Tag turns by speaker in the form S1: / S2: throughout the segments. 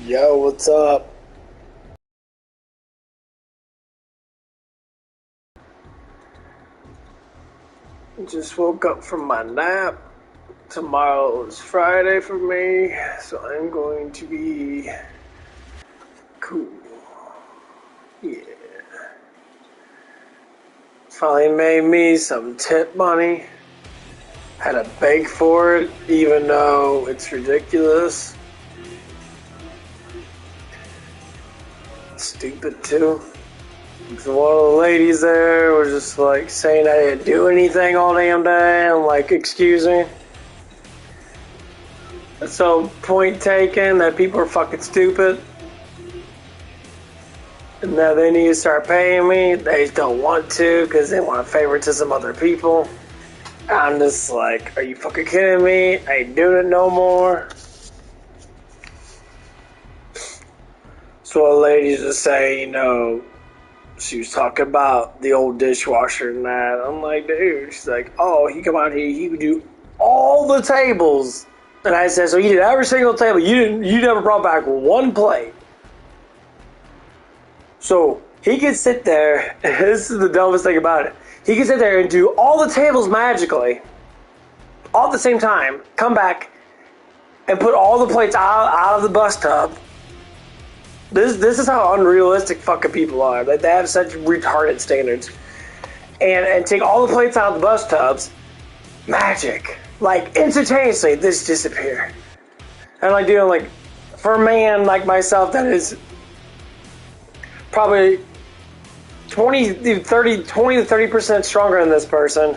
S1: Yo, what's up? Just woke up from my nap. Tomorrow is Friday for me, so I'm going to be cool. Yeah. Finally made me some tip money. Had to beg for it, even though it's ridiculous. Stupid too. So one of the ladies there was just like saying I didn't do anything all damn day. I'm like, excuse me. So point taken that people are fucking stupid. And now they need to start paying me. They just don't want to because they want favoritism other people. I'm just like, are you fucking kidding me? I ain't doing it no more. So a lady just saying, she was talking about the old dishwasher and that. I'm like, dude. She's like, oh, he come out here, he would do all the tables. And I said, so you did every single table. You never brought back one plate. So he could sit there, and this is the dumbest thing about it. He could sit there and do all the tables magically, all at the same time, come back, and put all the plates out of the bus tub. This is how unrealistic fucking people are. Like, they have such retarded standards. And take all the plates out of the bus tubs, magic. Like, instantaneously, this disappear. And like, doing, like, for a man like myself that is probably 20 to 30% stronger than this person.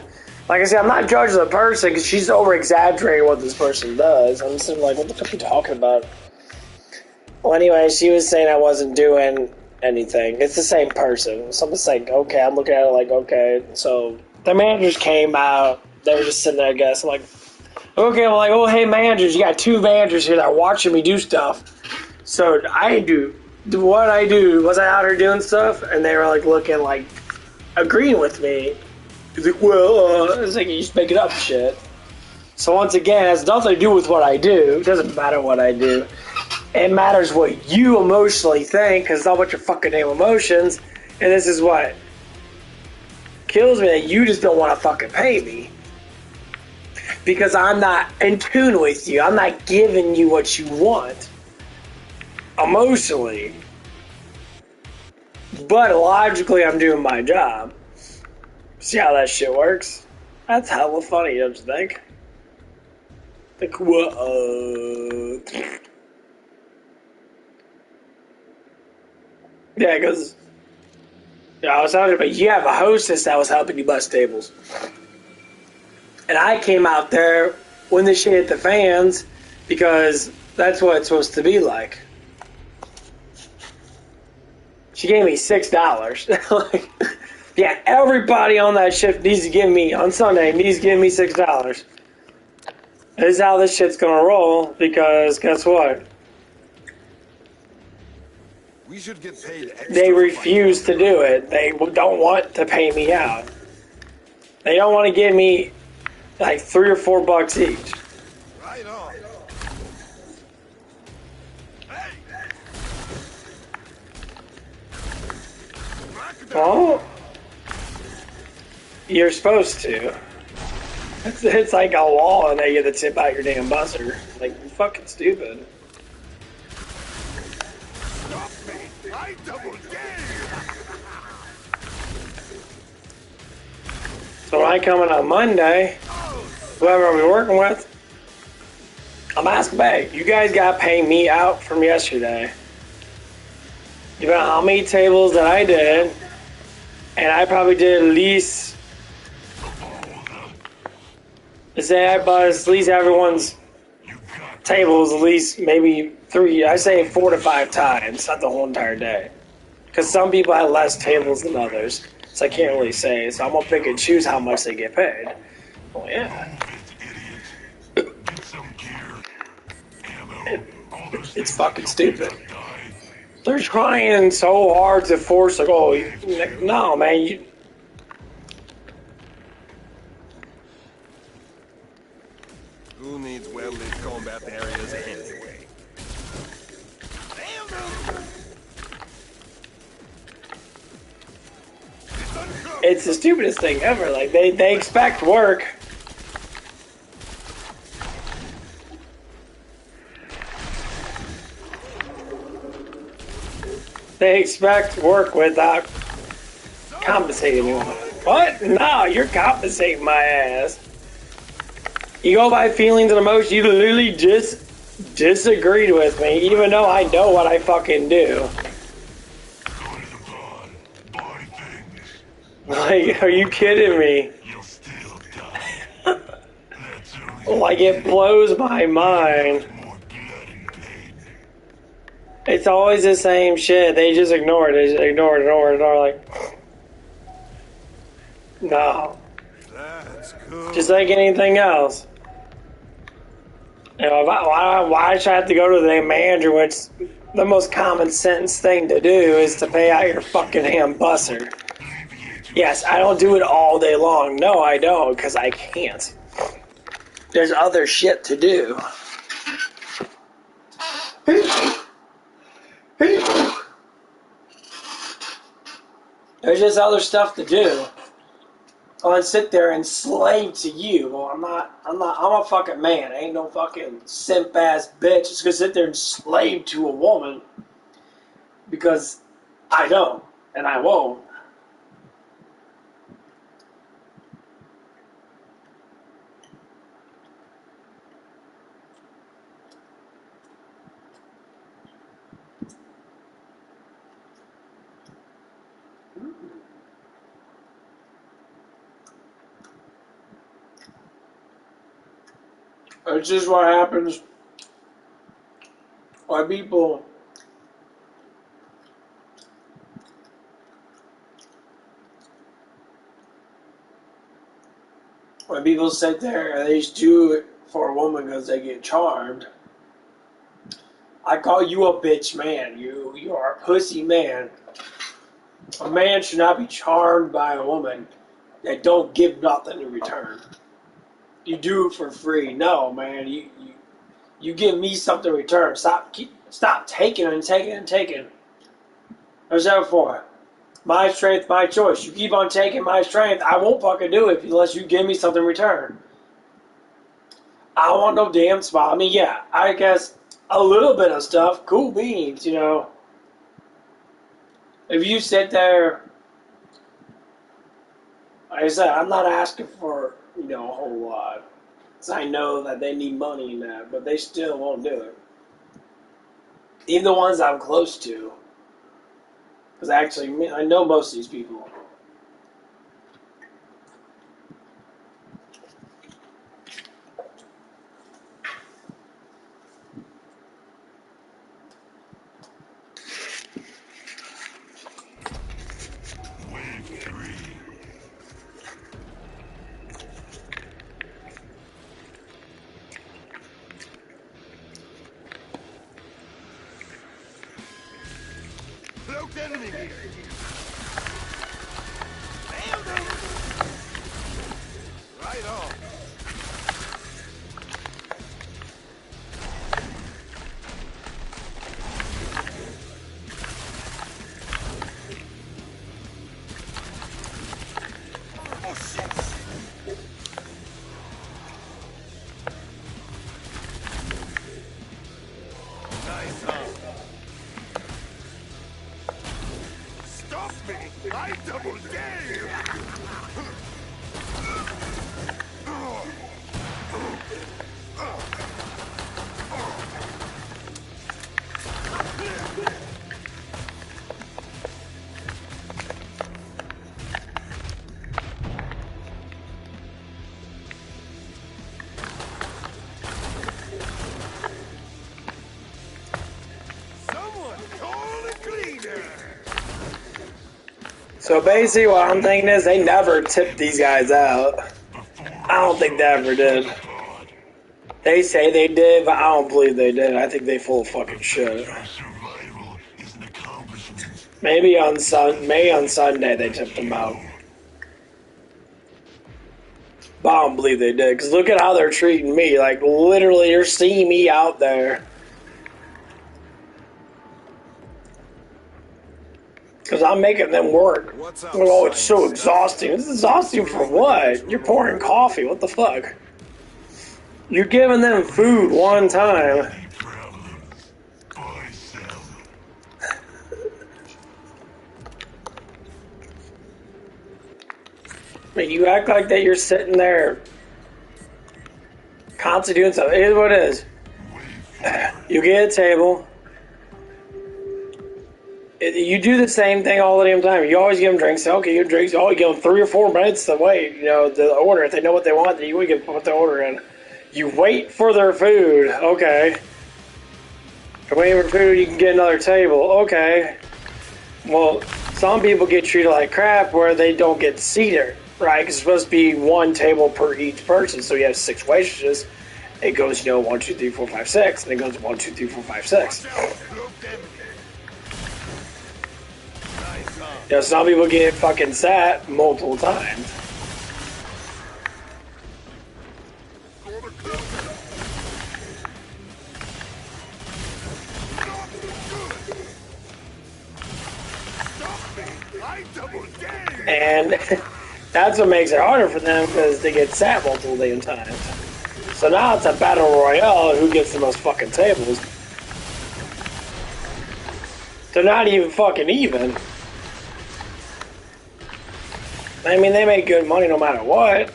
S1: Like I said, I'm not judging the person because she's over-exaggerating what this person does. I'm just like, what the fuck are you talking about? Well, anyway, she was saying I wasn't doing anything. It's the same person. So I'm just like, okay, I'm looking at it like, okay. So the managers came out. They were just sitting there, I guess. I'm like, okay, well, like, oh, hey, managers, you got two managers here that are watching me do stuff. So I do what I do. Was I out here doing stuff? And they were like looking like agreeing with me. He's like, well, it's like you just make it up shit. So once again, it has nothing to do with what I do. It doesn't matter what I do. It matters what you emotionally think, because it's all about your fucking damn emotions. And this is what kills me, that you just don't want to fucking pay me. Because I'm not in tune with you. I'm not giving you what you want. Emotionally. But logically, I'm doing my job. See how that shit works? That's hella funny, don't you think? Like, what? Yeah, because I was talking about, you have a hostess that was helping you bust tables. And I came out there when the shit hit the fans because that's what it's supposed to be like. She gave me $6. Like, yeah, everybody on that shift needs to give me, on Sunday, needs to give me $6. This is how this shit's gonna roll because guess what?
S2: We should get paid extra.
S1: They refuse to do it. They don't want to pay me out. They don't want to give me like $3 or $4 each.
S2: Right on.
S1: Oh, you're supposed to. It's like a law, and they get to tip out your damn buzzer. Like, you're fucking stupid.
S2: Stop me! I double game.
S1: So when I come in on Monday, whoever I'm working with, I'm asking back, you guys got to pay me out from yesterday. You know how many tables that I did, and I probably did at least, let's say I buzzed at least everyone's tables at least maybe 3, I say 4 to 5 times, not the whole entire day. Because some people have less tables than others, so I can't really say. So I'm going to pick and choose how much they get paid. Well, yeah. It's fucking stupid. They're trying so hard to force, like, oh, no, man,
S2: Who needs well-lit combat areas anyway?
S1: It's the stupidest thing ever. Like, they expect work. They expect work without compensating me. What? No, you're compensating my ass. You go by feelings and emotions. You literally just disagreed with me, even though I know what I fucking do. Like, are you kidding me? Like, it blows my mind. It's always the same shit. They just ignore it. They just ignore it. Like, no.
S2: That's good.
S1: Just like anything else. You know, why should I have to go to the manager, which the most common sense thing to do is to pay out your fucking damn busser. Yes, I don't do it all day long. No, I don't, because I can't. There's other shit to do. There's just other stuff to do. I'll sit there and slave to you. Well, I'm a fucking man. I ain't no fucking simp ass bitch. Just gonna sit there and slave to a woman. Because I don't. And I won't. It's just what happens when people sit there and they just do it for a woman because they get charmed. I call you a bitch man. You are a pussy man. A man should not be charmed by a woman that don't give nothing in return. You do it for free. No, man. You give me something in return. Stop taking and taking and taking. What's that for? My strength, my choice. You keep on taking my strength, I won't fucking do it unless you give me something in return. I don't want no damn spot. I mean, yeah, I guess a little bit of stuff, cool beans, you know. If you sit there, like I said, I'm not asking for, you know, a whole lot. Because I know that they need money in that, but they still won't do it. Even the ones I'm close to. Because actually, I know most of these people.
S2: Cloaked enemy here. Right on. Oh shit! Nice, huh? Stop me! I double dare you! Someone call a cleaner!
S1: So basically what I'm thinking is they never tipped these guys out. I don't think they ever did. They say they did, but I don't believe they did. I think they full of fucking shit. Maybe on Sunday they tipped them out. But I don't believe they did. Because look at how they're treating me. Like, literally, you're seeing me out there. because I'm making them work.
S2: What's up,
S1: Oh, it's so
S2: science?
S1: exhausting. It's exhausting for what? You're pouring coffee. What the fuck? You're giving them food one time. But you act like that you're sitting there constantly doing something. It is what it is. You get a table. You do the same thing all the damn time. You always give them drinks. Okay, you drinks. Oh, you give them 3 or 4 minutes to wait. You know, the order. If they know what they want, then you would put the order in. You wait for their food. Okay. You're waiting for food. You can get another table. Okay. Well, some people get treated like crap where they don't get seated, right? Because it's supposed to be 1 table per each person. So you have 6 waitresses. It goes, 1, 2, 3, 4, 5, 6, and it goes 1, 2, 3, 4, 5, 6. Some people get fucking sat multiple times. And that's what makes it harder for them because they get sat multiple damn times. So now it's a battle royale who gets the most fucking tables. They're not even fucking even. I mean, they make good money no matter what.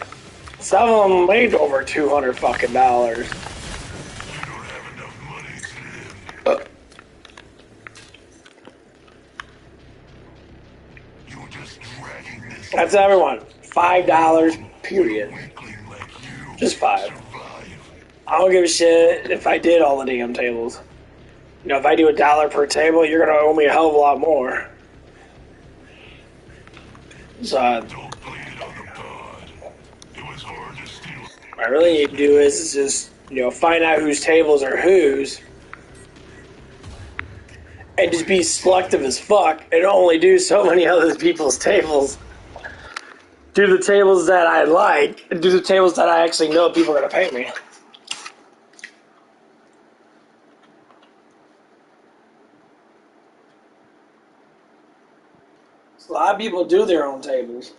S1: Some of them made over $200 fucking dollars. That's everyone. $5, period. Just 5. I don't give a shit if I did all the damn tables. If I do $1 per table, you're gonna owe me a hell of a lot more. So, what I really need to do is just, find out whose tables are whose. And just be selective as fuck and only do so many other people's tables. Do the tables that I like, and do the tables that I actually know people are going to pay me. So a lot of people do their own tables.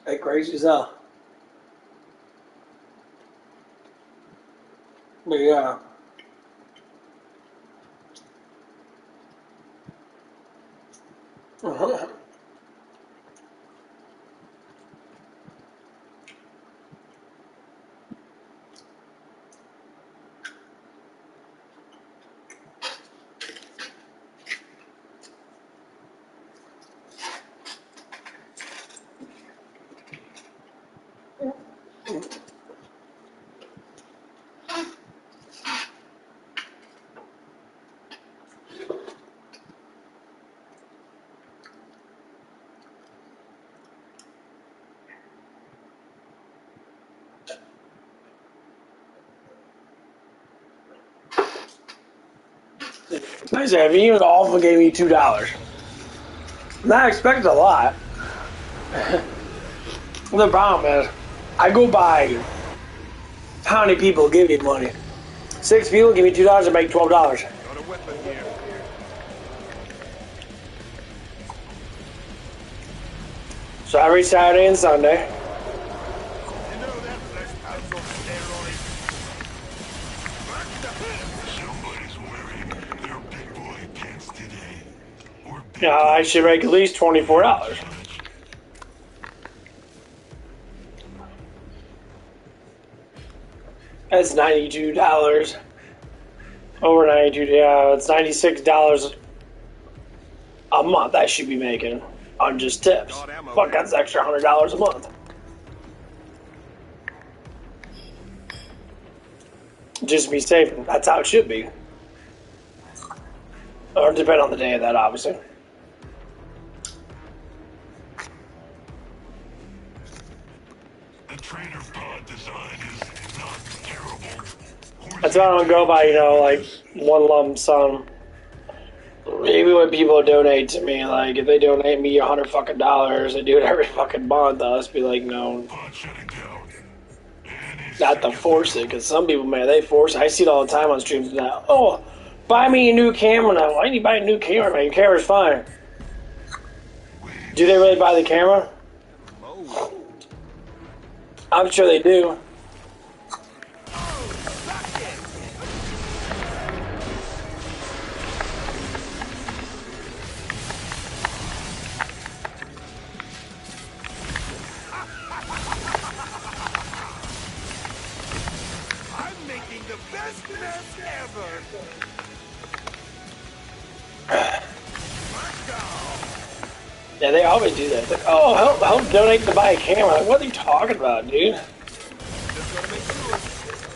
S1: Hey, crazy as hell. But yeah. I said, if you all gave me $2, not expecting a lot. The problem is, I go by how many people give me money. 6 people give me $2 and make $12.
S2: Got a weapon here.
S1: So every Saturday and Sunday.
S2: You know that flesh pound's on steroids.
S3: Somebody's wearing their big boy pants today. Or big
S1: I should make at least $24. That's $92. Over 92, yeah, it's $96 a month I should be making on just tips. Fuck, that's extra $100 a month. Just be saving. That's how it should be. Or depend on the day of that, obviously.
S3: The trainer pod design is not terrible.
S1: That's why I don't go by, you know, like one lump sum. Maybe when people donate to me, like if they donate me $100 they do it every fucking month. I'll just be like, no, not to force it, because some people, man, they force it. I see it all the time on streams now. Oh, buy me a new camera now. Why do you buy a new camera, man? Your camera's fine. Do they really buy the camera? I'm sure they do.
S2: I'm making the best mess ever.
S1: Yeah, they always do that. It's like, oh, help donate to buy a camera. Like, what are you talking about, dude?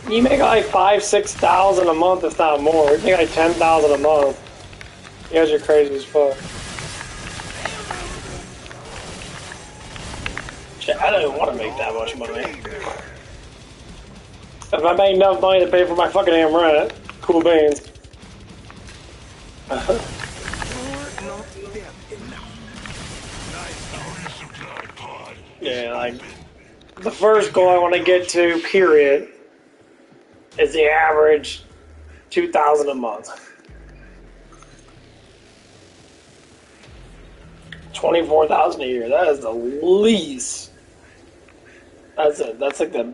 S1: You make like 5,000-6,000 a month, if not more. You make like 10,000 a month. You guys are crazy as fuck. Shit, I don't even want to make that much money. If I make enough money to pay for my fucking damn rent, cool beans. Yeah, like, the first goal I want to get to, period, is the average 2,000 a month. 24,000 a year. That is the least. That's it. That's like the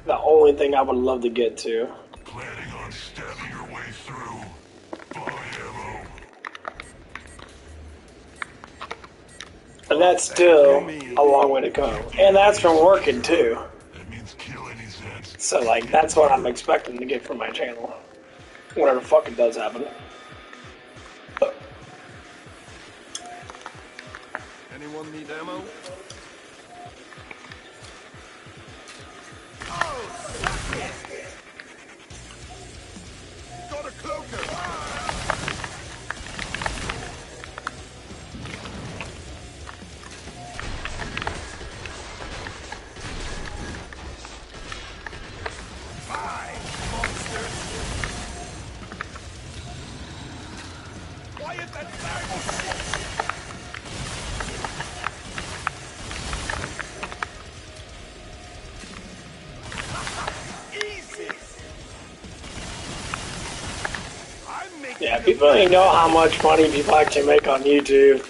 S1: only thing I would love to get to.
S3: Planning on stabbing your way through. Buy ammo.
S1: And that's still a long way to go. And that's from working too.
S3: That means kill any Zeds.
S1: So like that's what I'm expecting to get from my channel. Whatever the fuck it does happen.
S2: Anyone need ammo? Oh, suck it! Got a cloaker! Bye, monster! Quiet that bag of shit!
S1: Yeah, people don't even know how much money people actually make on YouTube.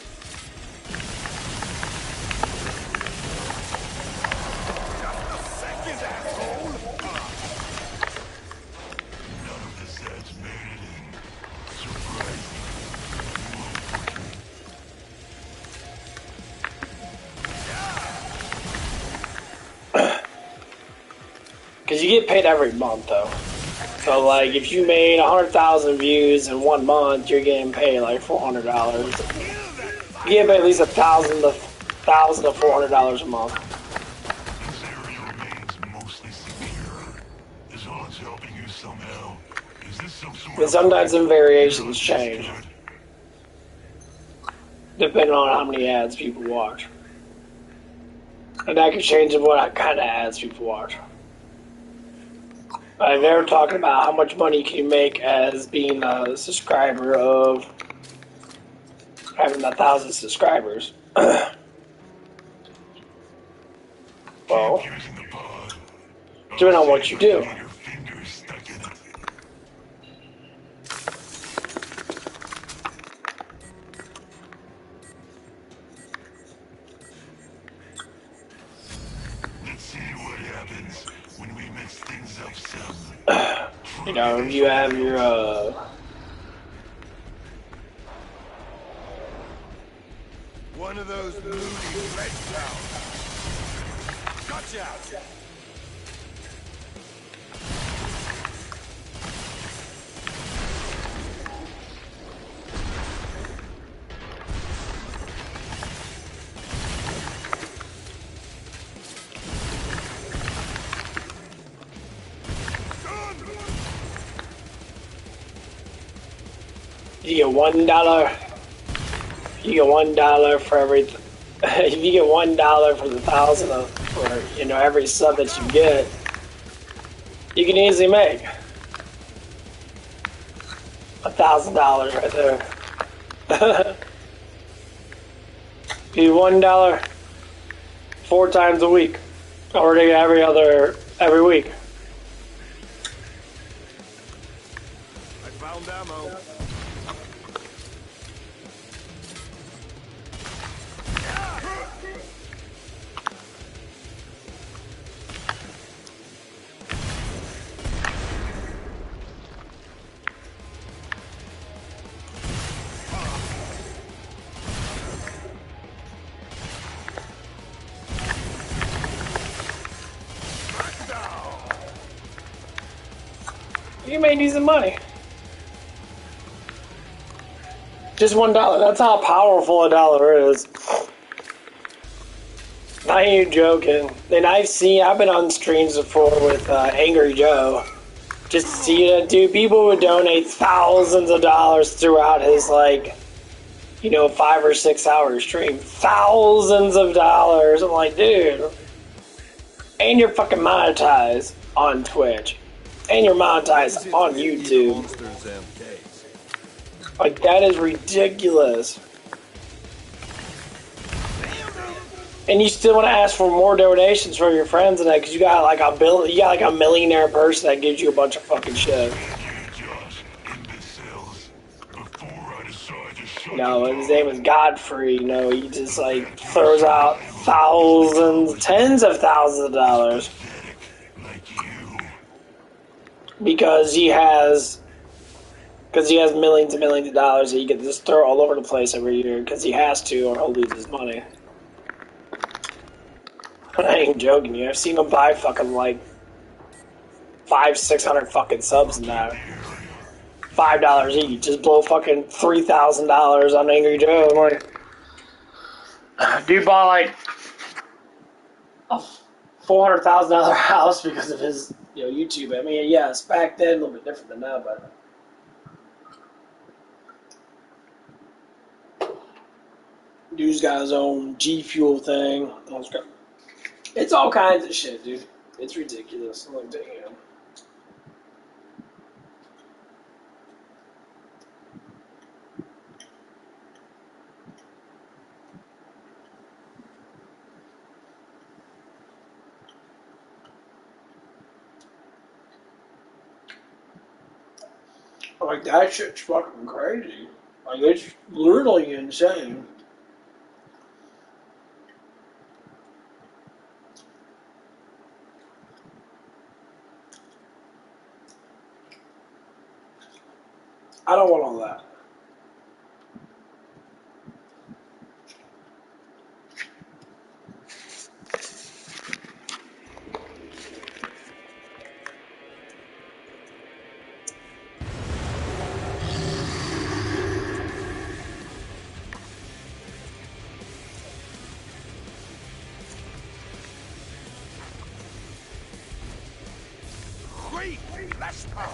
S3: None of the Zeds made it in. Surprising.
S1: Because you get paid every month, though. So, like, if you made 100,000 views in 1 month, you're getting paid like $400. You get paid at least $1,000 to $400 a month.
S3: This area remains mostly secure. Is odds helping you somehow? Is this some sort
S1: But
S3: of...
S1: sometimes the variations change, depending on how many ads people watch. And that could change what kind of ads people watch. They're talking about how much money can you make as being a subscriber of having 1,000 subscribers. Well,
S3: Using the pod.
S1: depending on what you do.
S3: Your fingers stuck in it. Let's see what happens when we mix things up some.
S1: You know, if you have your,
S2: One of those moody red towns. Gotcha!
S1: you get $1. You get $1 for every. If you get $1 for the 1,000 for every sub that you get, you can easily make $1,000 right there. Be $1 4 times a week, or every week.
S2: I found ammo.
S1: You made decent money. Just $1. That's how powerful a dollar is. I ain't joking. And I've been on streams before with Angry Joe. Just to see it, dude. People would donate thousands of dollars throughout his 5 or 6 hour stream. Thousands of dollars. I'm like, dude. And you're fucking monetized on Twitch. And you're monetized on YouTube. Like, that is ridiculous. And you still want to ask for more donations from your friends and that because you got like a millionaire person that gives you a bunch of fucking shit. No, his name is Godfrey. You know, he just like throws out thousands, tens of thousands of dollars because he has millions and millions of dollars that he can just throw all over the place every year because he has to, or he'll lose his money. I ain't joking you. I've seen him buy fucking like 500-600 fucking subs in that. $5 each. Just blow fucking $3,000 on Angry Joe. I'm like, dude bought like a $400,000 house because of his YouTube. I mean, yes, back then a little bit different than now, but dude's got his own G Fuel thing. It's all kinds of shit, dude. It's ridiculous. I'm like, damn. Like, that shit's fucking crazy. Like, it's literally insane. I don't want all that.
S2: Great! Last power!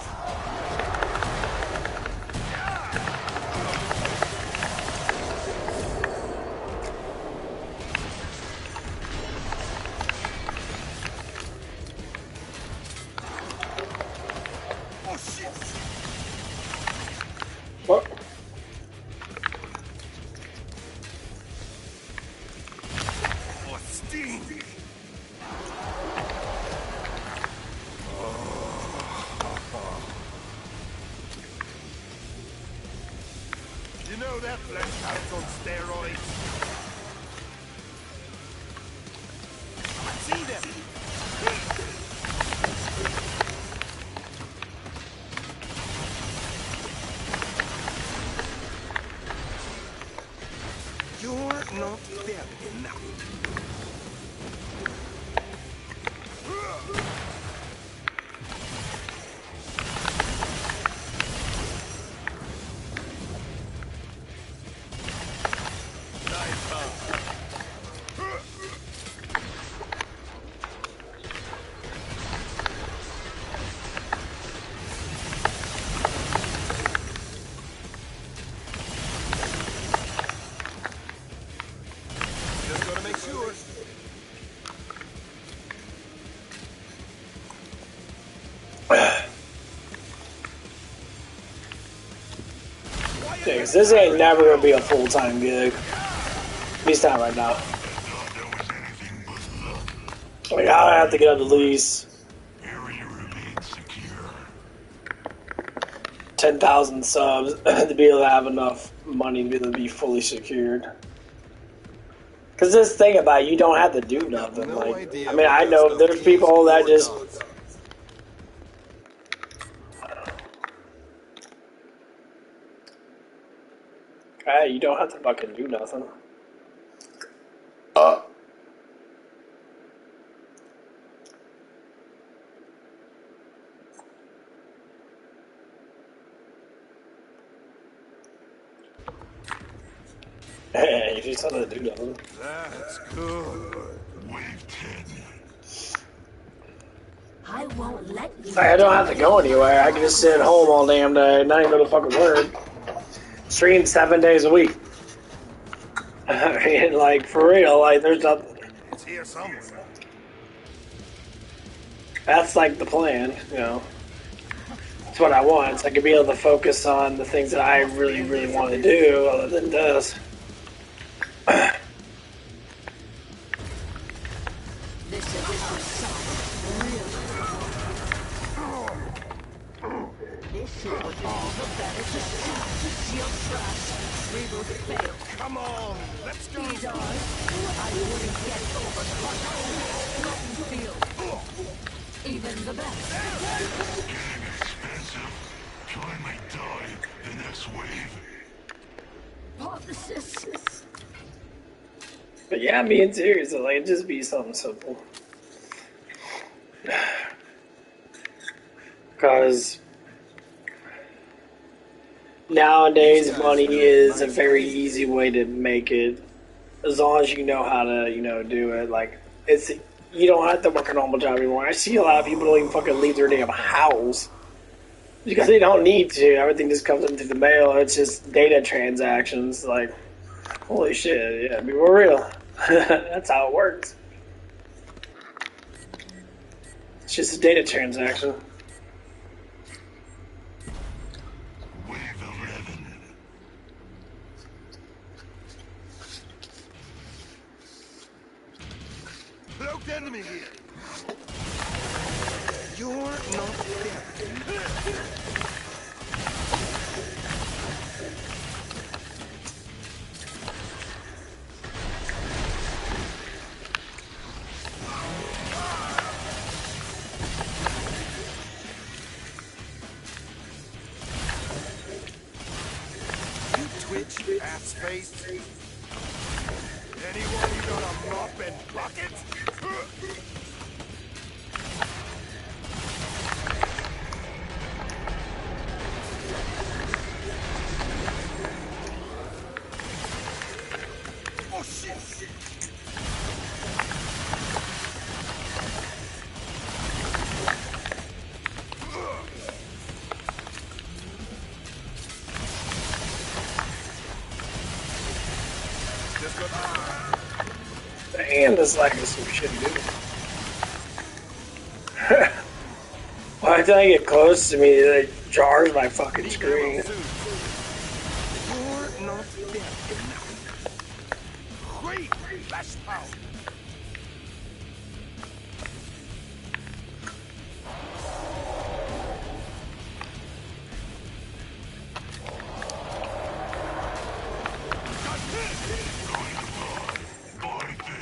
S1: What?
S2: For steam! You know that flesh house on steroids? See them! You're not fair enough. Just gotta make sure.
S1: Yeah, 'cause this ain't never gonna be a full-time gig. At least not right now. Like, I have to get up at least 10,000 subs to be able to have enough money to be able to be fully secured. Because this thing about it, you don't have to do nothing. Like, I mean, I know there's people that just... Hey, you don't have to fucking do nothing. Hey, you just have to do nothing.
S2: That's good.
S3: Wave 10.
S4: I won't let you.
S1: I don't have to go anywhere. I can just sit at home all damn day, not even go to fucking work. Stream 7 days a week. I mean, like, for real, like, there's nothing.
S2: It's here somewhere.
S1: That's like the plan, you know. That's what I want. So I can be able to focus on the things that I really, really want to do other than this.
S4: This is our song. This is what all the better to see. Your trust. We will fail.
S2: Come on, let's go.
S4: These are. I wouldn't get over field. Even the best.
S3: Expensive. Kind may die the next wave.
S4: Hypothesis.
S1: But yeah, I'm being serious. Like, it'd just be something simple. Because nowadays, money is a very easy way to make it. As long as you know how to, you know, do it. Like, it's... You don't have to work a normal job anymore. I see a lot of people don't even fucking leave their damn house. Because they don't need to. Everything just comes in through the mail. It's just data transactions. Like, holy shit. Yeah, be real. That's how it works. It's just a data transaction.
S3: Wave 11.
S2: Cloaked enemy here. You're not dead. You twitch, ass face. Anyone you got a mop and bucket? Oh shit! Just go.
S1: And this like is some shit, dude. Why did I get close to me? It jars my fucking screen.
S2: You're not dead. Great flash power.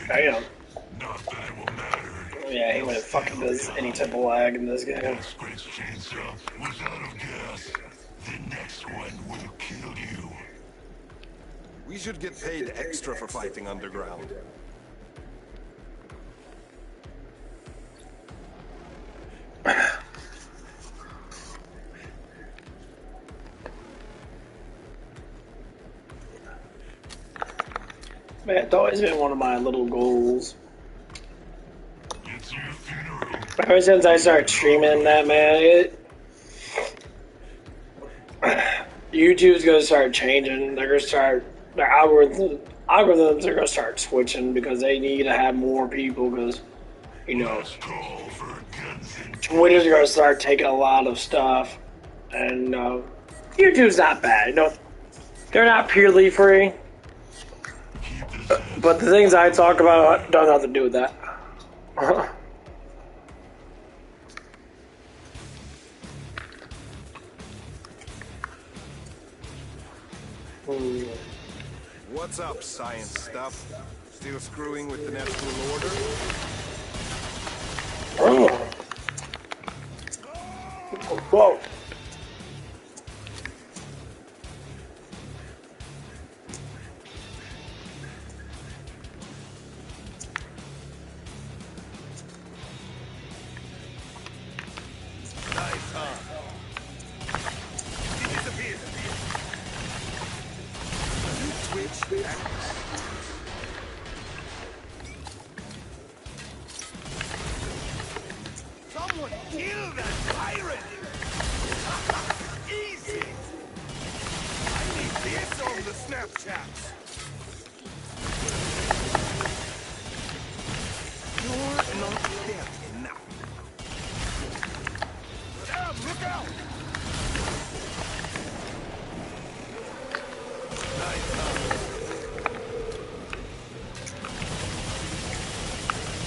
S1: Damn.
S3: Not that it will matter.
S1: Yeah, he went fucking does any type of lag in this game.
S3: Sprint's chainsaw was out of gas. The next one will kill you.
S2: We should get paid extra for fighting underground.
S1: Man, it's always been one of my little goals.
S3: It's your funeral.
S1: Ever since I started streaming that, man, YouTube's gonna start changing. They're gonna start their algorithms are gonna start switching because they need to have more people. Because you know,
S3: Last call for guns and
S1: Twitter's gonna start taking a lot of stuff, and YouTube's not bad. You know, They're not purely free,
S3: Keep this head.
S1: but the things I talk about don't have to do with that.
S2: What's up, science stuff? Still screwing with the natural order?
S1: Whoa.
S2: Nice, huh? He disappeared. You twitch. Someone kill that pirate! Easy! I need this on the Snapchats! You're not dead enough. Damn, look out! Nice, huh?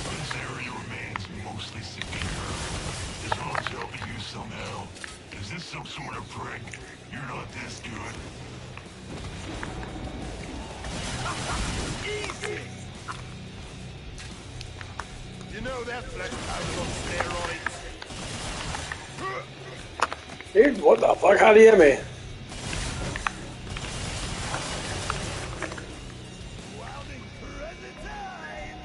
S3: This area remains mostly secure. Is Hans helping you somehow? Is this some sort of prank? You're not this good.
S2: Easy! You know that black powder on steroids?
S1: Dude, what the fuck? How do you hit me?
S2: Wilding present time!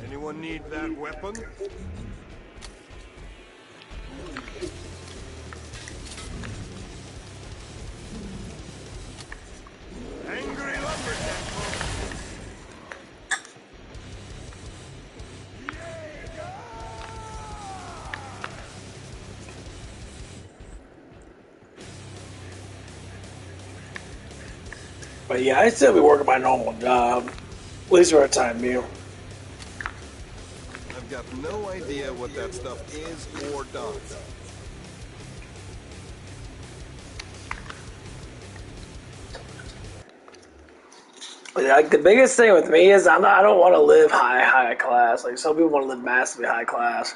S2: Anyone need that weapon? Angry lumberjack folks.
S1: But yeah, I still be working my normal job. At least for a time being.
S2: I've got no idea what that stuff is or does.
S1: Like the biggest thing with me is I don't want to live high class. Like some people want to live massively high class.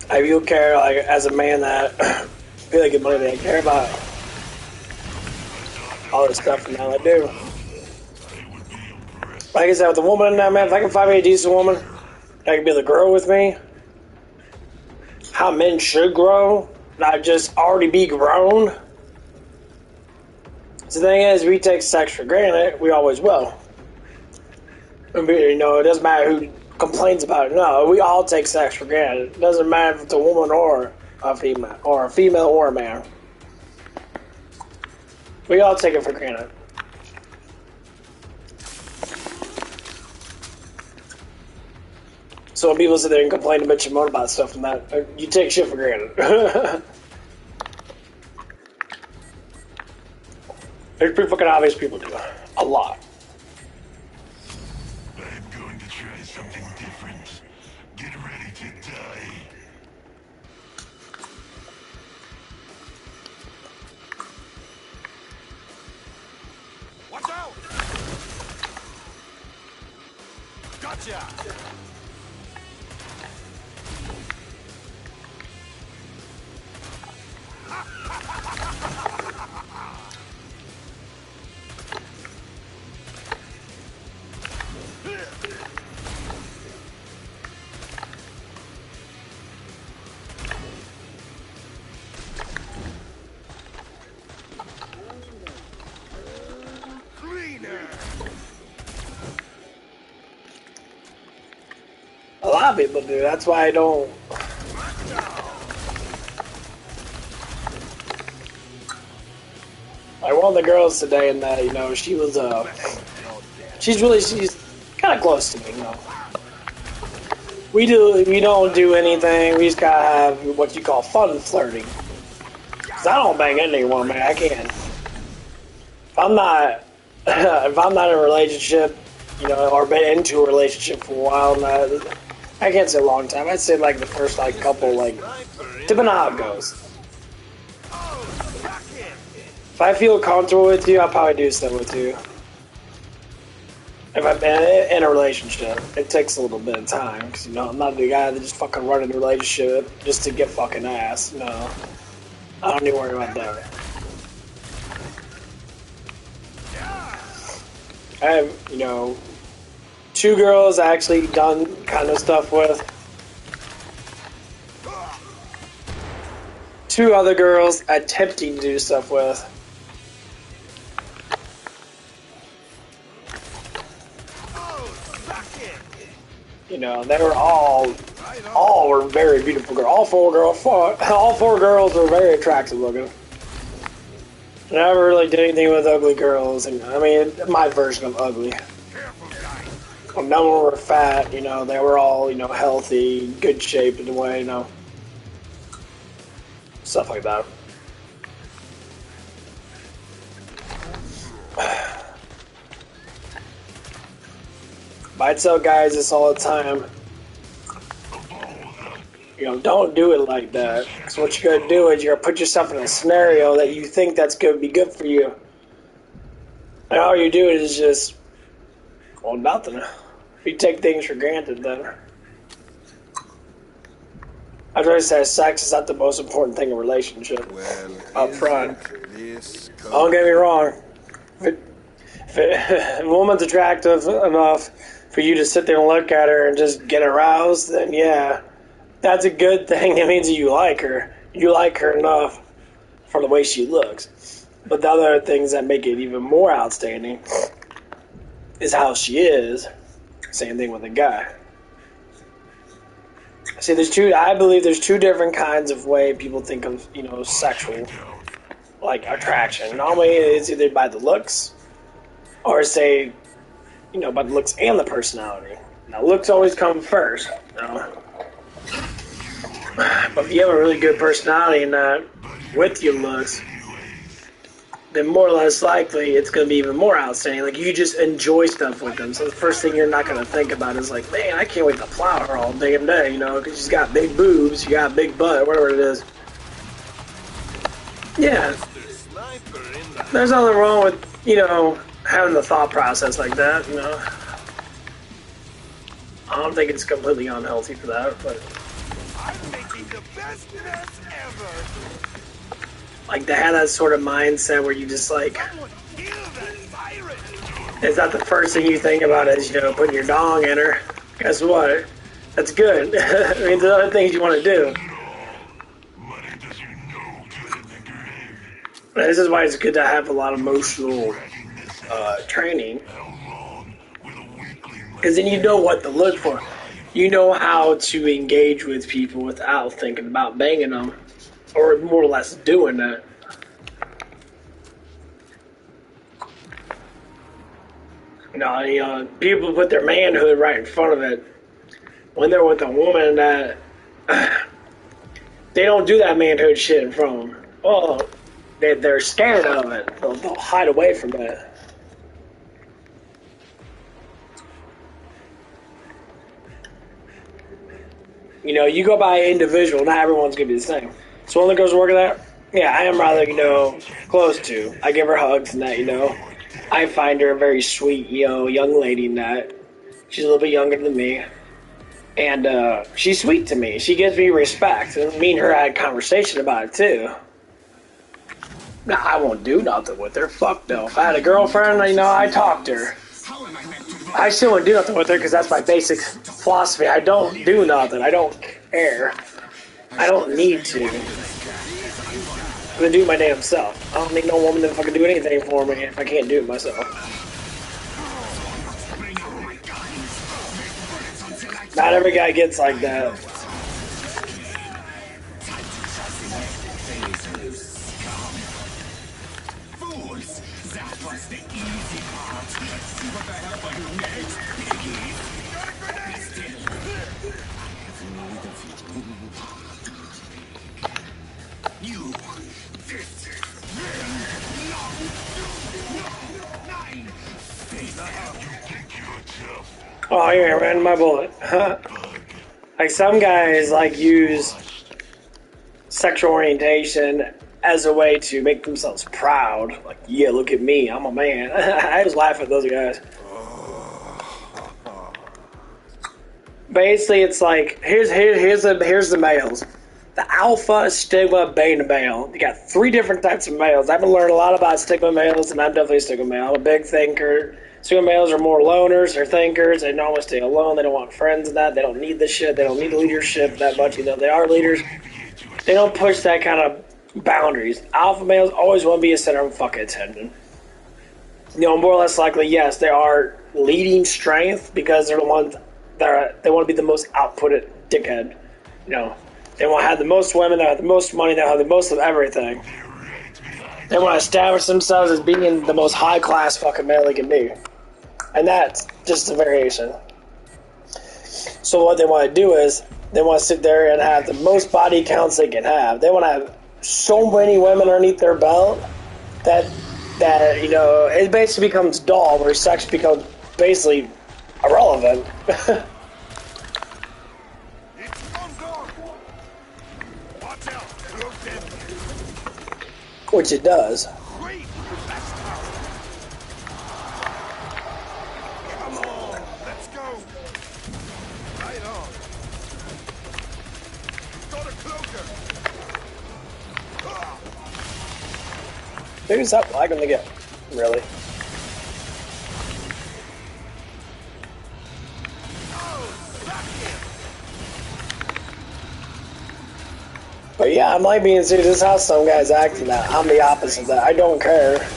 S1: I do care, like as a man that feel like good money, that I care about all this stuff now. I do. Like I said, with the woman now, man, if I can find me a decent woman that can be able to grow with me, how men should grow, not just already be grown. So the thing is, we take sex for granted. We always will. You know, it doesn't matter who complains about it. No, we all take sex for granted. It doesn't matter if it's a woman or a female or a man. We all take it for granted. So when people sit there and complain a bitch and moan about stuff and that, you take shit for granted. There's pretty fucking obvious people do. A lot.
S3: I'm going to try something different. Get ready to die.
S2: Watch out! Gotcha!
S1: A lot of people do. That's why I don't. one of the girls today, and that, you know, she was, she's kind of close to me, you know. We don't do anything, we just gotta have what you call fun flirting. Cause I don't bang anyone, man, I can't. If I'm not in a relationship, you know, or been into a relationship for a while, I can't say a long time, I'd say like the first like couple, like, depending on how it goes. If I feel comfortable with you, I'll probably do stuff with you. If I'm in a relationship, it takes a little bit of time, because, you know, I'm not the guy that just fucking run in a relationship just to get fucking ass. No. I don't need to worry about that. I have, you know, 2 girls I actually done kind of stuff with. 2 other girls attempting to do stuff with. You know, they were all were very beautiful girls. All four girls were very attractive looking. I never really did anything with ugly girls, and I mean, my version of ugly. None of them were fat, you know, they were all, you know, healthy, good shape in a way, you know. Stuff like that. I tell guys this all the time. You know, don't do it like that. Because what you're going to do is you're going to put yourself in a scenario that you think that's going to be good for you. And all you do is just, well, nothing. You take things for granted then. I try to say sex is not the most important thing in a relationship.
S2: Well,
S1: up front. Don't get me wrong. If a woman's attractive enough for you to sit there and look at her and just get aroused, then yeah, that's a good thing. It means that you like her. You like her enough for the way she looks. But the other things that make it even more outstanding is how she is. Same thing with a guy. See, I believe there's 2 different kinds of way people think of, you know, sexual, like, attraction. Normally it's either by the looks, or say, you know, by the looks and the personality. Now, looks always come first, you know? But if you have a really good personality and that with your looks, then more or less likely it's going to be even more outstanding. Like, you just enjoy stuff with them. So the first thing you're not going to think about is like, man, I can't wait to plow her all damn day, you know, because she's got big boobs, you got a big butt, whatever it is. Yeah. There's nothing wrong with, you know, having the thought process like that, you know. I don't think it's completely unhealthy for that, but
S2: I'm making the best mess ever.
S1: like to have that sort of mindset where you just like, it's not the first thing you think about is, you know, putting your dong in her. Guess what? That's good. I mean, there's other things you want to do. This is why it's good to have a lot of emotional training. Because then you know what to look for. You know how to engage with people without thinking about banging them. Or more or less doing that. You know, people put their manhood right in front of it. When they're with a woman that they don't do that manhood shit in front of them. Oh, they're scared of it. They'll hide away from it. You know, you go by individual, not everyone's going to be the same. So one of the girls working there, yeah, I am rather, you know, close to. I give her hugs and that, you know. I find her a very sweet, you know, young lady in that. She's a little bit younger than me. And she's sweet to me. She gives me respect. And me and her had a conversation about it, too. Nah, I won't do nothing with her. Fuck no. If I had a girlfriend, you know, I'd talk to her. I still wouldn't do nothing with her because that's my basic philosophy. I don't do nothing. I don't care. I don't need to. I'm gonna do it my damn self. I don't need no woman to fucking do anything for me if I can't do it myself. Not every guy gets like that.
S3: Fools!
S1: Oh, here, ran my bullet. Like some guys like use sexual orientation as a way to make themselves proud. Like, yeah, look at me, I'm a man. I just laugh at those guys. Basically, it's like here's the males. The alpha, stigma, beta male. You got 3 different types of males. I've been learning a lot about stigma males, and I'm definitely a stigma male. I'm a big thinker. Stigma males are more loners. They're thinkers. They normally stay alone. They don't want friends and that. They don't need this shit. They don't need leadership that much. You know, they are leaders. They don't push that kind of boundaries. Alpha males always want to be a center of fucking attention. You know, more or less likely, yes, they are leading strength because they're the ones that they want to be the most outputted dickhead. You know. They want to have the most women, they have the most money, they have the most of everything. They want to establish themselves as being the most high-class fucking male they can be. And that's just a variation. So what they want to do is, they want to sit there and have the most body counts they can have. They want to have so many women underneath their belt that you know, it basically becomes dull, where sex becomes basically irrelevant. Which it does.
S2: Come on, let's go. Right on. Got a cloaker.
S1: Maybe stop lagging to get. Really? But yeah, I'm like being serious. This is how some guys acting now. I'm the opposite of that. I don't care.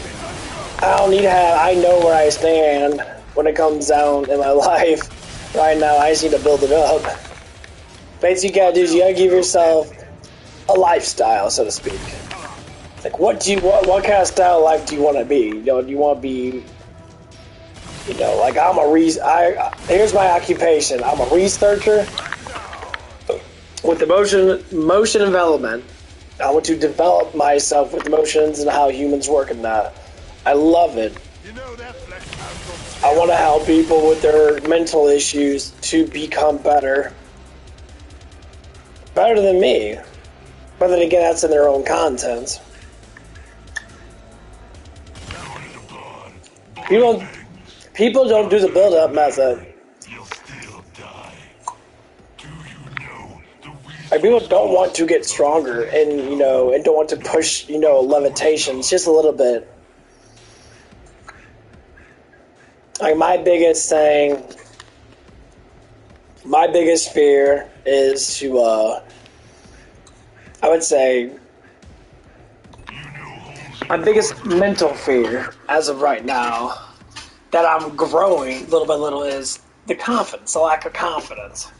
S1: I don't need to have. I know where I stand when it comes down in my life. Right now, I just need to build it up. Basically, you gotta do is you gotta give yourself a lifestyle, so to speak. Like, what kind of style of life do you want to be? You know, do you want to be, you know, like here's my occupation. I'm a researcher with motion development. I want to develop myself with emotions and how humans work in that. I love it. I want to help people with their mental issues to become better. Better than me. But then again, that's in their own content. People don't do the build-up method. Like, people don't want to get stronger and, you know, and don't want to push, you know, levitation. It's just a little bit. Like, my biggest fear is to, I would say, my biggest mental fear, as of right now, that I'm growing little by little, is the confidence, the lack of confidence.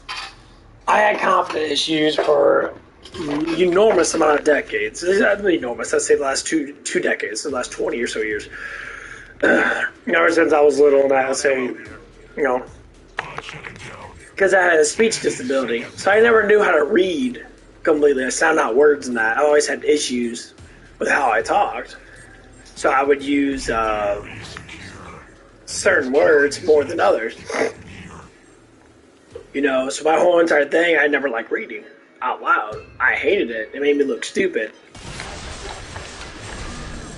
S1: I had confidence issues for an enormous amount of decades. Enormous, I'd say the last two decades, the last 20 or so years. Ever since I was little, and I would say, you know, because I had a speech disability, so I never knew how to read completely. I sound out words and that. I always had issues with how I talked, so I would use certain words more than others. You know, so my whole entire thing, I never liked reading out loud. I hated it. It made me look stupid.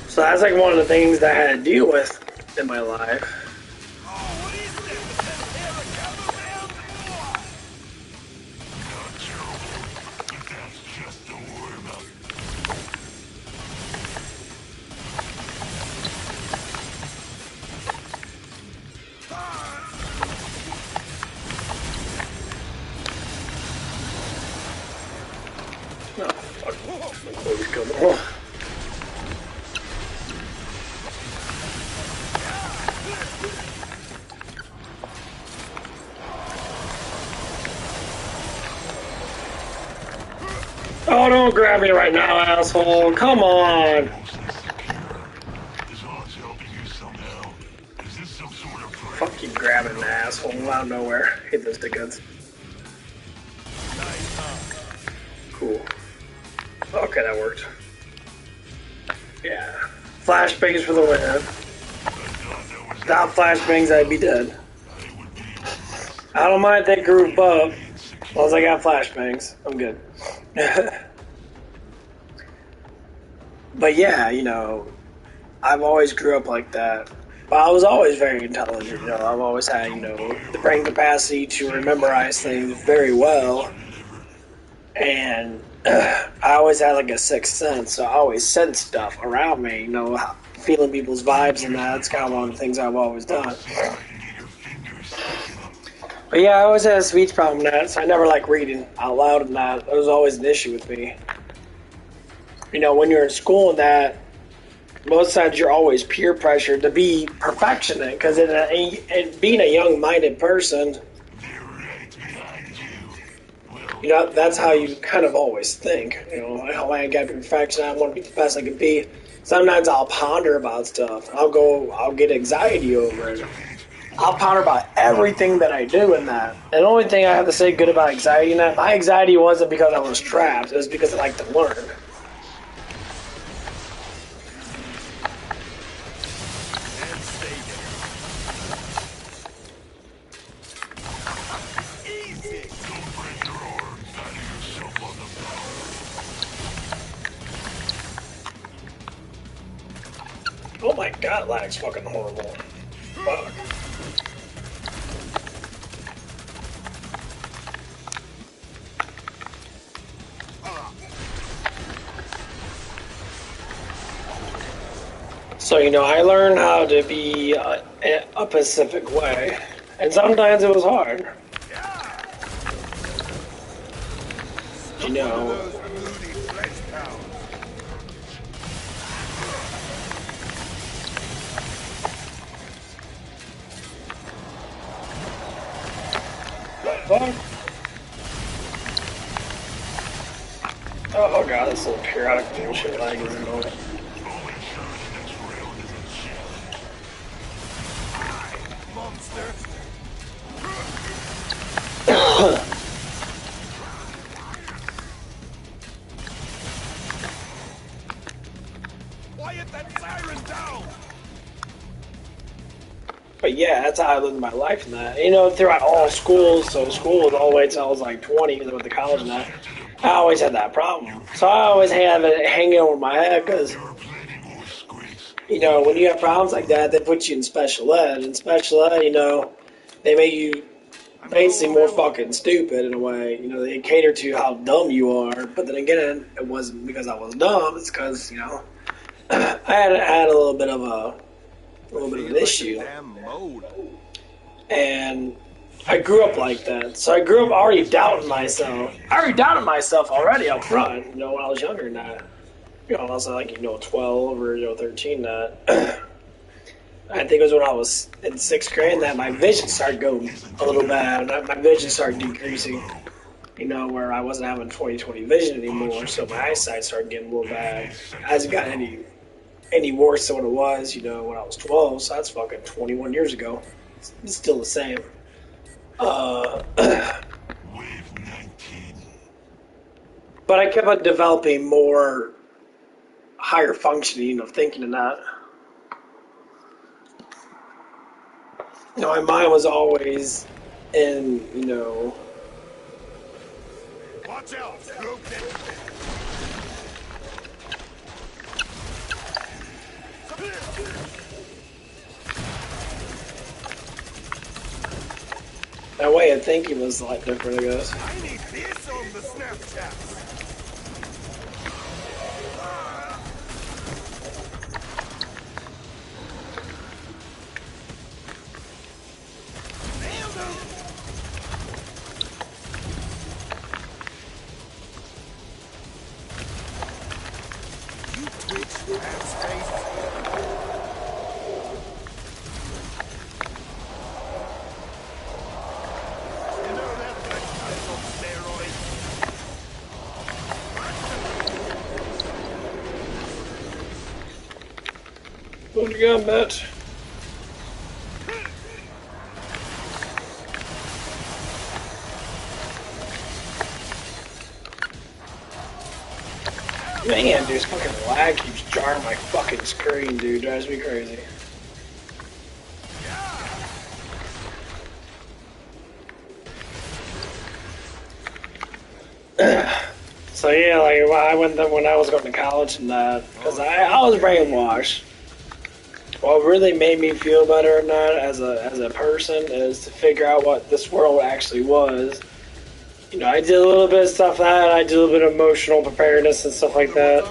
S1: So that's like one of the things that I had to deal with in my life. Oh, don't grab me right now, asshole. Come on. Fuck you grabbing the asshole out of nowhere. Hit those dickheads. Cool. Okay, that worked. Yeah. Flashbangs for the win. Without flashbangs, I'd be dead. I don't mind if they group up. As long as I got flashbangs, I'm good. But yeah, you know, I've always grew up like that. But I was always very intelligent, you know. I've always had, you know, the brain capacity to memorize things very well. And I always had like a sixth sense, so I always sense stuff around me, you know, feeling people's vibes and that. That's kind of one of the things I've always done. But yeah, I always had a speech problem with that, so I never liked reading out loud and that. It was always an issue with me. You know, when you're in school and that, most times you're always peer pressured to be perfectionist because in being a young-minded person, you know, that's how you kind of always think. You know, oh, I gotta be perfection. I want to be the best I can be. Sometimes I'll ponder about stuff. I'll get anxiety over it. I'll ponder about everything that I do in that. And the only thing I have to say good about anxiety in that, my anxiety wasn't because I was trapped. It was because I like to learn. Oh my god, lag's fucking horrible. Fuck. So, you know, I learned how to be a Pacific way. And sometimes it was hard. You know. Fuck. Oh god, this little periodic bullshit lag is annoying.
S2: Monster. Quiet that siren down.
S1: But yeah, that's how I lived my life in that. You know, throughout all schools, so school was all the way until I was like 20 because I went to college and that. I always had that problem. So I always have it hanging over my head because, you know, when you have problems like that, they put you in special ed. In special ed, you know, they make you basically more fucking stupid in a way. You know, they cater to how dumb you are. But then again, it wasn't because I was dumb. It's because, you know, I had a little bit of an issue. And I grew up like that. So I grew up already doubting myself. I already doubted myself already up front, you know, when I was younger than that. You know, I was like, you know, 12 or, you know, 13 that. I think it was when I was in 6th grade that my vision started going a little bad. My vision started decreasing, you know, where I wasn't having 20/20 vision anymore. So my eyesight started getting a little bad. It hasn't got any worse than what it was, you know, when I was 12. So that's fucking 21 years ago. It's still the same. But I kept on developing more higher functioning of thinking and that. You know, my mind was always in, you know.
S2: Watch out!
S1: That way of thinking was a lot different, I guess.
S2: I need this on the Snapchat. You twitch, have space.
S1: What you got, Matt? Man, dude, this fucking lag keeps jarring my fucking screen, dude. Drives me crazy. So yeah, like I went there when I was going to college and that, because I was brainwashed. What really made me feel better or not as a person is to figure out what this world actually was. You know, I did a little bit of stuff like that. I did a little bit of emotional preparedness and stuff like that.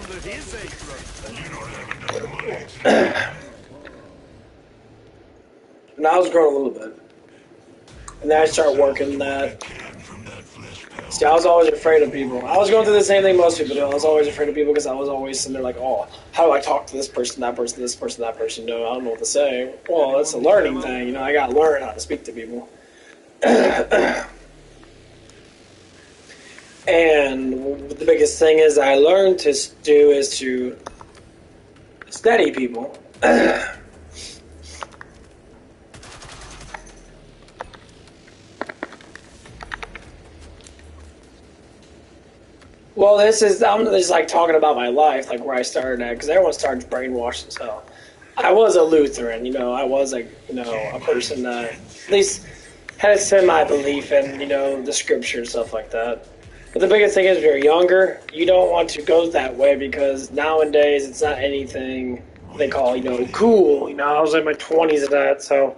S1: And I was growing a little bit. And then I started working that. See, I was always afraid of people. I was going through the same thing most people do. I was always afraid of people because I was always sitting there like, oh, how do I talk to this person, that person, this person, that person? No, I don't know what to say. Well, that's a learning thing. You know, I got to learn how to speak to people. And the biggest thing is I learned to do is to study people. Well, I'm just like talking about my life, like where I started at, because everyone starts brainwashed as hell. I was a Lutheran, you know, I was like, you know, a person that at least had a semi-belief in, you know, the scripture and stuff like that. But the biggest thing is if you're younger, you don't want to go that way because nowadays it's not anything they call, you know, cool. You know, I was in my 20s and that, so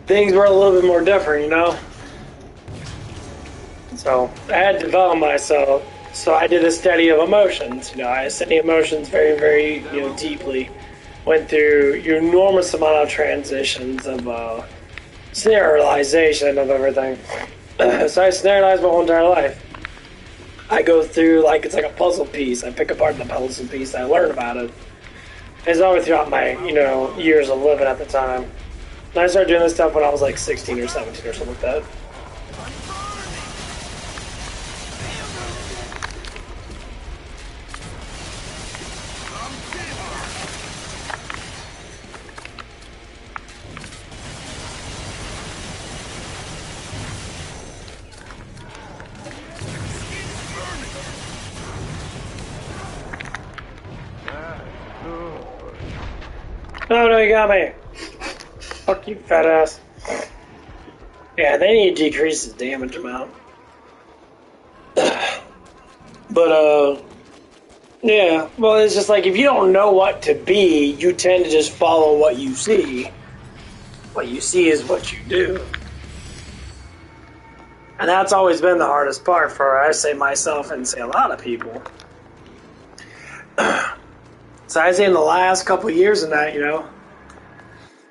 S1: things were a little bit more different, you know? So I had to develop myself. So I did a study of emotions. You know, I studied emotions very, very, you know, deeply. Went through your enormous amount of transitions of serialization of everything. So I serialized my whole entire life. I go through like it's like a puzzle piece. I pick apart the puzzle piece. I learn about it. It's always throughout my, you know, years of living at the time. And I started doing this stuff when I was like 16 or 17 or something like that. Oh no, you got me. Fuck you, fat ass. Yeah, they need to decrease the damage amount. But, yeah, well, it's just like if you don't know what to be, you tend to just follow what you see. What you see is what you do. And that's always been the hardest part for, I say myself and say a lot of people. So I say in the last couple of years in that, you know,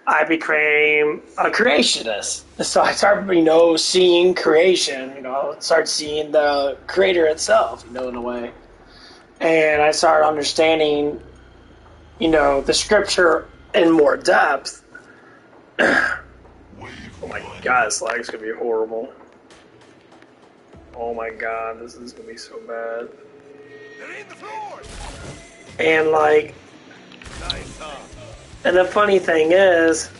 S1: I became a creationist. So I started, you know, seeing creation, you know, start seeing the creator itself, you know, in a way. And I started understanding, you know, the scripture in more depth. Oh my god, this lag's gonna be horrible. Oh my god, this is gonna be so bad. And like, and the funny thing is,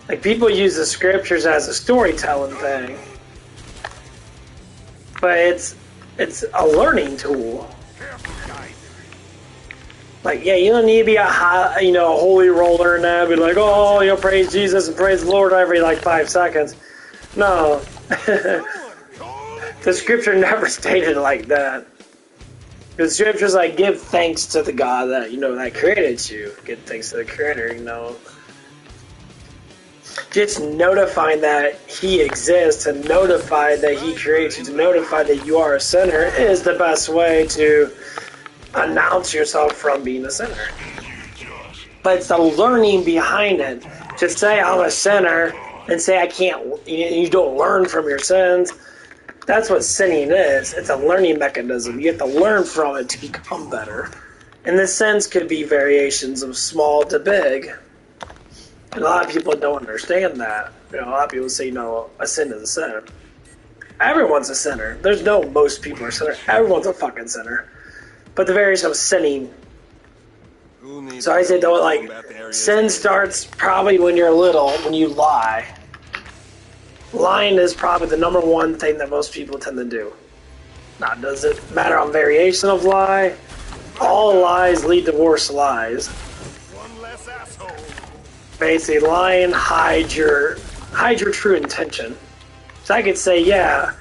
S1: like people use the scriptures as a storytelling thing, but it's a learning tool. Like, yeah, you don't need to be a high, you know, holy roller and that, be like, oh, you know, praise Jesus and praise the Lord every like 5 seconds. No, the scripture never stated it like that. The scriptures like give thanks to the God that, you know, that created you. Give thanks to the Creator, you know. Just notifying that He exists, to notify that He creates you, to notify that you are a sinner is the best way to announce yourself from being a sinner. But it's the learning behind it. To say I'm a sinner and say I can't, you don't learn from your sins. That's what sinning is. It's a learning mechanism. You have to learn from it to become better. And the sins could be variations of small to big. And a lot of people don't understand that. You know, a lot of people say, no, a sin is a sin. Everyone's a sinner. There's no most people are sinners. Everyone's a fucking sinner. But the variation of sinning. So I say, though, like, sin starts probably when you're little, when you lie. Lying is probably the number one thing that most people tend to do. Now, does it matter on variation of lie? All lies lead to worse lies.
S2: One less asshole.
S1: Basically, lying hide your true intention. So I could say, yeah,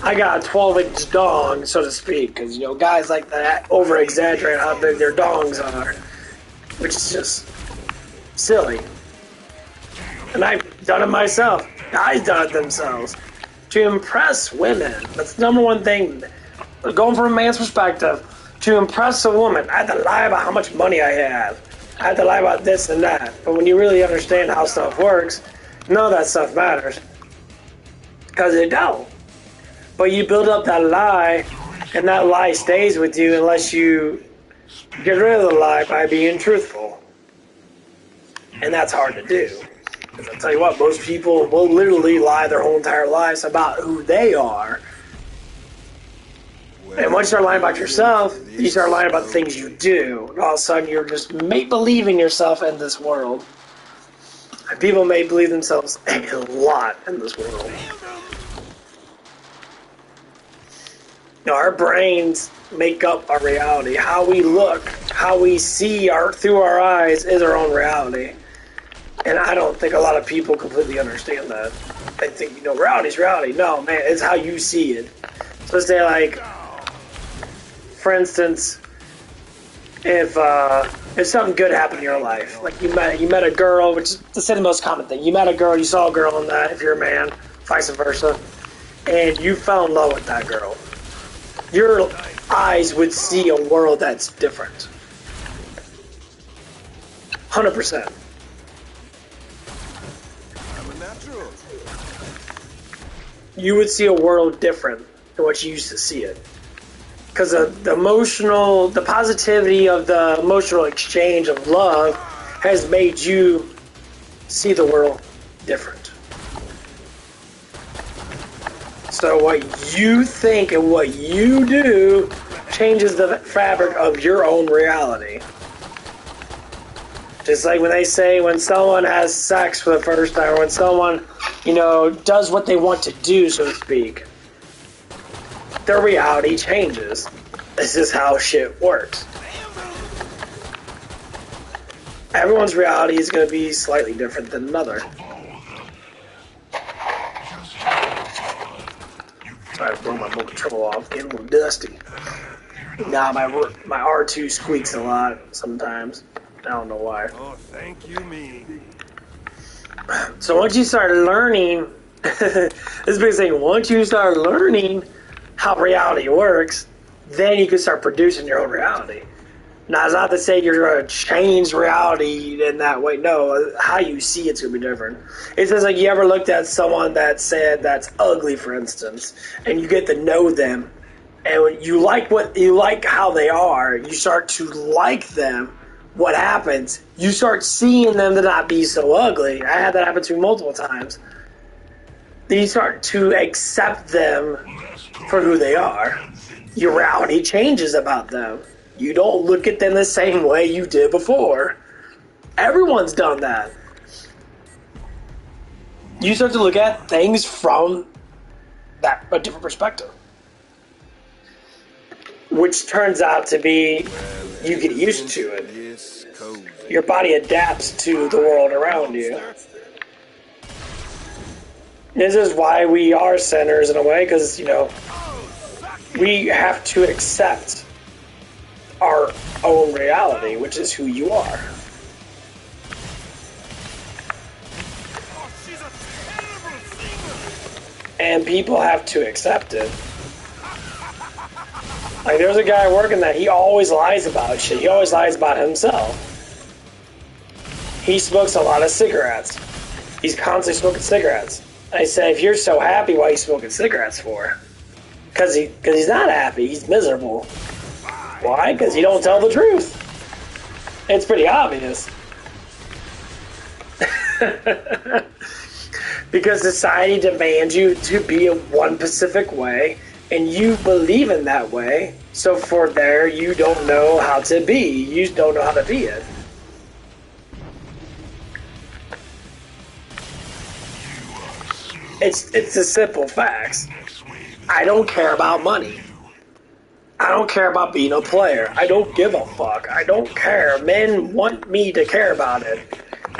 S1: I got a 12-inch dong, so to speak, because, you know, guys like that over-exaggerate how big their dongs are, which is just silly. And I've done it myself. Guys done it themselves. To impress women. That's the number one thing. Going from a man's perspective, to impress a woman, I had to lie about how much money I had. I had to lie about this and that. But when you really understand how stuff works, none of that stuff matters. Because it don't. But you build up that lie, and that lie stays with you unless you get rid of the lie by being truthful. And that's hard to do. Because I'll tell you what, most people will literally lie their whole entire lives about who they are. And once you start lying about yourself, you start lying about the things you do. And all of a sudden, you're just make-believing yourself in this world. And people make-believe themselves a lot in this world. You know, our brains make up our reality. How we look, how we see through our eyes is our own reality. And I don't think a lot of people completely understand that. They think, you know, reality's reality. No, man, it's how you see it. So say, like, for instance, if something good happened in your life, like you met a girl, which is the most common thing. You met a girl, you saw a girl in that, if you're a man, vice versa, and you fell in love with that girl. Your eyes would see a world that's different. 100%.
S2: I'm a natural.
S1: You would see a world different than what you used to see it. Because the positivity of the emotional exchange of love has made you see the world different. So what you think and what you do changes the fabric of your own reality. Just like when they say when someone has sex for the first time, or when someone, you know, does what they want to do, so to speak, their reality changes. This is how shit works. Everyone's reality is going to be slightly different than another. Sorry, I broke my remote control off, getting a little dusty. Nah, my R2 squeaks a lot sometimes. I don't know why.
S2: Oh, thank you, me.
S1: So once you start learning, this is big thing. Once you start learning how reality works, then you can start producing your own reality. Now, it's not to say you're going to change reality in that way. No, how you see it's going to be different. It's just like you ever looked at someone that said that's ugly, for instance, and you get to know them, and when you like how they are, you start to like them. What happens? You start seeing them to not be so ugly. I had that happen to me multiple times. Then you start to accept them for who they are. Your reality changes about them. You don't look at them the same way you did before. Everyone's done that. You start to look at things from a different perspective. Which turns out to be, you get used to it. Your body adapts to the world around you. This is why we are sinners in a way, because, you know, we have to accept our own reality, which is who you are. And people have to accept it. Like, there's a guy working that he always lies about shit. He always lies about himself. He smokes a lot of cigarettes. He's constantly smoking cigarettes. I say, if you're so happy, why are you smoking cigarettes for? Because he's not happy. He's miserable. Why? Because you don't tell the truth. It's pretty obvious. Because society demands you to be in one specific way, and you believe in that way, so for there, you don't know how to be. You don't know how to be it. It's the simple facts. I don't care about money. I don't care about being a player. I don't give a fuck. I don't care. Men want me to care about it.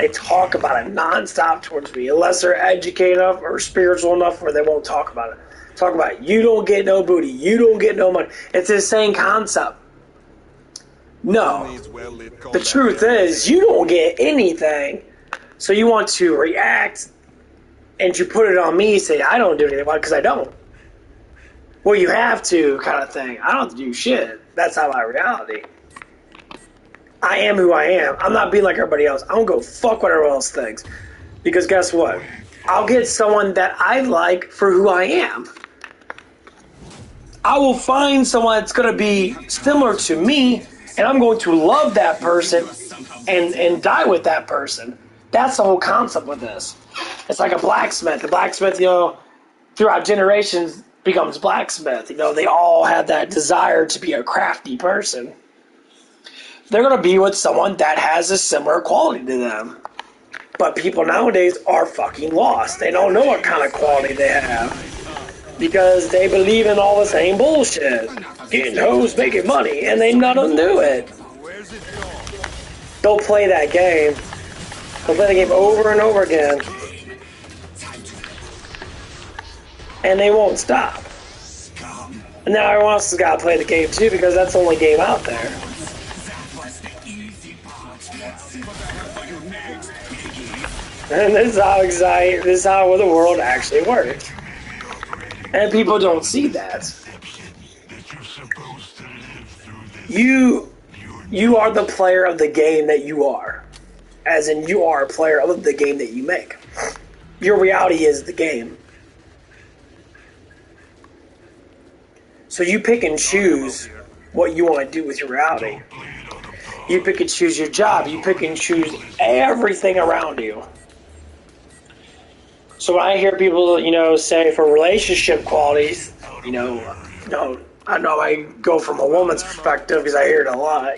S1: They talk about it nonstop towards me, unless they're educated enough or spiritual enough where they won't talk about it. Talk about it. You don't get no booty. You don't get no money. It's the same concept. No. The truth is, you don't get anything. So you want to react and you put it on me, say, I don't do anything because I don't. Well, you have to, kind of thing. I don't have to do shit. That's not my reality. I am who I am. I'm not being like everybody else. I don't go fuck what everyone else thinks. Because guess what? I'll get someone that I like for who I am. I will find someone that's going to be similar to me, and I'm going to love that person and die with that person. That's the whole concept with this. It's like a blacksmith. The blacksmith, throughout generations becomes blacksmith. They all have that desire to be a crafty person. They're going to be with someone that has a similar quality to them. But people nowadays are fucking lost. They don't know what kind of quality they have. Because they believe in all the same bullshit. Getting hoes, making money, and they none of them do it. They'll play that game. They'll play the game over and over again. And they won't stop. And now everyone else has got to play the game too, because that's the only game out there. And this is how the world actually works. And people don't see that. You are the player of the game that you are. As in, you are a player of the game that you make. Your reality is the game. So you pick and choose what you want to do with your reality. You pick and choose your job. You pick and choose everything around you. So when I hear people, say for relationship qualities, I know I go from a woman's perspective because I hear it a lot,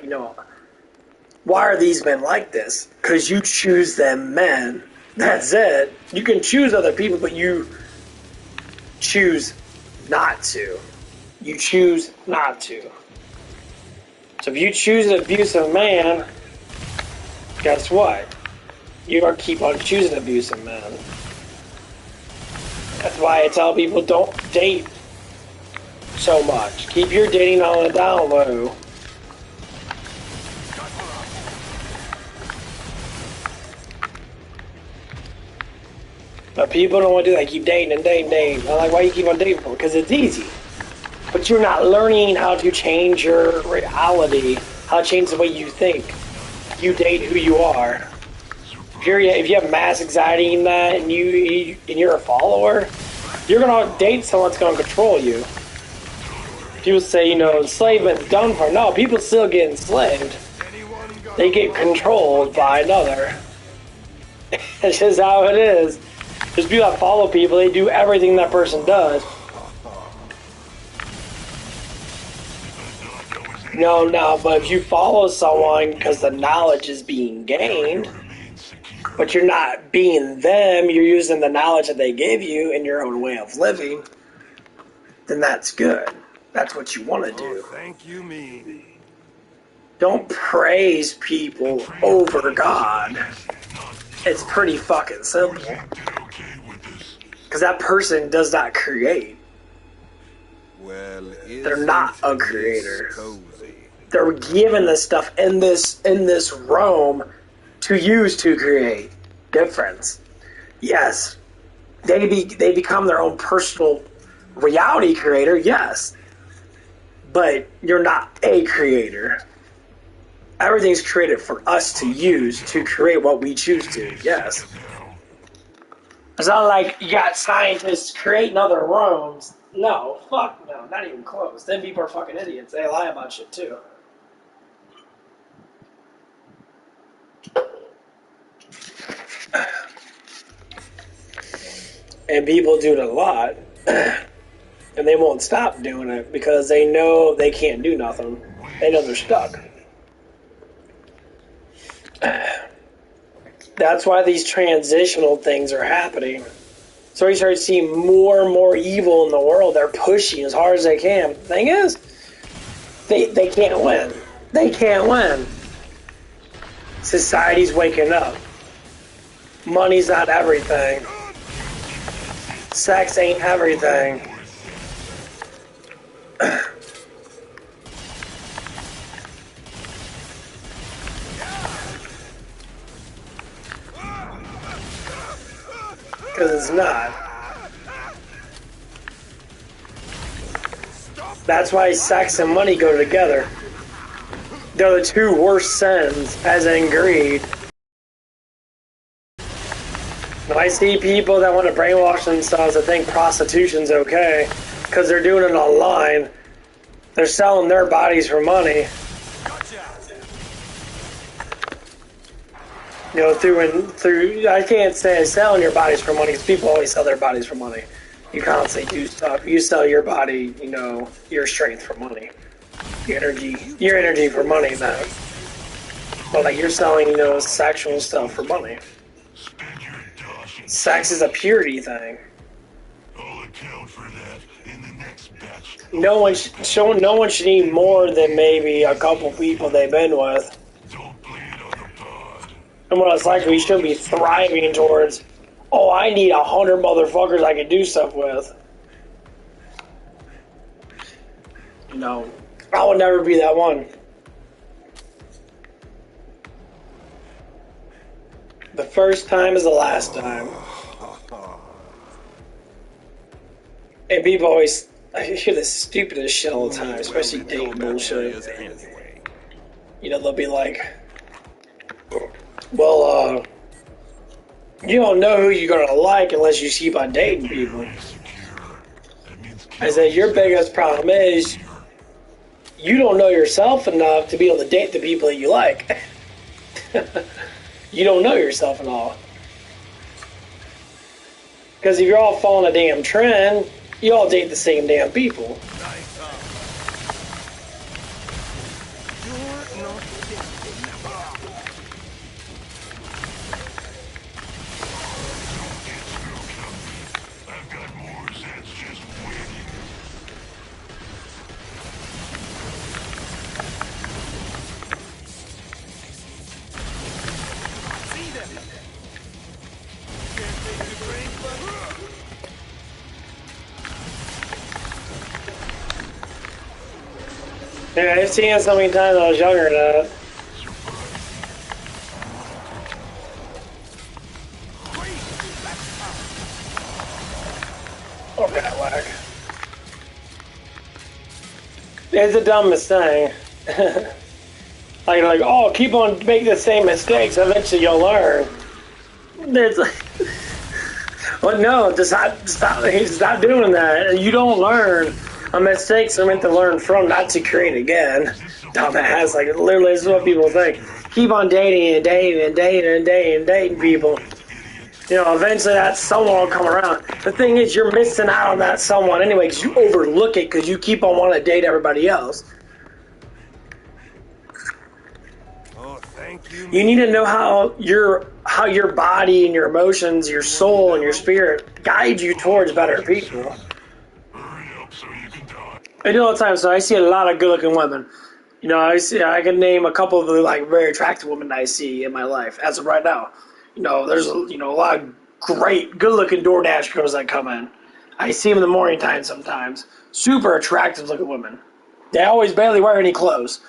S1: why are these men like this? Because you choose them men. That's it. You can choose other people, but you choose not to. You choose not to. So if you choose an abusive man, guess what? You're going to keep on choosing abusive men. That's why I tell people don't date so much. Keep your dating on the down low. But people don't want to do that. Keep dating and dating. I'm like, why you keep on dating for? Because it's easy. But you're not learning how to change your reality, how to change the way you think. You date who you are. If you have mass anxiety in that and you're a follower, you're gonna date someone that's gonna control you. People say, enslavement's done for. No, people still get enslaved. They get controlled by another. It's just how it is. There's people that follow people, they do everything that person does. No, but if you follow someone because the knowledge is being gained, but you're not being them, you're using the knowledge that they give you in your own way of living, then that's good. That's what you want to do.
S2: Thank you, me.
S1: Don't praise people over God. It's pretty fucking simple. Because that person does not create.
S2: Well,
S1: they're not a creator. They're given the stuff in this realm to use to create. Difference. Yes, they become their own personal reality creator. Yes, but you're not a creator. Everything's created for us to use to create what we choose to. Yes. It's not like you got scientists creating other rooms. No, fuck no, not even close. Them people are fucking idiots. They lie about shit too. And people do it a lot. And they won't stop doing it because they know they can't do nothing. They know they're stuck. That's why these transitional things are happening. So you start seeing more and more evil in the world. They're pushing as hard as they can. The thing is, they can't win. They can't win. Society's waking up. Money's not everything. Sex ain't everything. Because it's not. That's why sex and money go together. They're the two worst sins, as in greed. When I see people that want to brainwash themselves that think prostitution's okay, because they're doing it online, they're selling their bodies for money. You know, through, I can't say selling your bodies for money, because people always sell their bodies for money. You constantly do stuff. You sell your body, you know, your strength for money. Your energy for money, though. But like you're selling, you know, sexual stuff for money. Sex is a purity thing.
S3: I'll account for that in the next batch.
S1: No one should need more than maybe a couple people they've been with.
S3: Don't bleed on the pod.
S1: And what it's like, we should be thriving towards, oh, I need 100 motherfuckers I can do stuff with. No, I will never be that one. The first time is the last time. And people always, I hear the stupidest shit all the time, especially dating bullshit. You know, they'll be like, well, you don't know who you're gonna like unless you keep on dating people. I said, your biggest problem is you don't know yourself enough to be able to date the people that you like. You don't know yourself at all. Because if you're all following a damn trend, you all date the same damn people.
S3: I've got more Zeds just waiting.
S1: Yeah, I've seen it so many times when I was younger now. Oh, God, whack. It's the dumbest thing. like, oh, keep on making the same mistakes, eventually you'll learn. It's like, well, no, just stop doing that. You don't learn. Mistakes are meant to learn from, not to create again. Dumbass, like, literally, this is what people think. Keep on dating and dating and dating and dating and dating people. You know, eventually that someone will come around. The thing is, you're missing out on that someone anyway because you overlook it because you keep on wanting to date everybody else.
S2: Oh, thank you.
S1: You need to know how your body and your emotions, your soul and your spirit guide you towards better people.
S3: Hurry up so you can die.
S1: I do all the time, so I see a lot of good-looking women. You know, I can name a couple of the like very attractive women I see in my life as of right now. You know, there's a lot of great, good-looking DoorDash girls that come in. I see them in the morning time sometimes. Super attractive-looking women. They always barely wear any clothes.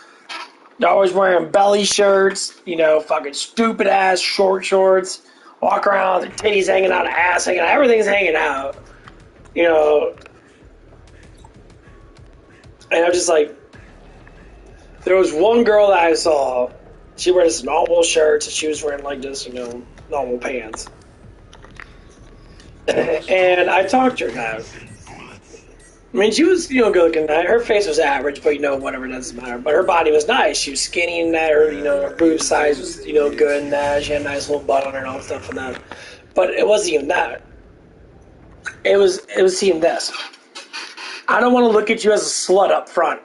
S1: They're always wearing belly shirts, you know, fucking stupid-ass short shorts. Walk around with their titties hanging out, ass hanging out, everything's hanging out. You know, and I'm just like, there was one girl that I saw, she wears this normal shirts, and she was wearing like this, you know, normal pants. And I talked to her now. I mean, she was, you know, good looking. Her face was average, but, you know, whatever, doesn't matter. But her body was nice. She was skinny and that, her, you know, her boob size was, you know, good and that. She had a nice little butt on her and all stuff and that. But it wasn't even that. It was seeing this. I don't want to look at you as a slut up front.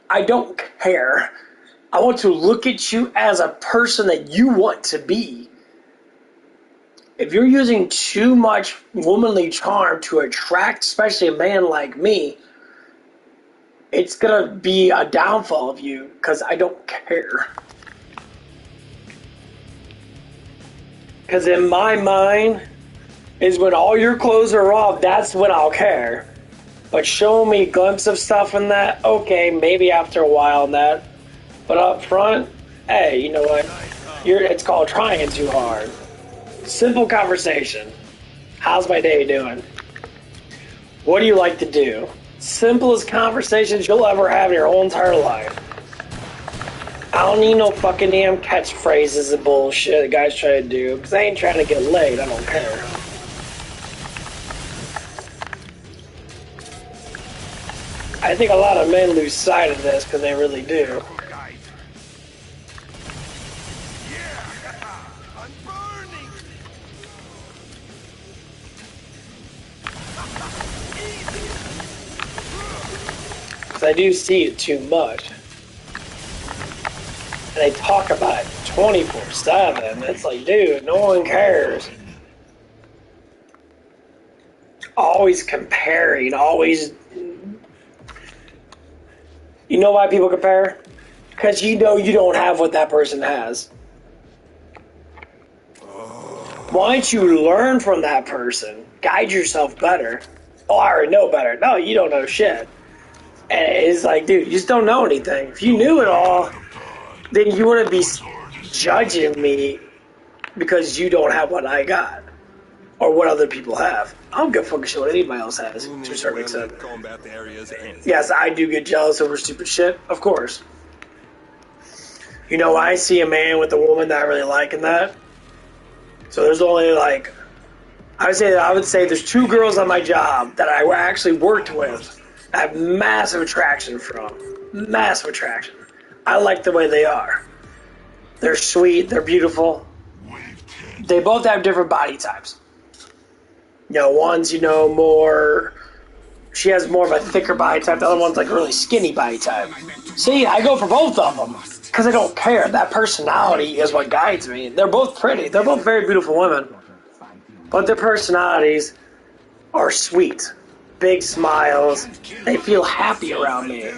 S1: I don't care. I want to look at you as a person that you want to be. If you're using too much womanly charm to attract, especially a man like me, it's going to be a downfall of you because I don't care. Because in my mind, is when all your clothes are off, that's when I'll care. But show me a glimpse of stuff in that, okay, maybe after a while in that. But up front, hey, you know what? It's called trying too hard. Simple conversation. How's my day doing? What do you like to do? Simplest conversations you'll ever have in your whole entire life. I don't need no fucking damn catchphrases and bullshit that guys try to do, because I ain't trying to get laid, I don't care. I think a lot of men lose sight of this, because they really do. I do see it too much. And they talk about it 24/7. It's like, dude, no one cares. Always comparing, always... You know why people compare? Because you know you don't have what that person has. Why don't you learn from that person? Guide yourself better. Oh, I already know better. No, you don't know shit. And it's like, dude, you just don't know anything. If you knew it all, then you wouldn't be judging me because you don't have what I got or what other people have. I don't give a fucking shit what anybody else has to a certain extent. Yes, I do get jealous over stupid shit, of course. You know, I see a man with a woman that I really like in that. So there's only like, I would say there's 2 girls on my job that I actually worked with. I have massive attraction from. Massive attraction. I like the way they are. They're sweet, they're beautiful. They both have different body types. You know, one's, you know, more... She has more of a thicker body type. The other one's like a really skinny body type. See, I go for both of them. Because I don't care. That personality is what guides me. They're both pretty. They're both very beautiful women. But their personalities are sweet. Big smiles. They feel happy around me.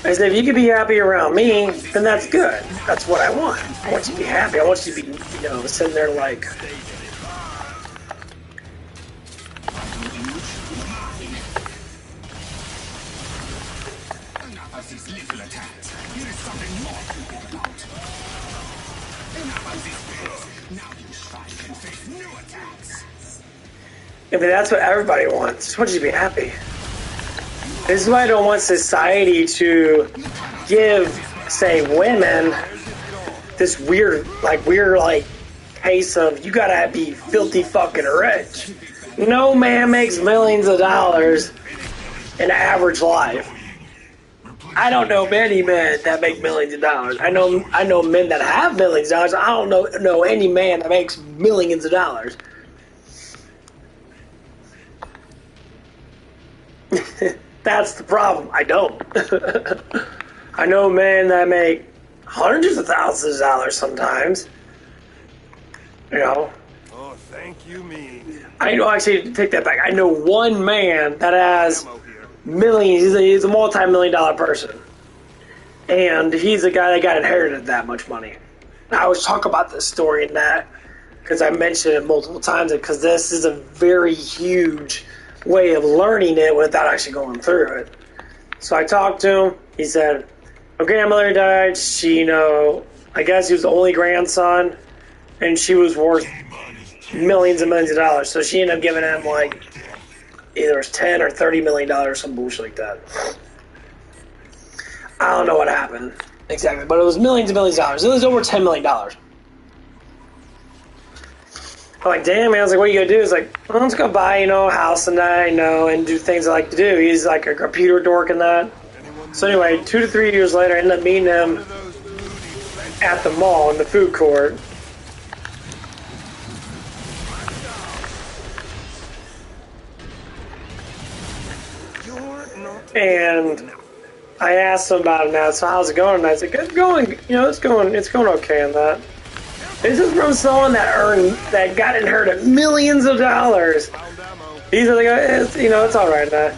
S1: I said, if you can be happy around me, then that's good. That's what I want. I want you to be happy. I want you to be, you know, sitting there like... I mean, that's what everybody wants. Just want you to be happy. This is why I don't want society to give, say, women this weird case of you gotta be filthy fucking rich. No man makes millions of dollars in average life. I don't know many men that make millions of dollars. I know men that have millions of dollars. I don't know any man that makes millions of dollars. That's the problem. I don't. I know men that make hundreds of thousands of dollars sometimes. You know.
S2: Oh, thank you, me.
S1: I know. Actually, take that back. I know one man that has millions. He's a multi-million-dollar person, and he's a guy that got inherited that much money. I always talk about this story and that because I mentioned it multiple times. Because this is a very huge way of learning it without actually going through it. So I talked to him. He said, her grandmother died. She, you know, I guess he was the only grandson, and she was worth millions and millions of dollars. So she ended up giving him like either it was $10 or $30 million, some bullshit like that. I don't know what happened exactly, but it was millions and millions of dollars. It was over $10 million. I'm like, damn, man. I was like, what are you going to do? He's like, well, let's go buy, you know, a house and that, you know, and do things I like to do. He's like a computer dork and that. So anyway, 2 to 3 years later, I ended up meeting him at the mall in the food court. And I asked him about it now. So how's it going? And I said, it's going, you know, it's going okay in that. This is from someone that got inherited millions of dollars. He's like, you know, it's all right now.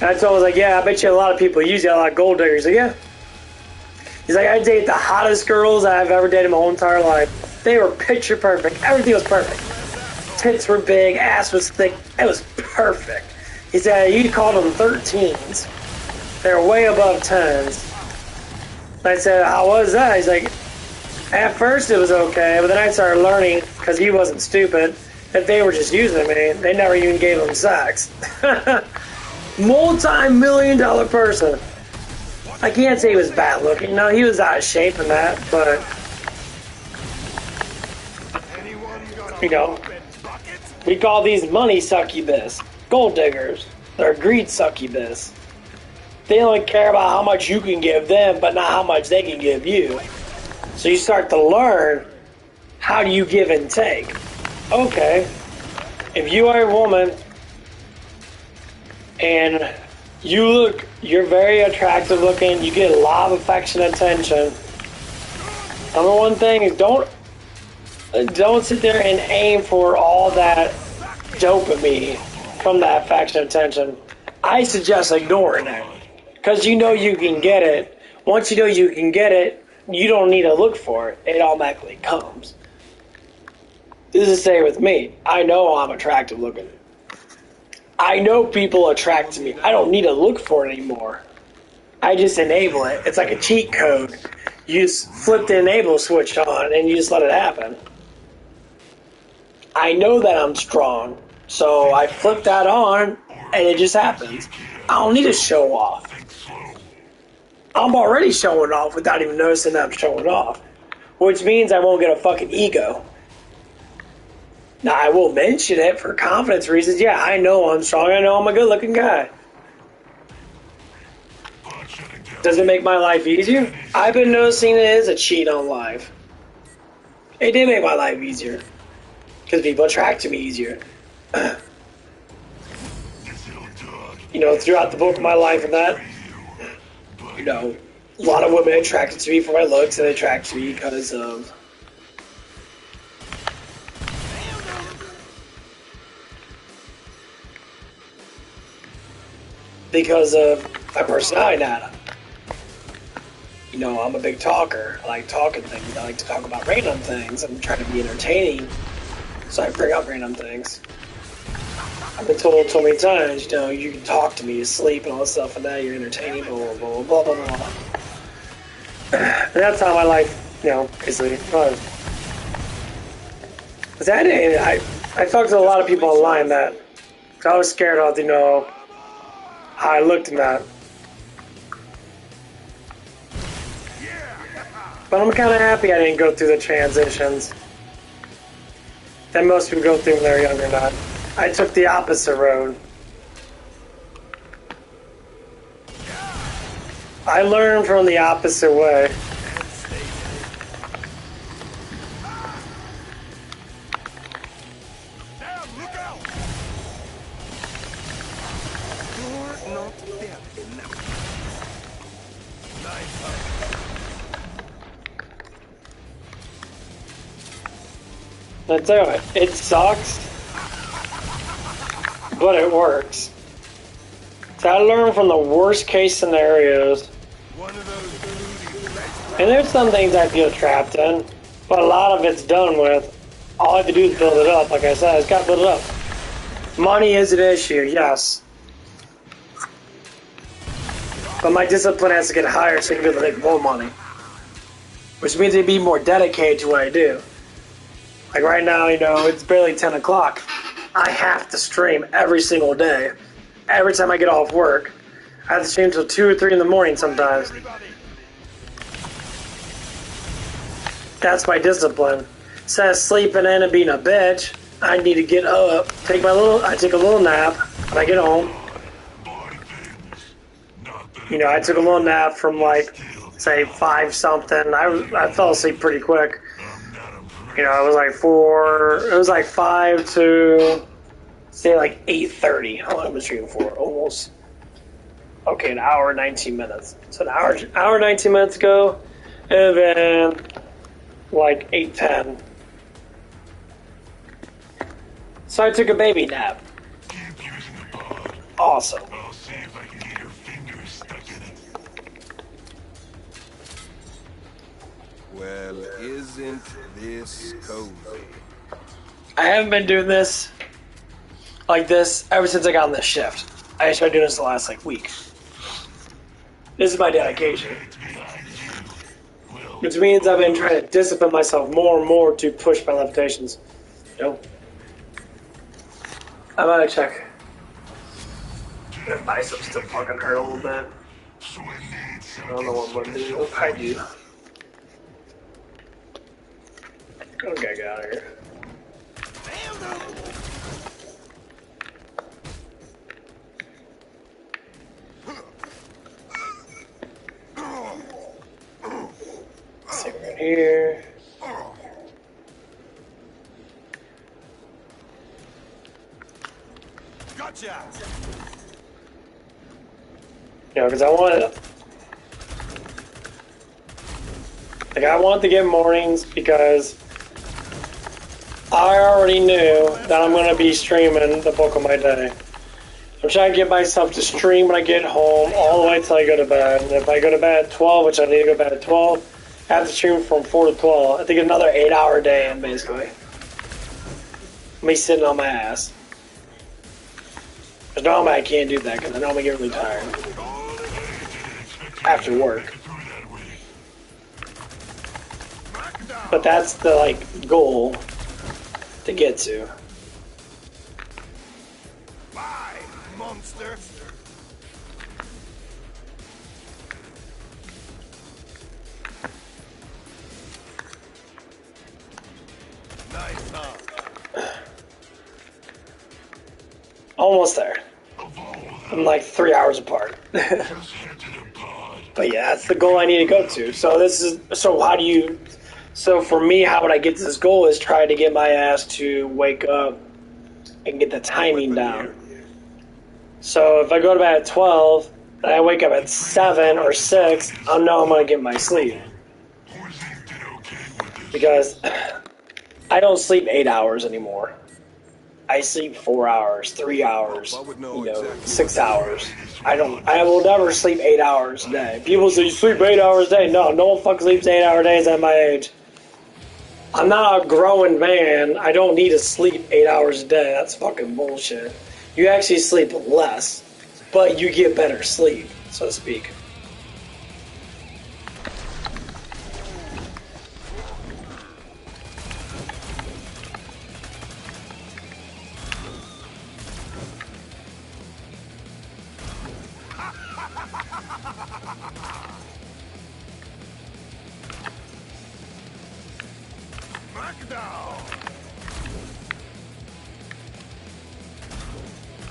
S1: And I told him, I was like, yeah, I bet you a lot of people use you, a lot of gold diggers. He's like, yeah. He's He's like, I date the hottest girls I've ever dated my whole entire life. They were picture perfect. Everything was perfect. Tits were big, ass was thick. It was perfect. He said he called them 13s. They're way above 10s. I said, how was that? He's like, at first it was okay, but then I started learning, because he wasn't stupid, that they were just using me. They never even gave him sex. Multi-million-dollar person. I can't say he was bad looking. No, he was out of shape in that, but you know, we call these money succubus, gold diggers. They're greed succubus. They only care about how much you can give them, but not how much they can give you. So you start to learn, how do you give and take? Okay, if you are a woman and you're very attractive looking, you get a lot of affection and attention. Number one thing is don't sit there and aim for all that dopamine from that affection and attention. I suggest ignoring it, because you know you can get it. Once you know you can get it, you don't need to look for it. It automatically comes. This is the same with me. I know I'm attractive looking. I know people attract to me. I don't need to look for it anymore. I just enable it. It's like a cheat code. You just flip the enable switch on and you just let it happen. I know that I'm strong, so I flip that on and it just happens. I don't need to show off. I'm already showing off without even noticing that I'm showing off. Which means I won't get a fucking ego. Now, I will mention it for confidence reasons. Yeah, I know I'm strong. I know I'm a good-looking guy. Does it make my life easier? I've been noticing it is a cheat on life. It did make my life easier. Because people attract to me easier. You know, throughout the bulk of my life and that, you know, a lot of women attracted to me for my looks, and they attract to me because of my personality data. You know, I'm a big talker. I like talking things. I like to talk about random things. I'm trying to be entertaining, so I bring up random things. I've been told so many times, you know, you can talk to me, you sleep and all this stuff, and now you're entertaining, blah, blah, blah, blah, blah, blah. And that's how my life, you know, basically was. Because I talked to a lot of people online that I was scared of, you know, how I looked in that. But I'm kind of happy I didn't go through the transitions that most people go through when they're younger. Not. I took the opposite road. I learned from the opposite way. I tell you what, it sucks, but it works. So I learned from the worst case scenarios. And there's some things I feel trapped in, but a lot of it's done with. All I have to do is build it up. Like I said, I just gotta build it up. Money is an issue, yes. But my discipline has to get higher so I can be able to make more money. Which means to be more dedicated to what I do. Like right now, you know, it's barely 10 o'clock. I have to stream every single day. Every time I get off work. I have to stream until 2 or 3 in the morning sometimes. That's my discipline. Instead of sleeping in and being a bitch, I need to get up, I take a little nap when I get home. You know, I took a little nap from like, say, 5 something. I fell asleep pretty quick. You know, it was like 5 to, say, like 8:30. How long have I been streaming for? Almost. Okay, an hour and 19 minutes. So an hour and 19 minutes ago, and then like 8:10. So I took a baby nap. Awesome.
S2: Well, isn't this cozy?
S1: I haven't been doing this like this ever since I got on this shift. I started doing this the last like week. This is my dedication. Which means I've been trying to discipline myself more and more to push my limitations. Nope. I'm gonna check. My biceps still fucking hurt a little bit. I don't know what I'm gonna do. What I do. Okay, get out of here. Let's see, right here.
S2: Gotcha!
S1: You know, because I want to get mornings because I already knew that I'm going to be streaming the bulk of my day. I'm trying to get myself to stream when I get home all the way until I go to bed. And if I go to bed at 12, which I need to go to bed at 12, I have to stream from 4 to 12. I think another 8-hour day in, basically. Me sitting on my ass. Because normally I can't do that because I normally get really tired after work. But that's the like goal to get to.
S2: Bye, monster! Nice, huh?
S1: Almost there. I'm like 3 hours apart. But yeah, that's the goal I need to go to. So for me, how would I get to this goal is try to get my ass to wake up and get the timing down. So if I go to bed at 12 and I wake up at 7 or 6, I'll know I'm going to get my sleep. Because I don't sleep 8 hours anymore. I sleep 4 hours, 3 hours, 6 hours. I will never sleep 8 hours a day. People say you sleep 8 hours a day. No one fucking sleeps 8 hour days at my age. I'm not a growing man. I don't need to sleep 8 hours a day. That's fucking bullshit. You actually sleep less, but you get better sleep, so to speak.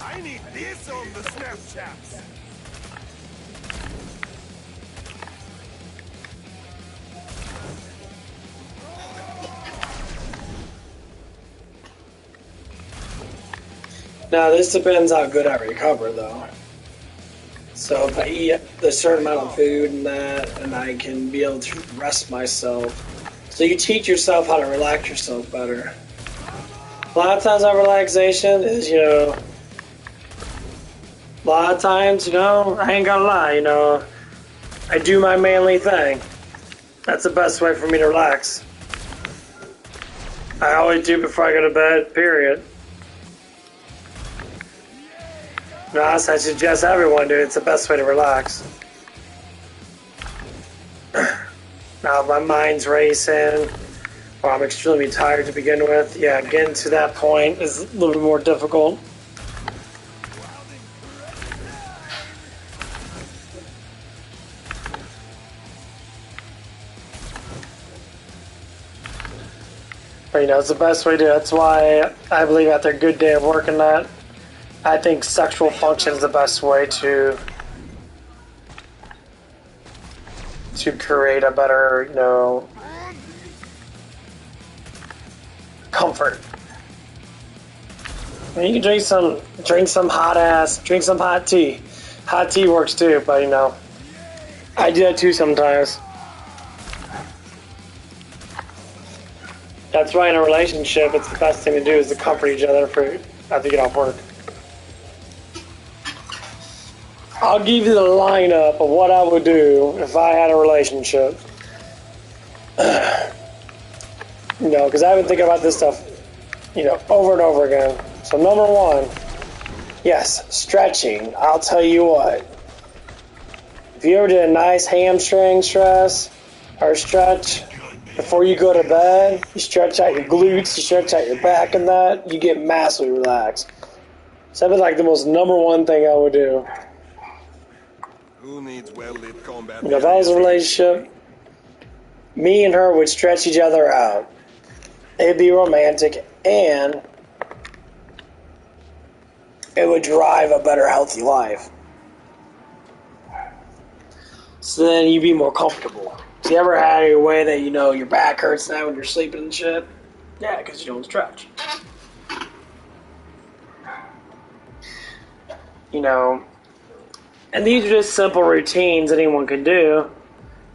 S2: I need this on the Snapchats.
S1: Now this depends how good I recover though. So if I eat a certain amount of food and that, and I can be able to rest myself. So you teach yourself how to relax yourself better. A lot of times our relaxation is, a lot of times, I ain't gonna lie, I do my manly thing. That's the best way for me to relax. I always do before I go to bed, period. No, I suggest everyone do it. It's the best way to relax. Now, if my mind's racing, or I'm extremely tired to begin with, yeah, getting to that point is a little bit more difficult. But, it's the best way to do it. That's why I believe after a good day of working that, I think sexual function is the best way to create a better, comfort. I mean, you can drink some hot tea. Hot tea works too, but I do that too sometimes. That's why in a relationship, it's the best thing to do is to comfort each other after you get off work. I'll give you the lineup of what I would do if I had a relationship. You know, because I've been thinking about this stuff, you know, over and over again. So number one, yes, stretching. I'll tell you what. If you ever did a nice hamstring stress or stretch before you go to bed, you stretch out your glutes, you stretch out your back and that, you get massively relaxed. So that'd be like the most number one thing I would do.
S2: Who needs well-lit combat
S1: You know, if I was in a relationship, me and her would stretch each other out. It'd be romantic, and it would drive a better, healthy life. So then you'd be more comfortable. So you ever had a way that, you know, your back hurts now when you're sleeping and shit? Yeah, because you don't stretch. You know, and these are just simple routines anyone can do.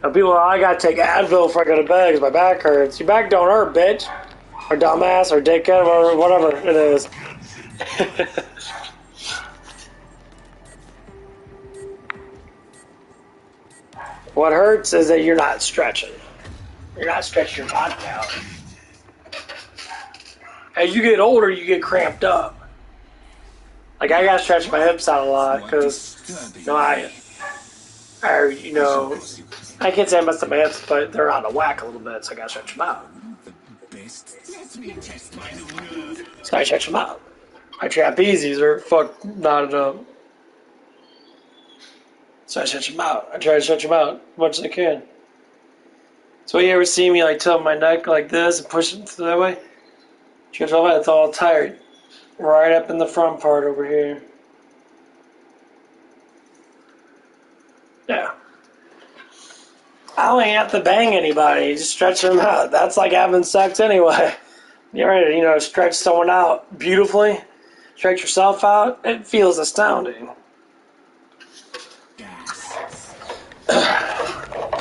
S1: Now people are, I gotta take Advil before I go to bed because my back hurts. Your back don't hurt, bitch. Or dumbass, or dickhead, or whatever it is. What hurts is that you're not stretching. You're not stretching your body out. As you get older, you get cramped up. Like, I gotta stretch my hips out a lot, because, you know, I can't say I messed up my hips, but they're out of whack a little bit, so I gotta stretch them out. So I stretch them out. My trapezes are knotted up. So I stretch them out. I try to stretch them out as much as I can. So you ever see me like tilt my neck like this and push it that way? Stretch all that, it's all tired. Right up in the front part over here. Yeah. I don't even have to bang anybody, just stretch them out. That's like having sex anyway. You're ready to, you know, stretch someone out beautifully. Stretch yourself out. It feels astounding.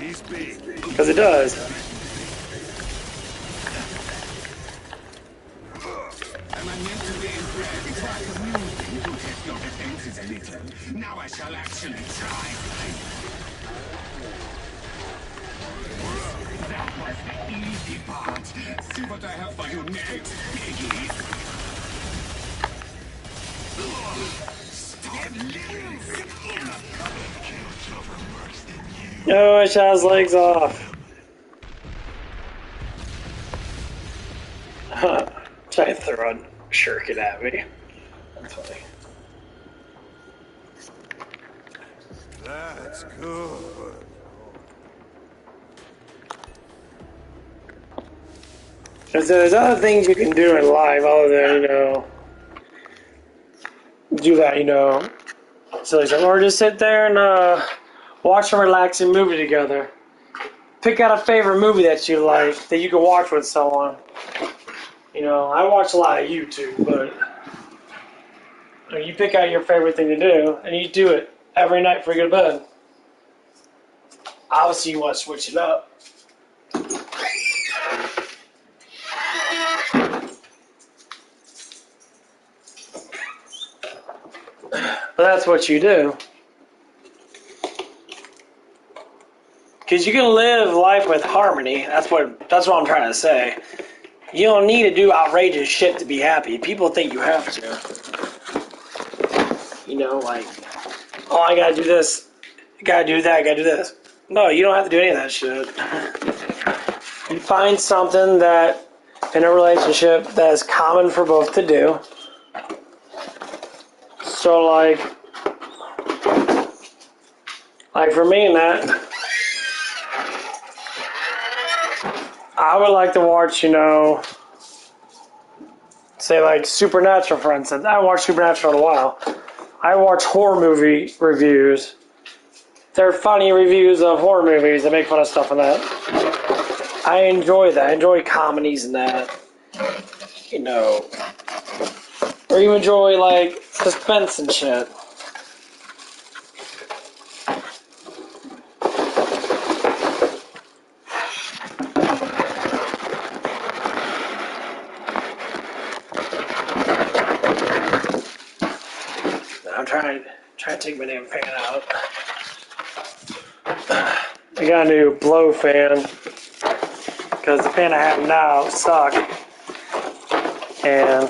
S2: He's big.
S1: Because it does.
S3: Now I shall actually try. That was the easy part. See what I have for you next, piggy. Stop living.
S1: No, I shot his legs off. Try to throw a shuriken at me. That's funny.
S2: That's good.
S1: There's other things you can do in life other than, you know, do that, you know. So or just sit there and watch a relaxing movie together. Pick out a favorite movie that you like that you can watch with someone. You know, I watch a lot of YouTube, but you pick out your favorite thing to do and you do it every night before you go to bed. Obviously, you want to switch it up. But that's what you do. Because you can live life with harmony. That's what I'm trying to say. You don't need to do outrageous shit to be happy. People think you have to. You know, like, oh, I gotta do this. I gotta do that. I gotta do this. No, you don't have to do any of that shit. You find something that, in a relationship, that is common for both to do. So, like for me and that, I would like to watch, you know, say like Supernatural, for instance. I haven't watched Supernatural in a while. I watch horror movie reviews. They're funny reviews of horror movies that make fun of stuff and that. I enjoy that. I enjoy comedies and that. You know. Or you enjoy, like, suspense and shit. I'm trying to take my damn fan out. I got a new blow fan. because the fan I have now sucks. And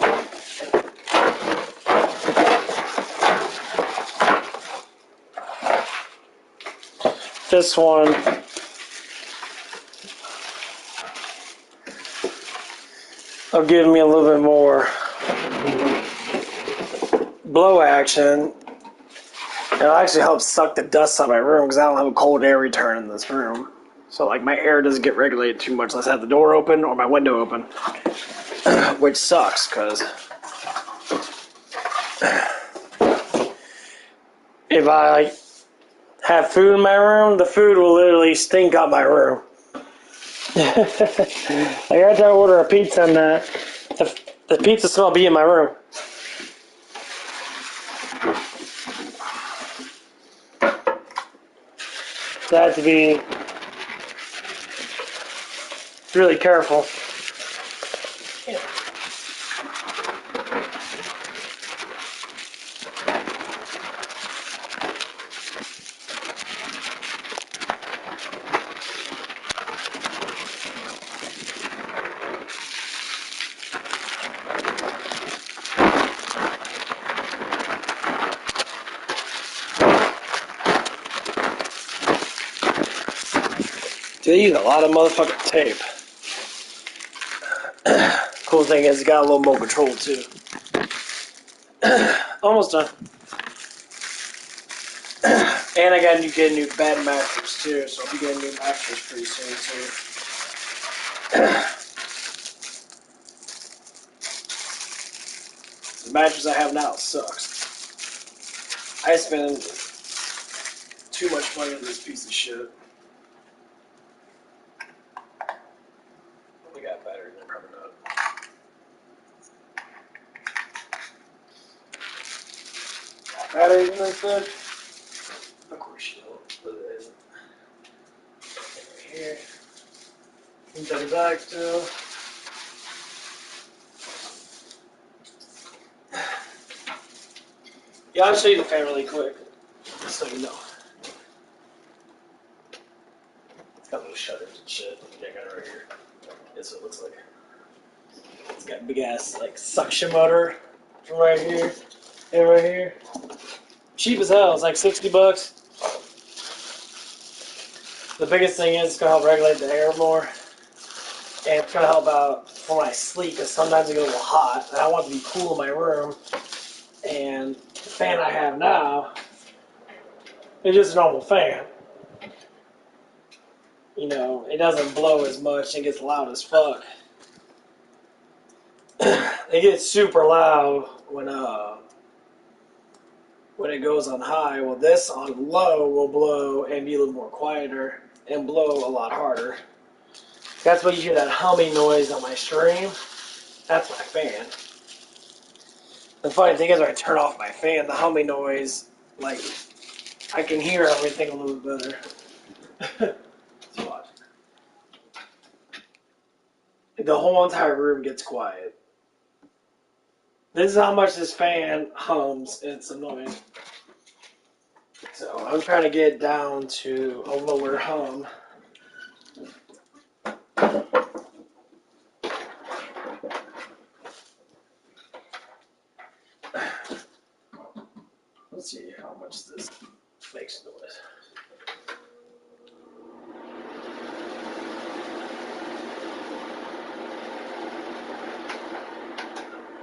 S1: this one will give me a little bit more blow action. It'll actually help suck the dust out of my room because I don't have a cold air return in this room. So like my air doesn't get regulated too much unless I have the door open or my window open, which sucks because if I like have food in my room, the food will literally stink up my room. I got to order a pizza and the pizza smell be in my room. So I have to be really careful. They use a lot of motherfucking tape. Cool thing is, it got a little more control too. Almost done. And I got to get a new bed mattress too, so I'll be getting a new mattress pretty soon too. The mattress I have now sucks. I spend too much money on this piece of shit. We got batteries in there, probably not. Batteries in this bitch? Of course you don't, but it isn't. Right here. Into the back still. Yeah, I'll show you the fan really quick, just so you know. It's got little shutters and shit. Yeah, I got it right here. That's what it looks like. It's got a big ass like suction motor from right here and right here. Cheap as hell. It's like $60. The biggest thing is it's gonna help regulate the air more, and it's gonna help out when I sleep because sometimes it gets a little hot and I want it to be cool in my room. And the fan I have now is just a normal fan. You know, it doesn't blow as much. It gets loud as fuck. It gets super loud when it goes on high. Well, this on low will blow and be a little more quieter and blow a lot harder. That's why you hear that humming noise on my stream. That's my fan. The funny thing is when I turn off my fan, the humming noise, like, I can hear everything a little bit better. Let's watch. The whole entire room gets quiet. This is how much this fan hums. It's annoying. So I'm trying to get it down to a lower hum. Let's see how much this makes noise.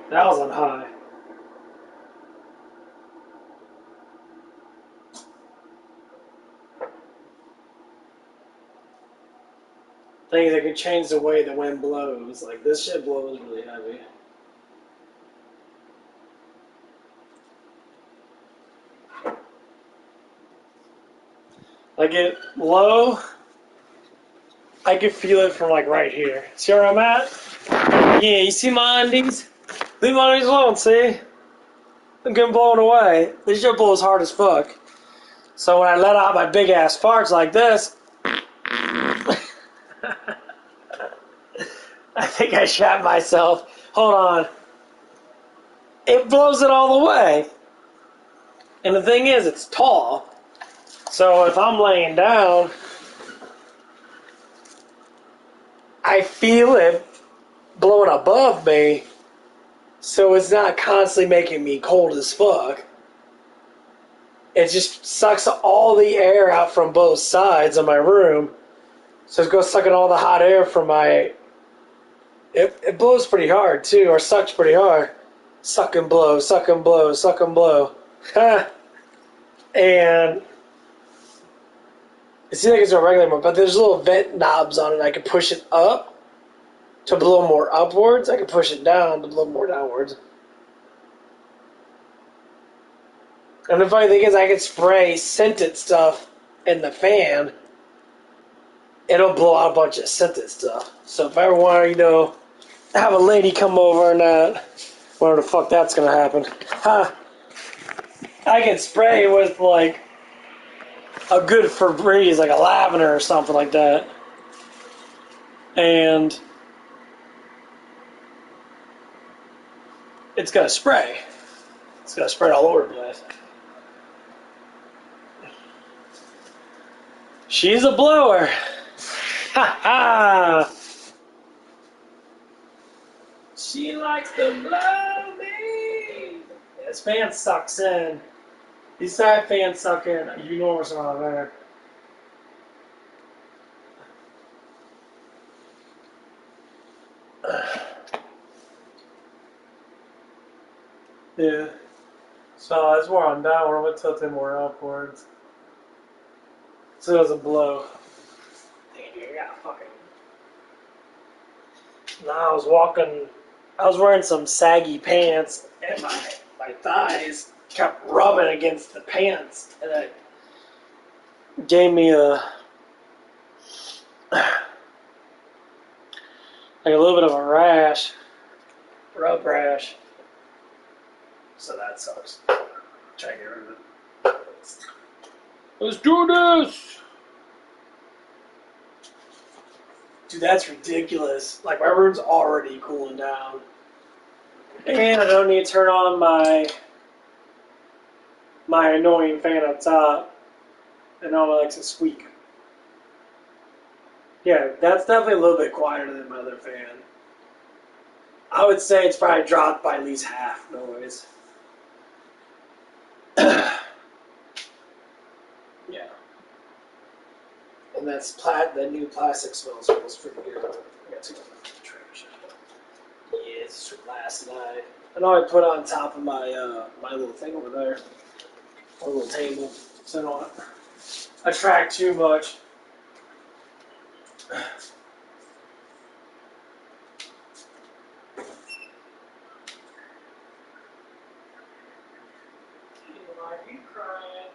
S1: That was on high. Things that could change the way the wind blows. Like this shit blows really heavy. Like it low, I can feel it from like right here. See where I'm at? Yeah, you see my undies? Leave my undies alone, see? I'm getting blown away. This shit blows hard as fuck. So when I let out my big ass farts like this, I think I shot myself. Hold on. It blows it all the way. And the thing is, it's tall. So if I'm laying down, I feel it blowing above me, so it's not constantly making me cold as fuck. It just sucks all the air out from both sides of my room. So it goes sucking all the hot air from my... It blows pretty hard, too, or sucks pretty hard. Suck and blow, suck and blow, suck and blow. And it seems like it's a regular one, but there's little vent knobs on it. I can push it up to blow more upwards. I can push it down to blow more downwards. And the funny thing is, I can spray scented stuff in the fan. It'll blow out a bunch of scented stuff. So if I ever want to, have a lady come over and whatever the fuck that's gonna happen, I can spray with like a good Febreze, like a lavender or something like that, and it's gonna spray. It's gonna spray all over the place. She's a blower. Ha ha! She likes to blow me. Yeah, this fan sucks in. These side fans suck in. You know what's on there. Yeah. So that's more on downward. I'm gonna tilt it more upwards, so it doesn't blow. Damn, you got fucking. Now I was wearing some saggy pants, and my thighs kept rubbing against the pants, and it gave me like a little bit of a rash, rub rash. So that sucks. Try to get rid of it. Let's do this! Dude, that's ridiculous. Like, my room's already cooling down. And I don't need to turn on my annoying fan up top. It normally likes to squeak. Yeah, that's definitely a little bit quieter than my other fan. I would say it's probably dropped by at least half noise. Yeah. And that new plastic smells pretty good. I got to go back to the trash. Yeah, it's from last night. I know I put on top of my my little thing over there, my little table, so I don't attract too much. Are you crying?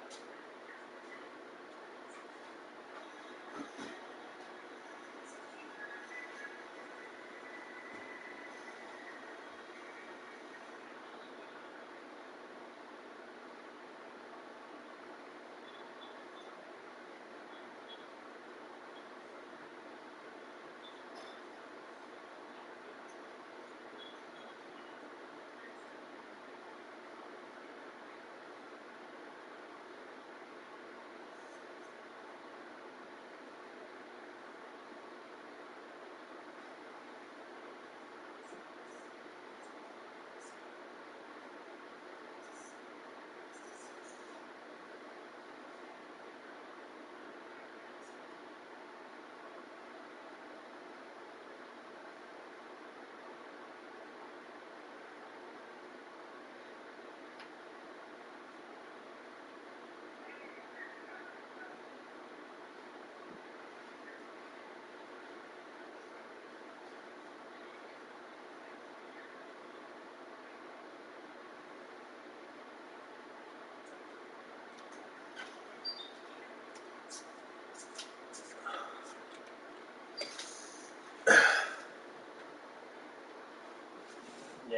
S1: Yeah.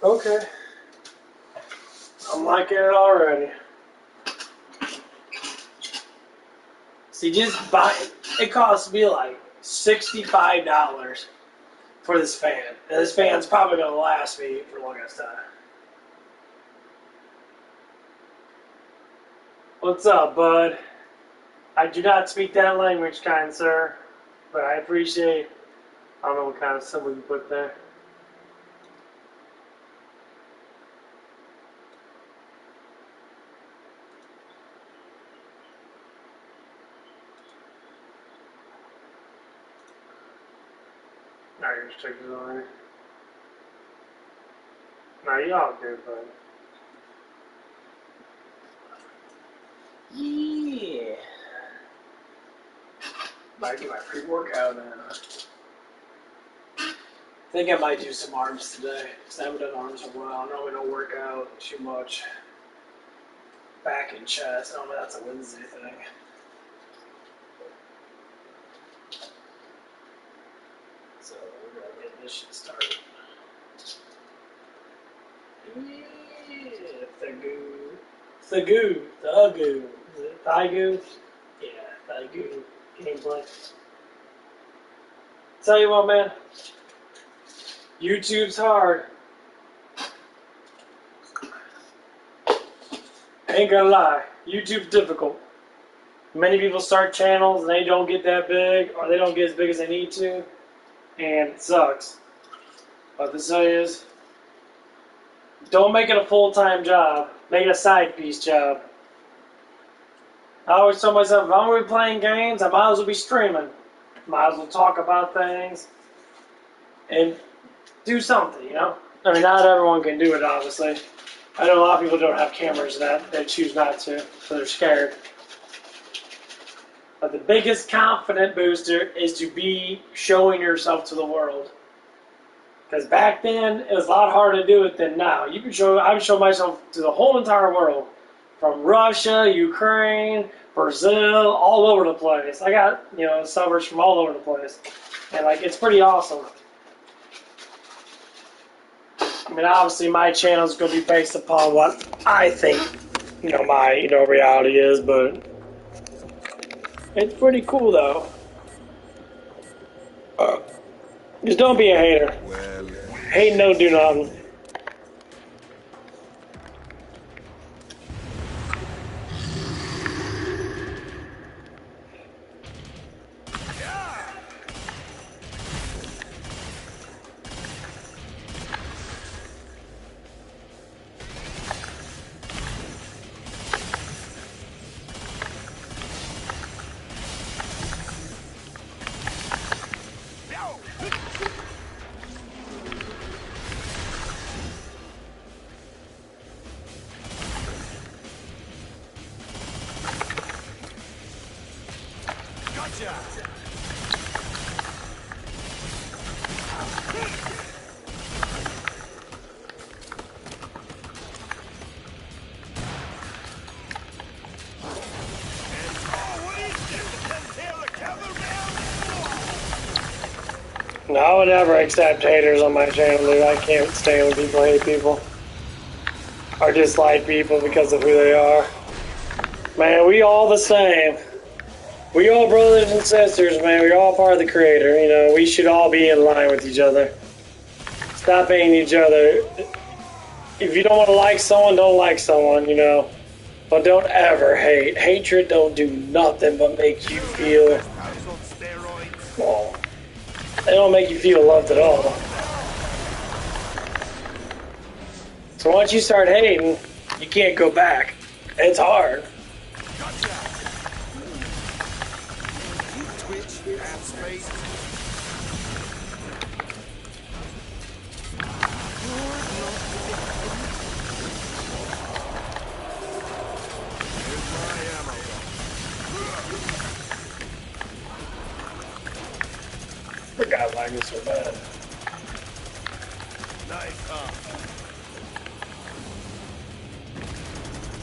S1: Okay. I'm liking it already. See, just buy it. It costs me like $65 for this fan. And this fan's probably going to last me for the longest time. What's up, bud? I do not speak that language, kind sir. But I appreciate, I don't know what kind of symbol you put there. Now you're restricted on it. Now you all good, bud. Yeah. Might do my pre-workout now. I think I might do some arms today, because I haven't done arms in a while. I normally don't work out too much. Back and chest. I don't know, that's a Wednesday thing. So we're gonna get this shit started. Yeah, the goo. The goo. The goo. Is it thigh goo? Yeah, thigh goo. Gameplay. Tell you what, man. YouTube's hard. Ain't gonna lie. YouTube's difficult. Many people start channels and they don't get that big, or they don't get as big as they need to, and it sucks. But the say is, don't make it a full-time job. Make it a side piece job. I always tell myself, if I'm going to be playing games, I might as well be streaming. Might as well talk about things and do something, you know? I mean, not everyone can do it, obviously. I know a lot of people don't have cameras and that. They choose not to, so they're scared. But the biggest confidence booster is to be showing yourself to the world. Because back then, it was a lot harder to do it than now. You can show, I would show myself to the whole entire world. From Russia, Ukraine, Brazil, all over the place. I got, you know, subbers from all over the place. And, like, it's pretty awesome. I mean, obviously, my channel is going to be based upon what I think, you know, my, you know, reality is, but it's pretty cool, though. Just don't be a hater.
S2: Well,
S1: Hate no do nothing. No, I would never accept haters on my channel, dude. I can't stand when people hate people. Or dislike people because of who they are. Man, we all the same. We all brothers and sisters, man. We're all part of the Creator. You know, we should all be in line with each other. Stop hating each other. If you don't want to like someone, don't like someone, you know. But don't ever hate. Hatred don't do nothing but make you feel... well, they don't make you feel loved at all. So once you start hating, you can't go back. It's hard.
S2: Twitch, add space. Here's my ammo.
S1: Forgot why I'm so bad.
S2: Nice, huh?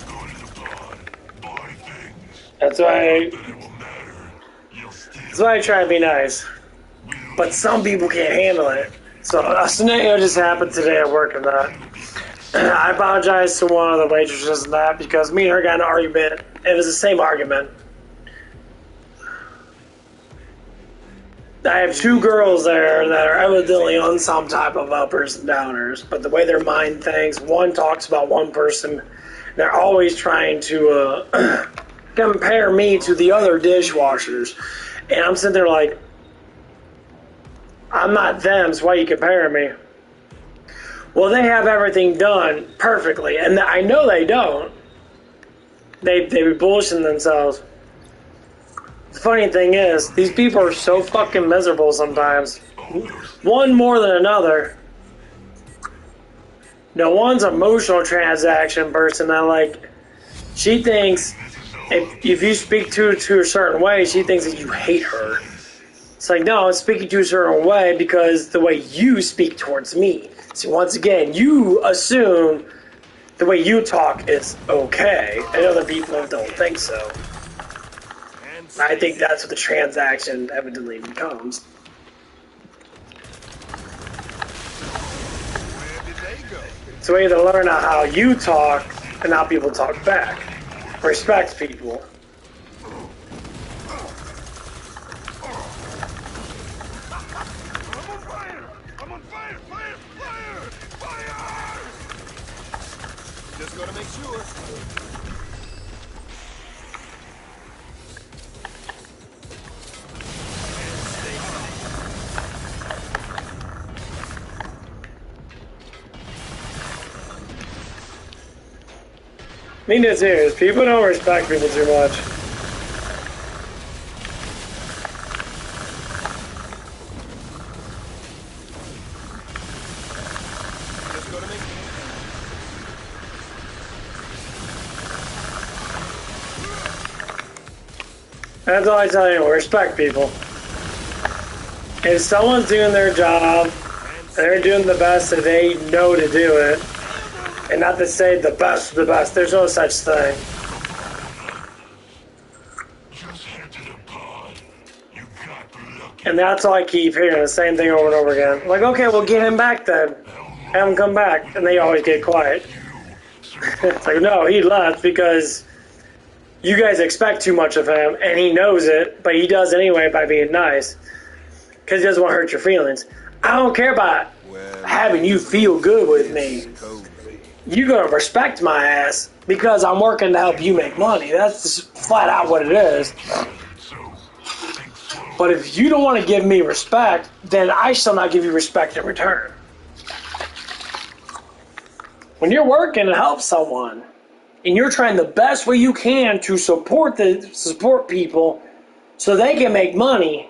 S3: Go to the pod, buy things.
S1: That's why
S3: Then it will matter. You'll steal.
S1: that's why I try to be nice. But some people can't handle it. So a scenario just happened today at work and that. I apologize to one of the waitresses and that because me and her got in an argument. It was the same argument. I have two girls there that are evidently on some type of uppers and downers, but the way their mind thinks, one talks about one person. They're always trying to compare me to the other dishwashers. And I'm sitting there like, I'm not them, so why are you comparing me? Well, they have everything done perfectly, and I know they don't. They be bullshitting themselves. The funny thing is, these people are so fucking miserable sometimes. One more than another. No, one's an emotional transaction person that, like, she thinks if you speak to a certain way, she thinks that you hate her. It's like, no, I'm speaking to a certain way because the way you speak towards me. See, once again, you assume the way you talk is okay, and other people don't think so. I think that's what the transaction evidently becomes.
S2: Where did they go?
S1: So we either learn how you talk and how people talk back. Respect people.
S2: I'm on fire! I'm on fire! Fire! Fire! Fire! Just gotta make sure.
S1: Me too, serious. People don't respect people too much.
S2: Just gotta make
S1: That's all I tell you. Respect people. If someone's doing their job, they're doing the best that they know to do it. And not to say the best of the best. There's no such thing.
S3: Just head to the pod. You got lucky.
S1: And that's all I keep hearing. The same thing over and over again. Like, okay, well, get him back then. Have him come back. And they always get quiet. It's like, no, he left because you guys expect too much of him. And he knows it. But he does anyway by being nice. Because he doesn't want to hurt your feelings. I don't care about having you feel good with me. You're going to respect my ass because I'm working to help you make money. That's just flat out what it is. But if you don't want to give me respect, then I shall not give you respect in return. When you're working to help someone, and you're trying the best way you can to support people so they can make money,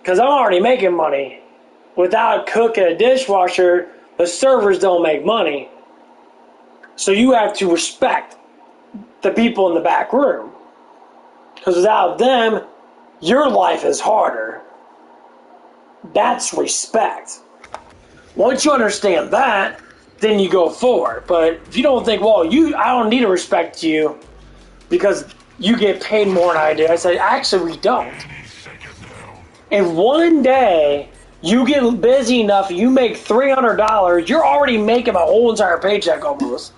S1: because I'm already making money. Without cooking a dishwasher, the servers don't make money. So you have to respect the people in the back room. Because without them, your life is harder. That's respect. Once you understand that, then you go forward. But if you don't think, well, I don't need to respect you because you get paid more than I do. I say, actually, we don't. If one day you get busy enough, you make $300, you're already making my whole entire paycheck almost.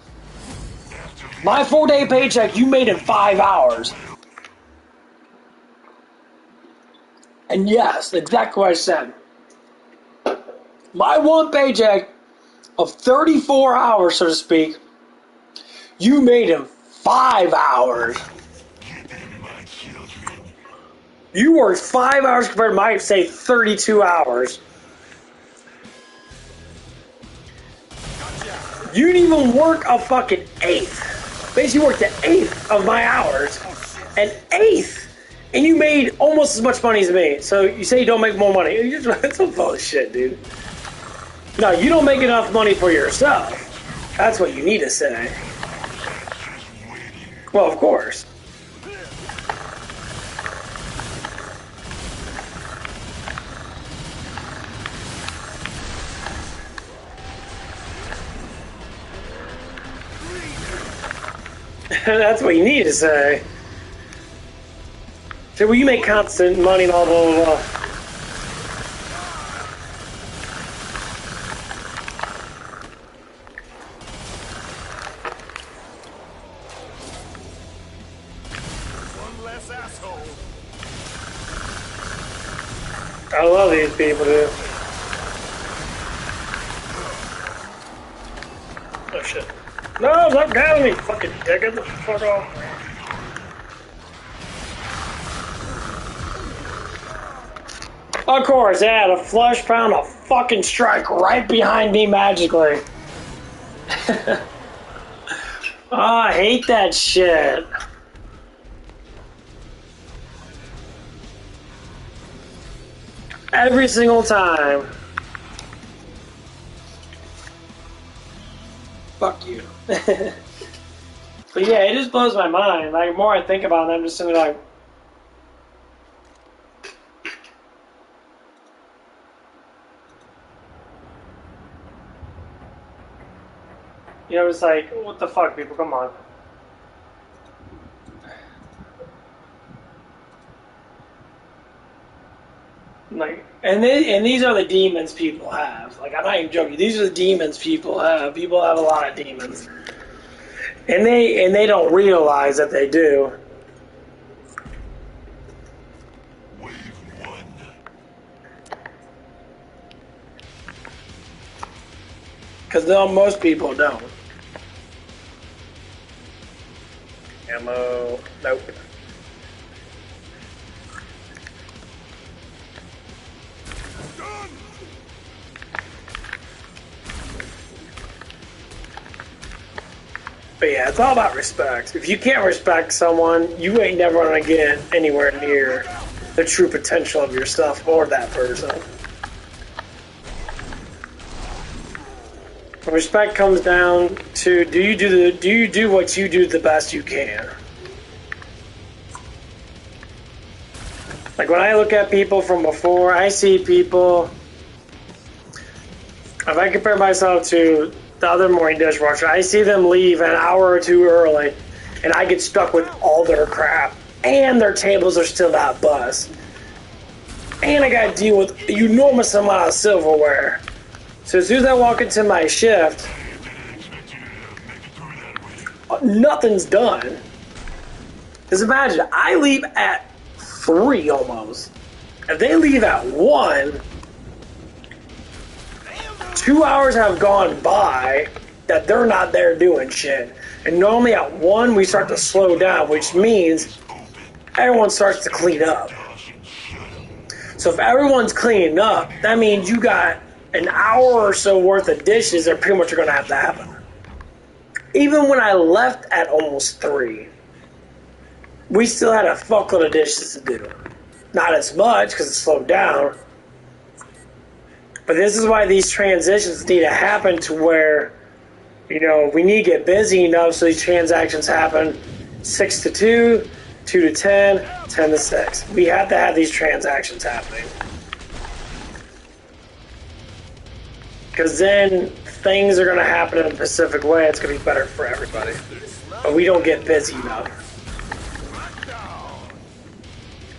S1: My 4-day paycheck, you made in 5 hours. And yes, exactly what I said. My one paycheck of 34 hours, so to speak, you made in 5 hours. You worked 5 hours compared to my, say, 32 hours. You didn't even work a fucking eighth. Basically, you worked an eighth of my hours. An eighth! And you made almost as much money as me. So you say you don't make more money. That's some bullshit, dude. No, you don't make enough money for yourself. That's what you need to say. Well, of course. That's what you need to say. Say, well, you make constant money and all blah, blah, blah.
S2: one less asshole.
S1: I love these people, dude. Oh, shit. No, stop grabbing me, fucking dick. Get the fuck off. Of course, yeah, the flush found a fucking strike right behind me magically. Oh, I hate that shit. Every single time. Fuck you. But yeah, it just blows my mind. Like, the more I think about it, I'm just sitting there like, you know, it's like, what the fuck, people? Come on. Like, and these are the demons people have. Like, I'm not even joking. These are the demons people have. People have a lot of demons, and they don't realize that they do.
S3: Wave 1.
S1: Because most people don't. Ammo. Nope. But yeah, it's all about respect. If you can't respect someone, you ain't never gonna get anywhere near the true potential of your stuff or that person. Respect comes down to do you do what you do the best you can. Like when I look at people from before, I see people. If I compare myself to the other morning dishwasher, I see them leave an hour or two early, and I get stuck with all their crap, and their tables are still not buzzed, and I got to deal with an enormous amount of silverware. So as soon as I walk into my shift, nothing's done. Because imagine, I leave at 3 almost. If they leave at 1, 2 hours have gone by that they're not there doing shit. And normally at 1, we start to slow down, which means everyone starts to clean up. So if everyone's cleaning up, that means you got an hour or so worth of dishes that pretty much are going to have to happen. Even when I left at almost 3, we still had a fuckload of dishes to do. Not as much because it slowed down. But this is why these transitions need to happen to where, you know, we need to get busy enough so these transactions happen 6 to 2, 2 to 10, 10 to 6. We have to have these transactions happening. Because then things are going to happen in a specific way. It's going to be better for everybody. But we don't get busy enough.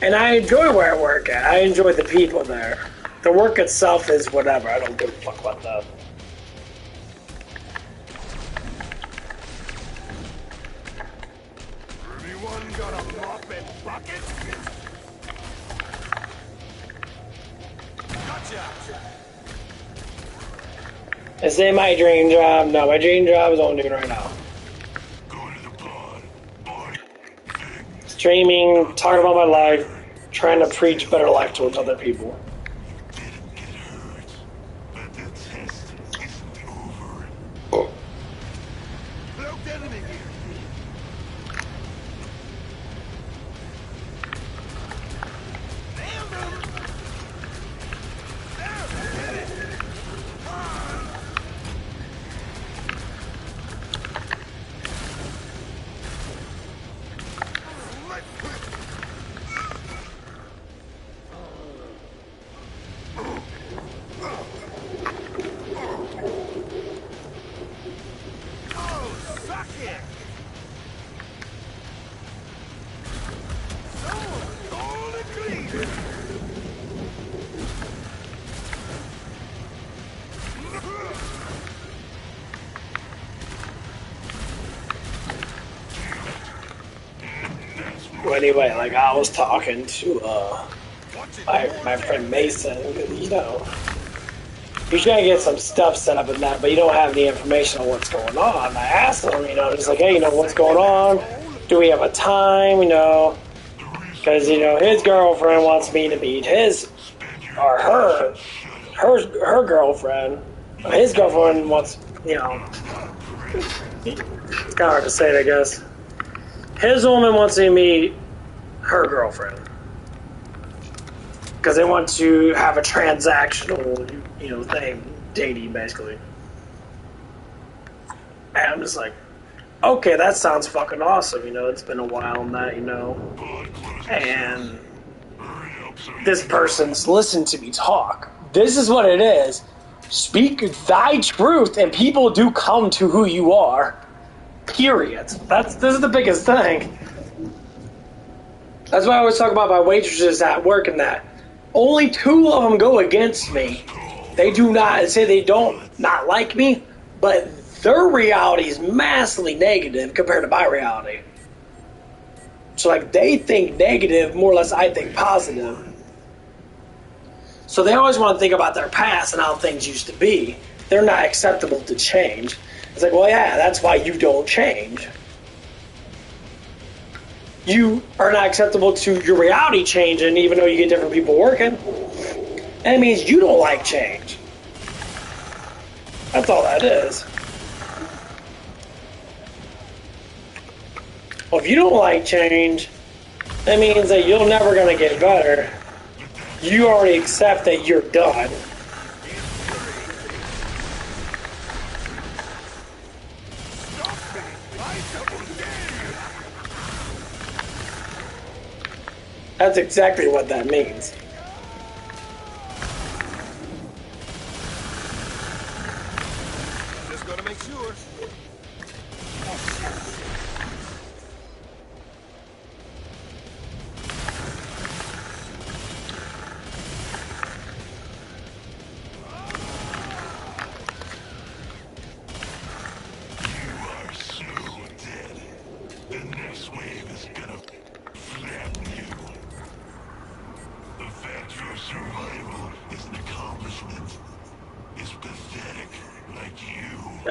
S1: And I enjoy where I work at. I enjoy the people there. The work itself is whatever. I don't give a fuck about that.
S2: Anyone got a mop and bucket? Gotcha!
S1: Is it my dream job? No, my dream job is what I'm doing right now.
S3: Go to the pod. Buy things.
S1: Streaming, talking about my life, trying to preach better life towards other people.
S3: Didn't get hurt. But the test isn't over.
S2: Cloaked enemy here! Nailed him! There! Hit it! Oh, suck it! So cold and clean!
S1: Well, anyway, like I was talking to my friend Mason, because you know, he's trying to get some stuff set up and that, but you don't have any information on what's going on. I asked him, you know, just like, hey, you know, what's going on? Do we have a time, you know? Because, you know, his girlfriend wants me to meet his or her girlfriend, his girlfriend wants, it's kind of hard to say it, I guess. His woman wants to meet her girlfriend because they want to have a transactional, thing, dating basically. And I'm just like, okay, that sounds fucking awesome. It's been a while and that, and this person's listened to me talk. This is what it is. Speak thy truth, and people do come to who you are. Period. This is the biggest thing. That's why I always talk about my waitresses at work and that. Only 2 of them go against me. They do not say they don't not like me, but their reality is massively negative compared to my reality. So like they think negative, more or less I think positive. So they always want to think about their past and how things used to be. They're not acceptable to change. It's like, well, yeah, that's why you don't change. You are not acceptable to your reality changing, even though you get different people working. And it means you don't like change. That's all that is. Well, if you don't like change, that means that you're never going to get better. You already accept that you're done. That's exactly what that means.
S2: Just gotta make sure.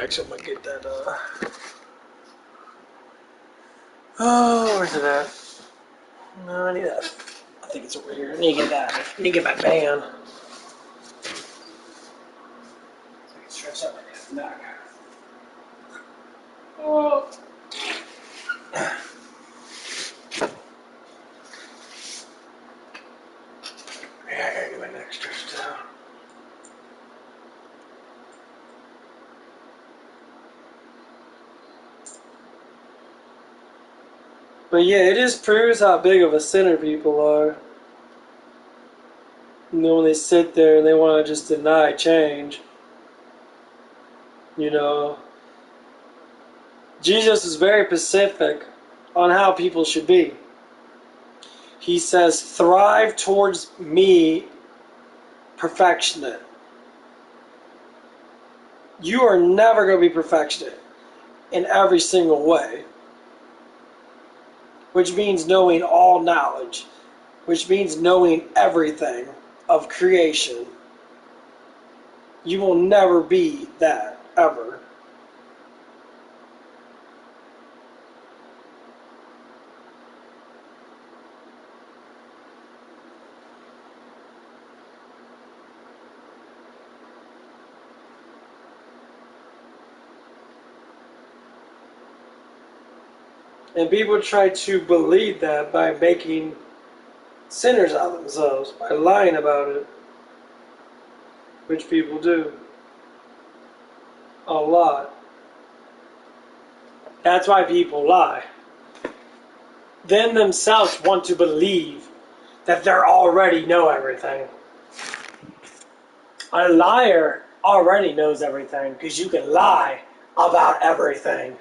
S1: Actually, I'm gonna get that, oh, where's it at? No, I need that. I think it's over here. I need to get that. I need to get my band. So I can stretch out my neck. Oh. Yeah, I gotta get my neck stretched out. But yeah, it just proves how big of a sinner people are. When they sit there and they want to just deny change. Jesus is very specific on how people should be. He says, thrive towards me, perfectionate. You are never going to be perfectionate in every single way. Which means knowing all knowledge. Which means knowing everything of creation. You will never be that, ever. And people try to believe that by making sinners out of themselves, by lying about it. Which people do. A lot. That's why people lie. Then themselves want to believe that they already know everything. A liar already knows everything because you can lie about everything.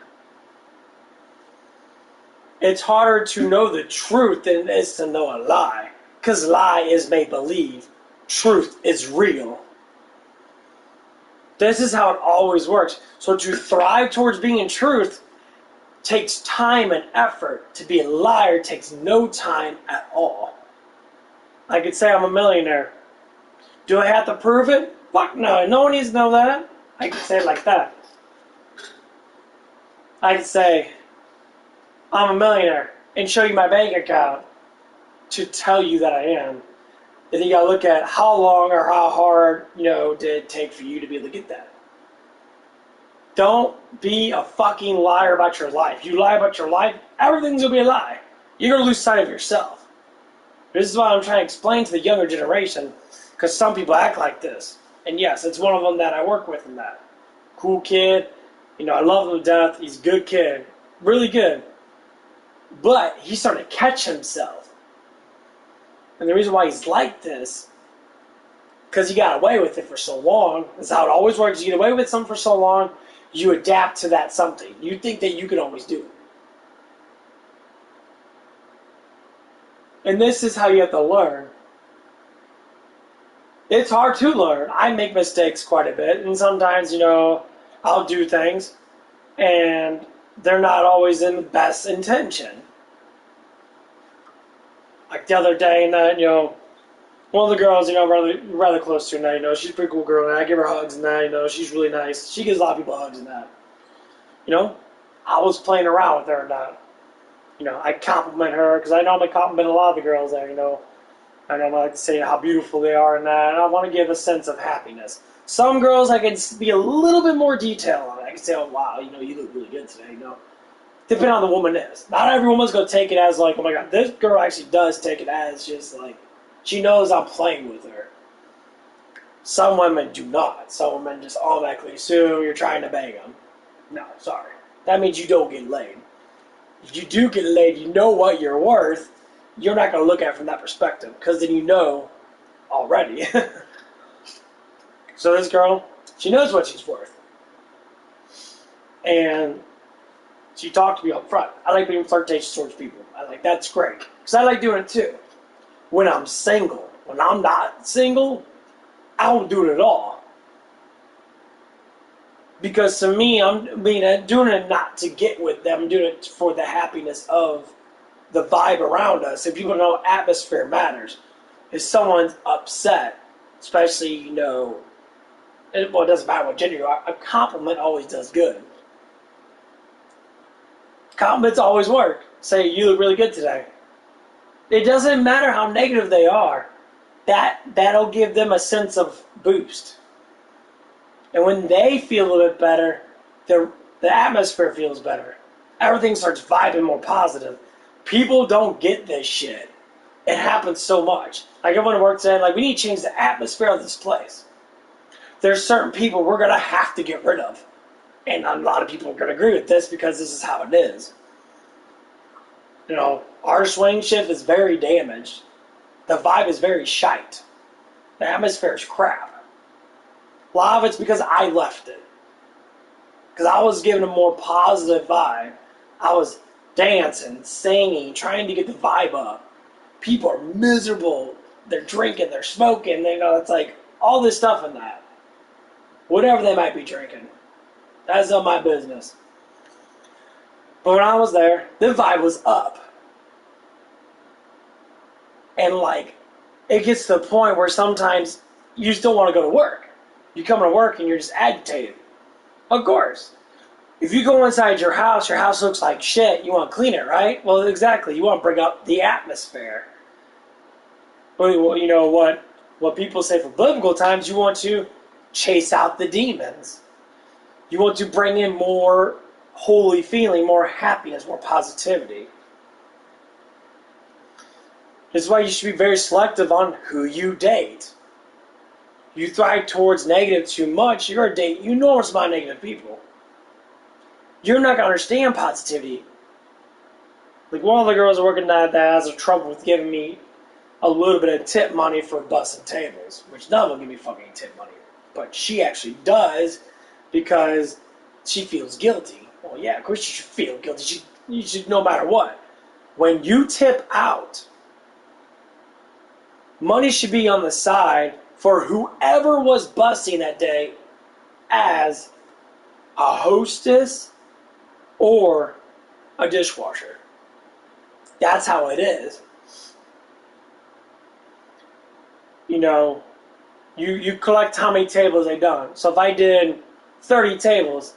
S1: It's harder to know the truth than it is to know a lie. Because lie is make-believe. Truth is real. This is how it always works. So to thrive towards being in truth takes time and effort. To be a liar takes no time at all. I could say I'm a millionaire. Do I have to prove it? Fuck no. No one needs to know that. I could say it like that. I could say, I'm a millionaire, and show you my bank account to tell you that I am. then you gotta look at how long or how hard, did it take for you to be able to get that. Don't be a fucking liar about your life. You lie about your life, everything's gonna be a lie. You're gonna lose sight of yourself. This is what I'm trying to explain to the younger generation, because some people act like this. And yes, it's one of them that I work with in that. Cool kid, I love him to death. He's a good kid, really good. But he's starting to catch himself. And the reason why he's like this, because he got away with it for so long. That's how it always works. You get away with something for so long, you adapt to that something. You think that you can always do it. And this is how you have to learn. It's hard to learn. I make mistakes quite a bit. And sometimes, I'll do things. And they're not always in the best intention. Like the other day, and that, one of the girls, rather close to, and that, she's a pretty cool girl, and I give her hugs, and that, she's really nice. She gives a lot of people hugs, and that. I was playing around with her, and that. I compliment her, because I normally compliment a lot of the girls there, I normally like to say how beautiful they are, and that, and I want to give a sense of happiness. Some girls, I can be a little bit more detailed on it. I can say, oh, wow, you look really good today, Depending on the woman is. Not every woman's going to take it as like, oh my god, this girl actually does take it as just like, she knows I'm playing with her. Some women do not. Some women just automatically assume you're trying to bang them. No, sorry. That means you don't get laid. If you do get laid, you know what you're worth. You're not going to look at it from that perspective, because then you know already. So this girl, she knows what she's worth. And she talked to me up front. I like being flirtatious towards people. That's great. Because I like doing it too. When I'm single. When I'm not single, I don't do it at all. Because to me, I'm doing it not to get with them. I'm doing it for the happiness of the vibe around us. If people know atmosphere matters. If someone's upset, especially, it doesn't matter what gender you are, a compliment always does good. Compliments always work. Say, you look really good today. It doesn't matter how negative they are. That'll give them a sense of boost. And when they feel a little bit better, the atmosphere feels better. Everything starts vibing more positive. People don't get this shit. It happens so much. Like everyone at work today, we need to change the atmosphere of this place. There's certain people we're going to have to get rid of. And a lot of people are going to agree with this because this is how it is. Our swing shift is very damaged. The vibe is very shite. The atmosphere is crap. A lot of it's because I left it. Because I was given a more positive vibe. I was dancing, singing, trying to get the vibe up. People are miserable. They're drinking, they're smoking. It's like all this stuff in that. Whatever they might be drinking. That's not my business. But when I was there, the vibe was up. And it gets to the point where sometimes you still want to go to work. You come to work and you're just agitated. Of course. If you go inside your house looks like shit, you want to clean it, right? Well, exactly. You want to bring up the atmosphere. Well, you know what people say for biblical times, you want to chase out the demons. You want to bring in more holy feeling, more happiness, more positivity. This is why you should be very selective on who you date. You thrive towards negative too much, you're going to date enormous amount of negative people. You're not going to understand positivity. One of the girls working that has trouble with giving me a little bit of tip money for busting tables, which none of them give me fucking tip money. But she actually does because she feels guilty. Well, yeah, of course you should feel guilty. You should no matter what. When you tip out, money should be on the side for whoever was busting that day as a hostess or a dishwasher. That's how it is. You collect how many tables they've done. So if I did 30 tables,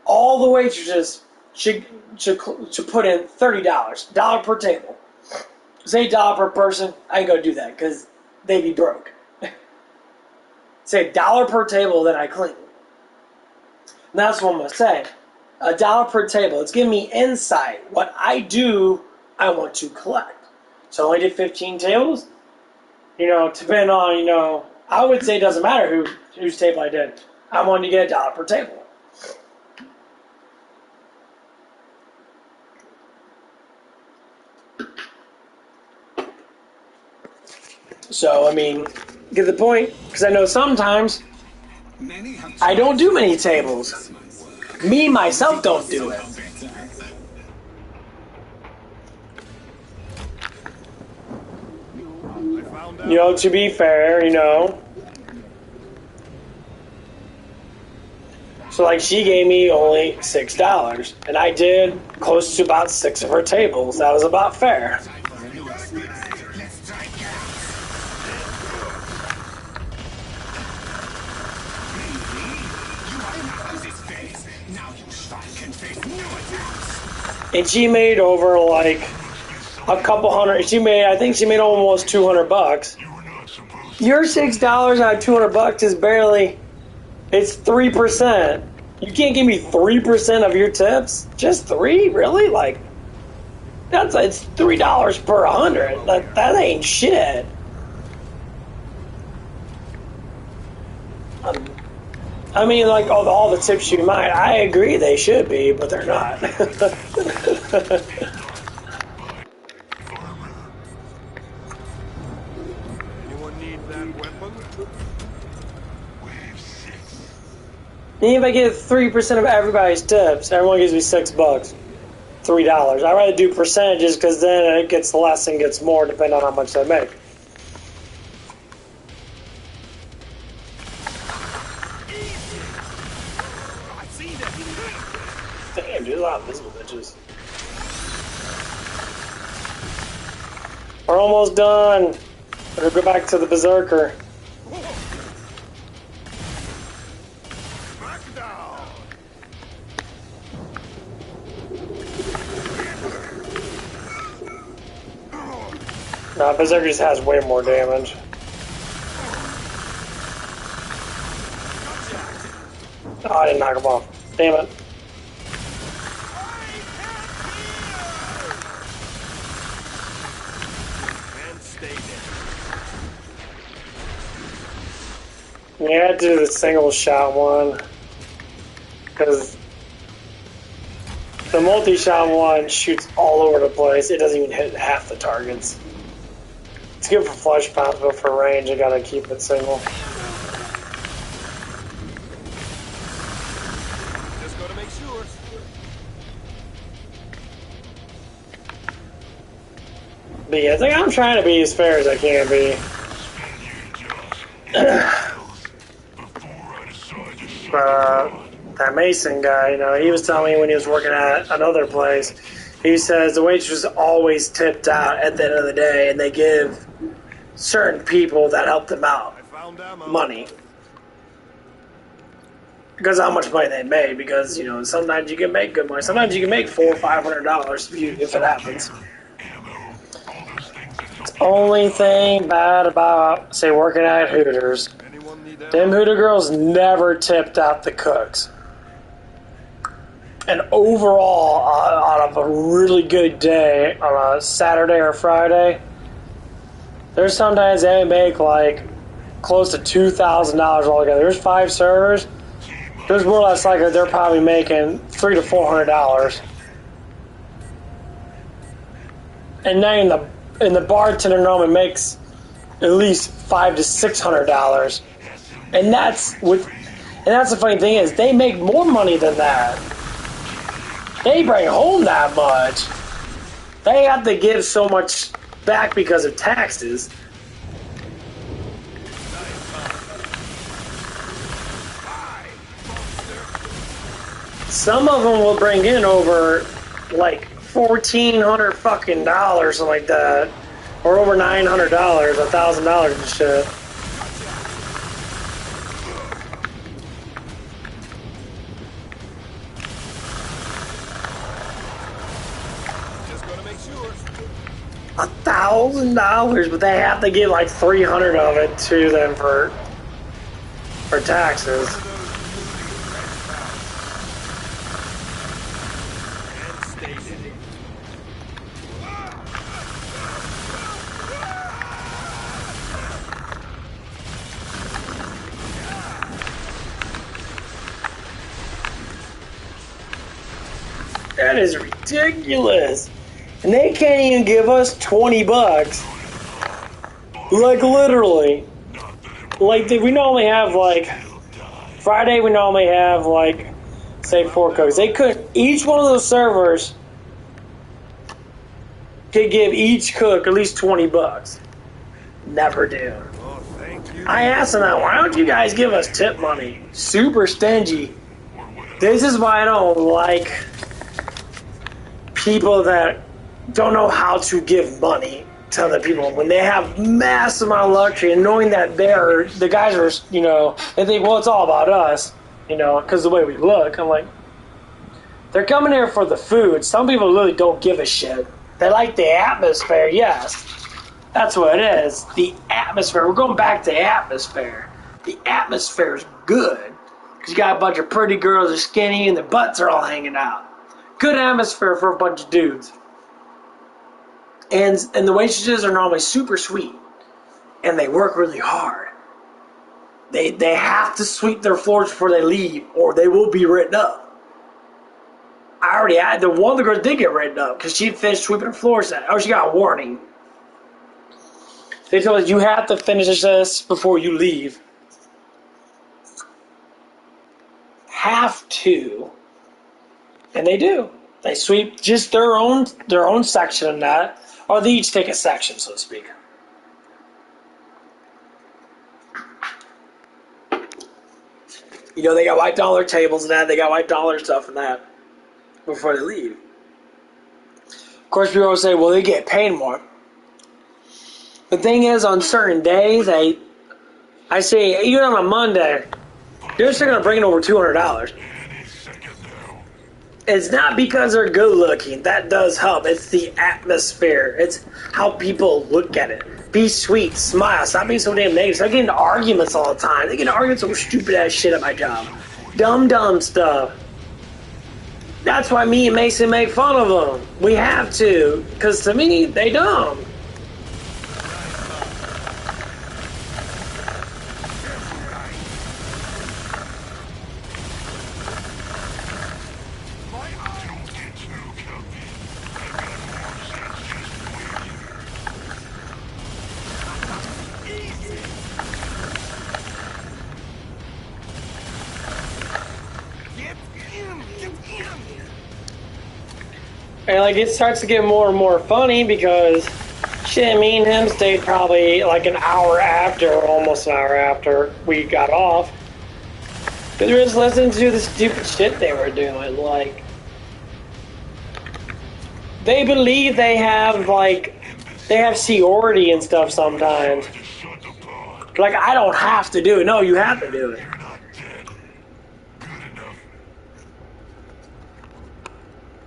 S1: all the waitresses should put in $30. $1 per table. Say $1 per person, I ain't gonna do that because they'd be broke. Say $1 per table that I clean. And that's what I'm going to say. $1 per table. It's giving me insight. What I do, I want to collect. So I only did 15 tables. You know, depending on, you know, I would say it doesn't matter whose table I did. I wanted to get $1 per table. So, I mean, get the point? Because I know sometimes I don't do many tables. Me, myself, don't do it. You know, to be fair, you know. So, like, she gave me only $6. And I did close to about 6 of her tables. That was about fair. And she made over like a couple hundred. I think she made almost $200. Your $6 out of $200 is barely. It's 3%. You can't give me 3% of your tips. Just 3, really? Like it's $3 per 100. That ain't shit. I mean, like, all the tips you might, I agree they should be, but they're not.
S2: Anyone need that weapon?
S1: Even if I get 3% of everybody's tips, everyone gives me $6. $3. I'd rather do percentages because then it gets less and gets more depending on how much they make. Damn, dude, a lot of invisible bitches. We're almost done. Better go back to the Berserker. Nah, Berserker just has way more damage. Oh, I didn't knock him off. Damn it. Yeah, I had to do the single shot one. Because the multi-shot one shoots all over the place. It doesn't even hit half the targets. It's good for flush pounds, but for range, I gotta keep it single.
S2: Just gotta make sure.
S1: But yeah, I think I'm trying to be as fair as I can be. That Mason guy, you know, he was telling me when he was working at another place, he says the waitress is always tipped out at the end of the day, and they give certain people that help them out money. Because of how much money they made, because, you know, sometimes you can make good money. Sometimes you can make $400 or $500 if it happens. It's the only thing bad about, say, working at Hooters. Them Hooter girls never tipped out the cooks. And overall, out of a really good day, on a Saturday or Friday, there's sometimes they make like close to $2,000 altogether. There's 5 servers. There's more or less like they're probably making $300 to $400. And then the bartender normally makes at least $500 to $600. And that's the funny thing is they make more money than that. They bring home that much. They have to give so much back because of taxes. Some of them will bring in over like $1,400 fucking dollars, something like that, or over $900, $1,000 and shit. $1,000, but they have to give like 300 of it to them for taxes. That is ridiculous. And they can't even give us 20 bucks. Like, literally. Like, we normally have, like, Friday we normally have, like, say 4 cooks. They could, each one of those servers could give each cook at least 20 bucks. Never do. I asked them that, why don't you guys give us tip money? Super stingy. This is why I don't like people that don't know how to give money to other people when they have massive amount of luxury and knowing that the guys are, you know, they think, well, it's all about us, you know, because the way we look. I'm like, they're coming here for the food. Some people really don't give a shit. They like the atmosphere, yes. That's what it is. The atmosphere. We're going back to the atmosphere. The atmosphere is good because you got a bunch of pretty girls that are skinny and their butts are all hanging out. Good atmosphere for a bunch of dudes. And the waitresses are normally super sweet. And they work really hard. They have to sweep their floors before they leave or they will be written up. I already had one of the girls did get written up because she finished sweeping her floors. Oh, she got a warning. They told us you have to finish this before you leave. Have to. And they do. They sweep just their own section of that, or they each take a section, so to speak. You know, they got wiped down their tables and that. They got wiped down all their stuff and that before they leave. Of course, people always say, well, they get paid more. The thing is, on certain days, I say, even on a Monday, they're still going to bring in over $200. It's not because they're good looking. That does help. It's the atmosphere. It's how people look at it. Be sweet. Smile. Stop being so damn negative. Stop getting into arguments all the time. They get into arguments over stupid ass shit at my job. Dumb stuff. That's why me and Mason make fun of them. We have to. Because to me, they dumb. And like it starts to get more and more funny because shit, me and him stayed probably like an hour after, almost an hour after we got off. Because we were just listening to the stupid shit they were doing. Like, they believe they have seniority and stuff sometimes. Like, I don't have to do it. No, you have to do it.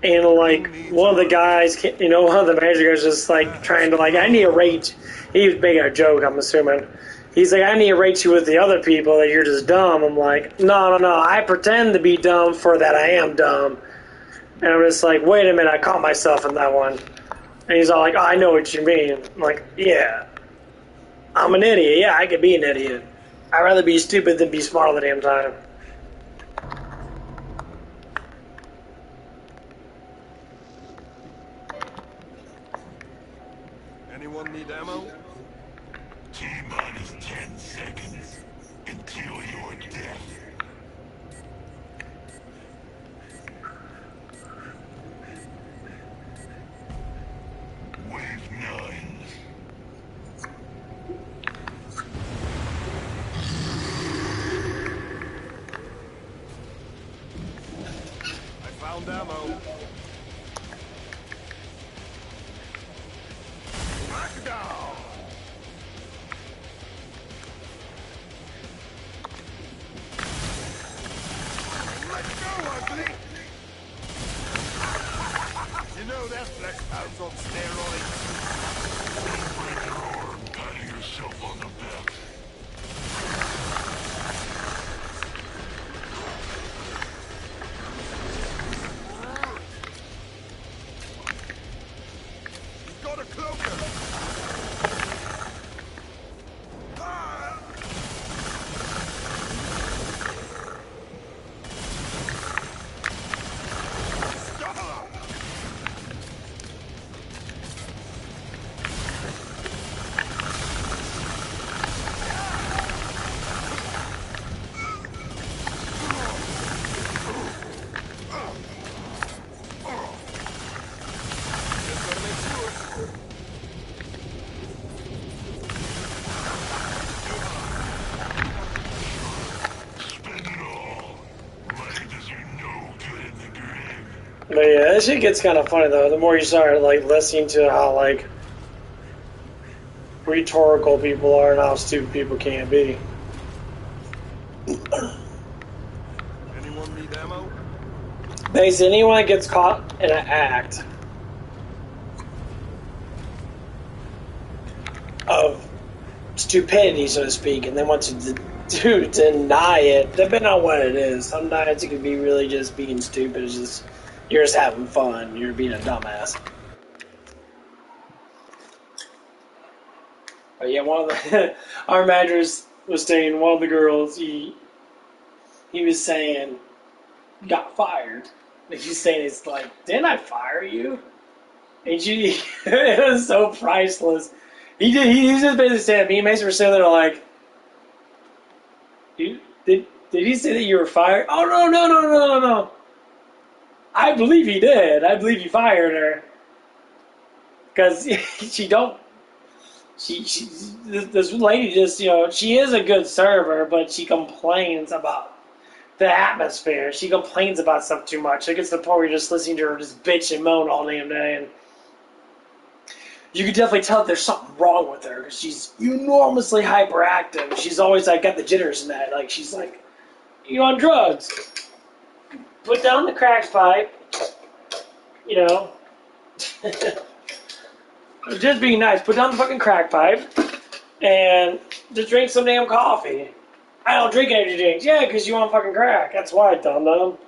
S1: And like one of the guys, you know, one of the manager guys just like trying to like, I need to rate. He was making a joke, I'm assuming. He's like, I need to rate you with the other people that you're just dumb. I'm like, no. I pretend to be dumb for that I am dumb. And I'm just like, wait a minute, I caught myself in that one. And he's all like, oh, I know what you mean. I'm like, yeah, I'm an idiot. Yeah, I could be an idiot. I'd rather be stupid than be smart all the damn time.
S2: Anyone need ammo?
S3: T-minus 10 seconds until your death. Wave 9.
S2: I found ammo. Knockdown! Let's go, ugly! You know that Black Pound's on steroids.
S3: yourself on the back.
S2: He's got a cloaker. Ah! Stop! Just gotta make sure.
S3: Spend it all. Money does you no good in the grave.
S1: But yeah, that shit gets kind of funny though. The more you start like listening to how like rhetorical people are and how stupid people can be.
S2: Anyone need ammo?
S1: Basically, anyone that gets caught in an act of stupidity, so to speak, and they want to deny it, depending on what it is. Sometimes it could be really just being stupid. It's just you're just having fun. You're being a dumbass. But yeah, one of the our manager was saying one of the girls he was saying got fired. And she's saying it's like, didn't I fire you? And she it was so priceless. He just basically said me and Mason were sitting there like, did he say that you were fired? Oh no. I believe he did. I believe he fired her. Because this lady just, she is a good server, but she complains about the atmosphere. She complains about stuff too much. It gets to the point where you're just listening to her just bitch and moan all damn day. And you can definitely tell there's something wrong with her because she's enormously hyperactive. She's always like got the jitters and that. Like she's like, you on drugs? Put down the crack pipe. Just being nice. Put down the fucking crack pipe and just drink some damn coffee. I don't drink energy drinks. Yeah, because you want fucking crack. That's why, dum-dum.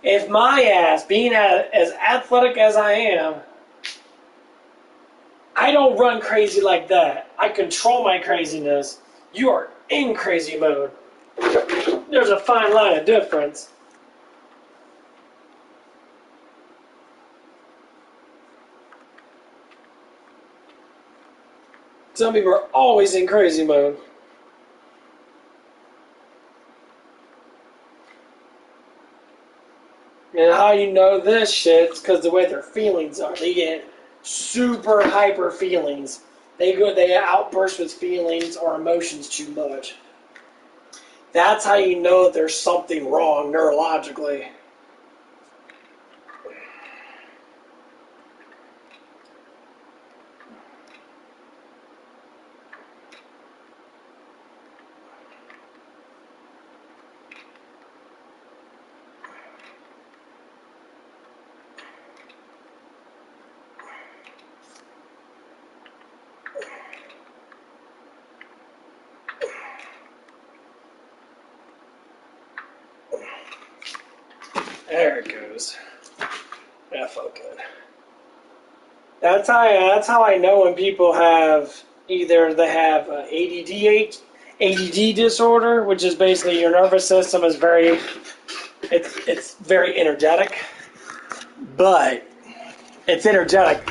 S1: If my ass, being as athletic as I am, I don't run crazy like that. I control my craziness. You are in crazy mode. There's a fine line of difference. Some people are always in crazy mode. And how you know this shit is because the way their feelings are. They get super hyper feelings. They outburst with feelings or emotions too much. That's how you know that there's something wrong neurologically. There it goes. That felt good. That's how I know when people have either they have ADD disorder, which is basically your nervous system is it's very energetic, but it's energetic,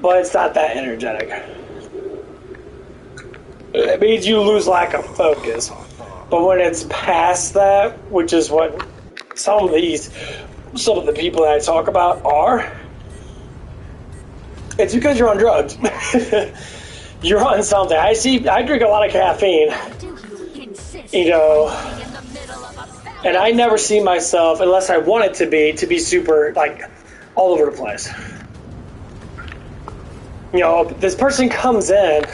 S1: but it's not that energetic. It means you lose lack of focus. But when it's past that, which is what some of the people that I talk about are, it's because you're on drugs. You're on something. I drink a lot of caffeine, and I never see myself, unless I want it to be super, like, all over the place. This person comes in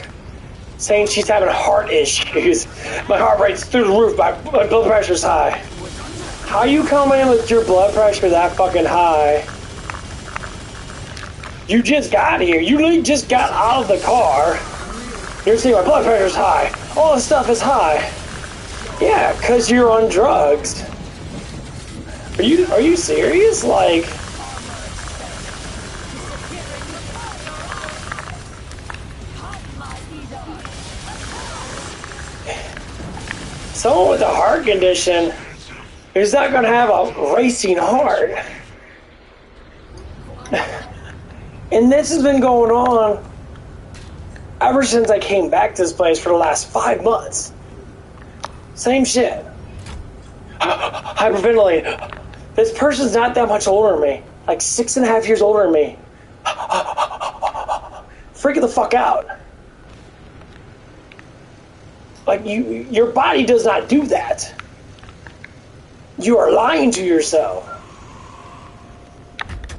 S1: saying she's having heart issues. My heart rate's through the roof, my blood pressure's high. How you come in with your blood pressure that fucking high You just got here. You literally just got out of the car. You're saying my blood pressure's high. All this stuff is high. Yeah, because you're on drugs. Are you serious? Like, someone with a heart condition is not going to have a racing heart. And this has been going on ever since I came back to this place for the last 5 months. Same shit. Hyperventilating. This person's not that much older than me. Like 6.5 years older than me. Freaking the fuck out. Like, your body does not do that. You are lying to yourself.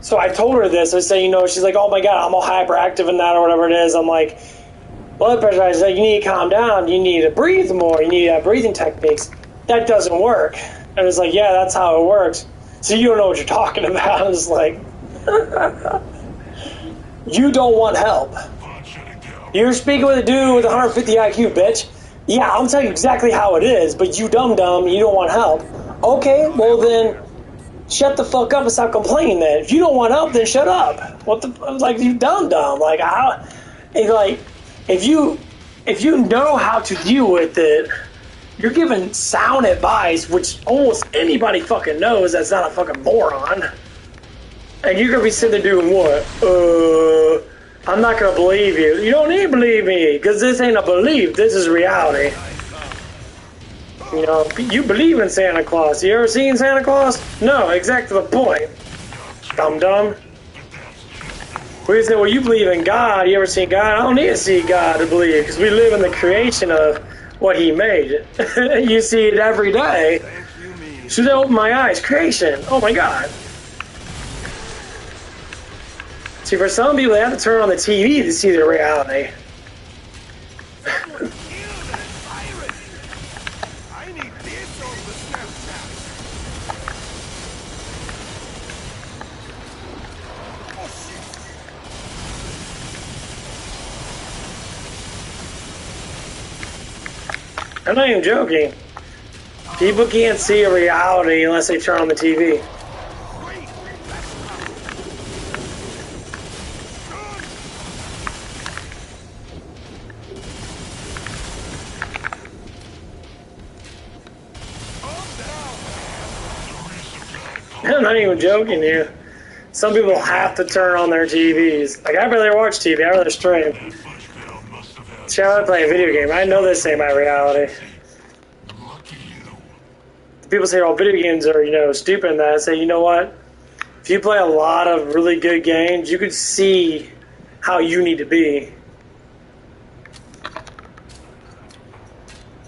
S1: So I told her this. I said, you know, she's like, oh my God, I'm all hyperactive and that or whatever it is. I'm like, blood pressure. I said, you need to calm down. You need to breathe more. You need breathing techniques. That doesn't work. And it's like, yeah, that's how it works. So you don't know what you're talking about. I was like, you don't want help. You're speaking with a dude with 150 IQ, bitch. Yeah, I'll tell you exactly how it is, but you dumb, you don't want help. Okay, well then, shut the fuck up and stop complaining then. If you don't want help, then shut up. What the, like, you dumb. Like, if you know how to deal with it, you're giving sound advice, which almost anybody fucking knows that's not a fucking moron. And you're gonna be sitting there doing what? I'm not gonna believe you. You don't need to believe me, because this ain't a belief, this is reality. You know, you believe in Santa Claus. You ever seen Santa Claus? No, exactly the point. Dum-dum. We say, well, you believe in God. You ever seen God? I don't need to see God to believe, because we live in the creation of what He made. You see it every day. So they open my eyes. Creation. Oh my God. See, for some people, they have to turn on the TV to see the reality. I'm not even joking. People can't see a reality unless they turn on the TV. I'm not even joking here. Some people have to turn on their TVs. Like, I'd rather watch TV, I'd rather stream. See, I want to play a video game. I know this ain't my reality. People say, oh, video games are, you know, stupid and that. I say, you know what? If you play a lot of really good games, you could see how you need to be.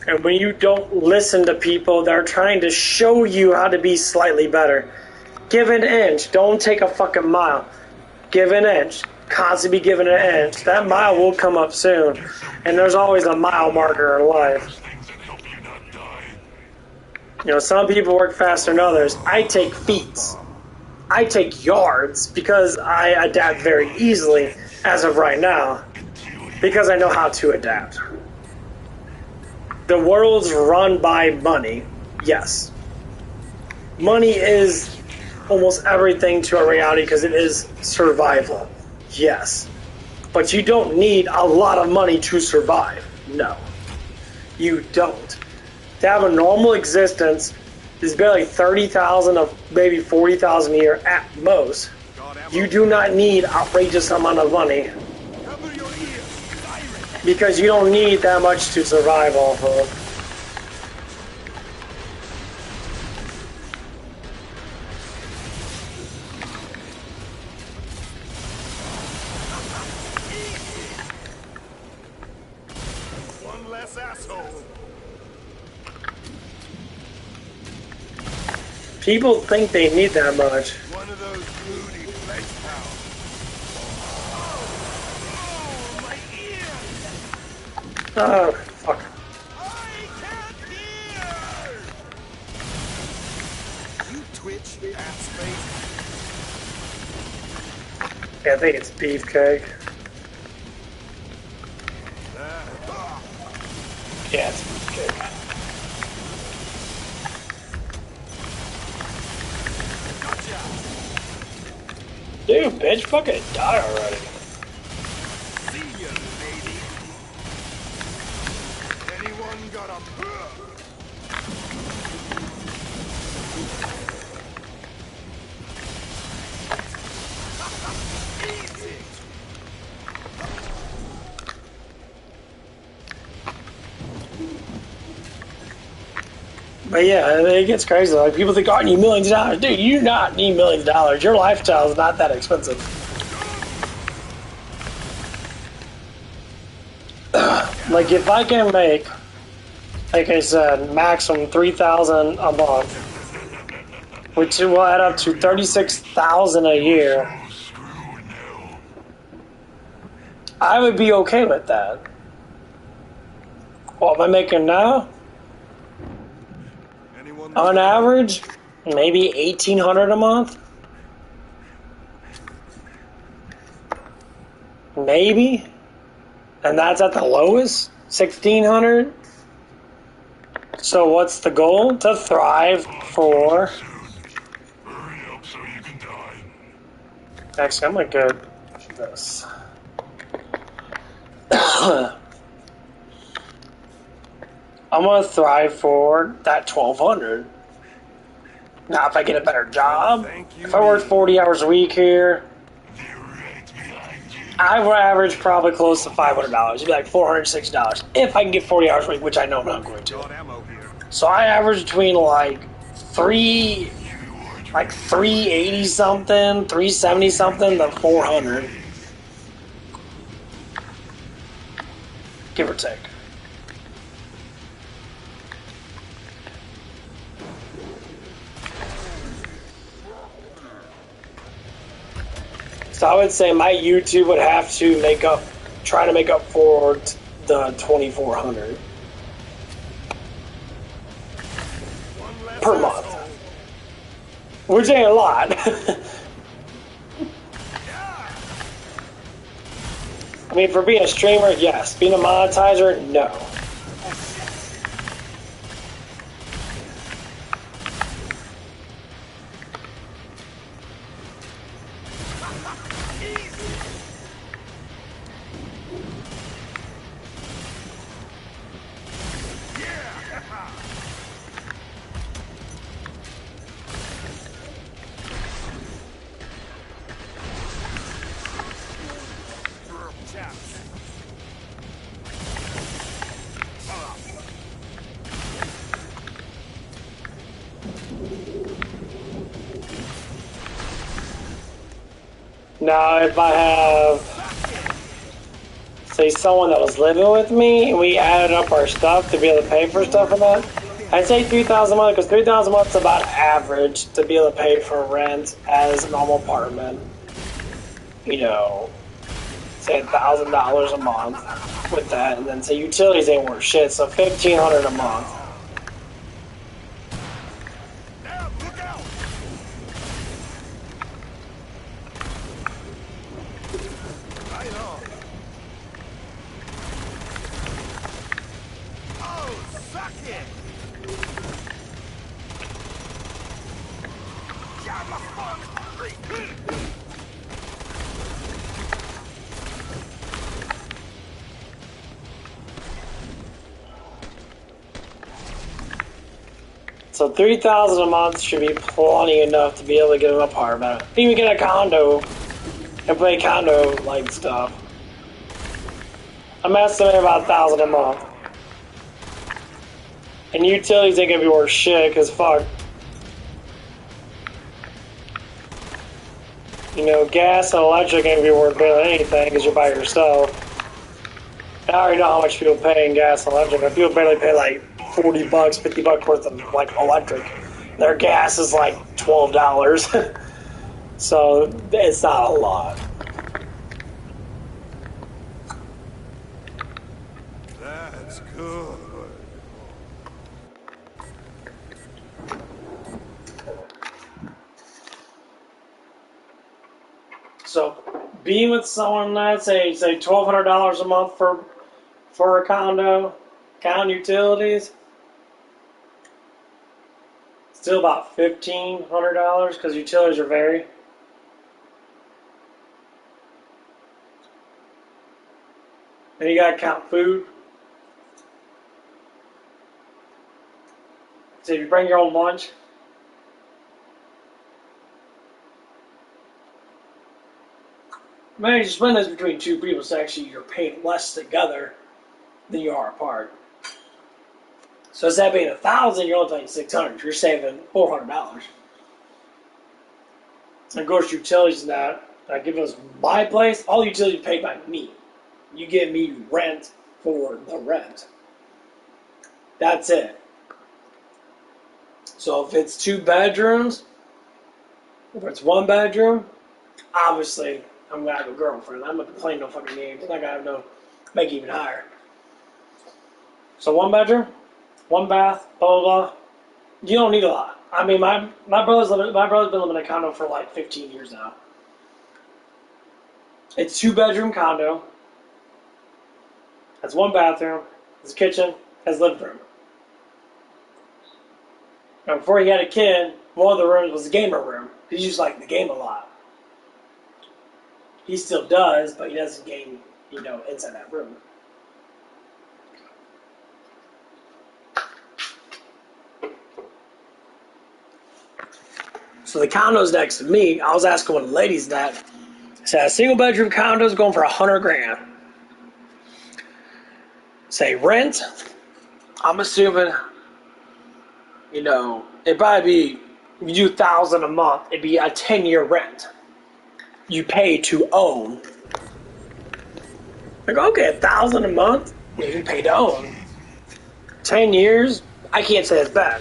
S1: And when you don't listen to people that are trying to show you how to be slightly better, give an inch. Don't take a fucking mile. Give an inch. Constantly be given an inch. That mile will come up soon. And there's always a mile marker in life. You know, some people work faster than others. I take feet. I take yards because I adapt very easily as of right now. Because I know how to adapt. The world's run by money. Yes. Money is almost everything to a reality because it is survival. Yes. But you don't need a lot of money to survive. No. You don't. To have a normal existence is barely 30,000 of maybe 40,000 a year at most. You do not need outrageous amount of money. Because you don't need that much to survive off of.
S2: One less asshole.
S1: People think they need that much.
S2: One of those moody flesh pounds. Oh, my ear!
S1: Oh, fuck.
S2: I can't hear! You twitch, ass face.
S1: Yeah, I think it's beefcake. Yeah, it's beefcake. Dude, bitch, fucking die already.
S2: See ya, lady. Anyone got a... Easy.
S1: But yeah, it gets crazy. Like, people think, oh, I need millions of dollars. Dude, you do not need millions of dollars. Your lifestyle is not that expensive. Like, if I can make, like I said, maximum $3,000 a month, which will add up to $36,000 a year, I would be okay with that. What am I making now?
S2: Anyone
S1: On
S2: got
S1: average, maybe $1,800 a month. Maybe. And that's at the lowest, $1,600. So what's the goal? To thrive for...
S3: Hurry up so you can die.
S1: Actually, I'm gonna go do this. I'm gonna thrive for that 1,200. Now, if I get a better job,
S2: thank you,
S1: if I work
S2: me.
S1: 40 hours a week here,
S3: They're right behind you.
S1: I would average probably close to $500. It'd be like $460 if I can get 40 hours a week, which I know I'm not going to.
S2: Got ammo here.
S1: So I average between like 380 something, 370 something to 400, give or take. So I would say my YouTube would have to try to make up for the 2,400
S2: One less
S1: per month,
S2: asshole.
S1: which ain't a lot. I mean, for being a streamer, yes. Being a monetizer, no. Now, if I have, say, someone that was living with me, and we added up our stuff to be able to pay for stuff and that, I'd say $3,000 a month, because $3,000 a month is about average to be able to pay for rent as a normal apartment. You know, say $1,000 a month with that, and then say utilities ain't worth shit, so $1,500 a month.
S2: Look out! Right on. Oh, suck it!
S1: So $3,000 a month should be plenty enough to be able to get an apartment, even get a condo and play condo like stuff. I'm estimating about $1,000 a month, and utilities ain't gonna be worth shit because fuck, you know, gas and electric ain't gonna be worth barely anything because you're by yourself. I already know how much people pay in gas and electric. But people barely pay like $40, $50 worth of like electric. Their gas is like $12, so it's not a lot.
S2: That's good.
S1: So being with someone that say $1,200 a month for a condo, counting utilities, still about $1,500 because utilities are vary. Then you gotta count food. So if you bring your own lunch, maybe you spend this between two people, so actually you're paying less together than you are apart. So instead of paying $1,000, you're only paying $600. You're saving $400. And of course, utilities and that. I give us my place. All utilities paid by me. You give me rent for the rent. That's it. So if it's 2 bedrooms, if it's 1 bedroom, obviously I'm gonna have a girlfriend. I'm not playing no fucking games. I'm not gonna have no make it even higher. So 1 bedroom, 1 bath, blah blah blah. You don't need a lot. I mean, my brother's been living in a condo for like 15 years now. It's 2-bedroom condo. Has 1 bathroom, has a kitchen, has a living room. Now, before he had a kid, one of the rooms was a gamer room. He used to like the game a lot. He still does, but he doesn't game, inside that room. So the condo's next to me. I was asking one of the ladies that. I said, a single bedroom condo is going for $100,000. Say rent, I'm assuming, it'd probably be, if you do $1,000 a month, it'd be a 10-year rent. You pay to own. Like, okay, $1,000 a month, you pay to own. 10 years, I can't say it's bad.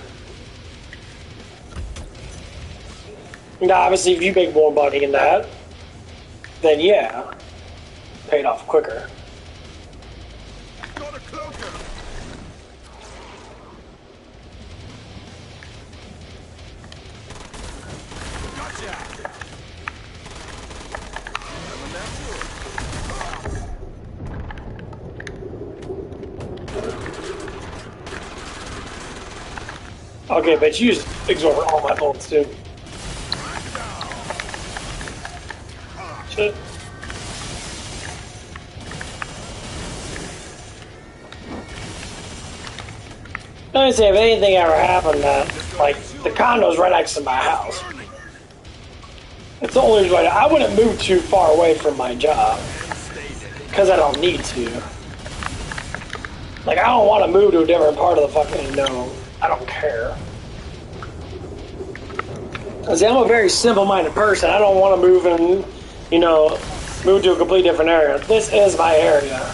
S1: Now, obviously, if you make more money than that, then yeah, pay it off quicker.
S2: Got a cloaker. Gotcha.
S1: Okay, but you just absorb all my bullets, too. Shit. Let me say, if anything ever happened, like, the condo's right next to my house. It's the only reason I wouldn't move too far away from my job. Because I don't need to. Like, I don't want to move to a different part of the fucking, I don't care. See, I'm a very simple-minded person. I don't want to move and, move to a completely different area. This is my area.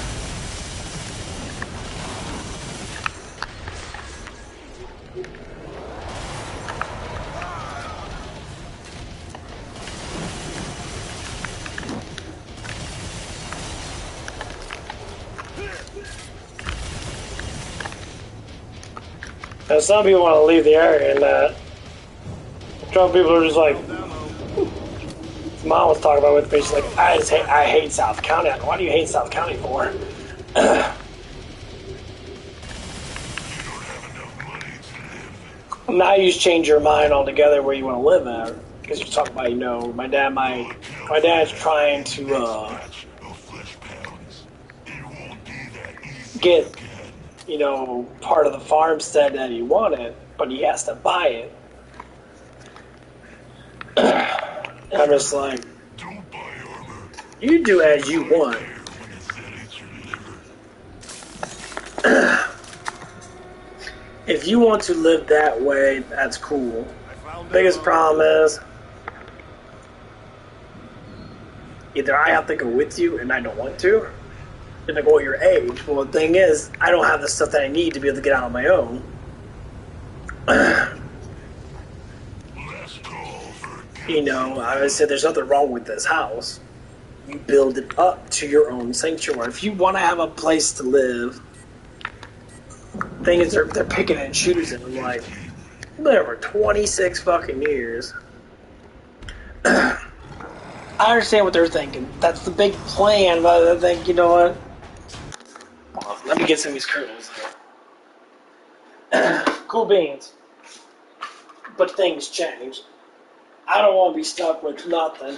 S1: Now, some people want to leave the area and that. Some people are just like, Mom was talking about with me. She's like, I hate South County. Like, why do you hate South County for? Now you just change your mind altogether where you want to live at. Because you're talking about, my dad's trying to get, part of the farmstead that he wanted, but he has to buy it. I'm just like, you do as you want. If you want to live that way, that's cool. Biggest problem is, either I have to go with you and I don't want to, and I go at your age. Well, the thing is, I don't have the stuff that I need to be able to get out on my own. I said there's nothing wrong with this house. You build it up to your own sanctuary. If you want to have a place to live, thing is they're picking and choosing. I'm like, I've been there for 26 fucking years. I I understand what they're thinking. That's the big plan, but I think, you know what? Hold on, let me get some of these kernels. Cool beans. But things change. I don't want to be stuck with nothing.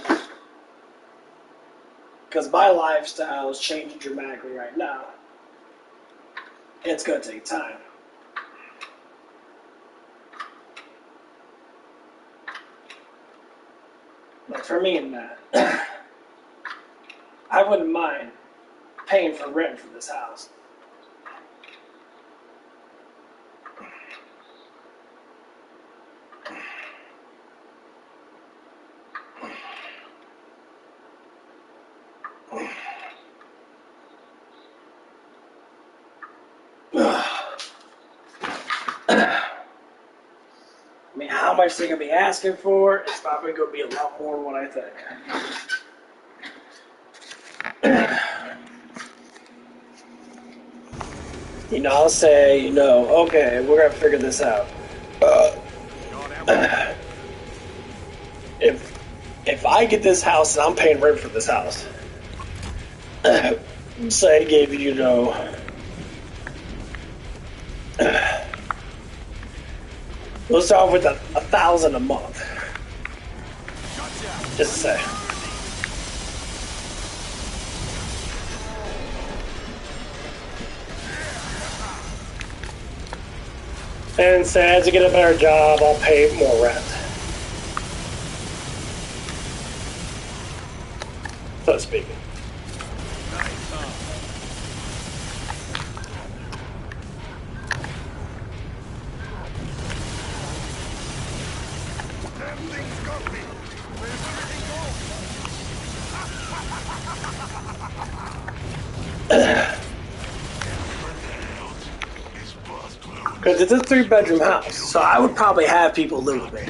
S1: Because my lifestyle is changing dramatically right now. It's going to take time. But for me and Matt, I wouldn't mind paying for rent for this house. I mean, how much they're going to be asking for is probably going to be a lot more than what I think. You know, I'll say, you know, okay, we're going to figure this out. If I get this house and I'm paying rent for this house, say I gave you, you know, we'll start with $1,000 a month. Just to say. And say as I get a better job, I'll pay more rent. So speaking. Because it's a 3-bedroom house, so I would probably have people live with me.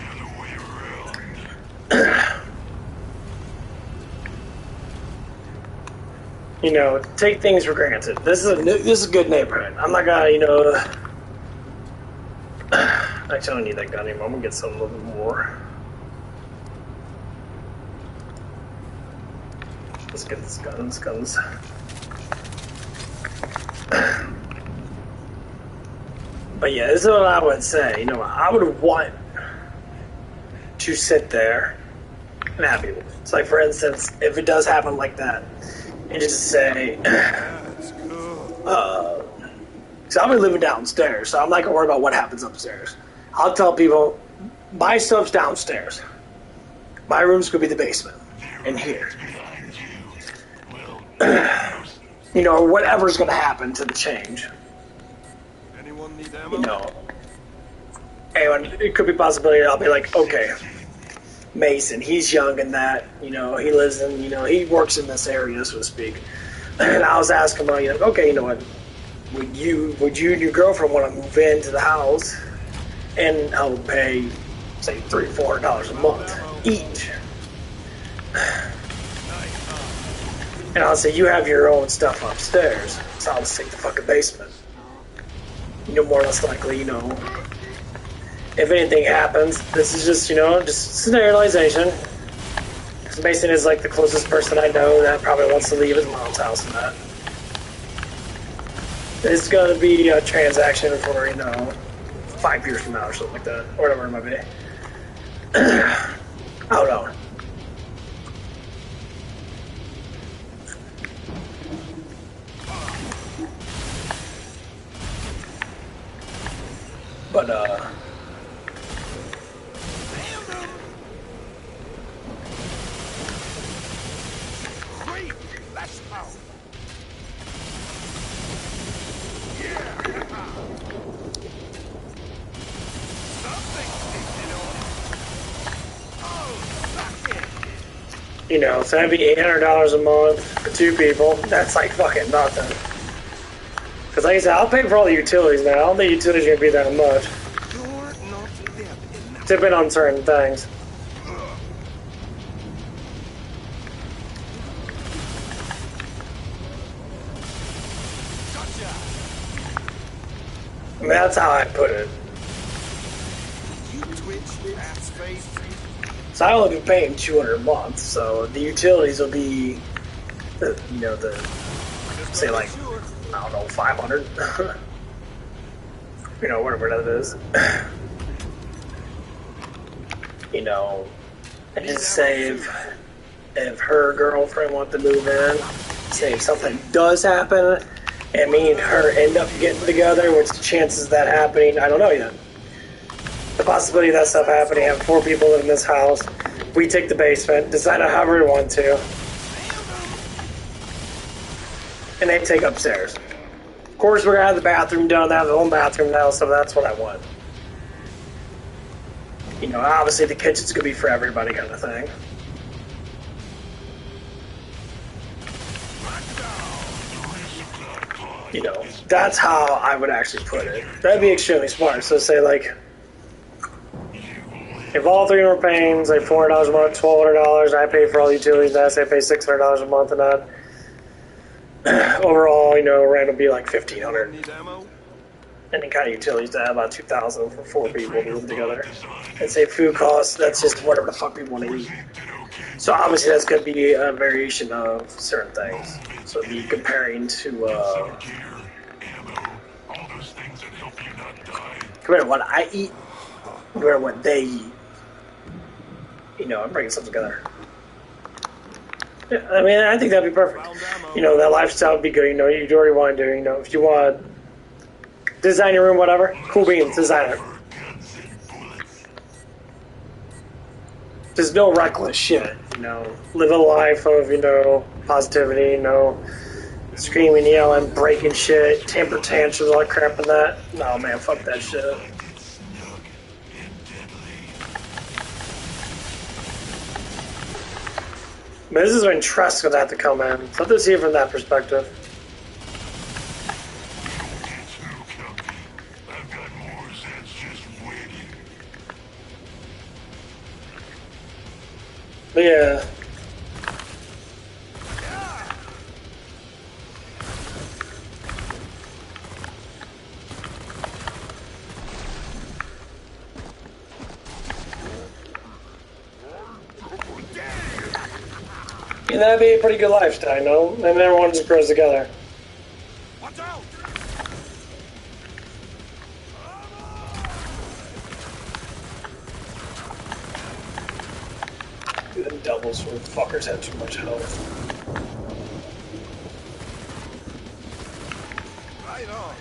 S1: You know, take things for granted. This is a good neighborhood. I'm not gonna, you know. Actually, I don't need that gun anymore. I'm gonna get some a little bit more. Let's get these guns. But yeah, this is what I would say. You know, I would want to sit there and have people. It's like, for instance, if it does happen like that, and just say, so I'll be living downstairs, so I'm not gonna worry about what happens upstairs. I'll tell people, my stuff's downstairs. My room's gonna be the basement, in here. You know, or whatever's gonna happen to the change. You know, anyone, it could be a possibility. I'll be like, okay, Mason, he's young and that, you know, he lives in, you know, he works in this area, so to speak. And I was asking him, like, okay, you know what, would you and your girlfriend want to move into the house and I'll pay, say, $300-400 a month each? And I'll say, you have your own stuff upstairs, so I'll just take the fucking basement. You know, more or less likely, you know, if anything happens, this is just, you know, just scenarialization. Because Mason is like the closest person I know that probably wants to leave his mom's house and that. It's going to be a transaction for, you know, 5 years from now or something like that, or whatever it might be. I don't know. But,
S2: Great! Let's go!
S1: you know, so that'd be $800 a month for 2 people. That's like fucking nothing. Because like I said, I'll pay for all the utilities now. I don't think utilities are going to be that much. Depending on certain things. I mean, that's how I put it.
S2: You twitch, ass face.
S1: So I only be paying $200 a month. So the utilities will be, the say like, I don't know, 500. Whatever that is. And just say if her girlfriend wants to move in, say if something does happen, and me and her end up getting together, which the chances of that happening, I don't know yet. The possibility of that stuff happening, have 4 people live in this house, we take the basement, design it however we want to, and they take upstairs. Of course, we're gonna have the bathroom done, I have the home bathroom now, so that's what I want. Obviously the kitchen's gonna be for everybody kind of thing. That's how I would actually put it. That'd be extremely smart. So say like, if all 3 were paying, say $400 a month, $1,200, I pay for all the utilities, I say I pay $600 a month, and that overall, rent would be like $1,500. Any kind of utilities to have about $2,000 for 4 people to live together. And say food costs, that's just whatever the fuck people want to eat. So obviously that's going to be a variation of certain things. So it'd be comparing to compared to what I eat, compared to what they eat. I'm bringing stuff together. Yeah, I mean, I think that'd be perfect. That lifestyle would be good. You'd already want to do. If you want to design your room, whatever, cool beans, design it. Just no reckless shit. Live a life of positivity. Screaming, yelling, breaking shit, temper tantrums, all that crap and that. No, man, fuck that shit. But this is when trust gonna have to come in. So let's see it from that perspective. But yeah. Yeah, that'd be a pretty good lifestyle, and everyone just grows together.
S2: Watch out!
S1: Dude, them doubles for fuckers have too much health.
S2: Right on.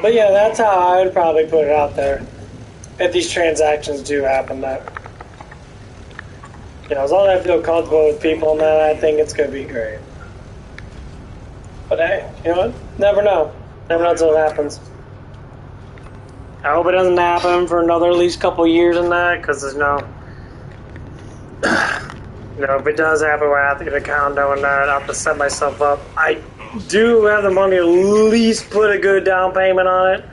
S1: But yeah, that's how I would probably put it out there. If these transactions do happen, that as long as I feel comfortable with people and that, I think it's gonna be great. But hey, you know what? Never know. Never know until it happens. I hope it doesn't happen for another at least couple years in that, because there's if it does happen where I have to get a condo and that, I'll have to set myself up. I do have the money to at least put a good down payment on it.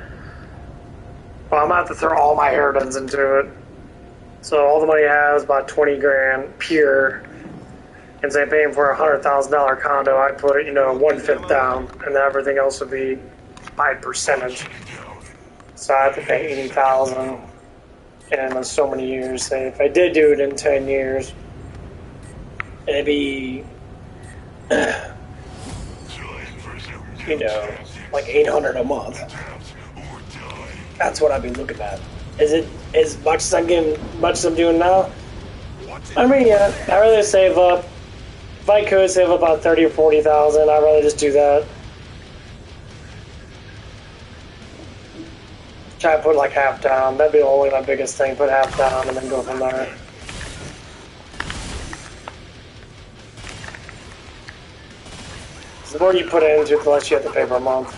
S1: Well, I'm gonna have to throw all my inheritance into it. So all the money I have is about 20 grand pure. And say paying for a $100,000 condo, I'd put it, 1/5 down, and then everything else would be by percentage. So I have to pay 80,000 in so many years. Say if I did do it in 10 years, it'd be, like 800 a month. That's what I'd be looking at. Is it as much as I'm doing now? I mean, yeah, I'd rather save up. If I could save up about 30 or 40,000, I'd rather just do that. Try to put like half down. That'd be only my biggest thing. Put half down and then go from there. The more you put into it, the less you have to pay per month.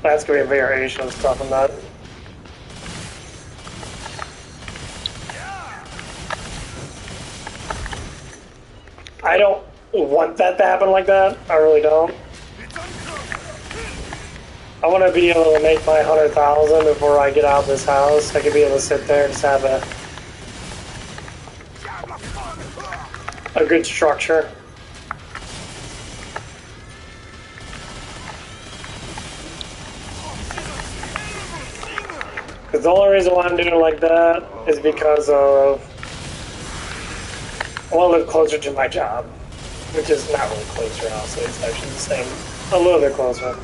S1: That's gonna be a variation of stuff in that. I don't want that to happen like that. I really don't. I want to be able to make my 100,000 before I get out of this house. I could be able to sit there and just have a good structure. Because the only reason why I'm doing it like that is because of I want to live closer to my job, which is not really closer, honestly. It's actually the same, a little bit closer.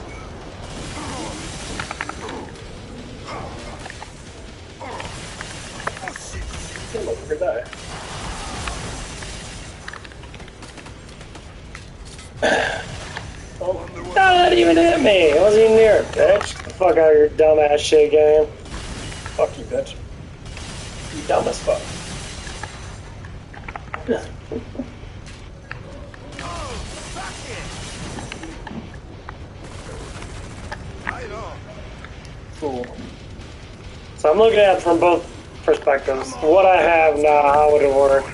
S1: Look at that. Oh, that didn't even hit me. It wasn't even near it, bitch. Get the fuck out of your dumbass shit game. Fuck you, bitch. You dumb as fuck. Cool. So I'm looking at it from both perspectives. What I have now, how would it work?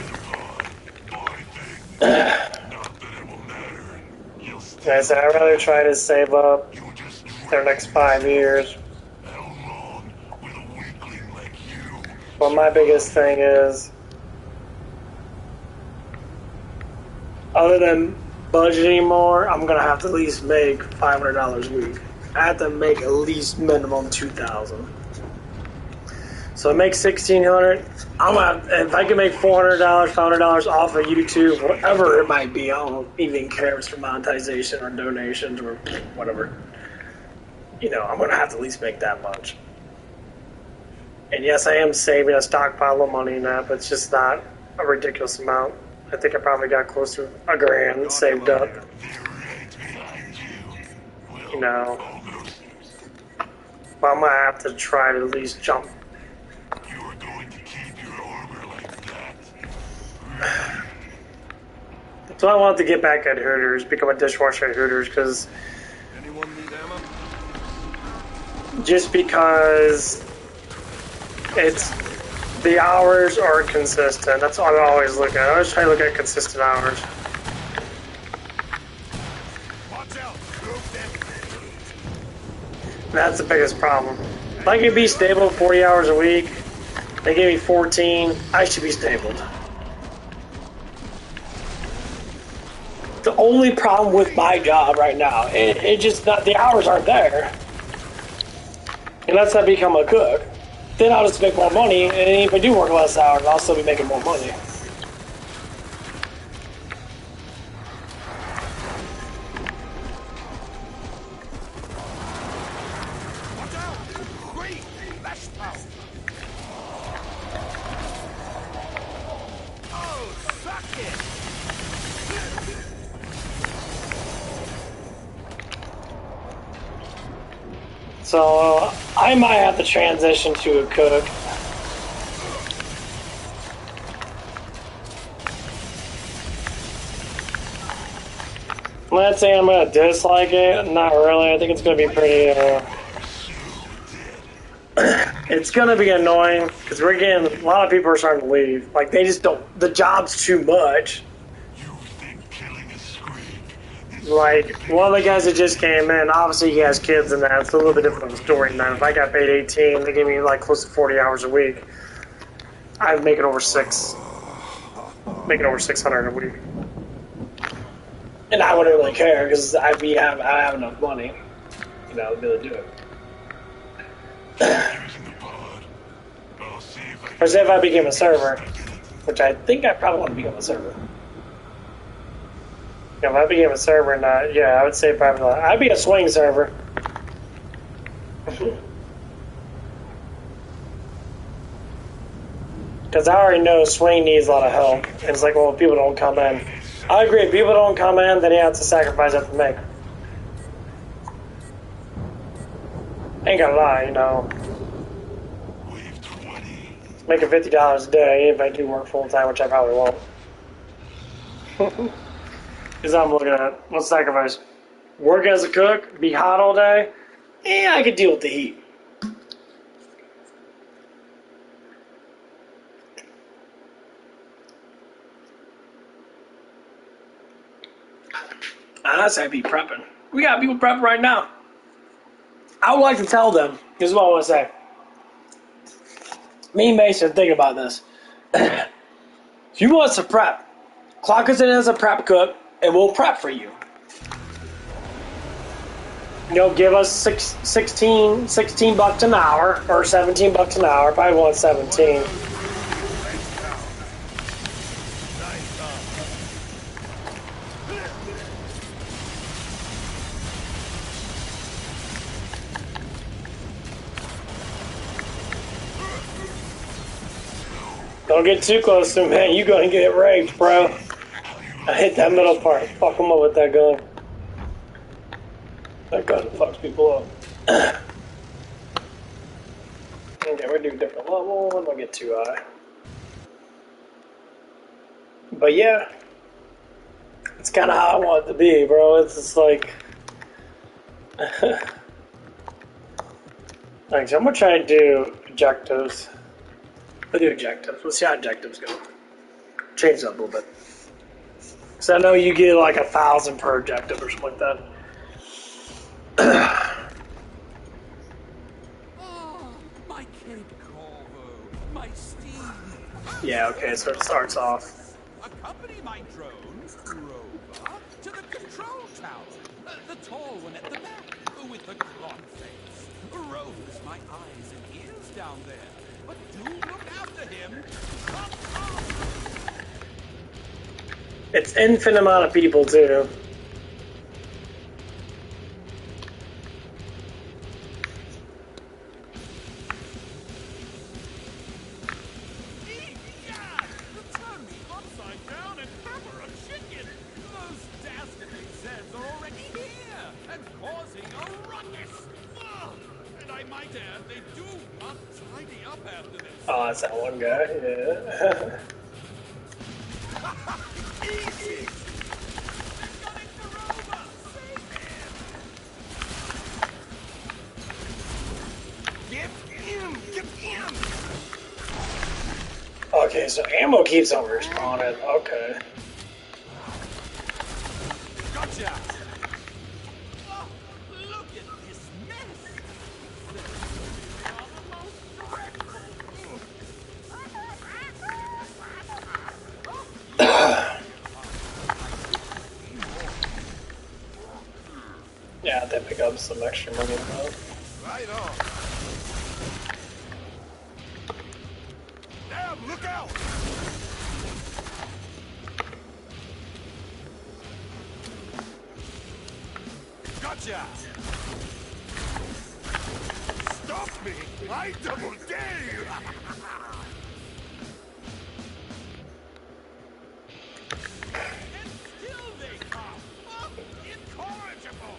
S1: I said I'd rather try to save up for the next 5 years. But my biggest thing is, other than budgeting more, I'm gonna have to at least make $500 a week. I have to make at least minimum $2,000. So I make $1,600. I'm gonna if I can make $400, $500 off of YouTube, whatever it might be. I don't even care if it's for monetization or donations or whatever. You know, I'm gonna have to at least make that much. And yes, I am saving a stockpile of money now, but it's just not a ridiculous amount. I think I probably got close to $1,000 saved up. You know, but I'm gonna have to try to at least jump.
S3: You're going to keep your armor like that.
S1: So I want to get back at Hooters, become a dishwasher at Hooters, because
S2: Anyone need ammo?
S1: just because it's the hours are consistent. That's all I always look at. I always try to look at consistent hours.
S2: Watch out! Move them.
S1: That's the biggest problem. If I can be stable 40 hours a week, they gave me 14, I should be stabled. The only problem with my job right now, it just not the hours aren't there. Unless I become a cook, then I'll just make more money, and if I do work less hours, I'll still be making more money.
S2: Watch out! Great! Lash out! Oh, suck it!
S1: So I might have to transition to a cook. Let's say I'm gonna dislike it. Not really. I think it's gonna be pretty. It's gonna be annoying because we're getting a lot of people are starting to leave. Like they just don't. The job's too much. Like one of the guys that just came in, obviously he has kids and that. It's a little bit different of a story than that. If I got paid 18, they gave me like close to 40 hours a week. I'm making over 600 a week, and I wouldn't really care because I have enough money, you know, to be able to do it. Or say if I became a server, which I think I probably want to become a server. Yeah, if I became a server, not yeah, I would say probably not. I'd be a swing server. Because I already know swing needs a lot of help. And it's like, well, if people don't come in. I agree, if people don't come in, then you have to sacrifice that to make. Ain't gonna lie, you know. Making $50 a day if I do work full time, which I probably won't. Because I'm looking at what's sacrifice. Work as a cook, be hot all day. I could deal with the heat. Honestly, I'd be prepping. We got people prepping right now. I would like to tell them, this is what I want to say. Me and Mason thinking about this. If you want us to prep, clock us in as a prep cook, and we'll prep for you. You know, give us 16 bucks an hour, or 17 bucks an hour. Probably want 17. Don't get too close to him, man. You gonna get raped, bro. I hit that middle part. Fuck him up with that gun. That gun fucks people up. Okay, we do different level. I'm gonna get too high. But yeah, it's kind of how I want it to be, bro. It's just like, like so I'm gonna try to do objectives. I'll do objectives. We'll see how objectives go. Change it up a little bit. So I know you get like 1,000 per objective or something like that.
S4: Oh, my Cape Corvo, my steed.
S1: Yeah, okay, so it starts off.
S4: Accompany my drone, Rover, to the control tower. The tall one at the back, with the clock face. Rover's my eyes and ears down there. But do look after him.
S1: It's infinite amount of people too. Oh, that's that one guy, yeah. Okay, so ammo keeps on respawning. Okay.
S4: Gotcha! Oh, look at this mess!
S1: Yeah, they pick up some extra money though.
S2: Right on. Damn, look out! Gotcha! Stop me! I double dare you!
S4: And still they come! Oh, incorrigible!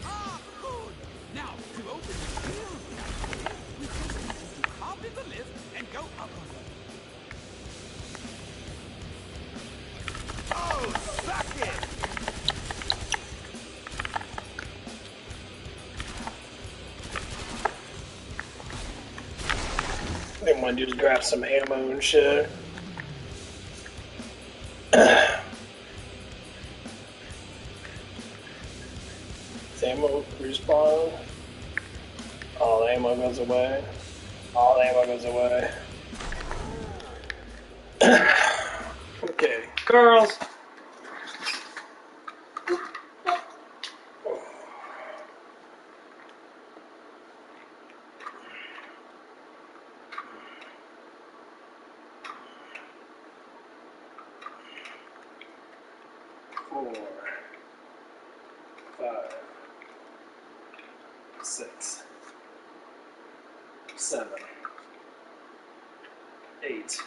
S4: Ah, good! Now, to open the shield, we just need you to hop in the lift and go up on it.
S2: Oh, suck it!
S1: They want you to grab some ammo and shit. Is ammo respawn? All the ammo goes away. All the ammo goes away. Okay, girls. Four, 5, 6, 7, 8,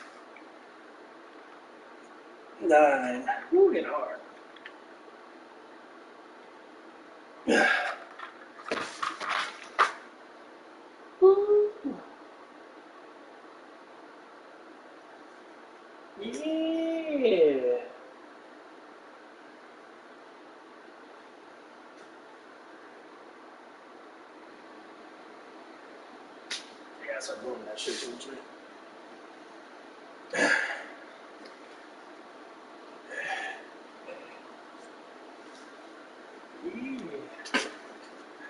S1: 9. Ooh, get hard. Yeah. start moving that shit towards me.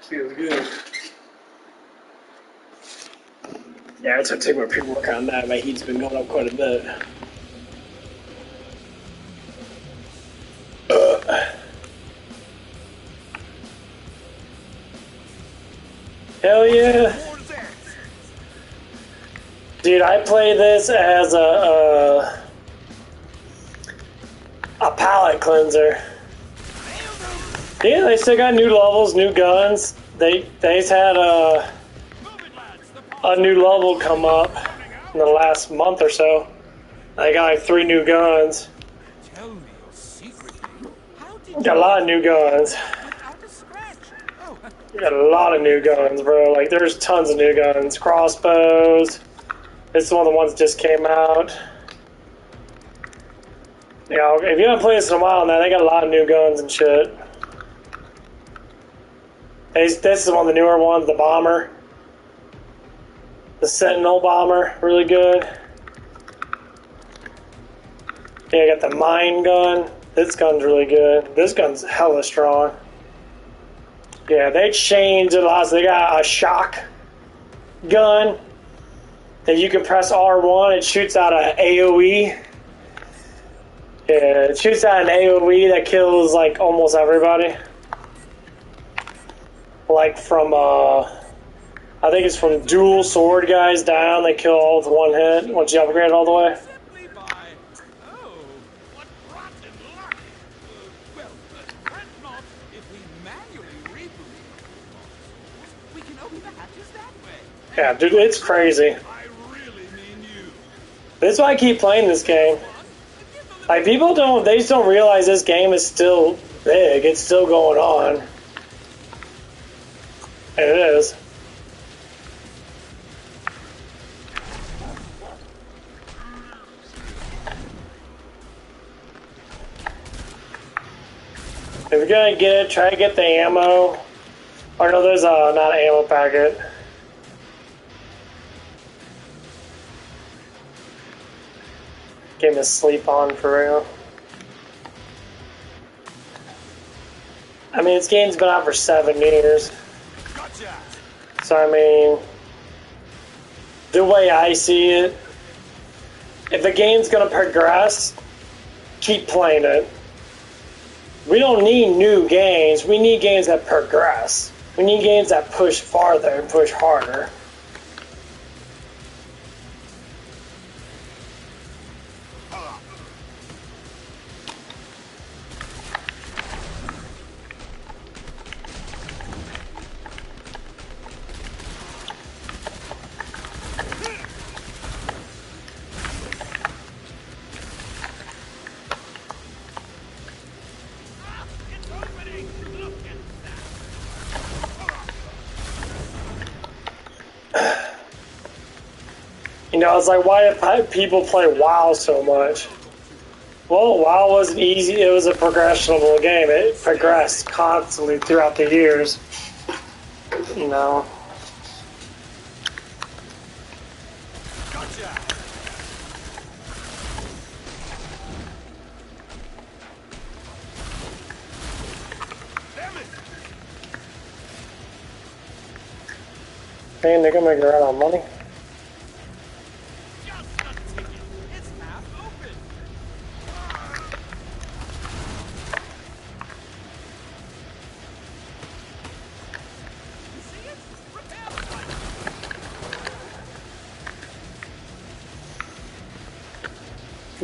S1: Feels good. Yeah, I took my pre-workout on that. My heat's been going up quite a bit. Hell yeah. Dude, I play this as a palate cleanser. Yeah, they still got new levels, new guns. They've had a new level come up in the last month or so. They got like 3 new guns.
S4: Tell me your secret.
S1: Got a lot of new guns.
S4: Without a scratch. Oh,
S1: Got a lot of new guns, bro. Like, there's tons of new guns. Crossbows. This is one of the ones that just came out. You know, if you haven't played this in a while now, they got a lot of new guns and shit. This is one of the newer ones, the bomber. The Sentinel bomber, really good. Yeah, I got the mine gun. This gun's really good. This gun's hella strong. Yeah, they changed it a lot. So they got a shock gun that you can press R1. It shoots out an AoE. Yeah, it shoots out an AoE that kills like almost everybody. Like from, I think it's from dual sword guys down. They kill all with one hit once you upgrade it all the way.
S4: simply by. Oh, what rotten luck! Well, fret not. If we manually reboot, we can open the hatches that way.
S1: Yeah, dude, it's crazy.
S4: I really mean you.
S1: That's why I keep playing this game. Like, people they just don't realize this game is still big. It's still going on. And it is. If you're gonna get it, try to get the ammo. Or no, there's not an ammo packet. Game to sleep on for real. I mean, this game's been out for 7 years.
S4: Gotcha.
S1: So, I mean, the way I see it, if the game's gonna progress, keep playing it. We don't need new games. We need games that progress. We need games that push farther and push harder. You know, it's like, why do people play WoW so much? Well, WoW wasn't easy. It was a progressionable game. It progressed constantly throughout the years. You know.
S4: Gotcha.
S2: Damn it!
S1: Man, they're gonna make run out of money.
S4: Just a ticket. It's half open. You see it? Repair the button.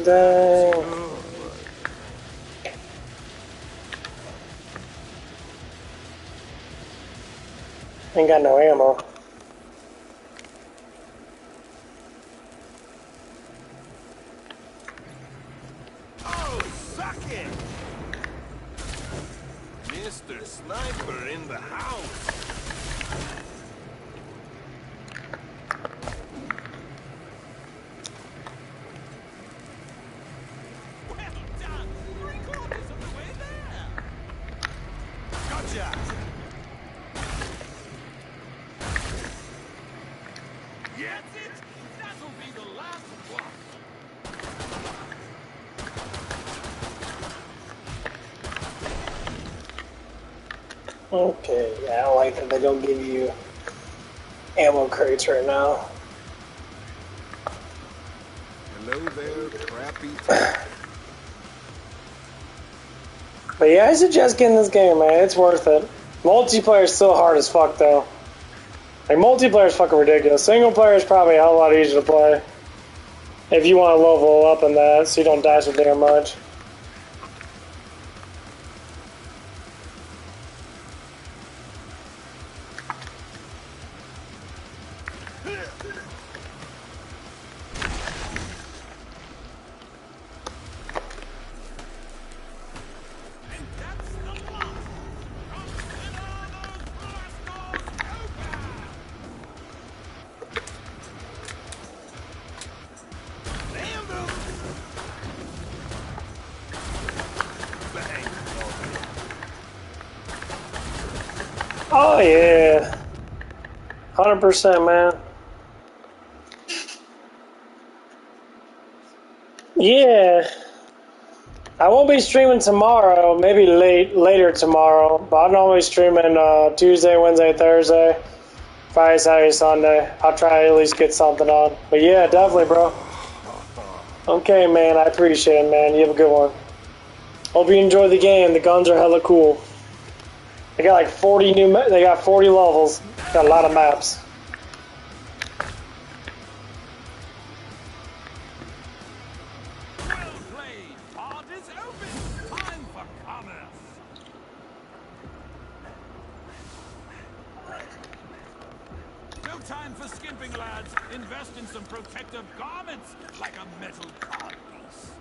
S1: Dang. Ain't got no ammo.
S2: Oh, suck it! Mr. Sniper in the house.
S4: Well done. 3/4 of the way there.
S2: Gotcha! Yes!
S1: Okay, yeah, I don't like that they don't give you ammo crates right now.
S2: Hello there, crappy.
S1: But yeah, I suggest getting this game, man. It's worth it. Multiplayer is still hard as fuck, though. Like, multiplayer is fucking ridiculous. Single player is probably a hell of a lot easier to play. If you want to level up in that, so you don't die so damn much. Oh, yeah. 100%, man. Yeah. I won't be streaming tomorrow, maybe later tomorrow, but I'm normally streaming Tuesday, Wednesday, Thursday, Friday, Saturday, Sunday. I'll try to at least get something on. But yeah, definitely, bro. Okay, man, I appreciate it, man. You have a good one. Hope you enjoy the game. The guns are hella cool. They got like 40 they got 40 levels. Got a lot of maps.
S4: Well played. Pod is open. Time for commerce. No time for skimping, lads. Invest in some protective garments, like a metal card piece.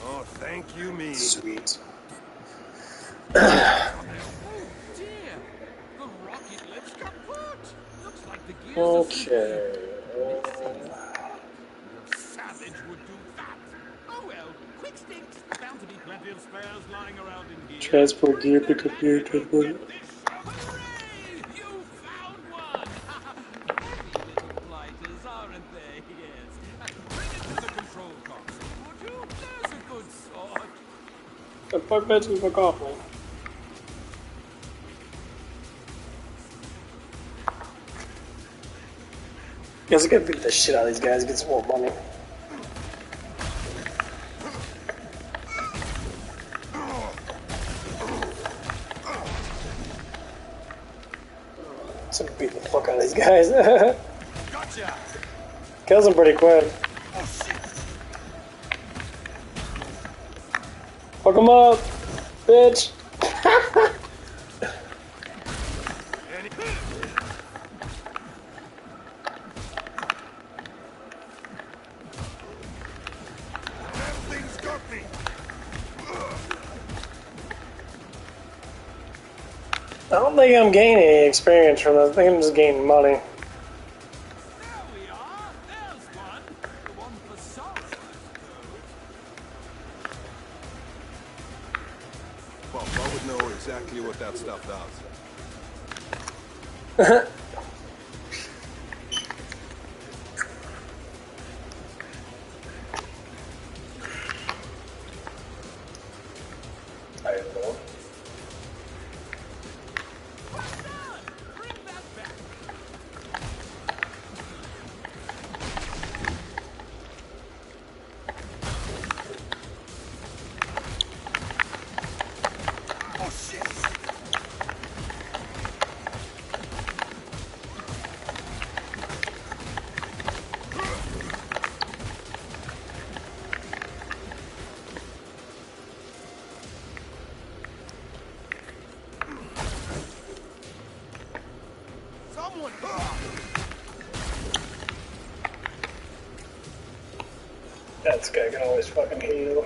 S2: Oh, thank you, me.
S1: Sweet.
S4: Oh dear. The rocket lift's kaput. Looks like the gears are
S1: Okay.
S4: The savage would do that. Oh well, quick stinks. Bound to be plenty of spares lying around in here.
S1: Transport gear, pick up gear, transport.
S4: Hooray! You found one! Happy little blighters, aren't they? Yes. Bring it to the control console, would you? There's a good sort.
S1: The fuck beds we fuck off, man. Guess I gotta beat the shit out of these guys, get some more money. So beat the fuck out of these guys.
S2: Gotcha.
S1: Kills them pretty quick.
S2: Oh shit.
S1: Fuck them up, bitch.
S2: That thing's got me.
S1: I don't think I'm gaining any experience from this. I think I'm just gaining money.
S4: There we are. There's one. The one for some, I suppose.
S2: Well, I would know exactly what that stuff does.
S1: I don't know.
S4: Bring that back.
S2: Oh shit. Someone.
S1: That guy can always fucking heal.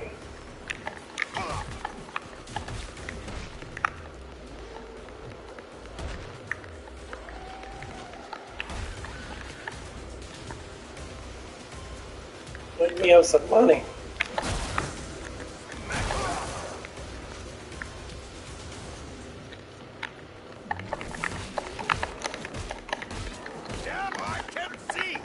S1: Let me have some money.
S2: Damn, I can see.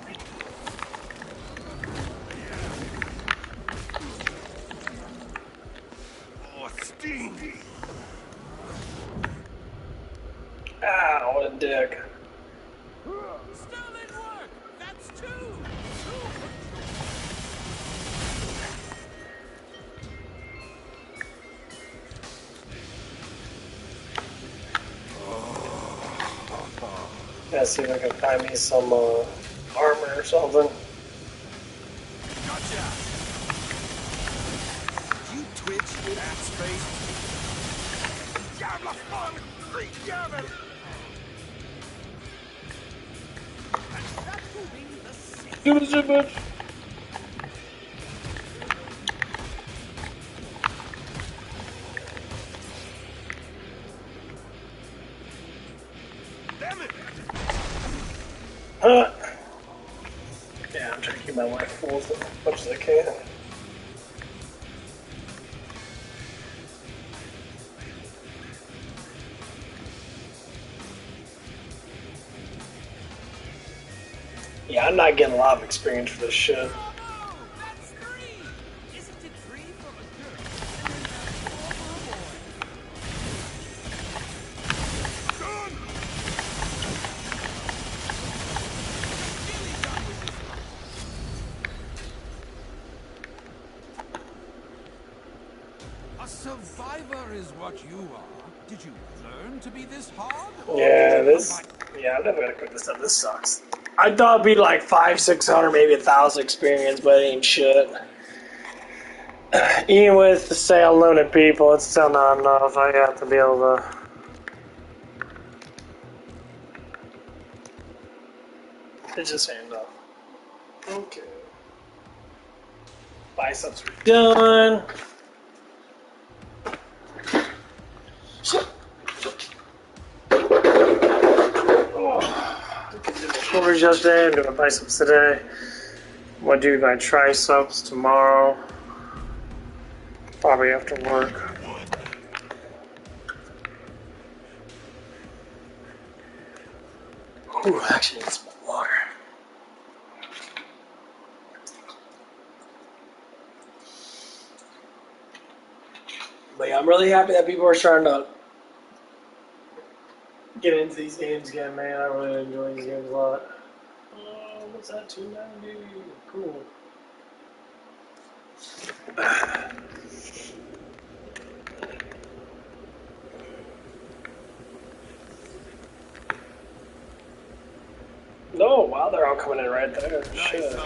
S1: Yeah, see if I can find me some armor or something.
S2: Gotcha! You twitch, ass face. Jävla fan! Skitjävel!
S4: That will be the same.
S1: Give it a bitch.
S2: Damn it!
S1: Huh. Yeah, I'm trying to keep my life full as much as I can. Yeah, I'm not getting a lot of experience for this shit.
S4: Bravo! That's 3! Isn't it 3 for a girl and then 4 for a boy?
S2: Done!
S4: Nearly done with this one. A survivor is what you are. Did you learn to be this hard? Or
S1: Yeah,
S4: did you
S1: this. Yeah, I'm never gonna quit this stuff. This sucks. I thought it'd be like 500, 600, maybe 1,000 experience, but it ain't shit. Even with the say unlimited people, it's still not enough. I have to be able to. It just ain't enough. Okay. Biceps are done. Shit. Shoulders yesterday, I'm doing my biceps today. I'm gonna do my triceps tomorrow. Probably after work. Ooh, I actually need some water. But yeah, I'm really happy that people are starting to get into these games again, man. I really enjoy these games a lot. Oh, what's that? 290. Cool. No, wow, they're all coming in right there. Shit.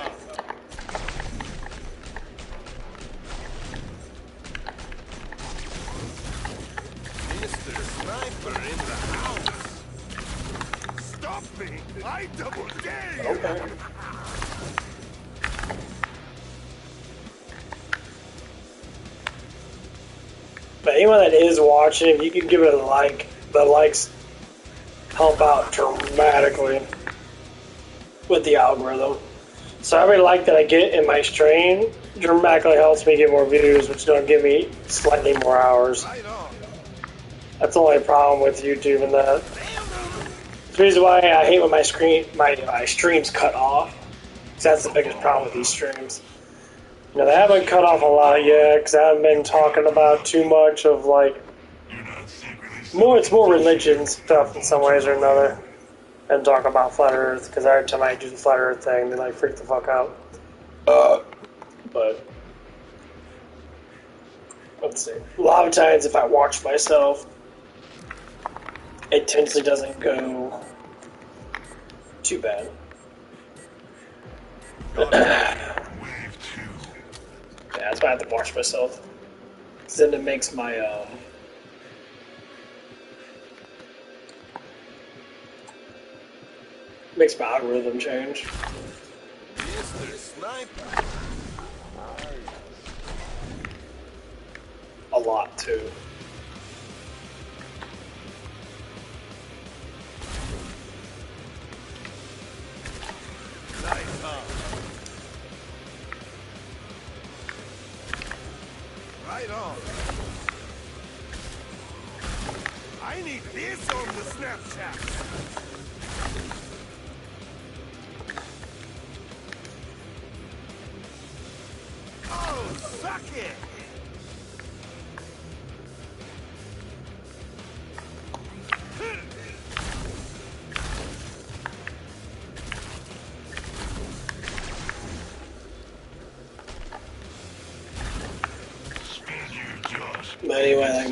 S2: Mr. Sniper in the house! Stop me! I double dare you!
S1: Okay. But anyone that is watching, if you can give it a like. The likes help out dramatically with the algorithm. So every like that I get in my stream dramatically helps me get more views, which don't give me slightly more hours.
S2: Right on!
S1: That's the only problem with YouTube and that. That's the reason why I hate when my streams cut off. Because that's the biggest problem with these streams. You know, they haven't cut off a lot yet, because I haven't been talking about too much of, like, it's more religion stuff in some ways or another, and talk about Flat Earth, because every time I do the Flat Earth thing, they, like, freak the fuck out. But, let's see. A lot of times, if I watch myself, it totally doesn't go too bad. Yeah, that's why I have to watch myself. Because then it makes my, algorithm change.
S2: Mr. Sniper!
S1: A lot, too.
S2: Nice, huh? Right on. I need this on the Snapchat. Oh, suck it!
S1: But anyway, like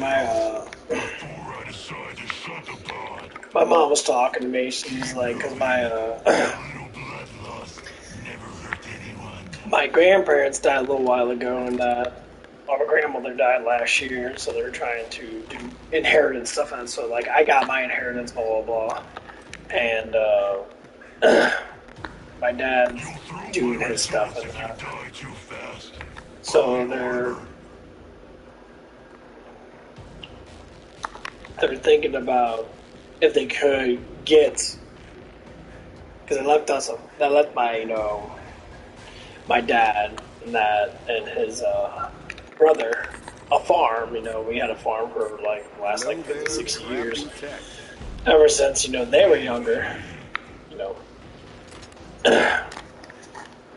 S1: My mom was talking to me. She's like, because my
S3: Little blood loss never hurt anyone.
S1: my grandparents died a little while ago, and my grandmother died last year, so they're trying to do inheritance stuff, and so like I got my inheritance, blah blah blah, and my dad's
S3: You'll throw
S1: doing
S3: my
S1: his stuff,
S3: results
S1: and
S3: if you die too fast.
S1: so they're thinking about if they could get, because they left my my dad and his brother a farm. We had a farm for like the last like 50, 60 years. Ever since they were younger, you know,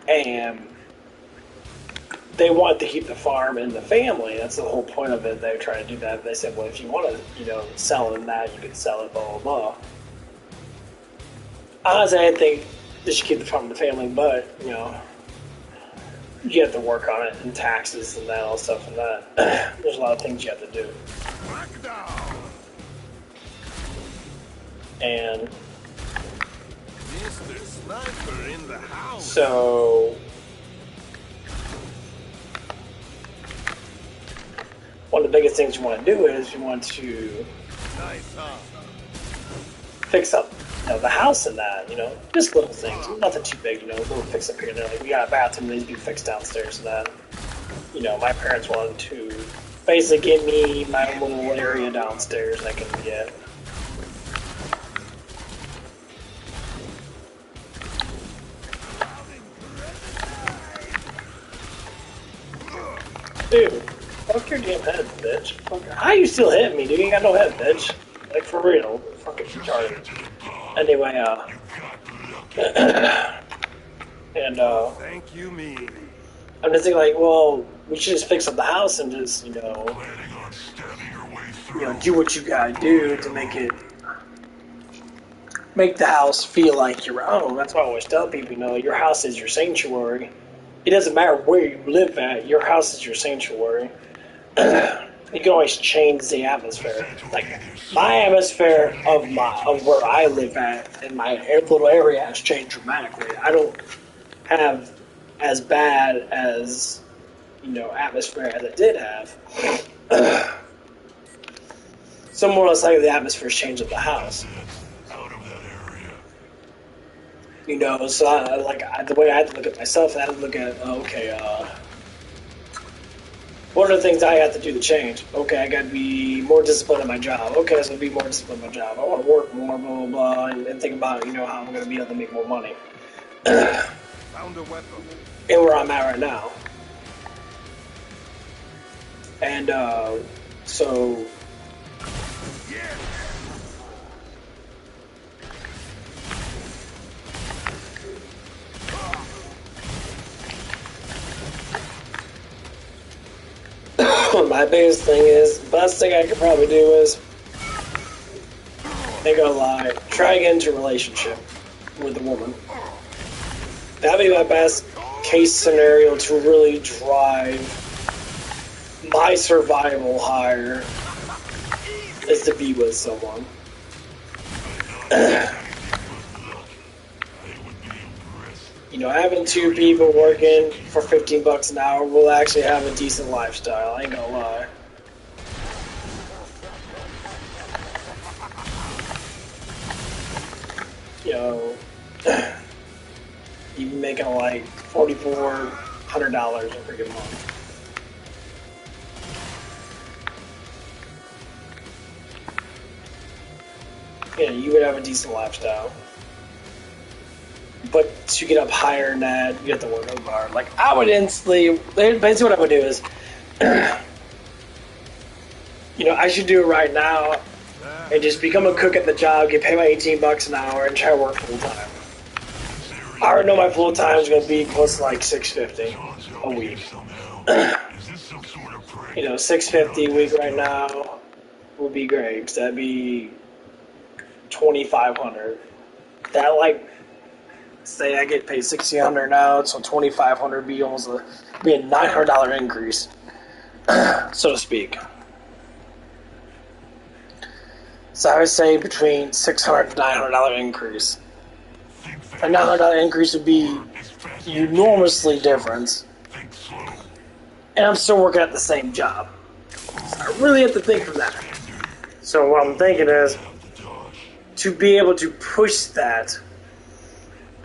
S1: and they wanted to keep the farm in the family. That's the whole point of it. They were trying to do that. They said, well, if you want to, sell in that, you can sell it, blah blah blah. Honestly, I think they should keep the farm in the family, but you have to work on it and taxes and that all stuff and that. There's a lot of things you have to do. And
S2: Mr. Sniper in the house.
S1: so one of the biggest things you want to do is you want to
S2: Nice, huh?
S1: fix up the house and that, just little things, nothing too big, little fix up here and there. Like we got a bathroom that needs to be fixed downstairs and that. My parents wanted to basically give me my own little area downstairs I can get. Dude, fuck your damn head, bitch. How you still hitting me, dude? You ain't got no head, bitch. Like, for real. Fucking retarded. Anyway, and,
S2: Thank you, me.
S1: I'm just thinking, like, well, we should just fix up the house and just,
S3: Planning on stabbing your way through.
S1: do what you gotta do to make the house feel like your own. That's why I always tell people, your house is your sanctuary. It doesn't matter where you live at, your house is your sanctuary. You can always change the atmosphere. Like my atmosphere of where I live at in my little area has changed dramatically. I don't have as bad as atmosphere as it did have. So more or less like the atmosphere's changed of the house.
S3: Out of that area.
S1: So the way I had to look at myself, I had to look at what are the things I have to do to change? Okay, I got to be more disciplined in my job. Okay, so be more disciplined in my job. I want to work more, blah, blah, blah, and think about, how I'm going to be able to make more money.
S2: Found a weapon.
S1: And where I'm at right now. And, so...
S2: Yeah.
S1: My biggest thing is, best thing I could probably do is, ain't gonna lie, try to get into a relationship with a woman. That'd be my best case scenario to really drive my survival higher, is to be with someone. Having two people working for $15 an hour will actually have a decent lifestyle, I ain't gonna lie. You'd be making like $4,400 a freaking month. You would have a decent lifestyle. But to get up higher than that, you have to work over hard. Like, I would instantly... Basically what I would do is... I should do it right now and just become a cook at the job, get paid my $18 an hour, and try to work full-time. I already know my full-time is going to be close to like $650 a week. $650 a week right now would be great, because that'd be $2,500. That, like... Say I get paid $1,600 now, so $2,500 would be almost a $900 increase, so to speak. So I would say between $600 to $900 increase. A $900 increase would be enormously different.
S3: Think slow.
S1: And I'm still working at the same job. So I really have to think from that. So what I'm thinking is, to be able to push that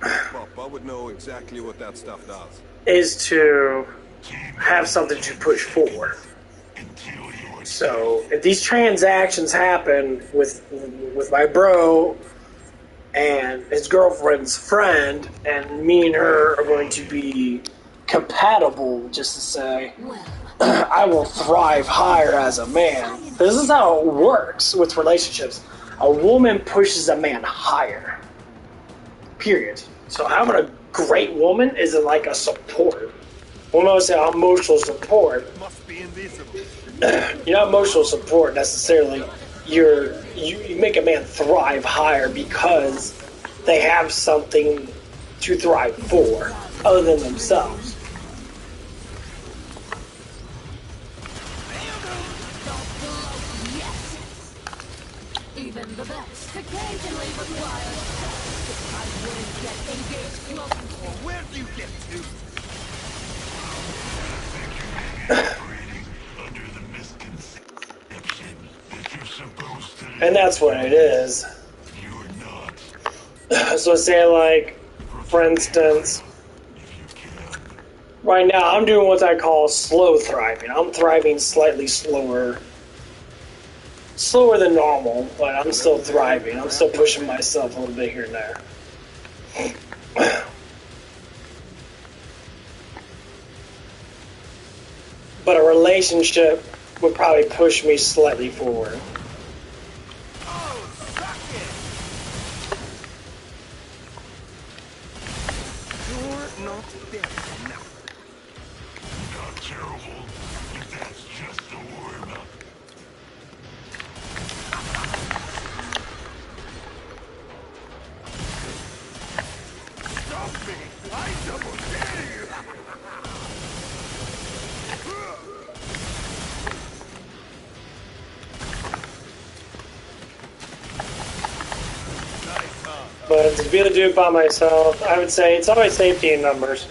S2: Pop, I would know exactly what that stuff does.
S1: is to have something to push forward. So if these transactions happen with my bro and his girlfriend's friend, and me and her are going to be compatible, just to say, I will thrive higher as a man. This is how it works with relationships. A woman pushes a man higher. Period. So having a great woman is like a support. When I say emotional support,
S2: Must be invisible.
S1: you're not emotional support necessarily. You make a man thrive higher because they have something to thrive for other than themselves.
S5: Even the best occasionally requires I wouldn't get engaged close.
S2: Where do you get to?
S3: Operating under the misconception that you're supposed to.
S1: And that's what it is.
S3: You're not.
S1: So say like, for instance, right now I'm doing what I call slow thriving. I'm thriving slightly slower than normal, but I'm still thriving. I'm still pushing myself a little bit here and there. But a relationship would probably push me slightly forward.
S2: Oh, suck it! You're not dead enough.
S3: Not terrible, but that's just the warm-up.
S2: Stop me! I double dare you!
S1: But to be able to do it by myself, I would say it's always safety in numbers.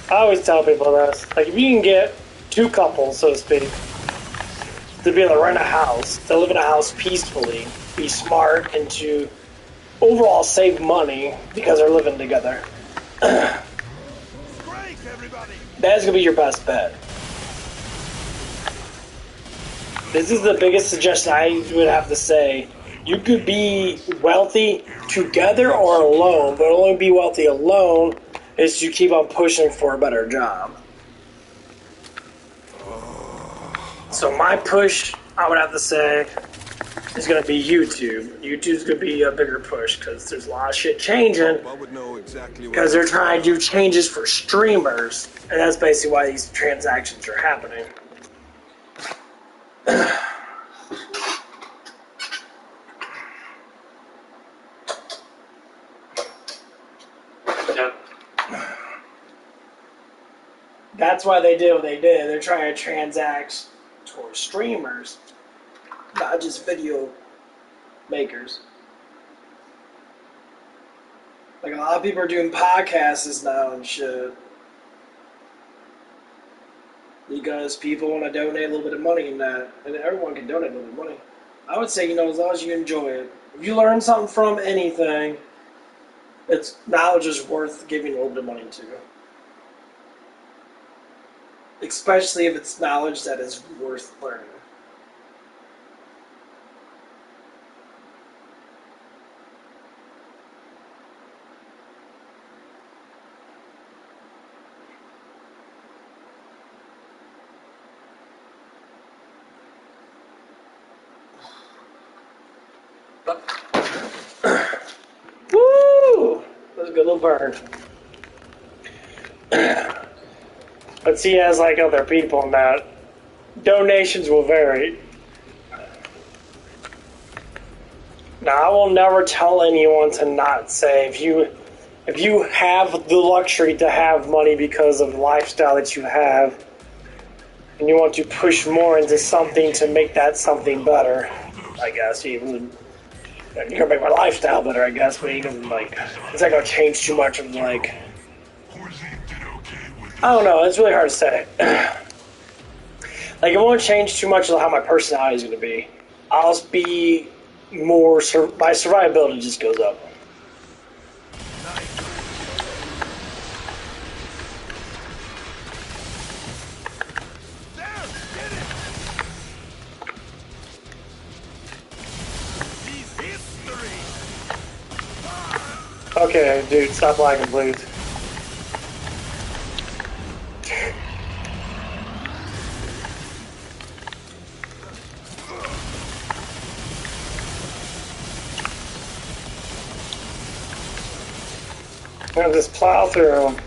S1: I always tell people this. Like, if you can get two couples, so to speak, to be able to rent a house, to live in a house peacefully, be smart, and to overall save money because they're living together,
S2: Strike, everybody!
S1: that's going to be your best bet. This is the biggest suggestion I would have to say. You could be wealthy together or alone, but only be wealthy alone is to keep on pushing for a better job. So my push, I would have to say, is going to be YouTube. YouTube's going to be a bigger push because there's a lot of shit changing
S2: I would know exactly what
S1: because they're trying to do changes for streamers, and that's basically why these transactions are happening. That's why they did what they did. They're trying to transact towards streamers, not just video makers. Like, a lot of people are doing podcasts now and shit. Because people want to donate a little bit of money in that. And everyone can donate a little bit of money. I would say, as long as you enjoy it. If you learn something from anything, it's knowledge is worth giving a little bit of money to. Especially if it's knowledge that is worth learning. Woo! That was a good little burn. But see, as like other people, that donations will vary. Now, I will never tell anyone to not say, if you have the luxury to have money because of the lifestyle that you have, and you want to push more into something to make that something better, I guess. Even you're gonna make my lifestyle better, I guess, but even like it's not gonna change too much of like I don't know, it's really hard to say. Like it won't change too much of how my personality is gonna be. I'll just be more my survivability just goes up. Okay, dude, stop lagging, please. I'm gonna just plow through them.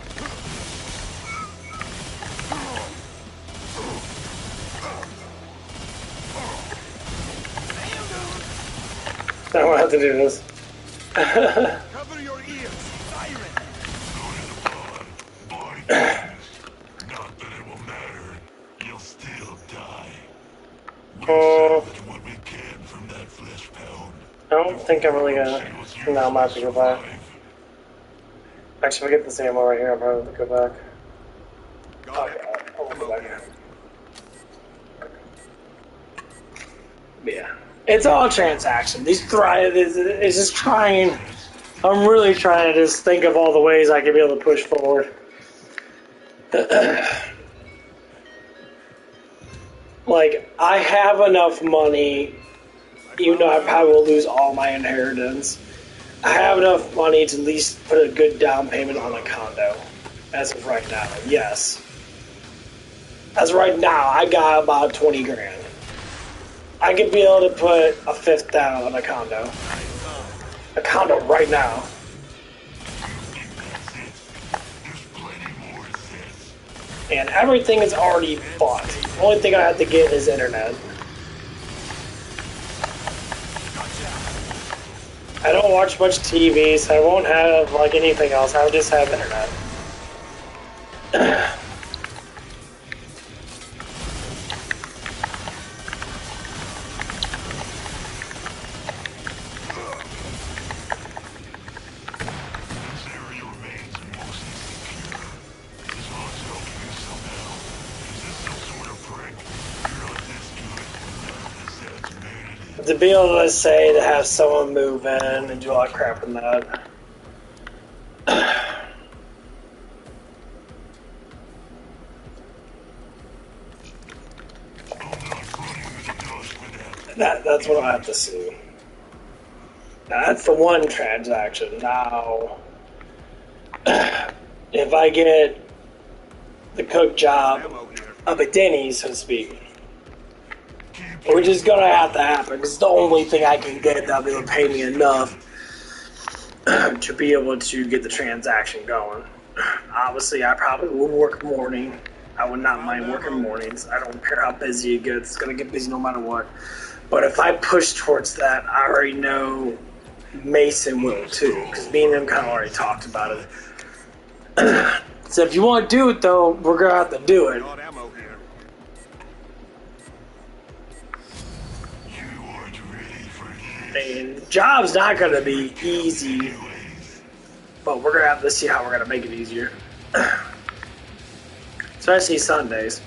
S1: I don't have to do this.
S2: Cover your ears, siren.
S3: Not that it will matter. You'll still die. We'll salvage what we can from that flesh pound.
S1: I don't think I'm really gonna. No, I'm gonna have to go back. Actually, if I get this ammo right here, I'll probably go back.
S2: Got it.
S1: I'll go back. Yeah. It's all transaction. These thrive is just trying. I'm really trying to just think of all the ways I can be able to push forward. Like, I have enough money, even though I probably will lose all my inheritance. I have enough money to at least put a good down payment on a condo. As of right now, yes. As of right now, I got about 20 grand. I could be able to put a fifth down on a condo. A condo right now. And everything is already bought. The only thing I have to get is internet. I don't watch much TV, so I won't have like anything else. I'll just have internet. To be able to say to have someone move in and do a lot of crap in that. That's what I have to see. Now, that's the one transaction. Now, if I get the cook job up at Denny's, so to speak, which is gonna have to happen because it's the only thing I can get that'll be able to pay me enough to be able to get the transaction going. Obviously, I probably will work morning. I would not mind working mornings. I don't care how busy it gets. It's gonna get busy no matter what. But if I push towards that, I already know Mason will too, because me and him kind of already talked about it. So if you want to do it though, we're gonna have to do it.
S2: Got ammo here.
S1: And the job's not going to be easy, but we're going to have to see how we're going to make it easier. Especially Sundays.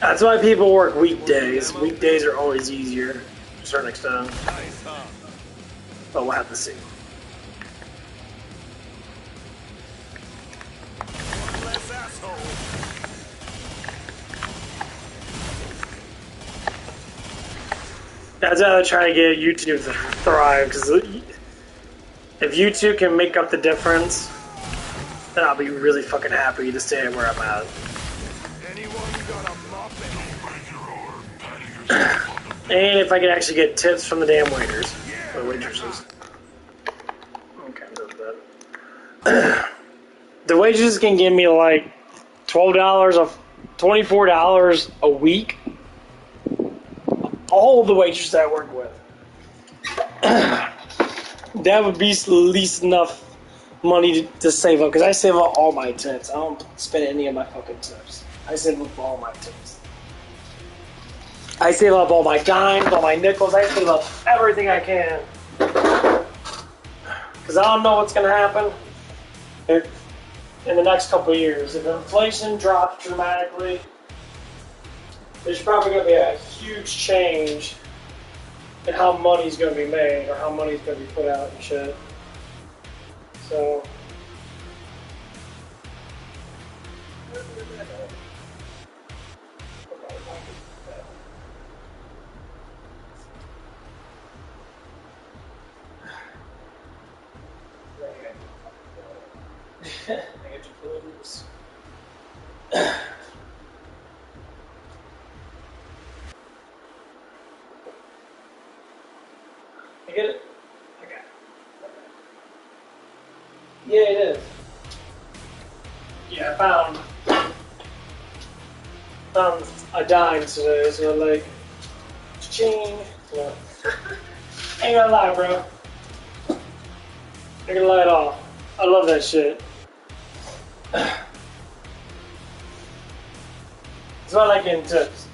S1: That's why people work weekdays. Weekdays are always easier to a certain extent. But we'll have to see.
S2: One less asshole.
S1: That's how I try to get YouTube to thrive, because if YouTube can make up the difference, then I'll be really fucking happy to stay where I'm at.
S2: Anyone got a muffin?
S1: And if I can actually get tips from the damn waiters, or waitresses. Okay, that's that. The waitresses can give me like $12 or $24 a week. All the waitresses I work with. That would be at least enough money to save up, because I save up all my tips. I don't spend any of my fucking tips. I save up all my tips. I save up all my dimes, all my nickels. I save up everything I can. Because I don't know what's going to happen in the next couple of years. If inflation drops dramatically, there's probably going to be a huge change in how money's going to be made or how money's going to be put out and shit. So... I get to close. I get it? Okay. Yeah, it is. Yeah, I found a dime today, so like, ching. No. Ain't gonna lie, bro. Ain't gonna lie at all. I love that shit. It's not like getting tips.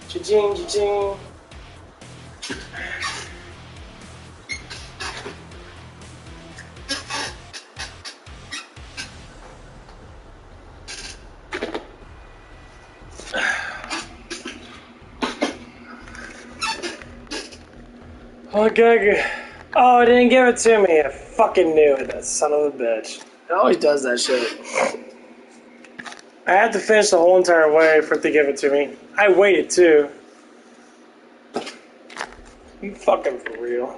S1: Cha-ching, cha-ching. Okay. Oh, it didn't give it to me. I fucking knew it, that son of a bitch. It always does that shit. I had to finish the whole entire way for it to give it to me. I waited too. You fucking for real.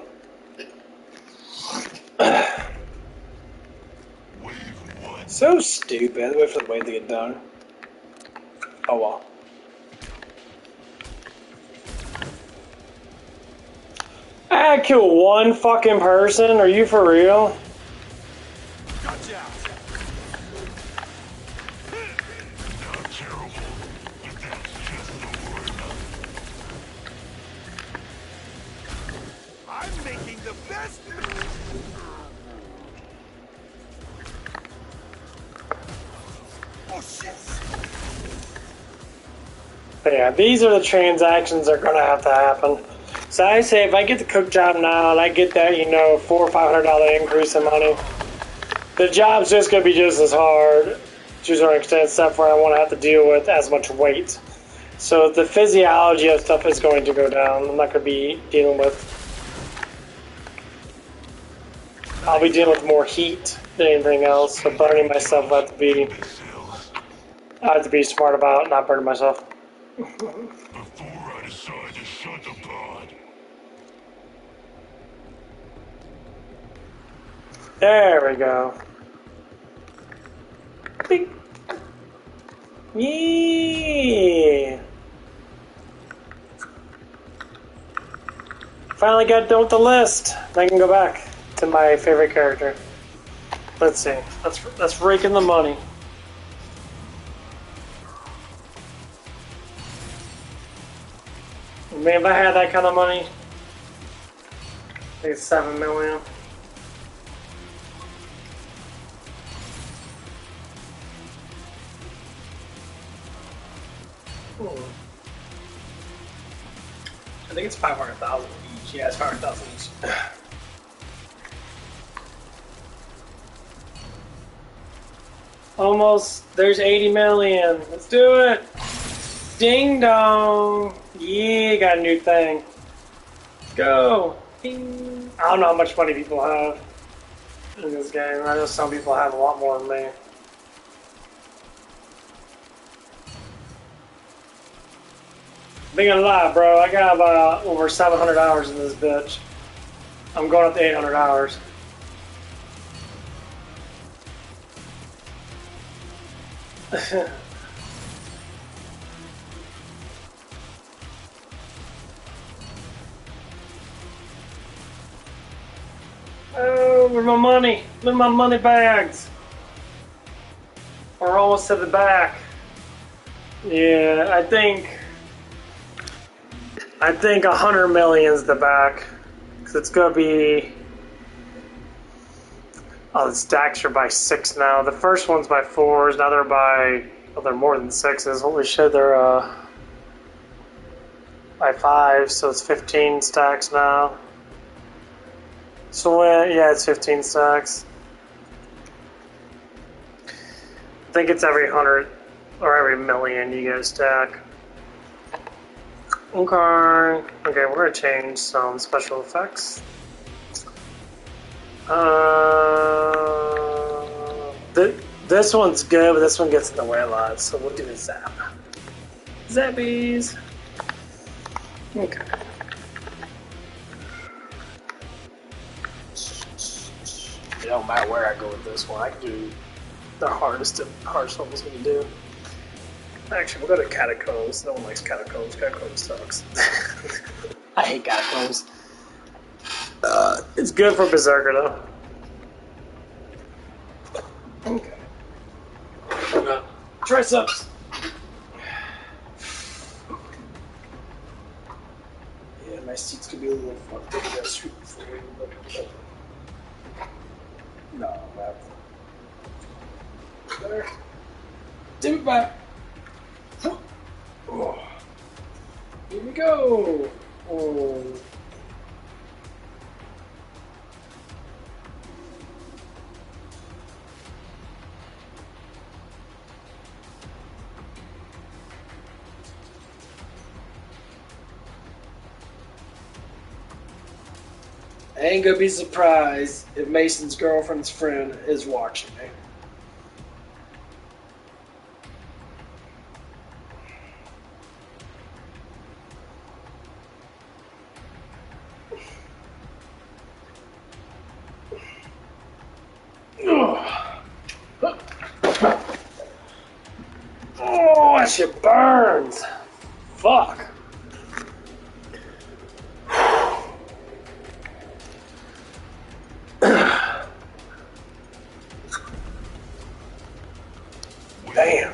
S1: So stupid. Wait for the wave to get done. Oh well. I had to kill one fucking person? Are you for real?
S2: Gotcha.
S3: Not terrible, but that's just the word.
S2: I'm making the best. Oh shit!
S1: But yeah, these are the transactions that are gonna have to happen. So I say if I get the cook job now and I get that, you know, $400 or $500 increase in money, the job's just gonna be just as hard to a certain extent, except for I won't have to deal with as much weight. So the physiology of stuff is going to go down. I'm not gonna be dealing with. I'll be dealing with more heat than anything else. So burning myself, I have to be smart about not burning myself.
S3: Before I decide to shut the pod.
S1: There we go. Bing. Yeah. Finally got done with the list. I can go back to my favorite character. Let's see. Let's rake in the money. Man, if I had that kind of money, I think it's 7 million. I think it's 500,000 each. Yeah, it's 500,000 each. Almost. There's 80 million. Let's do it. Ding dong. Yeah, got a new thing. Let's go. Ding. I don't know how much money people have in this game. I know some people have a lot more than me. Being gonna lie, bro, I got about over 700 hours in this bitch. I'm going up to 800 hours. Oh, where's my money? Look at my money bags. We're almost to the back. Yeah, I think 100 million's the back. Cause it's gonna be. Oh, the stacks are by 6 now. The first one's by 4s. Now they're by. Oh, they're more than 6s. Holy shit, they're by 5, so it's 15 stacks now. So yeah, it's 15 stacks. I think it's every 100 or every million you get a stack. Okay, we're gonna change some special effects. This one's good, but this one gets in the way a lot, so we'll do the zap. Zappies. Okay. It don't matter where I go with this one. I can do the hardest one's gonna do. Actually, we'll go to catacombs. No one likes catacombs. Catacombs sucks. I hate catacombs. It's good for berserker though. Okay. Triceps. Yeah, my seats could be a little fucked up. I gotta shoot for you, but no, that. There. Dip it back. Oh. Here we go. Oh. I ain't gonna be surprised if Mason's girlfriend's friend is watching me. Oh, that shit burns. Fuck. Damn.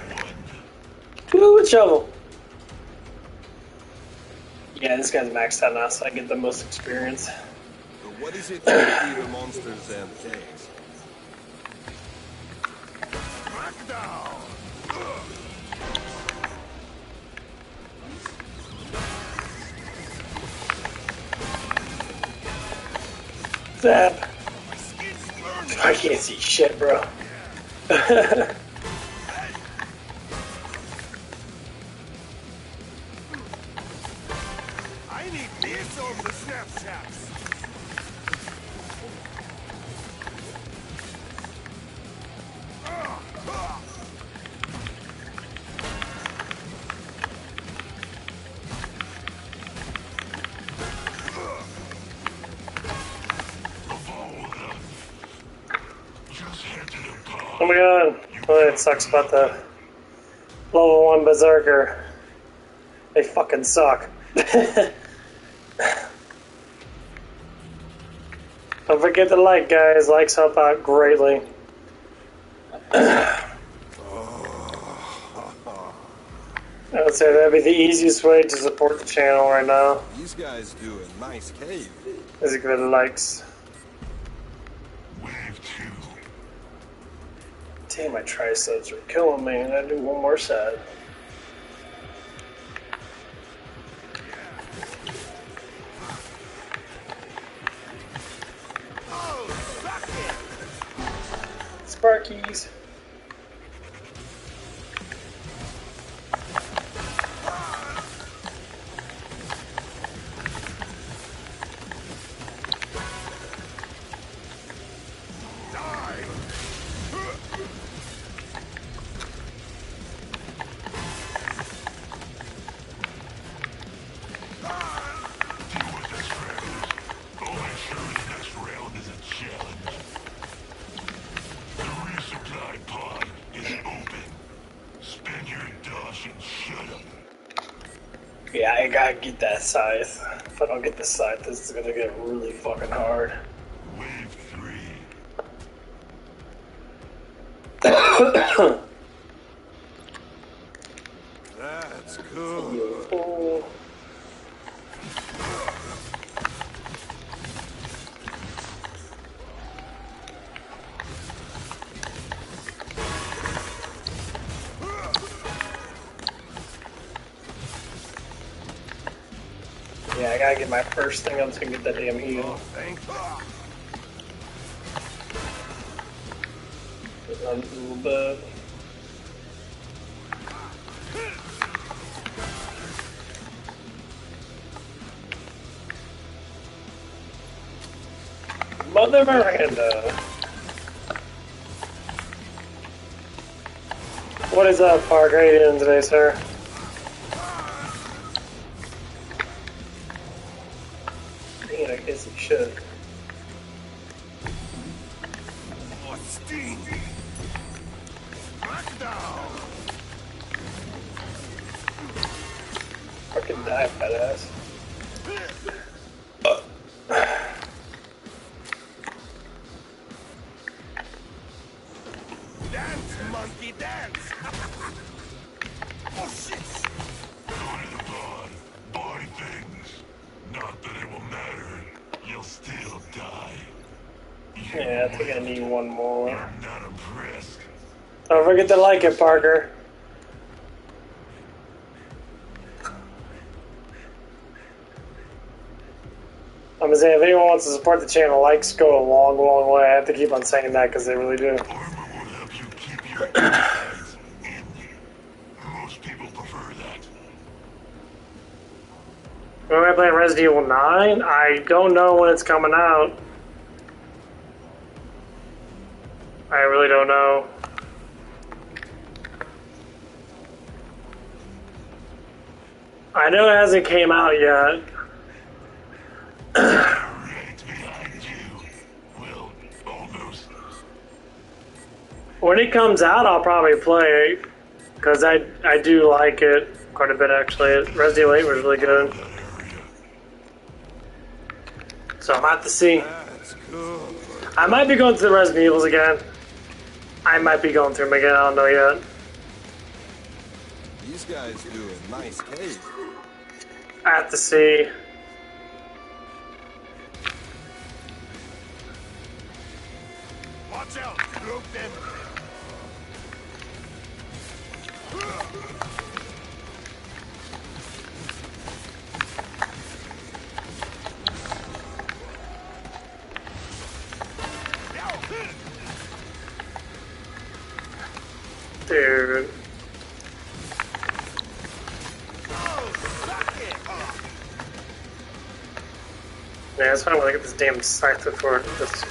S1: Two with shovel. Yeah, this guy's maxed out now, so I get the most experience.
S2: So what is it with evil monsters and things? Crackdown!
S1: Zap.
S2: My skin's burning!
S1: I can't see shit, bro.
S2: I need this on the Snapchats!
S3: Just head to the pod.
S1: Oh my god. Oh, it sucks about the level 1 berserker. They fucking suck. Don't forget to like, guys. Likes help out greatly. I would say that'd be the easiest way to support the channel right now.
S2: These guys do a nice cave.
S1: Is it good likes?
S3: Wave 2.
S1: Damn, my triceps are killing me, and I do one more set.
S2: Oh, suck it!
S1: Sparkies.
S3: Deal with this, friends. All I sure the next round is a challenge. The resupply pod is open. Spin your dosh and shut up.
S1: Yeah, I gotta get that scythe. If I don't get the scythe, this is gonna get really fucking hard.
S3: Wave 3.
S2: That's cool.
S1: Oh. I gotta get my first thing up to get that damn heal.
S2: Thank
S1: A little bit. Mother Miranda. What is up, Park? How you doing today, sir? I guess you should.
S2: Oh, sting! Knockdown!
S1: Fucking die, badass.
S2: Dance, monkey, dance! Oh, shit!
S3: Go to the pod. Buy things. Not that it will matter. You'll still die.
S1: Yeah, I think I need one more.
S3: I'm not impressed.
S1: Don't forget to like it, Parker. I'm gonna say, if anyone wants to support the channel, likes go a long, long way. I have to keep on saying that because they really do.
S3: Armor will help you keep your insides in. Most people prefer that.
S1: When am I playing Resident Evil 9? I don't know when it's coming out. I really don't know. I know it hasn't came out yet.
S3: Right behind you. Well, almost.
S1: When it comes out, I'll probably play it. Because I do like it quite a bit, actually. Resident Evil 8 was really good.
S3: That area.
S1: So I'm out to see.
S2: That's cool.
S1: I might be going through the Resident Evils again. I might be going through them again, I don't know yet.
S2: These guys do a nice cave.
S1: I have to see.
S2: Watch out! Look them!
S1: Dude. Yeah, that's why I want to get this damn scythe before this.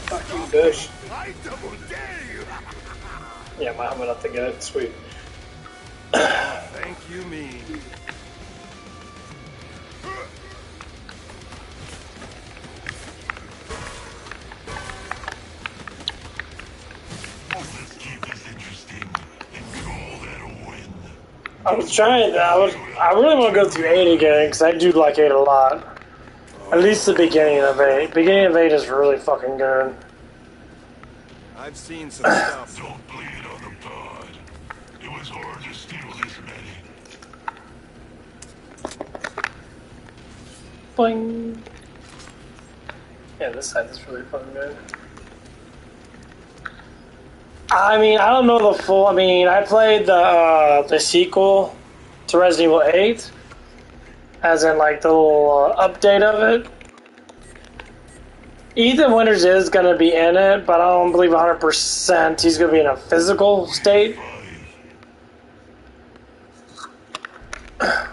S1: Fucking bush.
S2: I double dare you!
S1: Yeah, my helmet up to get it. Sweet.
S2: Thank you, me.
S3: Let's keep this interesting and call that a win.
S1: I was trying. I really want to go through 8 again because I do like 8 a lot. At least the beginning of 8. Beginning of 8 is really fucking good.
S2: I've seen some stuff.
S3: Don't bleed on the pod. It was hard to steal this many.
S1: Boing. Yeah, this side is really fucking good. I mean, I don't know the full. I mean, I played the sequel to Resident Evil 8, as in like the little update of it. Ethan Winters is going to be in it, but I don't believe 100% he's going to be in a physical state. I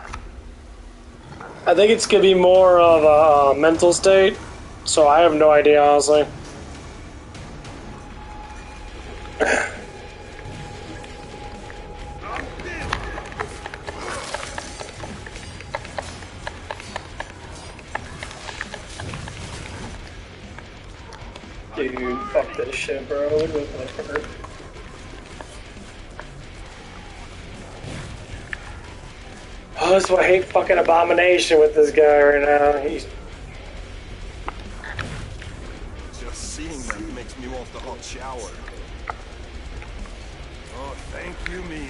S1: think it's going to be more of a mental state, so I have no idea, honestly. Dude, fuck this shit, bro. Look at my Perk. that's why I hate fucking Abomination with this guy right now. He's
S2: Just seeing them makes me want the hot shower. Oh, thank you, me.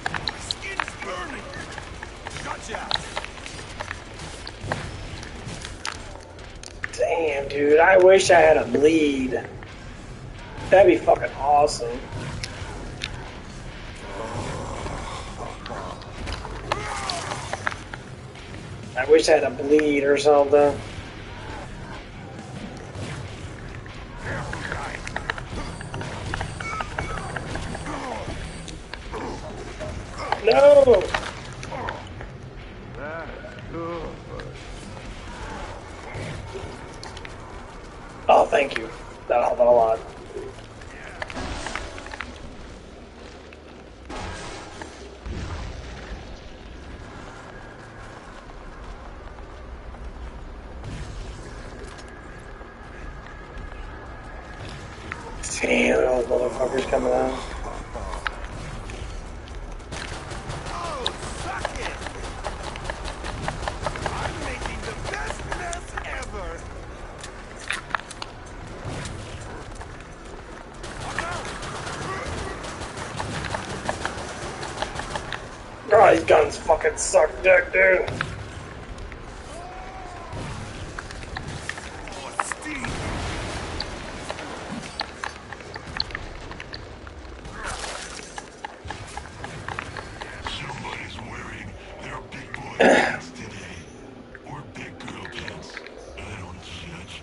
S2: My skin's burning. Gotcha.
S1: damn, dude. I wish I had a bleed. That'd be fucking awesome. I wish I had a bleed or something. No! Oh, thank you. That helped out a lot. Damn, those motherfuckers coming out.
S2: Oh, suck it! I'm making the best mess ever.
S1: Bro, these guns fucking suck dick, dude.
S2: Oh, Steve!
S3: Somebody's wearing their big boy pants today. Or big girl pants. I don't judge.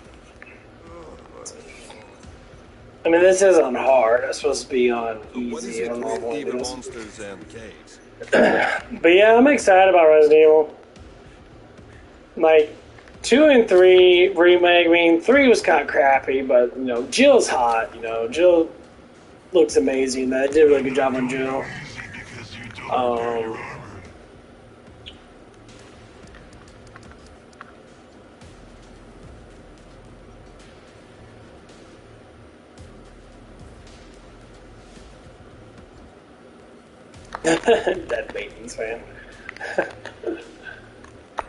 S1: I mean, this isn't hard. It's supposed to be on
S2: What is
S1: easy
S2: it
S1: or normal.
S2: with evil
S1: It is.
S2: monsters and caves?
S1: But yeah, I'm excited about Resident Evil. Like, 2 and 3 remake. I mean, 3 was kind of crappy, but, you know, Jill's hot. You know, Jill looks amazing. They did a really good job on Jill.
S3: Easy because you don't repair your armor.
S1: Dead maintenance, man.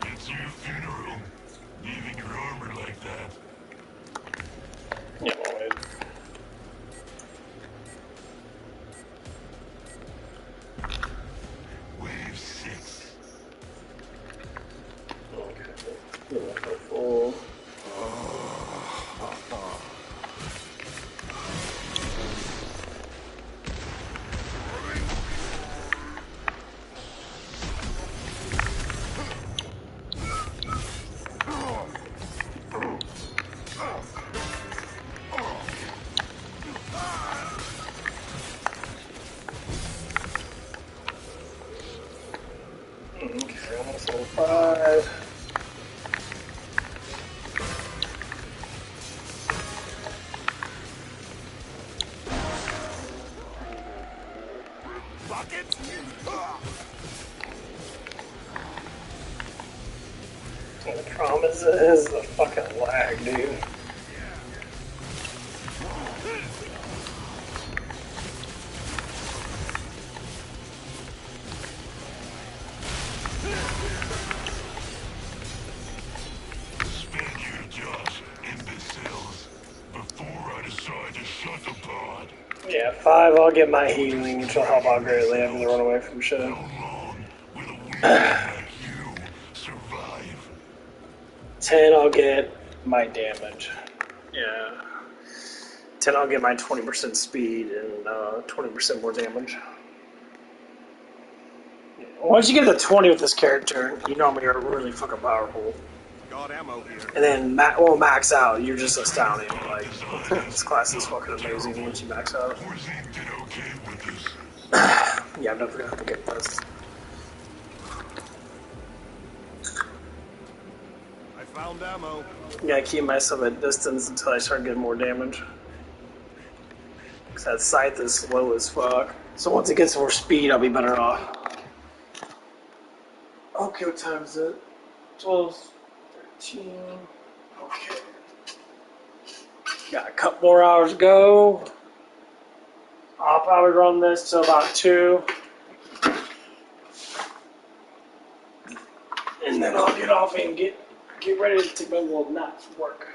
S3: It's your funeral. Leaving your armor like that.
S1: You know,
S3: Wave 6.
S1: full. Okay, almost level 5.
S2: Bucket?
S1: The problem is the fucking lag, dude.
S3: Spend your jobs, imbeciles. Before I decide to shut the pod.
S1: Yeah, 5, I'll get my healing, which will help out greatly after the run away from shit.
S3: How long will a weakling like you survive?
S1: 10, I'll get my damage. Yeah. 10, I'll get my 20% speed and 20% more damage. Once you get to 20 with this character, you normally are really fucking powerful.
S2: Got ammo here.
S1: And then, max out, you're just astounding. Like, this class is fucking amazing once you max out.
S3: Corzine did okay with this.
S1: Yeah, I'm never gonna forget this.
S2: I found ammo.
S1: Gotta keep myself at distance until I start getting more damage. Because that scythe is slow as fuck. So once it gets more speed, I'll be better off. Okay, what time is it? 12, 13. Okay. Got a couple more hours to go. I'll probably run this till about 2. And then I'll get off and get ready to take my little nap from work.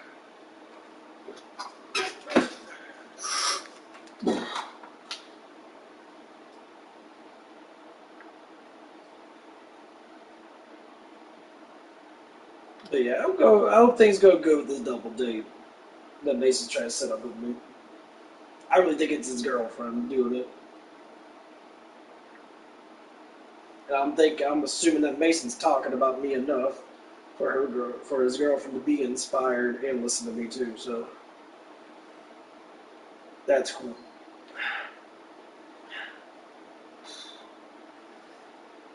S1: But yeah, I hope things go good with this double date that Mason's trying to set up with me. I really think it's his girlfriend doing it. And I'm assuming that Mason's talking about me enough for his girlfriend to be inspired and listen to me too. So that's cool.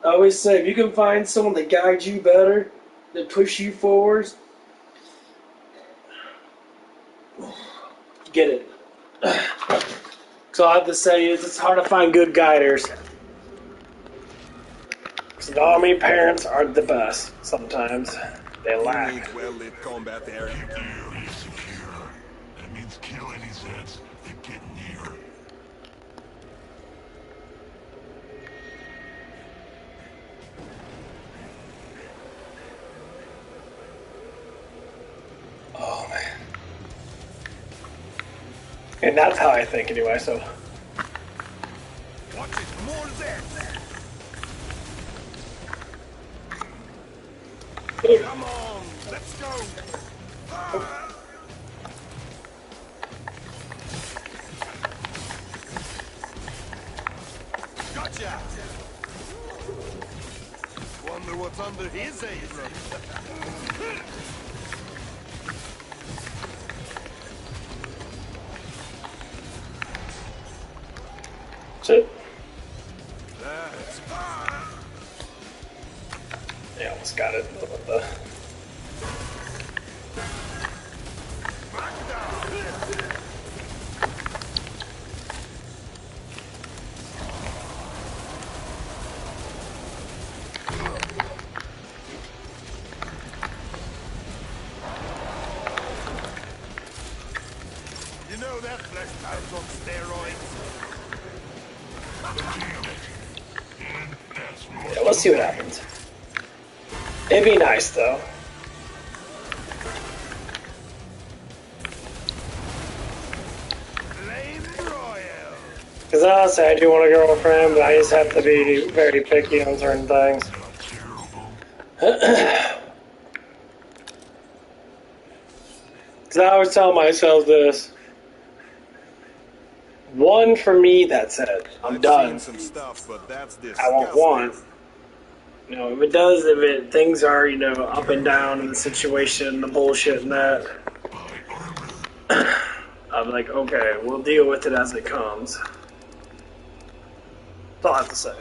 S1: I always say, if you can find someone that guides you better, that push you forwards, get it. So I have to say is it's hard to find good guiders. Because army parents aren't the best sometimes. They
S2: You
S1: lack.
S2: need well-lit combat area.
S3: Area secure. That means kill any Zeds that get near.
S1: Oh man. And that's how I think anyway, so.
S2: Watch it, more there. Come on, let's go. Gotcha. Wonder what's under his apron.
S1: Shit.
S2: That's
S1: Yeah, almost got it. What the?
S2: back down. You know that flesh pound's on steroids.
S1: Yeah, let's see what happens. It'd be nice though.
S2: Flame Royal.
S1: Because honestly, I do want a girlfriend, but I just have to be very picky on certain things. Because I always tell myself this. One for me, that's it. I'm
S2: I've
S1: done.
S2: seen some stuff, but that's
S1: I want one. You know, if things are, up and down in the situation, the bullshit and that, I'm like, okay, we'll deal with it as it comes. That's all I have to say.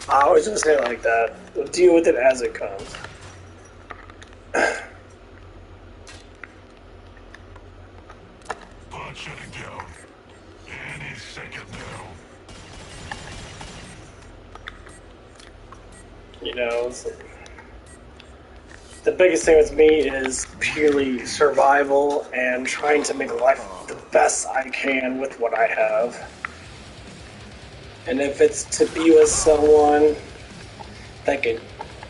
S1: I always just say it like that. We'll deal with it as it comes.
S3: Pod shutting down. Any second now.
S1: The biggest thing with me is purely survival and trying to make life the best I can with what I have. And if it's to be with someone that can,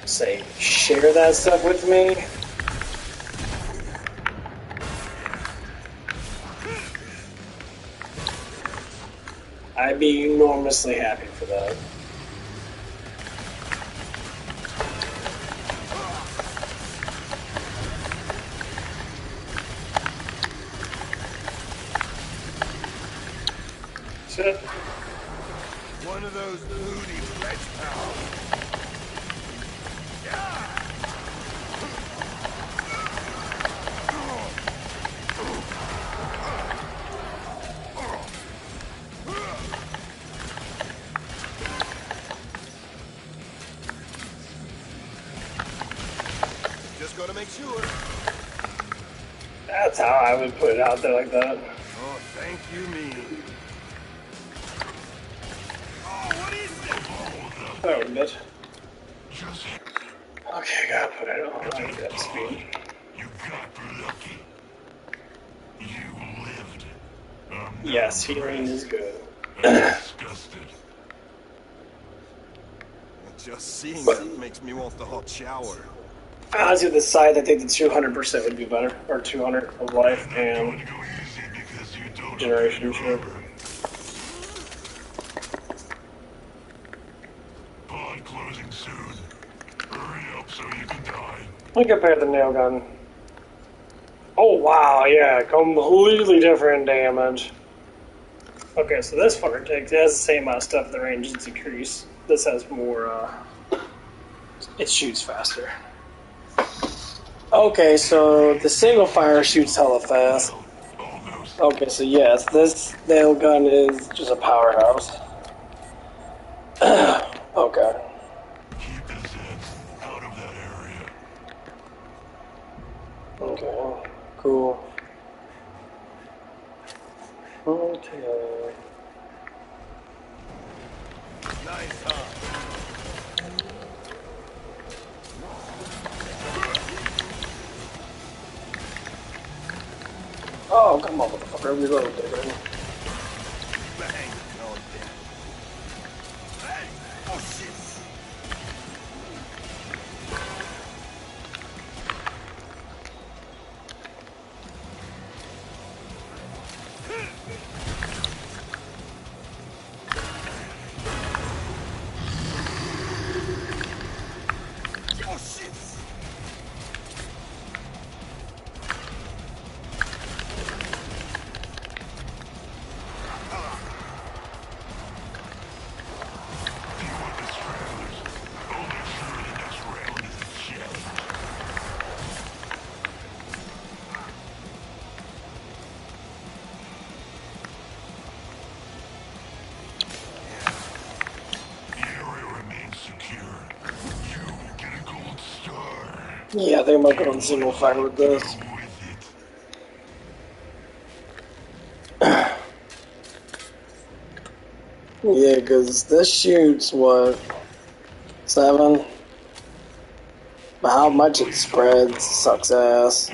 S1: say, share that stuff with me, I'd be enormously happy for that. Shit.
S2: One of those booty flesh pounds. Just gotta make sure.
S1: That's how I would put it out there like that.
S2: Oh, thank you, me. Oh, what is this?
S1: Oh, bitch.
S3: Just
S1: Okay, gotta put it on. I need that speed.
S3: you got lucky. You lived.
S1: Yes, healing is good.
S3: Disgusted.
S2: Just seeing
S1: But-
S2: that makes me want the hot shower.
S1: Honestly, with the side, I think the 200% would be better. Or 200 of life and
S3: Go easy because you don't
S1: generation shit.
S3: Pod closing soon. Hurry up so you can die.
S1: Look compared to the nail gun. Oh wow, yeah, completely different damage. Okay, so this fucker takes, it has the same amount of stuff, the range is decreased. This has more, it shoots faster. Okay, so the single fire shoots hella fast.
S3: Almost.
S1: Okay, so yes, this nail gun is just a powerhouse. Okay.
S3: Keep his head out of that area.
S1: Okay, cool. Okay.
S2: Nice, huh?
S1: Oh, come on, motherfucker, reload, baby.
S2: Bang! No, I'm dead. Hey! Oh shit! Oh shit!
S1: Yeah, I think I might go on single fire with this. Yeah, because this shoots, what, 7? But how much it spreads sucks ass.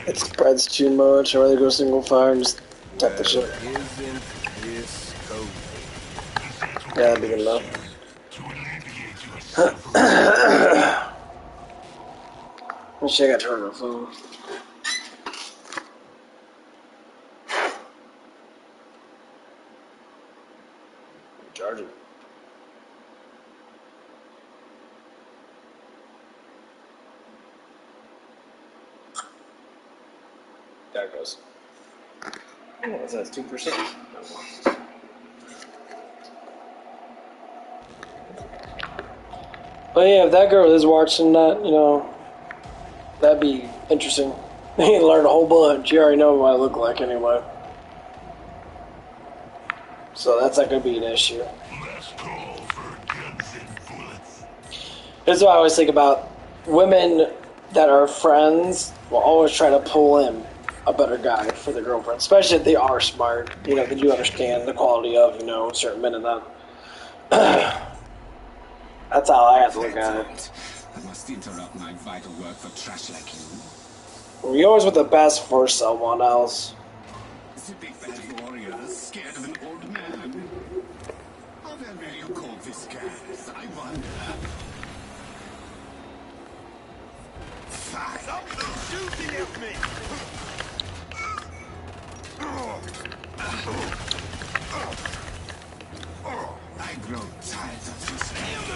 S1: It spreads too much. I'd rather go single fire and just tap the shit.
S2: Isn't this cozy?
S1: Yeah, that'd be good enough. Shit, I got to turn on my phone. Charge it. There it goes. Oh, it says 2%. But yeah, if that girl is watching that, you know, that'd be interesting. You learn a whole bunch. You already know what I look like anyway. So that's not going to be an issue. That's what I always think about. Women that are friends will always try to pull in a better guy for their girlfriend, especially if they are smart. You know, they do understand the quality of, you know, certain men and that. That's how I have to look at it.
S4: I must interrupt my vital work for trash like you.
S1: We always want the best for someone else.
S4: The big fat warrior scared of an old man. How the hell will you call this gas? I wonder. Fine.
S2: Something's shooting at me!
S4: I grow tired of this game.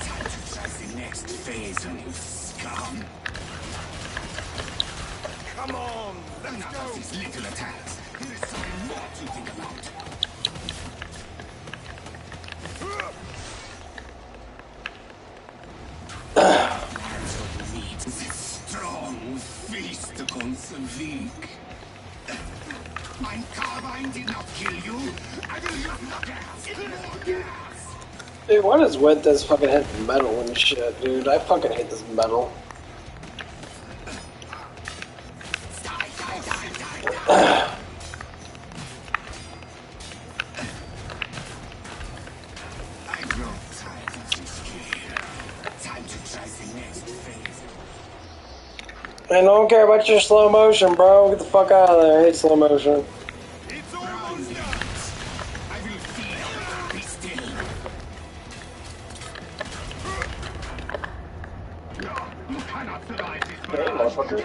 S4: Time to try the next phase on you, scum.
S2: Come on, let's
S4: Enough
S2: go!
S4: of these little attacks. There is something more to think about. That's what we need. This strong feast against the weak. My carbine did not kill you. I will use the gas. More gas.
S1: Dude, what is with this fucking hitting metal and shit, dude? I fucking hate this metal.
S4: Die, die, die, die, die. I grow tired of this game. Time to try the next phase.
S1: And I don't care about your slow motion, bro. Get the fuck out of there. I hate slow motion. motherfucker.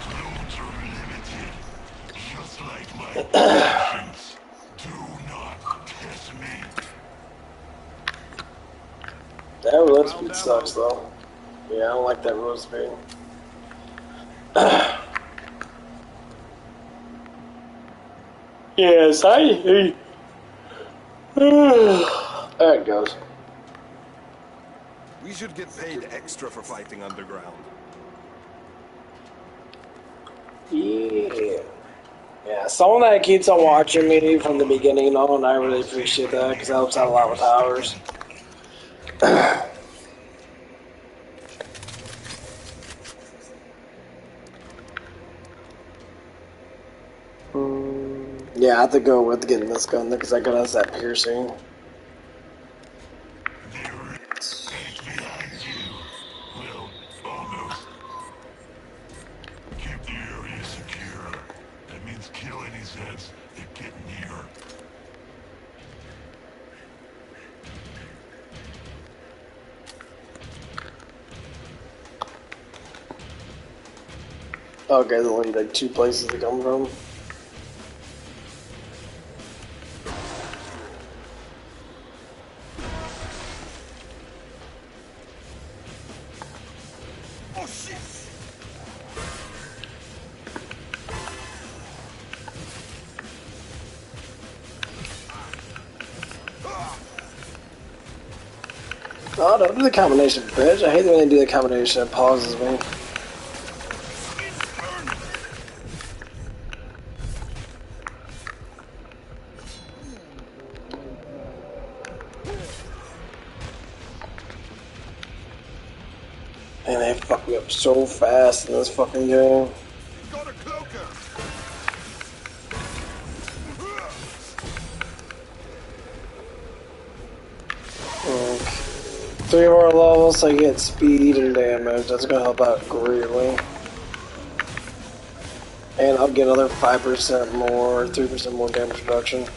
S3: Clones are limited, just like my patience. Do not test me.
S1: That road speed sucks though. Yeah, I don't like that road speed. Yes, there it goes.
S2: We should get paid extra for fighting underground.
S1: Yeah. Yeah, someone that keeps on watching me from the beginning on, I really appreciate that because that helps out a lot with hours. Yeah, I have to go with getting this gun because I got us that piercing.
S3: Behind you. Well, almost. Keep the area secure. That means kill any Zeds that get near.
S1: Okay, there's only like 2 places to come from.
S2: Oh shit!
S1: Oh, don't do the combination, bitch. I hate when they do the combination. It pauses me. Man, they fuck me up so fast in this fucking game.
S2: Got a cloaker!
S1: Okay. 3 more levels, I get speed and damage. That's gonna help out greatly. And I'll get another 5% more, 3% more damage reduction.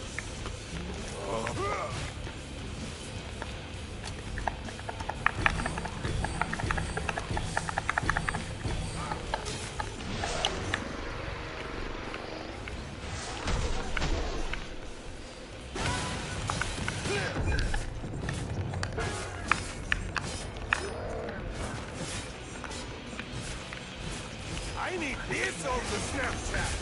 S2: I need this on the Snapchat!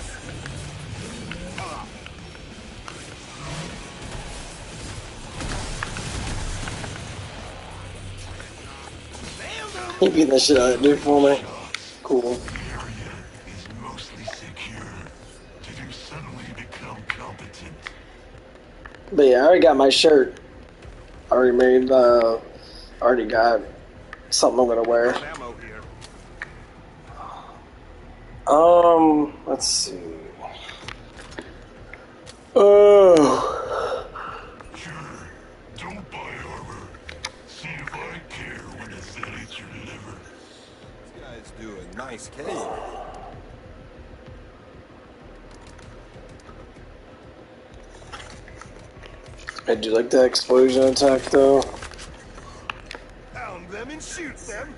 S1: He beating the shit out of that dude for me. Cool.
S3: The area is mostly secure. Did you suddenly become competent?
S1: But yeah, I already got my shirt. Already made, already got something I'm gonna wear.
S2: Got ammo here.
S1: Let's see. Oh.
S3: Sure. Don't buy armor. See if I care when the Zed eats your liver.
S2: This guy's doing nice cake.
S1: I do like that explosion attack though.
S2: Pound them and shoot them.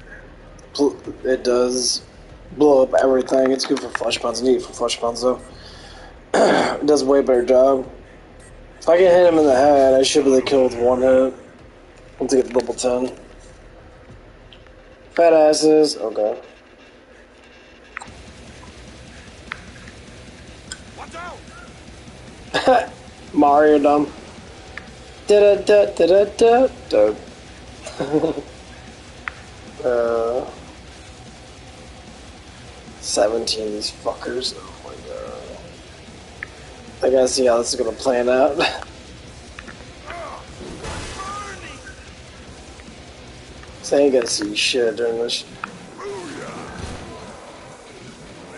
S1: It does blow up everything. It's good for flesh pounds. Neat for flesh pounds though. It does a way better job. If I can hit him in the head, I should be able to kill with 1 hit. Once I get level 10. Fat asses. Okay.
S2: Watch out!
S1: Mario dumb. Da da da da da da. 17 of these fuckers. Oh my god. I gotta see how this is gonna plan out. So I ain't gonna see shit during this.
S2: I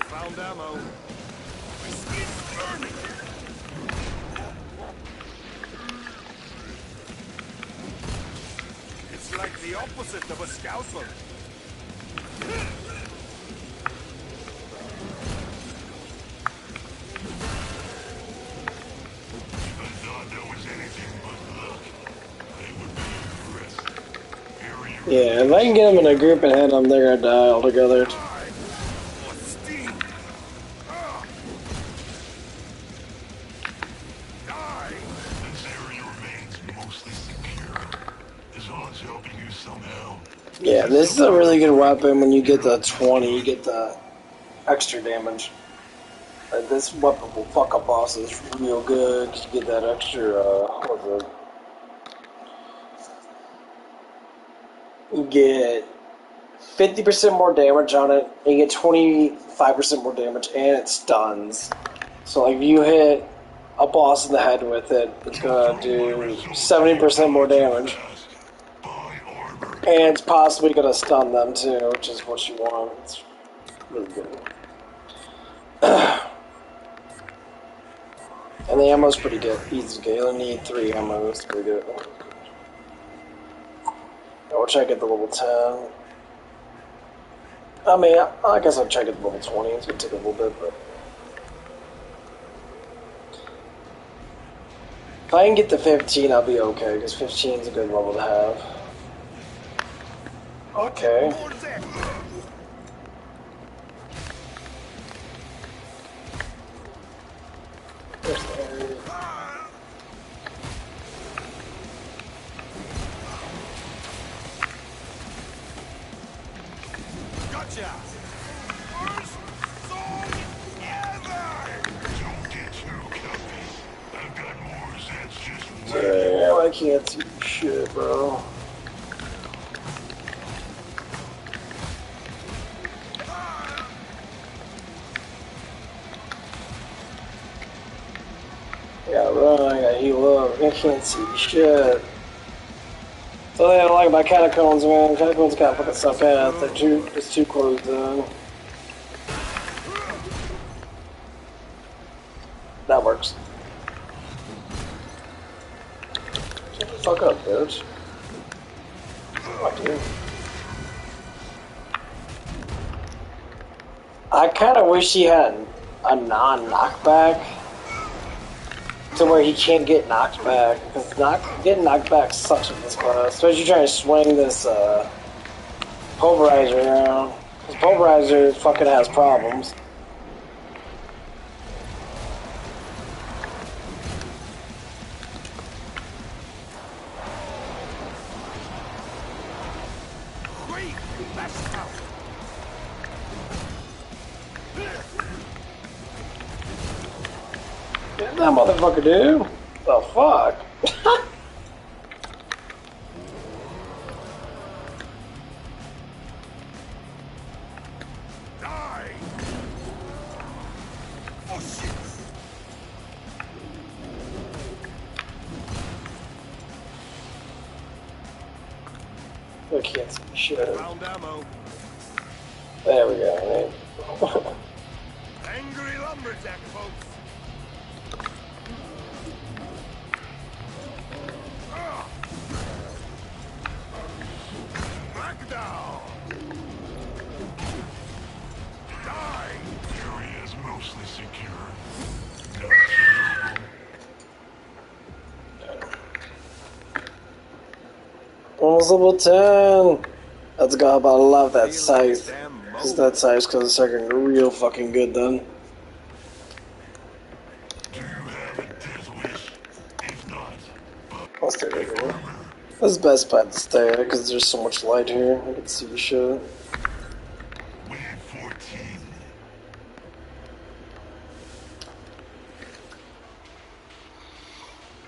S2: found ammo. My skin's burning. It's like the opposite of a scouser.
S1: Yeah, if I can get them in a group and hit them, they're gonna die altogether.
S2: What sting? Die!
S3: This area remains mostly secure. As long as helping you somehow.
S1: Yeah, this is a really good weapon. When you get the 20, you get the extra damage. Like, this weapon will fuck up bosses real good. You get that extra, what was it? You get 50% more damage on it, and you get 25% more damage, and it stuns. So, like, if you hit a boss in the head with it, it's gonna do 70% more damage.
S3: Buy armor.
S1: And it's possibly gonna stun them too, which is what you want. It's really good. And the ammo's pretty good. Easy to get. You only need 3 ammo. It's pretty good. I'll check at the level 10. I mean, I guess I'll check at the level 20. It's gonna take a little bit, but if I can get to 15, I'll be okay, because 15 is a good level to have. Okay.
S2: More death!
S1: There's the area.
S2: Gotcha! First sword ever!
S3: Don't get too cocky. I've got more that's just
S1: Damn, I can't see shit, bro. Yeah, run, I gotta heal up. I can't see shit. So they don't like about catacombs, man. Catacombs kind of fucking suck ass. They're just too closed in. That works. Shut the fuck up, bitch. Fuck you. I kind of wish he had a non-knockback to where he can't get knocked back, because getting knocked back sucks with this class. Especially trying to swing this pulverizer around. Because pulverizer fucking has problems.
S2: Wait! That's out!
S1: Get that motherfucker, dude. The fuck?
S2: Die! Oh shit!
S1: I can't see shit.
S2: Found ammo.
S1: There we go, right?
S2: Angry lumberjack, folks. Back down. Die.
S3: area is mostly secure.
S1: Almost level 10. Let's go, but I love that size. Because that size because it's starting real fucking good then.
S3: Do you have a death wish? If not,
S1: I'll stay right here. This is the best spot to stay at because there's so much light here. I can see shit.
S3: wave 14.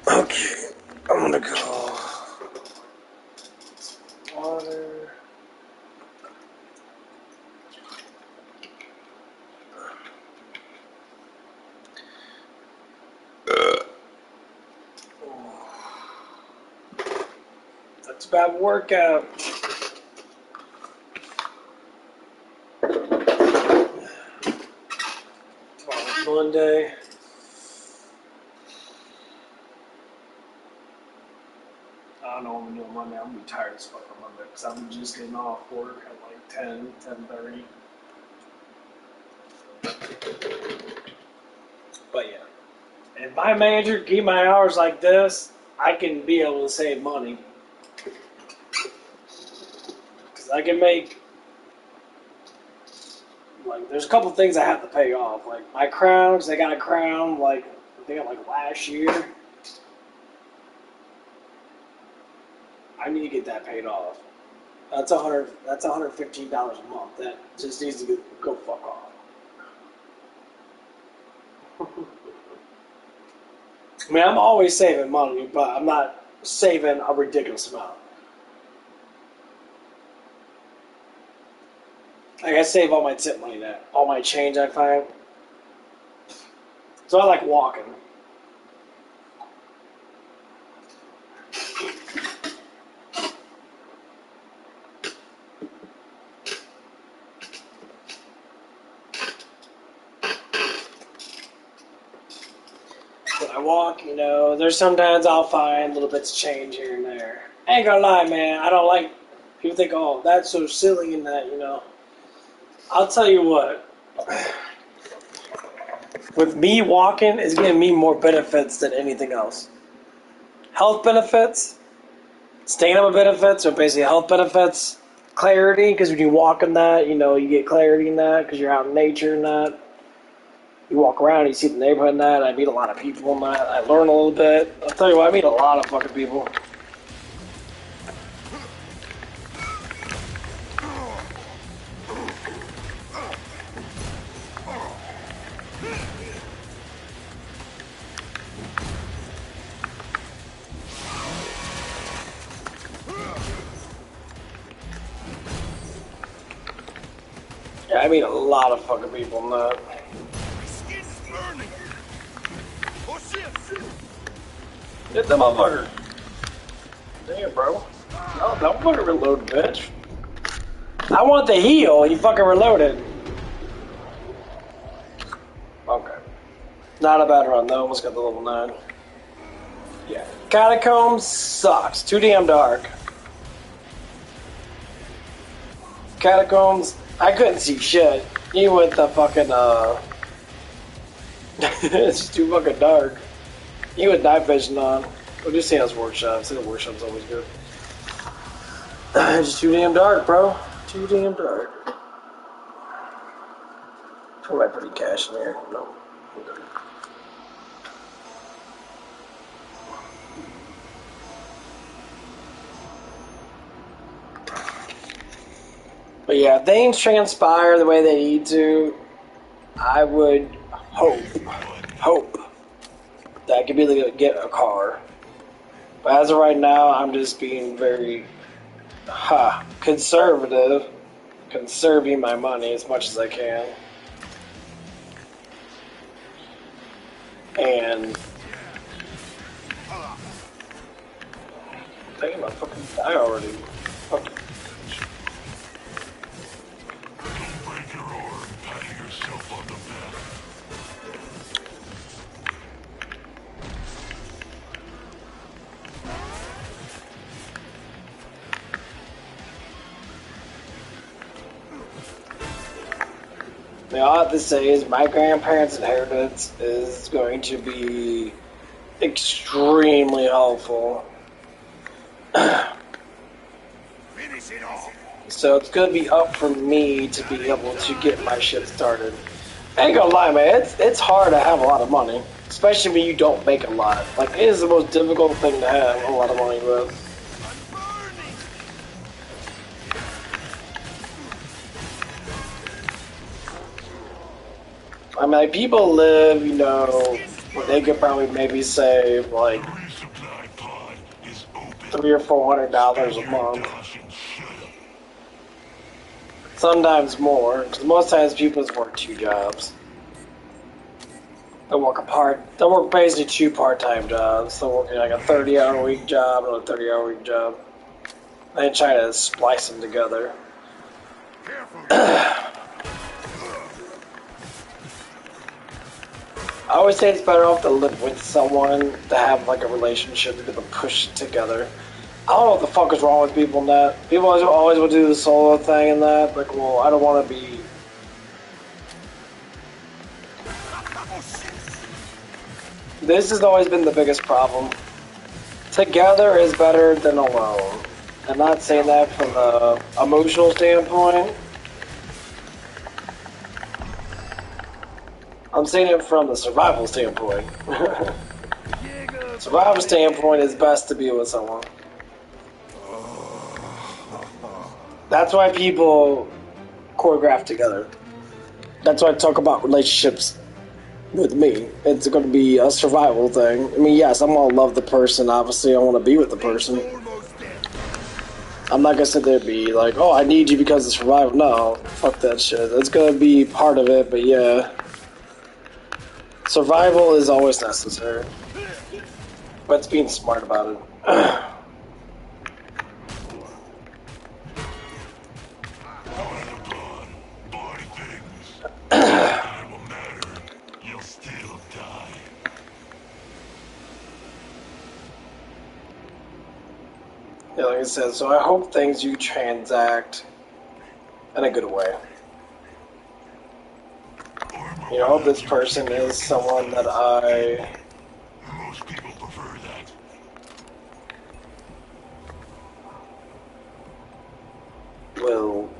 S1: Okay, I'm gonna go. Water. That's a bad workout. Tomorrow's Monday. I don't know what I'm doing Monday. I'm gonna be tired as fuck on Monday because I'm just getting off work at like 10, 10:30. But yeah, if my manager give my hours like this, I can be able to save money. I can make, like, there's a couple things I have to pay off. Like, my crown, because I got a crown, like, I think like last year. I need to get that paid off. That's $115 a month. That just needs to go fuck off. I mean, I'm always saving money, but I'm not saving a ridiculous amount. Like, I save all my tip money now. All my change I find. So I like walking. When I walk, you know, there's sometimes I'll find little bits of change here and there. I ain't gonna lie, man. I don't like, people think, oh, that's so silly and that, you know. I'll tell you what. With me walking, it's giving me more benefits than anything else. Health benefits, stamina benefits, or basically health benefits, clarity, because when you walk in that, you know, you get clarity in that because you're out in nature and that. You walk around, you see the neighborhood and that. I meet a lot of people and that. I learn a little bit. I'll tell you what, I meet a lot of fucking people. Yeah, I meet a lot of fucking people in that.
S2: My skin's burning. Oh shit!
S1: Hit that motherfucker. Damn, bro. No, don't fucking reload, bitch. I want the heal. You fucking reloaded. Okay. Not a bad run, though. Almost got the level 9. Yeah. Catacombs sucks. Too damn dark. Catacombs, I couldn't see shit. Even with the fucking, it's just too fucking dark. Even with night vision on. We'll just see how's workshops. The workshop's always good. It's just too damn dark, bro. Too damn dark. Put my pretty cash in here. No. Okay. But yeah, if things transpire the way they need to, I would hope that I could be able to get a car. But as of right now, I'm just being very conservative, conserving my money as much as I can. And damn, I fucking die already. Fuck.
S3: Don't break your arm patting yourself on the back.
S1: Now, all I have to say is my grandparents' inheritance is going to be extremely helpful.
S2: Finish it off.
S1: So it's going to be up for me to be able to get my shit started. I ain't gonna lie, man, it's hard to have a lot of money. Especially when you don't make a lot. Like, it is the most difficult thing to have a lot of money with.
S2: I'm burning.
S1: I mean, like, people live, you know, they could probably maybe save, like,
S3: Resupply pod is open.
S1: $300 or $400 a month.
S3: Toss and shut up.
S1: Sometimes more, because most times people just work 2 jobs. They'll work basically 2 part-time jobs. They'll work like a 30-hour-a-week job and a 30-hour-a-week job. They try to splice them together.
S2: Careful.
S1: I always say it's better off to live with someone, to have like a relationship, to be able to push it together. I don't know what the fuck is wrong with people in that. People always want to do the solo thing and that. Like, well, I don't want to be... This has always been the biggest problem. Together is better than alone. I'm not saying that from the emotional standpoint. I'm saying it from the survival standpoint. Survival standpoint is best to be with someone. That's why people choreograph together. That's why I talk about relationships with me. It's going to be a survival thing. I mean, yes, I'm going to love the person. Obviously, I want to be with the person. I'm not going to sit there and be like, oh, I need you because of survival. No, fuck that shit. It's going to be part of it, but yeah. Survival is always necessary. But it's being smart about it.
S3: Body things. Time will matter. You'll still die.
S1: Yeah, like I said, so I hope things you transact in a good way. You know, I hope this person is someone that I
S3: Most people prefer that.
S1: will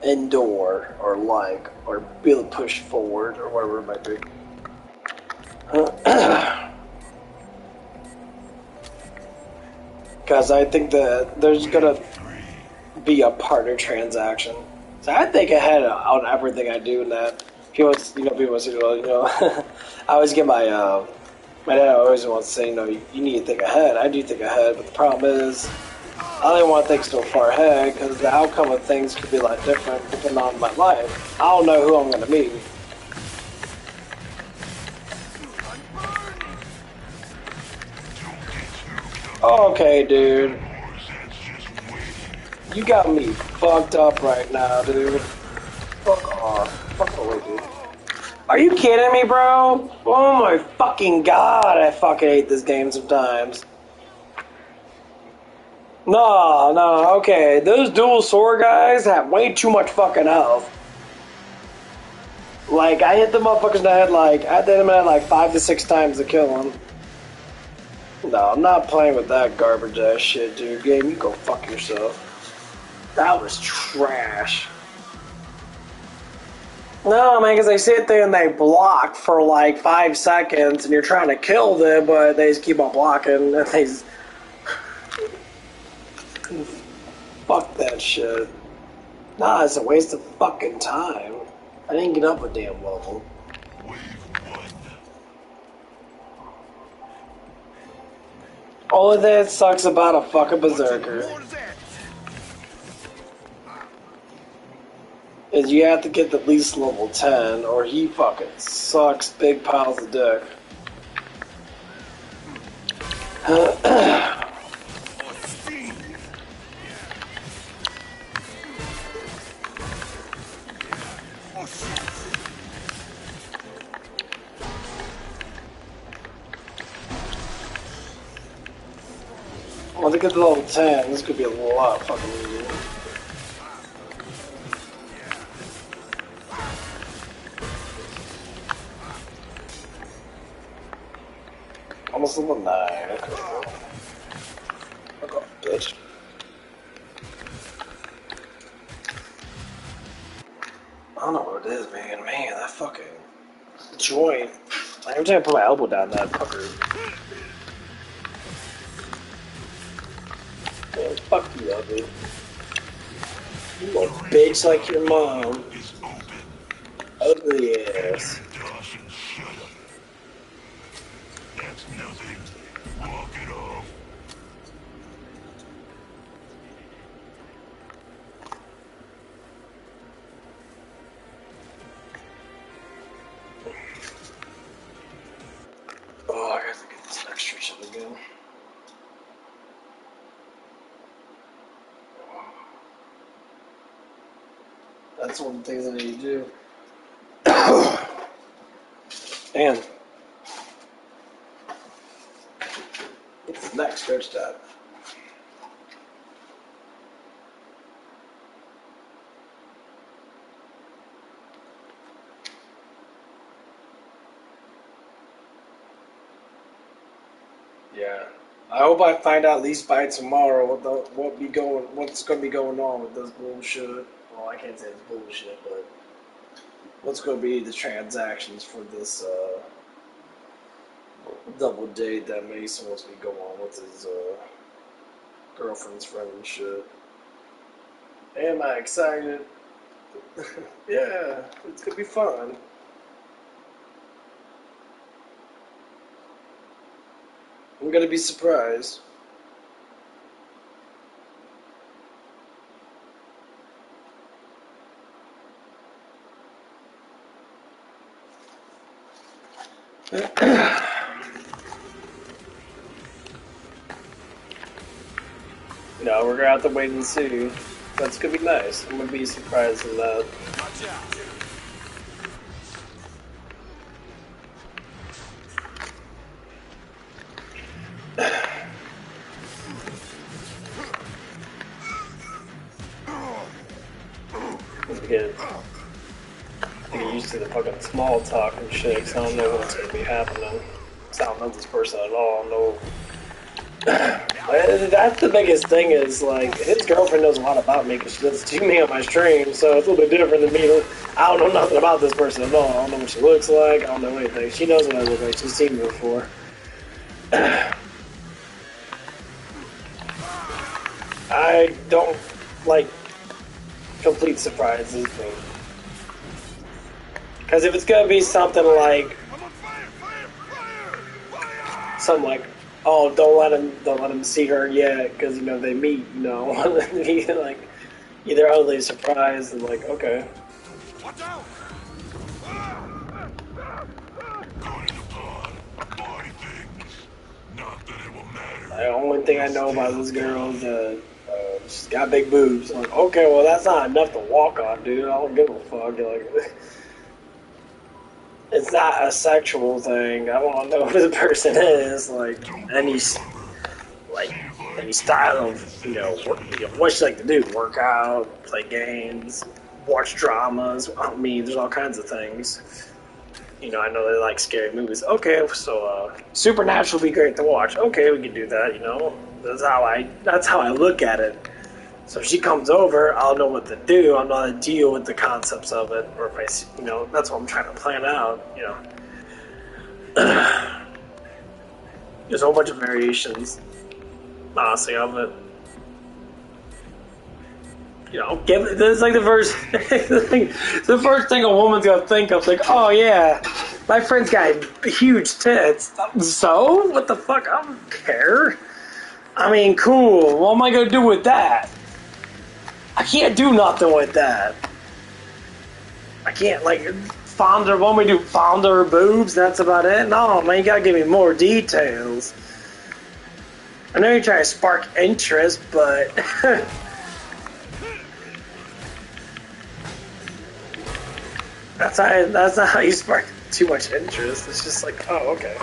S1: endure or like or be able to push forward or whatever it might be. Because I think that there's gonna be a partner transaction. So I think ahead on everything I do. And that people, people say, well, I always get my dad always wants to say, you need to think ahead. I do think ahead, but the problem is I don't even want to think so far ahead because the outcome of things could be a lot different depending on my life. I don't know who I'm going to meet. Okay, dude. You got me fucked up right now, dude. Fuck off. Fuck away, dude. Are you kidding me, bro? Oh my fucking god, I fucking hate this game sometimes. No, okay. Those dual sword guys have way too much fucking health. Like, I hit the motherfuckers in the head, like, I hit them in the head like 5 to 6 times to kill them. No, I'm not playing with that garbage ass shit, dude. Game, you go fuck yourself. That was trash. No, man, because they sit there and they block for like 5 seconds and you're trying to kill them, but they just keep on blocking and they just... Fuck that shit. Nah, it's a waste of fucking time. I didn't get up a damn level. All of that sucks about a fucking berserker is you have to get at least level 10 or he fucking sucks big piles of dick. Once I get to level 10, this could be a lot fucking easier. Almost level 9, okay. Fuck off, bitch. I don't know what it is, man. Man, that fucking joint. Like, every time I put my elbow down that fucker. Man, fuck you, ugly. You a bitch like your mom. Ugly ass.
S3: That's nothing. Walk it off.
S1: Oh, I gotta get this extra shit again. That's one of the things I need to do. And what's the next stretch time? Yeah. I hope I find out at least by tomorrow what's gonna be going on with this bullshit. Well, I can't say it's bullshit, but what's gonna be the transactions for this double date that Mason wants me to go on with his girlfriend's friend and shit. Am I excited? Yeah, it's gonna be fun. I'm gonna be surprised. No, we're gonna have to wait and see. That's gonna be nice. I'm gonna be surprised in that.
S4: Watch out!
S1: Get used to the fucking small talk and shit, because I don't know what's gonna be happening. I don't know this person at all. No. That's the biggest thing is, like, his girlfriend knows a lot about me because she does see me on my stream, so it's a little bit different than me. I don't know nothing about this person at all. I don't know what she looks like. I don't know anything. She knows what I look like. She's seen me before. I don't like complete surprises, but because if it's gonna be something like something like, oh, don't let him see her yet, because you know they meet, you know, like either utterly surprised and like, okay.
S2: Watch out!
S3: Go to the pod. Buy things. Not that it will matter.
S1: The only thing I know about this girl is that she's got big boobs. I'm like, okay, well that's not enough to walk on, dude. I don't give a fuck. Like, it's not a sexual thing. I want to know who the person is. Like any style of what she like to do: work out, play games, watch dramas. I mean, there's all kinds of things. You know, I know they like scary movies. Okay, so Supernatural would be great to watch. Okay, we can do that. You know, that's how I look at it. So if she comes over, I'll know what to do. I'll know how to deal with the concepts of it. Or if I, that's what I'm trying to plan out. You know, there's a whole bunch of variations, honestly, of it. You know, it's like the first thing a woman's gonna think of, like, oh yeah, my friend's got huge tits. So what the fuck? I don't care. I mean, cool. What am I gonna do with that? I can't do nothing with that. I can't fond her boobs. That's about it. No, man, you gotta give me more details. I know you're trying to spark interest, but. That's not how you spark too much interest. It's just like, oh, okay.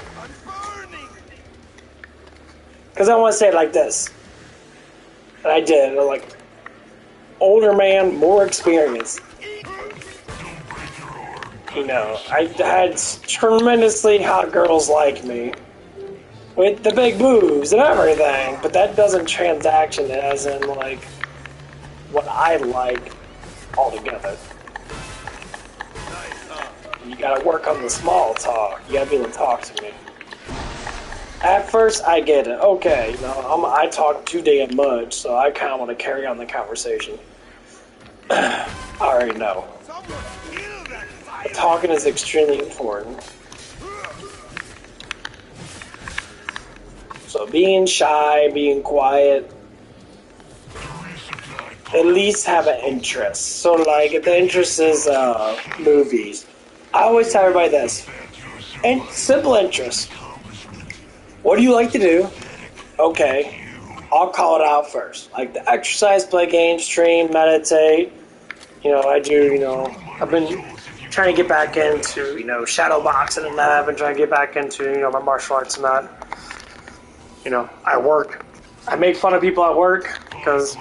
S1: Because I want to say it like this. And I did. Like, older man, more experience. You know, I had tremendously hot girls like me. With the big boobs and everything. But that doesn't transaction as in, like, what I like altogether. You gotta work on the small talk. You gotta be able to talk to me. At first, I get it. Okay, I talk too damn much, so I kind of want to carry on the conversation. I already know. But talking is extremely important. So being shy, being quiet, at least have an interest. So, like, if the interest is movies, I always tell everybody this. And simple interest. What do you like to do? Okay. I'll call it out first. Like the exercise, play games, stream, meditate. I do, I've been trying to get back into, shadow boxing and that. I've been trying to get back into, my martial arts and that. I work. I make fun of people at work because,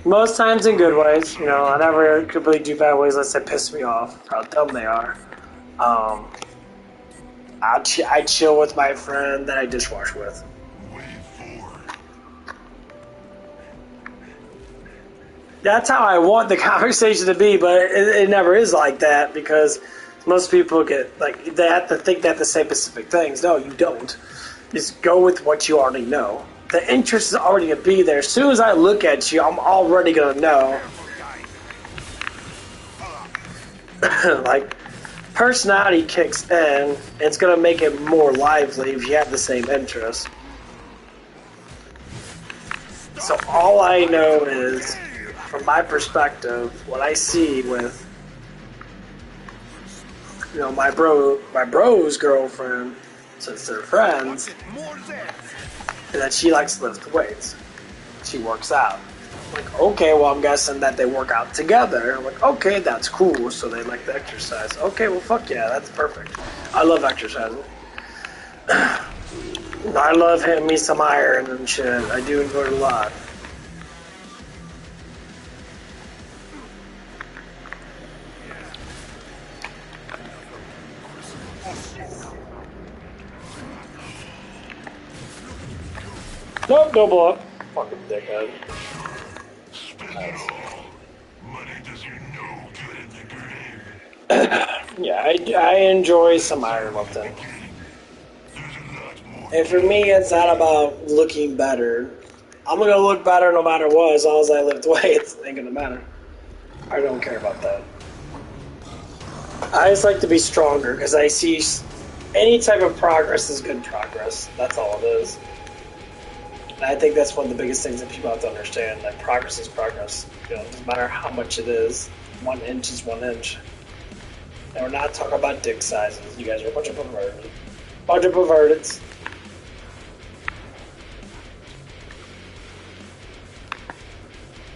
S1: most times in good ways, I never completely do bad ways unless they piss me off, how dumb they are. I chill with my friend that I dishwash with. That's how I want the conversation to be, but it never is like that because most people get like they have to think they have to say specific things. No, you don't. Just go with what you already know. The interest is already gonna be there. As soon as I look at you, I'm already gonna know. Like personality kicks in, it's gonna make it more lively if you have the same interest. So all I know is, from my perspective, what I see with my bro's girlfriend, since they're friends, is that she likes to lift weights. She works out. Like, okay, well, I'm guessing that they work out together. I'm like, okay, that's cool. So they like to exercise. Okay, well, fuck yeah, that's perfect. I love exercising. I love hitting me some iron and shit. I do enjoy it a lot. Nope, don't blow up. Fucking dickhead. Nice.
S3: Money does you no good in the grave.
S1: Yeah, I enjoy some iron lifting.
S3: There's a lot more.
S1: And for me, it's not about looking better. I'm gonna look better no matter what, as long as I lift weights. It ain't gonna matter. I don't care about that. I just like to be stronger because I see any type of progress is good progress. That's all it is. And I think that's one of the biggest things that people have to understand. Like progress is progress. It doesn't matter how much it is. 1 inch is 1 inch. And we're not talking about dick sizes. You guys are a bunch of perverts. Bunch of perverts.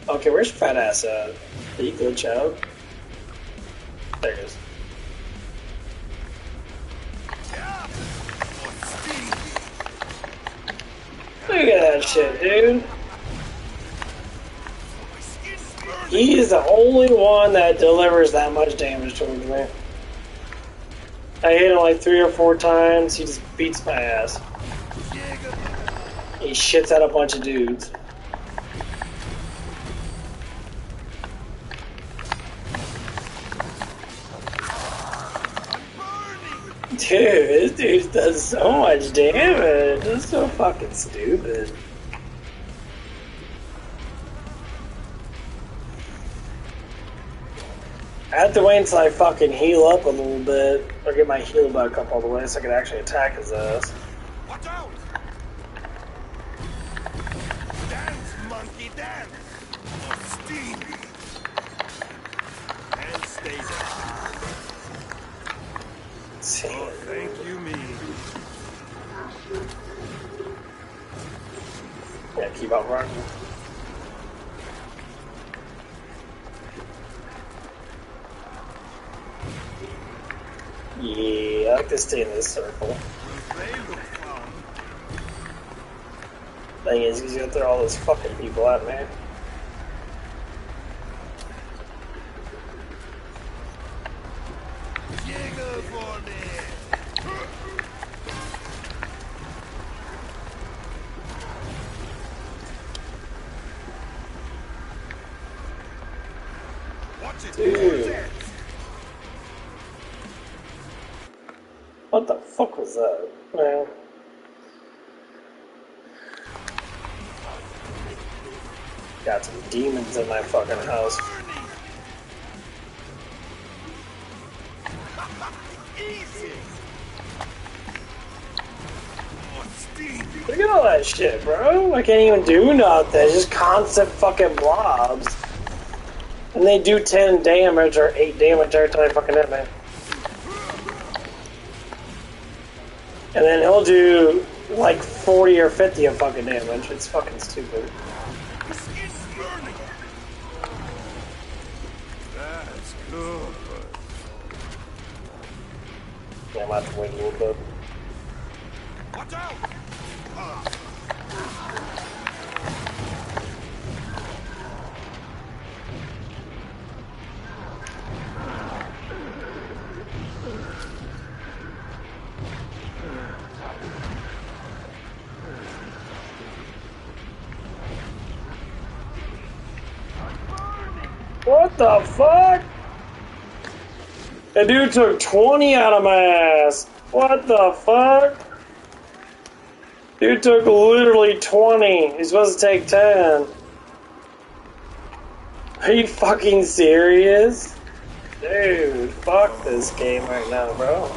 S1: Okay, where's fat ass at? Did he glitch out? There he is. Look at that shit, dude. He is the only one that delivers that much damage towards me. I hit him like 3 or 4 times, he just beats my ass. He shits out a bunch of dudes. Dude, this dude does so much damage. That's so fucking stupid. I have to wait until I fucking heal up a little bit, or get my heal back up all the way so I can actually attack his ass.
S2: Watch out! Dance, monkey, dance! Oh, steam! And stay down.
S1: See.
S2: Oh, thank you, me.
S1: Yeah, keep on running. Yeah, I like to stay in this circle.
S2: They look fun.
S1: Thing is, he's gonna throw all those fucking people at me.
S2: Jiggle for me. Watch it.
S1: Dude. What the fuck was that? Man. Got some demons in my fucking house.
S2: Easy. Oh, steam.
S1: Look at all that shit, bro. I can't even do nothing. It's just constant fucking blobs. And they do 10 damage or 8 damage every time I fucking hit me. And then he'll do like 40 or 50 of fucking damage. It's fucking stupid.
S2: It's burning. That's good.
S1: Yeah, I'm gonna have to wait a little bit.
S2: Watch out!
S1: What the fuck? That dude took 20 out of my ass. What the fuck? Dude took literally 20. He's supposed to take 10. Are you fucking serious? Dude, fuck this game right now, bro.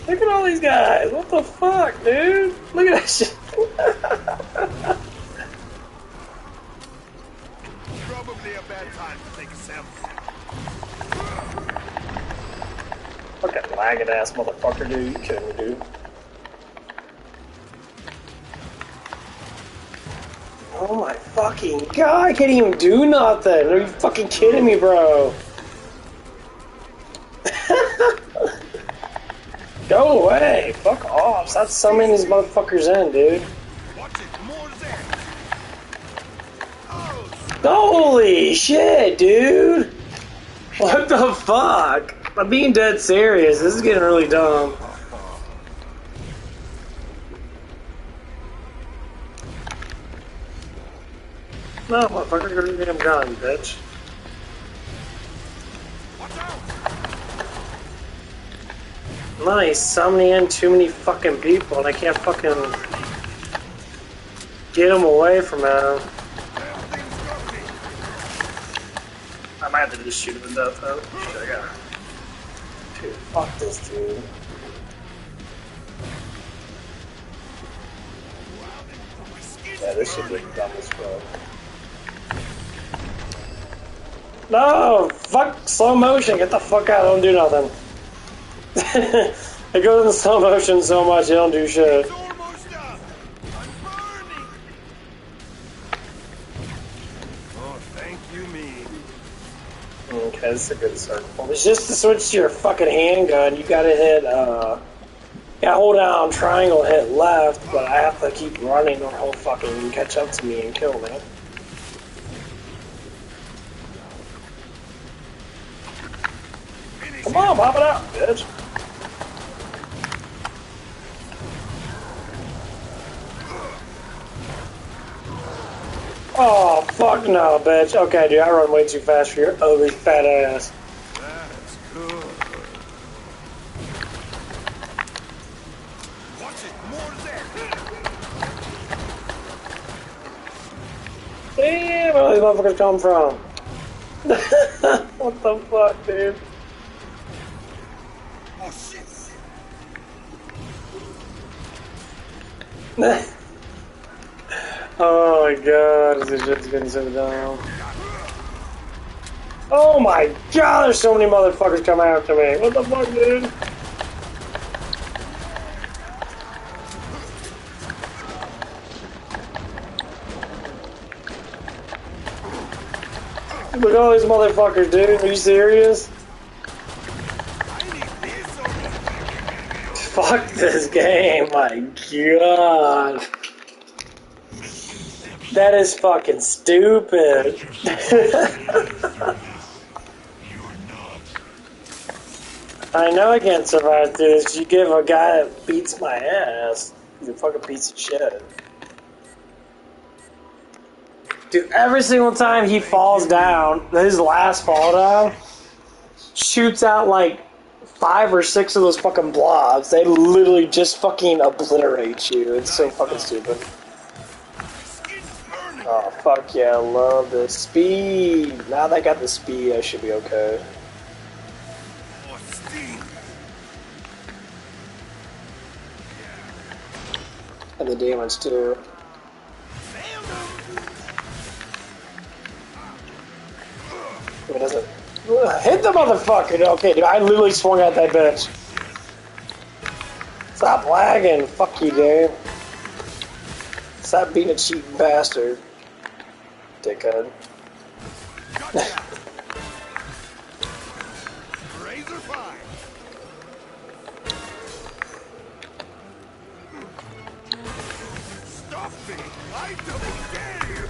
S1: Look at all these guys. What the fuck, dude? Look at that shit.
S2: Probably a bad time to take a sample.
S1: Fucking lagging ass motherfucker, dude. You kidding me, dude? Oh my fucking god, I can't even do nothing. Are you fucking kidding me, bro? Go away. Fuck off. Stop summoning these motherfuckers in, dude.
S2: Watch it, more there. Oh,
S1: Holy shit, dude. What the fuck? I'm being dead serious. This is getting really dumb. No, motherfucker, go to your damn gun, bitch.
S2: watch out!
S1: Nice, summoning in too many fucking people and I can't fucking get them away from him.
S2: Damn thing's got me.
S1: I might have to just shoot him to death though. Shit, I gotta. Dude, fuck this dude. Yeah, this should be dumb as fuck. No! Fuck slow motion! Get the fuck out, don't do nothing. It goes in slow motion so much, you don't do shit.
S2: It's almost done. I'm burning. Oh, thank you, me.
S1: Okay, this is a good circle. It's just to switch to your fucking handgun, you gotta hit, yeah, hold down triangle, hit left, but I have to keep running or he'll fucking catch up to me and kill me. Come on, pop it out, bitch. Oh, fuck no, bitch. Okay, dude, I run way too fast for your ugly fat ass.
S2: That's good. Watch it, more there.
S1: Damn, where these motherfuckers come from? What the fuck, dude?
S2: Oh, shit.
S1: Oh my god, this shit's getting so dumb. Oh my god, there's so many motherfuckers coming after me. What the fuck, dude? Look at all these motherfuckers, dude. Are you serious?
S2: I need this over.
S1: Fuck this game, my god. That is fucking stupid. I know I can't survive through this. You give a guy that beats my ass. He's a fucking piece of shit. Dude, every single time he falls down, his last fall down, shoots out like 5 or 6 of those fucking blobs. They literally just fucking obliterate you. It's so fucking stupid. Oh, fuck yeah, I love the speed. Now that I got the speed, I should be okay.
S2: Oh, steam.
S1: And the damage too. It doesn't. Hit the motherfucker! Okay, dude, I literally swung at that bitch. Stop lagging. Fuck you, dude. Stop being a cheating bastard. Dickhead.
S2: Gotcha. Razor fine. Stop me. I double dare you.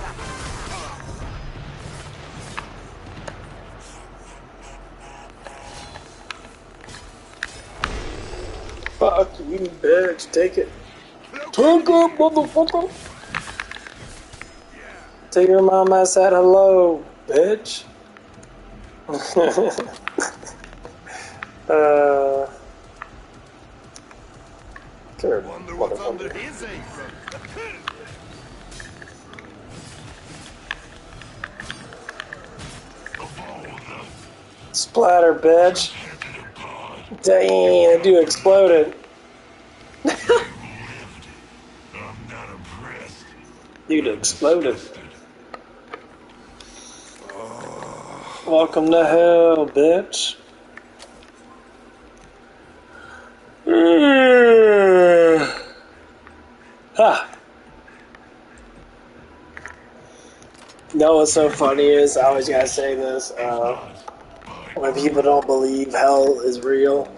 S1: Fuck you, bitch. Take it. Take it, motherfucker. Tell your mom I said hello, bitch. Good
S2: Wonder what's under
S1: motherfucker.
S2: his apron.
S1: Splatter, bitch. Dang, that dude exploded.
S3: I'm not impressed.
S1: Dude exploded. Welcome to hell, bitch. Ha. You know what's so funny is, I always gotta say this, when people don't believe hell is real,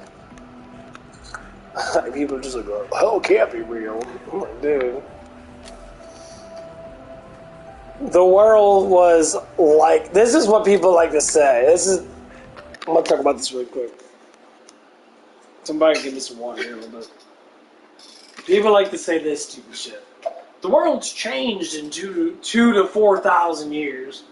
S1: people just like, hell can't be real. I'm like, dude. The world was like, this is what people like to say. I'm gonna talk about this really quick. Somebody give me some water here a little bit. People like to say this stupid shit. The world's changed in 2 to 4,000 years.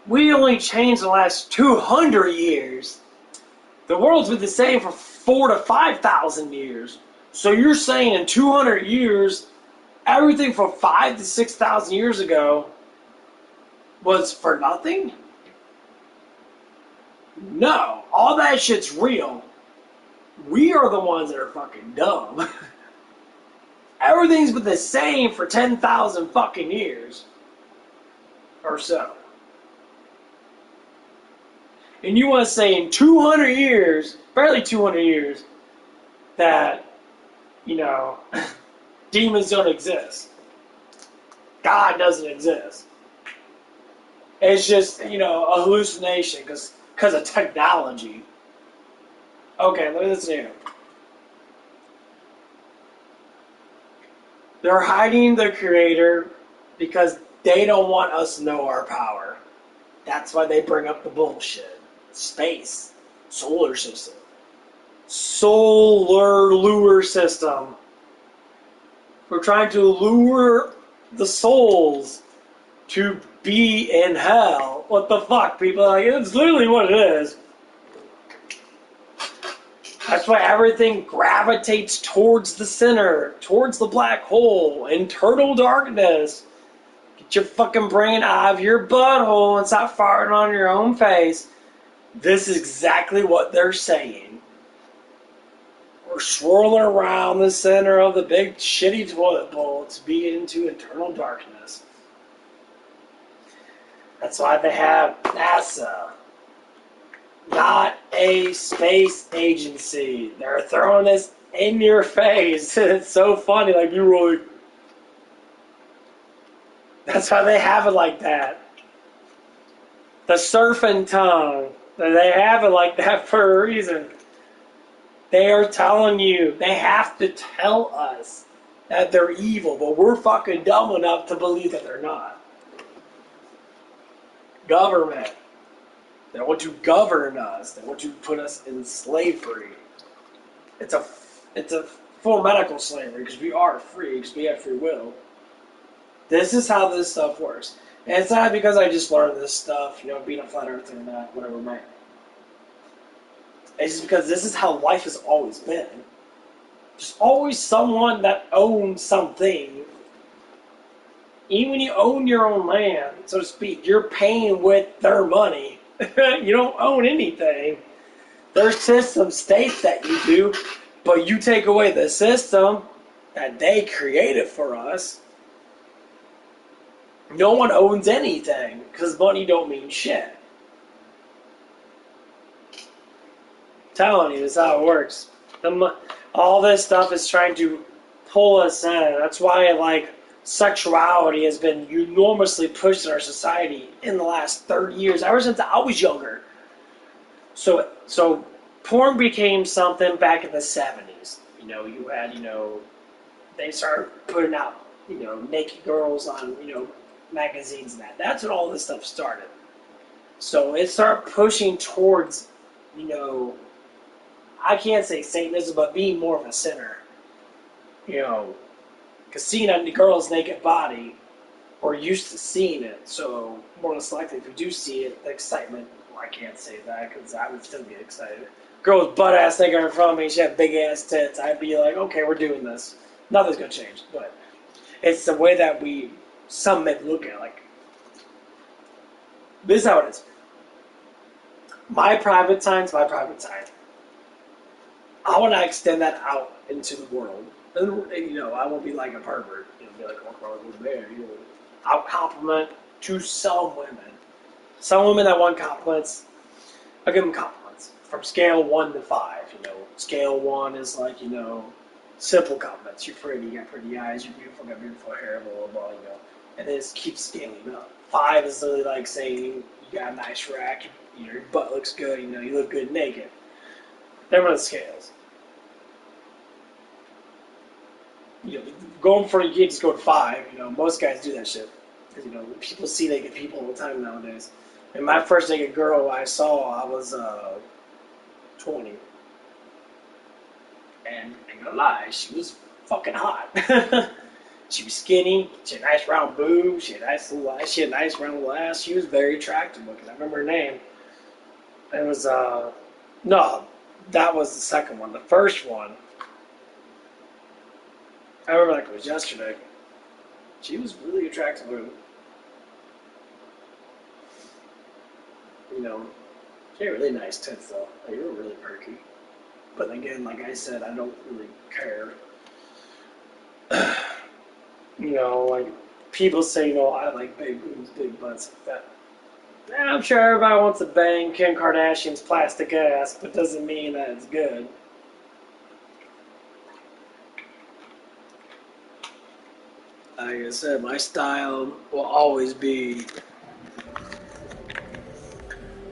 S1: We only changed the last 200 years. The world's been the same for 4 to 5,000 years. So you're saying in 200 years, everything from 5 to 6,000 years ago was for nothing? No, all that shit's real. We are the ones that are fucking dumb. Everything's been the same for 10,000 fucking years. Or so. And you want to say in 200 years, barely 200 years, that, demons don't exist. God doesn't exist. It's just, a hallucination because of technology. Okay, let me listen here. They're hiding the creator because they don't want us to know our power. That's why they bring up the bullshit. Space. Solar system. Solar lure system. We're trying to lure the souls to be in hell. What the fuck, people? Like, it's literally what it is. That's why everything gravitates towards the center, towards the black hole, internal darkness. Get your fucking brain out of your butthole and stop farting on your own face. This is exactly what they're saying. We're swirling around the center of the big shitty toilet bowl to be into internal darkness. That's why they have NASA. Not a space agency. They're throwing this in your face. It's so funny. Like, you really... That's why they have it like that. The serpent tongue. They have it like that for a reason. They are telling you. They have to tell us that they're evil. But we're fucking dumb enough to believe that they're not. Government. They want to govern us. They want to put us in slavery. It's a full medical slavery because we are free, because we have free will. This is how this stuff works. And it's not because I just learned this stuff, being a flat earther and that, whatever, man. It's just because this is how life has always been. There's always someone that owns something. Even when you own your own land, so to speak, you're paying with their money. You don't own anything. Their system states that you do, but you take away the system that they created for us. No one owns anything, because money don't mean shit. I'm telling you, this is how it works. All this stuff is trying to pull us in. That's why, sexuality has been enormously pushed in our society in the last 30 years, ever since I was younger. So porn became something back in the 70s. You had, they started putting out, naked girls on, magazines and that. That's when all this stuff started. So it started pushing towards, I can't say Satanism, but being more of a sinner. Because seeing a girl's naked body, we're used to seeing it. So more less likely, if we do see it, the excitement. Well, I can't say that because I would still get excited. Girl with butt ass naked in front of me, she had big ass tits. I'd be like, okay, we're doing this. Nothing's gonna change, but it's the way that some men look at it. Like, this is how it is. My private time's my private time. I want to extend that out into the world. And, I won't be like a pervert. Be like, oh, there. I'll compliment to some women. Some women that want compliments, I'll give them compliments. From scale 1 to 5. Scale 1 is like, simple compliments. You're pretty, you got pretty eyes, you're beautiful, got beautiful hair, blah, blah, blah, And then it keeps scaling up. 5 is literally like saying, you got a nice rack, your butt looks good, you look good naked. Then on the scales. Going for you just go to 5. Most guys do that shit because people see naked people all the time nowadays. And my first naked girl I saw, I was 20, and I ain't gonna lie, she was fucking hot. She was skinny. She had nice round boobs. She had nice little eyes. She had nice round little ass. She was very attractive looking. I remember her name. It was no, that was the second one. The first one, I remember like it was yesterday. She was really attractive looking. She had really nice tits though. Like, you were really perky. But again, like I said, I don't really care. Like people say, I like big boobs, big butts, like that. Yeah, I'm sure everybody wants to bang Kim Kardashian's plastic ass, but doesn't mean that it's good. Like I said, my style will always be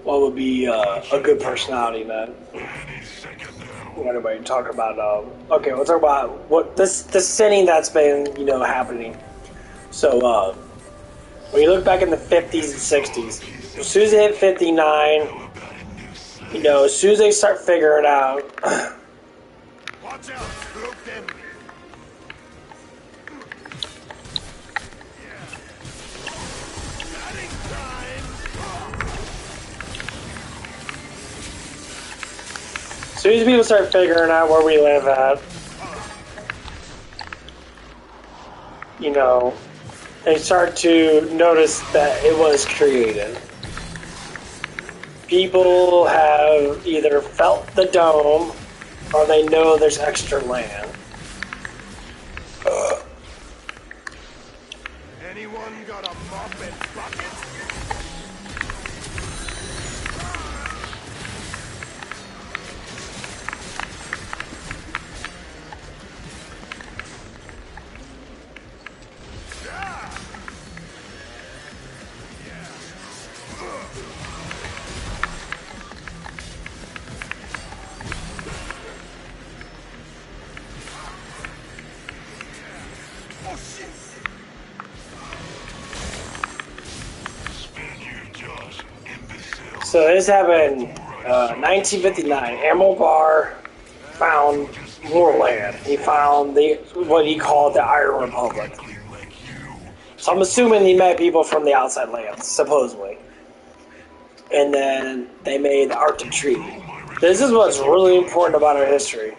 S1: what would be a good personality, man. What everybody talk about? Okay, we'll talk about what this sinning that's been happening. So when you look back in the 50s and 60s, as soon as they hit 59, as soon as they start figuring out.
S2: Watch out, spook them.
S1: As soon as people start figuring out where we live at, they start to notice that it was created. People have either felt the dome or they know there's extra land.
S2: Anyone got a mop and bucket?
S1: So this happened 1959. Amilcar found more land. He found what he called the Iron Republic. So I'm assuming he met people from the outside lands, supposedly. And then they made the Arctic Treaty. This is what's really important about our history.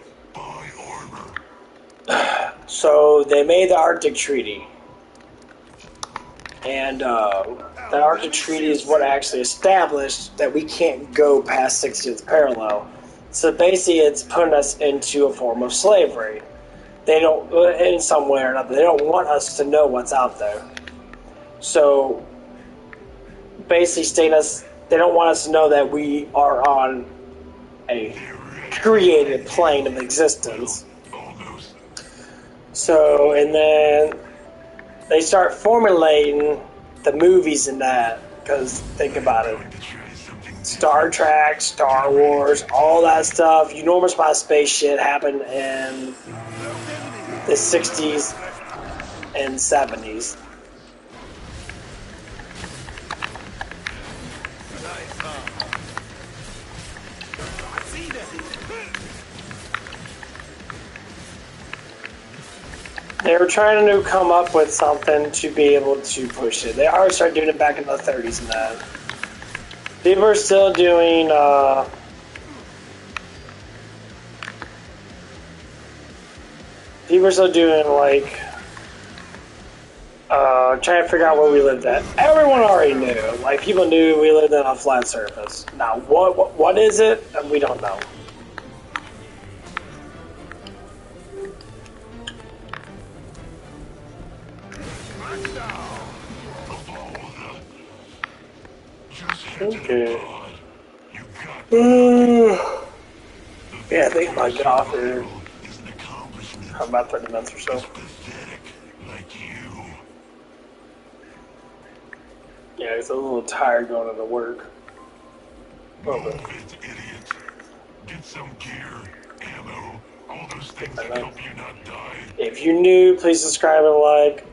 S1: So they made the Arctic Treaty. And the Arctic Treaty is what actually established that we can't go past 60th parallel. So basically it's putting us into a form of slavery. They don't, in some way or another, they don't want us to know what's out there. So basically they don't want us to know that we are on a created plane of existence. So, and then they start formulating the movies in that, because think about it. Star Trek, Star Wars, all that stuff, enormous amount of space shit happened in the 60s and 70s. They were trying to come up with something to be able to push it. They already started doing it back in the 30s and that. People are still doing, people are still doing, like, trying to figure out where we lived at. Everyone already knew. Like, people knew we lived on a flat surface. Now, what is it? We don't know. Okay. Yeah, I think I might get off here. About 30 minutes or so. Yeah, he's a little tired going into work.
S3: Move it, idiot. Get some gear, ammo, all those things that help you not die.
S1: If you're new, please subscribe and like.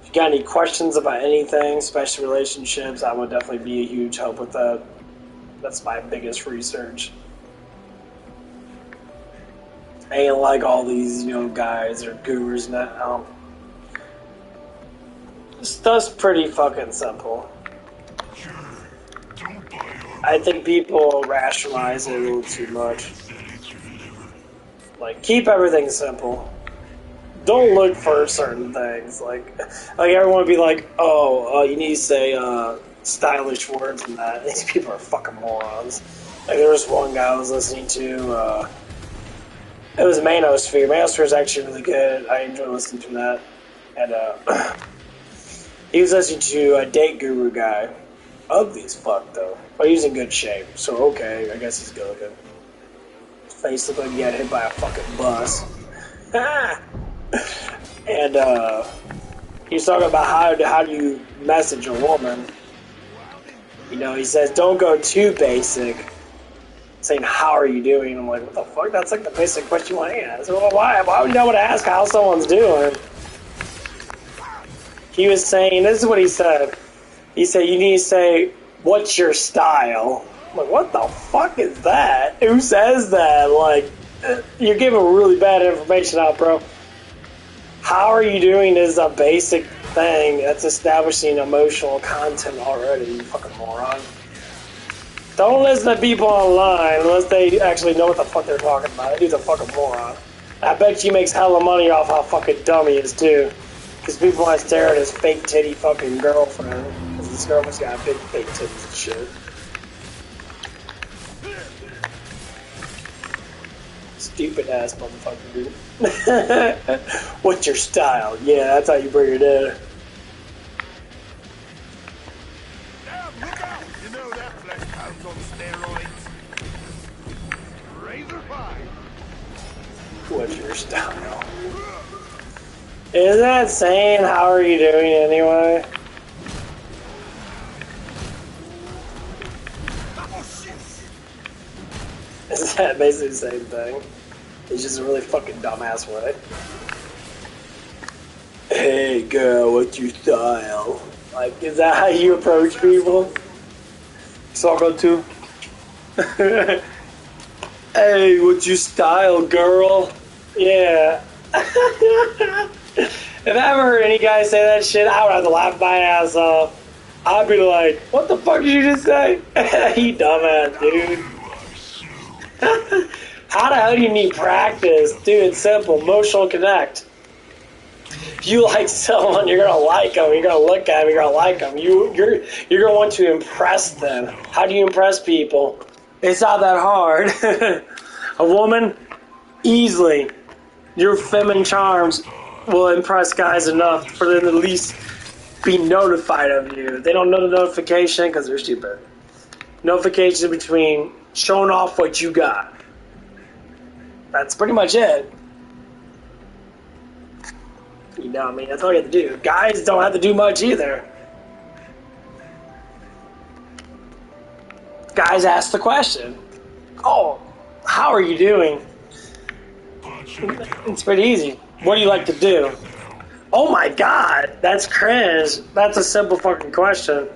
S1: If you got any questions about anything, especially relationships, I would definitely be a huge help with that. That's my biggest research. I ain't like all these, guys or gurus now. Stuff's pretty fucking simple.
S3: Sure. Don't buy
S1: I think people rationalize it a little too much. Like, keep everything simple. Don't look for certain things. Like everyone would be like, you need to say stylish words and that. These people are fucking morons. Like, there was one guy I was listening to, it was Manosphere. Manosphere is actually really good. I enjoy listening to that. And, he was listening to a date guru guy. Ugly as fuck, though. But he was in good shape. So, okay, I guess he's good looking. His face looked like he got hit by a fucking bus. And, he was talking about how do you message a woman. He says, don't go too basic. Saying, how are you doing? I'm like, what the fuck? That's like the basic question you want to ask. Well, why would you want to ask how someone's doing? He was saying, this is what he said. He said, you need to say, what's your style? I'm like, what the fuck is that? Who says that? Like, you're giving really bad information out, bro. How are you doing is a basic thing that's establishing emotional content already, you fucking moron. Don't listen to people online unless they actually know what the fuck they're talking about. He's a fucking moron. I bet he makes hella money off how fucking dumb he is, too. Because people want to stare at his fake titty fucking girlfriend. Because his girlfriend's got big fake titties and shit. Stupid ass motherfucker, dude. What's your style? Yeah, that's how you bring it in.
S2: Damn, look out! You know that flesh pound's on steroids. Razor fine.
S1: What's your style? Is that saying how are you doing anyway?
S2: Oh shit!
S1: Is that basically the same thing? It's just a really fucking dumbass way. Hey girl, what's your style? Like, is that how you approach people? Soccer too. Hey, what's your style, girl? Yeah. If I ever heard any guy say that shit, I would have to laugh my ass off. I'd be like, what the fuck did you just say? You dumbass, dude. How the hell do you need practice? Dude, it's simple. Emotional connect. If you like someone, you're gonna like them. You're gonna look at them. You're gonna like them. You're gonna want to impress them. How do you impress people? It's not that hard. A woman, easily. Your feminine charms will impress guys enough for them to at least be notified of you. They don't know the notification because they're stupid. Notification between showing off what you got. That's pretty much it. You know what I mean? That's all you have to do. Guys don't have to do much either. Guys ask the question. Oh, how are you doing? It's pretty easy. What do you like to do? Oh my god, that's cringe. That's a simple fucking question.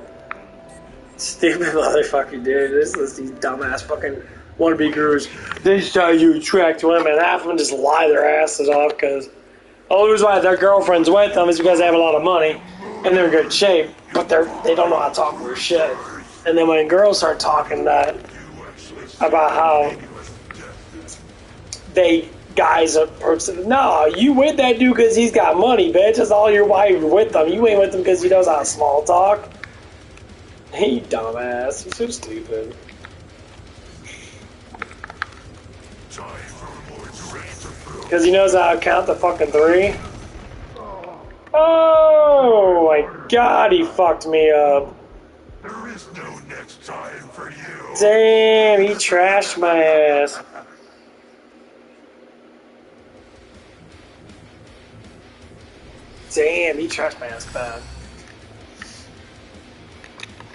S1: Stupid motherfucker, dude. This is these dumbass fucking wannabe gurus. This is how you attract women. Half of them just lie their asses off because, only reason why their girlfriend's with them is because they have a lot of money and they're in good shape, but they don't know how to talk for shit. And then when girls start talking that about how guys approach them, no, you with that dude because he's got money, bitch. That's all why you're with him. You ain't with him because he knows how to small talk. Hey, dumbass. You're so stupid. Because he knows how to count to fucking 3. Oh my god, he fucked me up.
S3: There is no next time for you.
S1: Damn, he trashed my ass. Damn, he trashed my ass bad.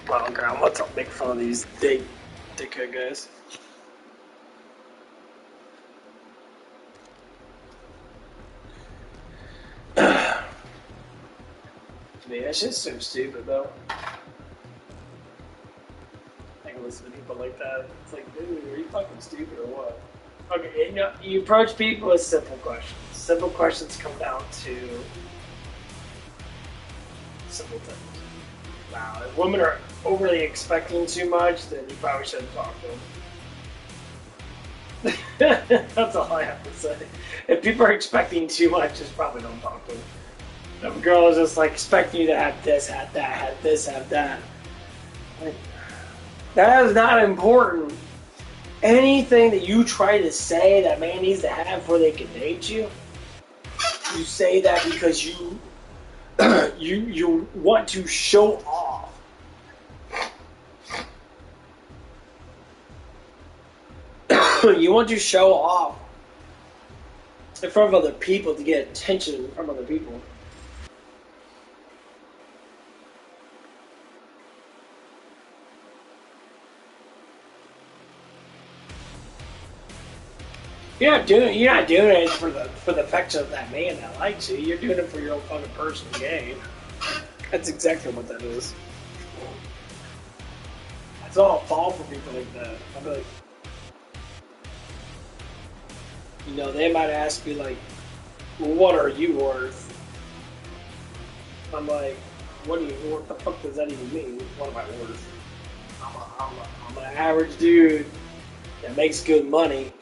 S1: Well, girl, I'm gonna make fun of these dickhead guys. Man, that shit's so stupid, though. I can listen to people like that. It's like, dude, are you fucking stupid or what? Okay, you approach people with simple questions. Simple questions come down to simple things. Wow, if women are overly expecting too much, then you probably shouldn't talk to them. That's all I have to say. If people are expecting too much, just probably don't talk to them. If a girl is just like expecting you to have this, have that, have this, have that. Like, that is not important. Anything that you try to say that man needs to have before they can date you, you say that because you you want to show off. You want to show off in front of other people to get attention from other people. You're not doing it for the affection of that man that likes you. You're doing it for your own fucking personal gain. That's exactly what that is. That's all I fall for people like that. I'll be like, you know, they might ask me like, well, what are you worth? I'm like, what the fuck does that even mean? What am I worth? I'm an average dude that makes good money.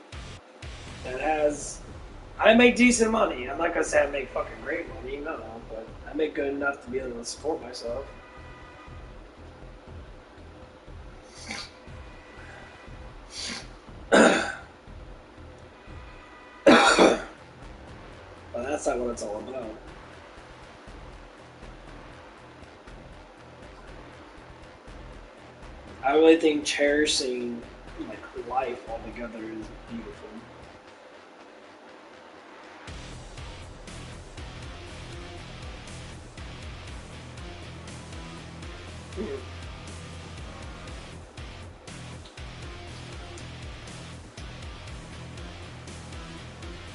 S1: I make decent money. I'm not gonna say I make fucking great money, no, but I make good enough to be able to support myself. But that's not what it's all about. I really think cherishing like life altogether is beautiful.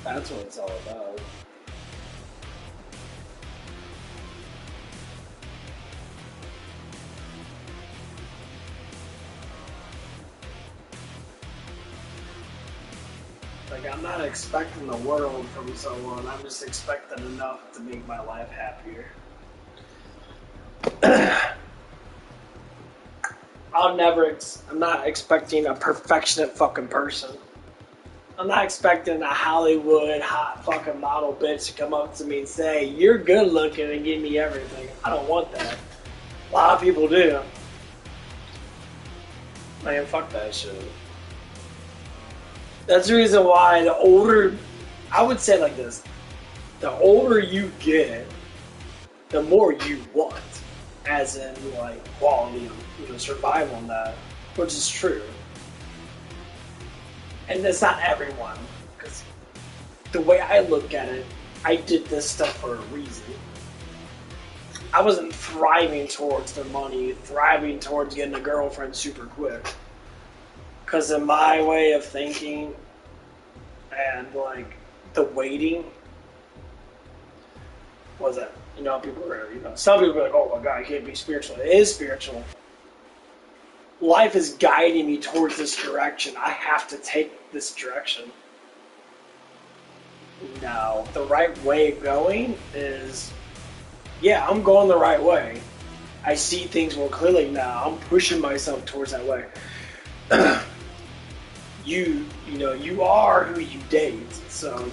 S1: That's what it's all about. Like, I'm not expecting the world from someone, I'm just expecting enough to make my life happier. I'm not expecting a perfectionate fucking person. I'm not expecting a Hollywood hot fucking model bitch to come up to me and say, you're good looking and give me everything. I don't want that. A lot of people do. Man, fuck that shit. That's the reason why I would say like this, the older you get, the more you want. As in, like, quality of survival and that, which is true. And that's not everyone, because the way I look at it, I did this stuff for a reason. I wasn't thriving towards the money, thriving towards getting a girlfriend super quick. Because in my way of thinking, and like the waiting, was that, people are, some people are like, oh my god, I can't be spiritual. It is spiritual. Life is guiding me towards this direction. I have to take this direction. No, the right way of going is, yeah, I'm going the right way. I see things more clearly now. I'm pushing myself towards that way. You are who you date. So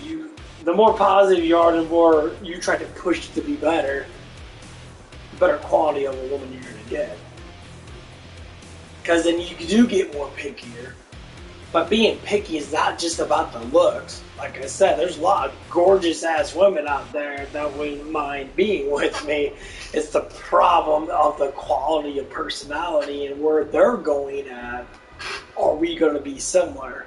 S1: the more positive you are, the more you try to push to be better. The better quality of a woman you're gonna get. Because then you do get more pickier. But being picky is not just about the looks. Like I said, there's a lot of gorgeous ass women out there that wouldn't mind being with me. It's the problem of the quality of personality and where they're going at. Are we going to be similar?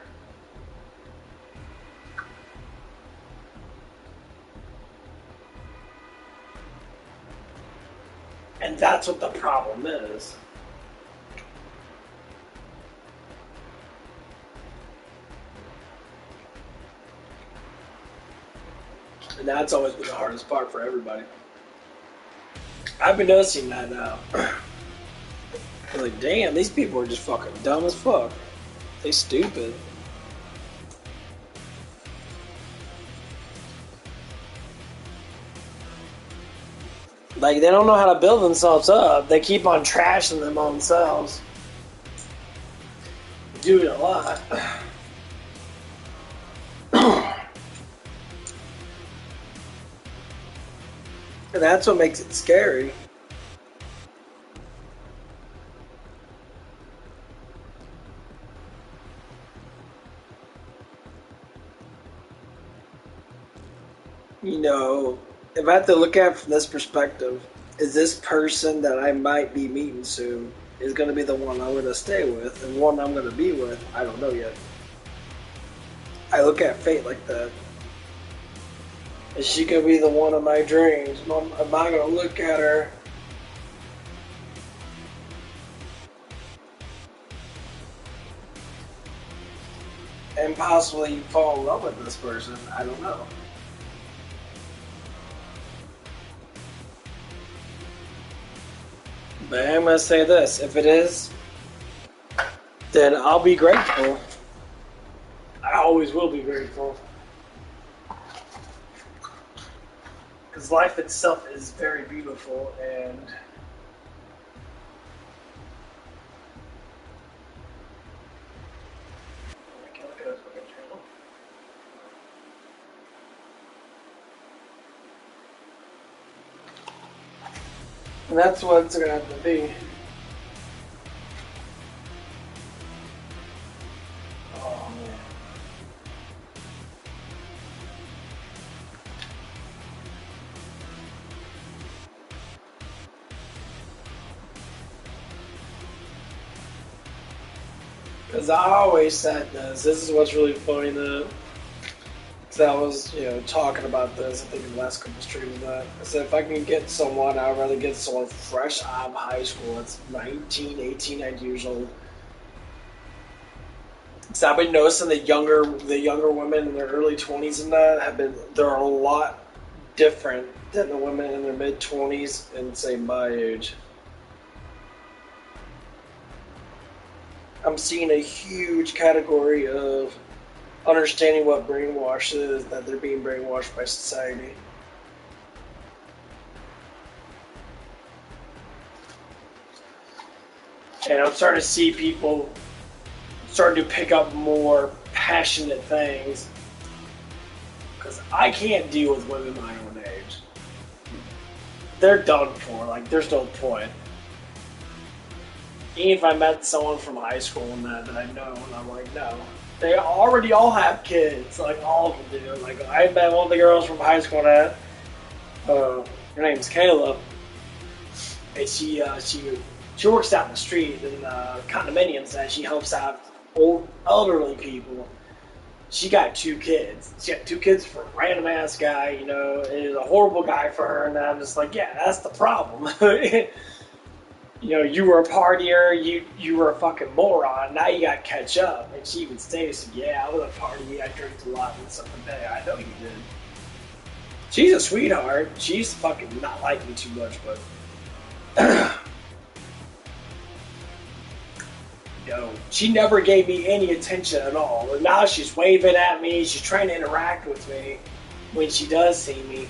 S1: And that's what the problem is. And that's always been the hardest part for everybody. I've been noticing that now. I'm like, damn, these people are just fucking dumb as fuck. They stupid. Like, they don't know how to build themselves up. They keep on trashing them on themselves. Do it a lot. And that's what makes it scary. You know, if I have to look at it from this perspective, is this person that I might be meeting soon is going to be the one I'm going to stay with and one I'm going to be with? I don't know yet. I look at fate like that. Is she going to be the one of my dreams? Am I going to look at her and possibly fall in love with this person? I don't know. But I'm going to say this. If it is, then I'll be grateful. I always will be grateful. Because life itself is very beautiful, and I can't look at this fucking channel. And that's what it's gonna have to be. Oh man. Because I always said this. This is what's really funny. Because I was, talking about this, I think in the last couple streams, that I said if I can get someone, I'd rather get someone fresh out of high school that's 19, 18, 19 years old. Because I've been noticing the younger women in their early 20s and they're a lot different than the women in their mid 20s and say my age. I'm seeing a huge category of understanding what brainwash is, that they're being brainwashed by society. And I'm starting to see people starting to pick up more passionate things. Because I can't deal with women my own age. They're done for. Like, there's no point. Even if I met someone from high school and that I know, and I'm like, no. They already all have kids, like all of them do. Like, I met one of the girls from high school that, her name's Kayla, and she works out in the street in condominiums, and she helps out elderly people. She got 2 kids. She got 2 kids for a random ass guy, and he's a horrible guy for her, and I'm just like, yeah, that's the problem. You were a partier, you were a fucking moron, now you gotta catch up. And she even stated, yeah, I was a party, I drank a lot and stuff like that. I know you did. She's a sweetheart. She's fucking not like me too much, but she never gave me any attention at all. And now she's waving at me, she's trying to interact with me. when she does see me.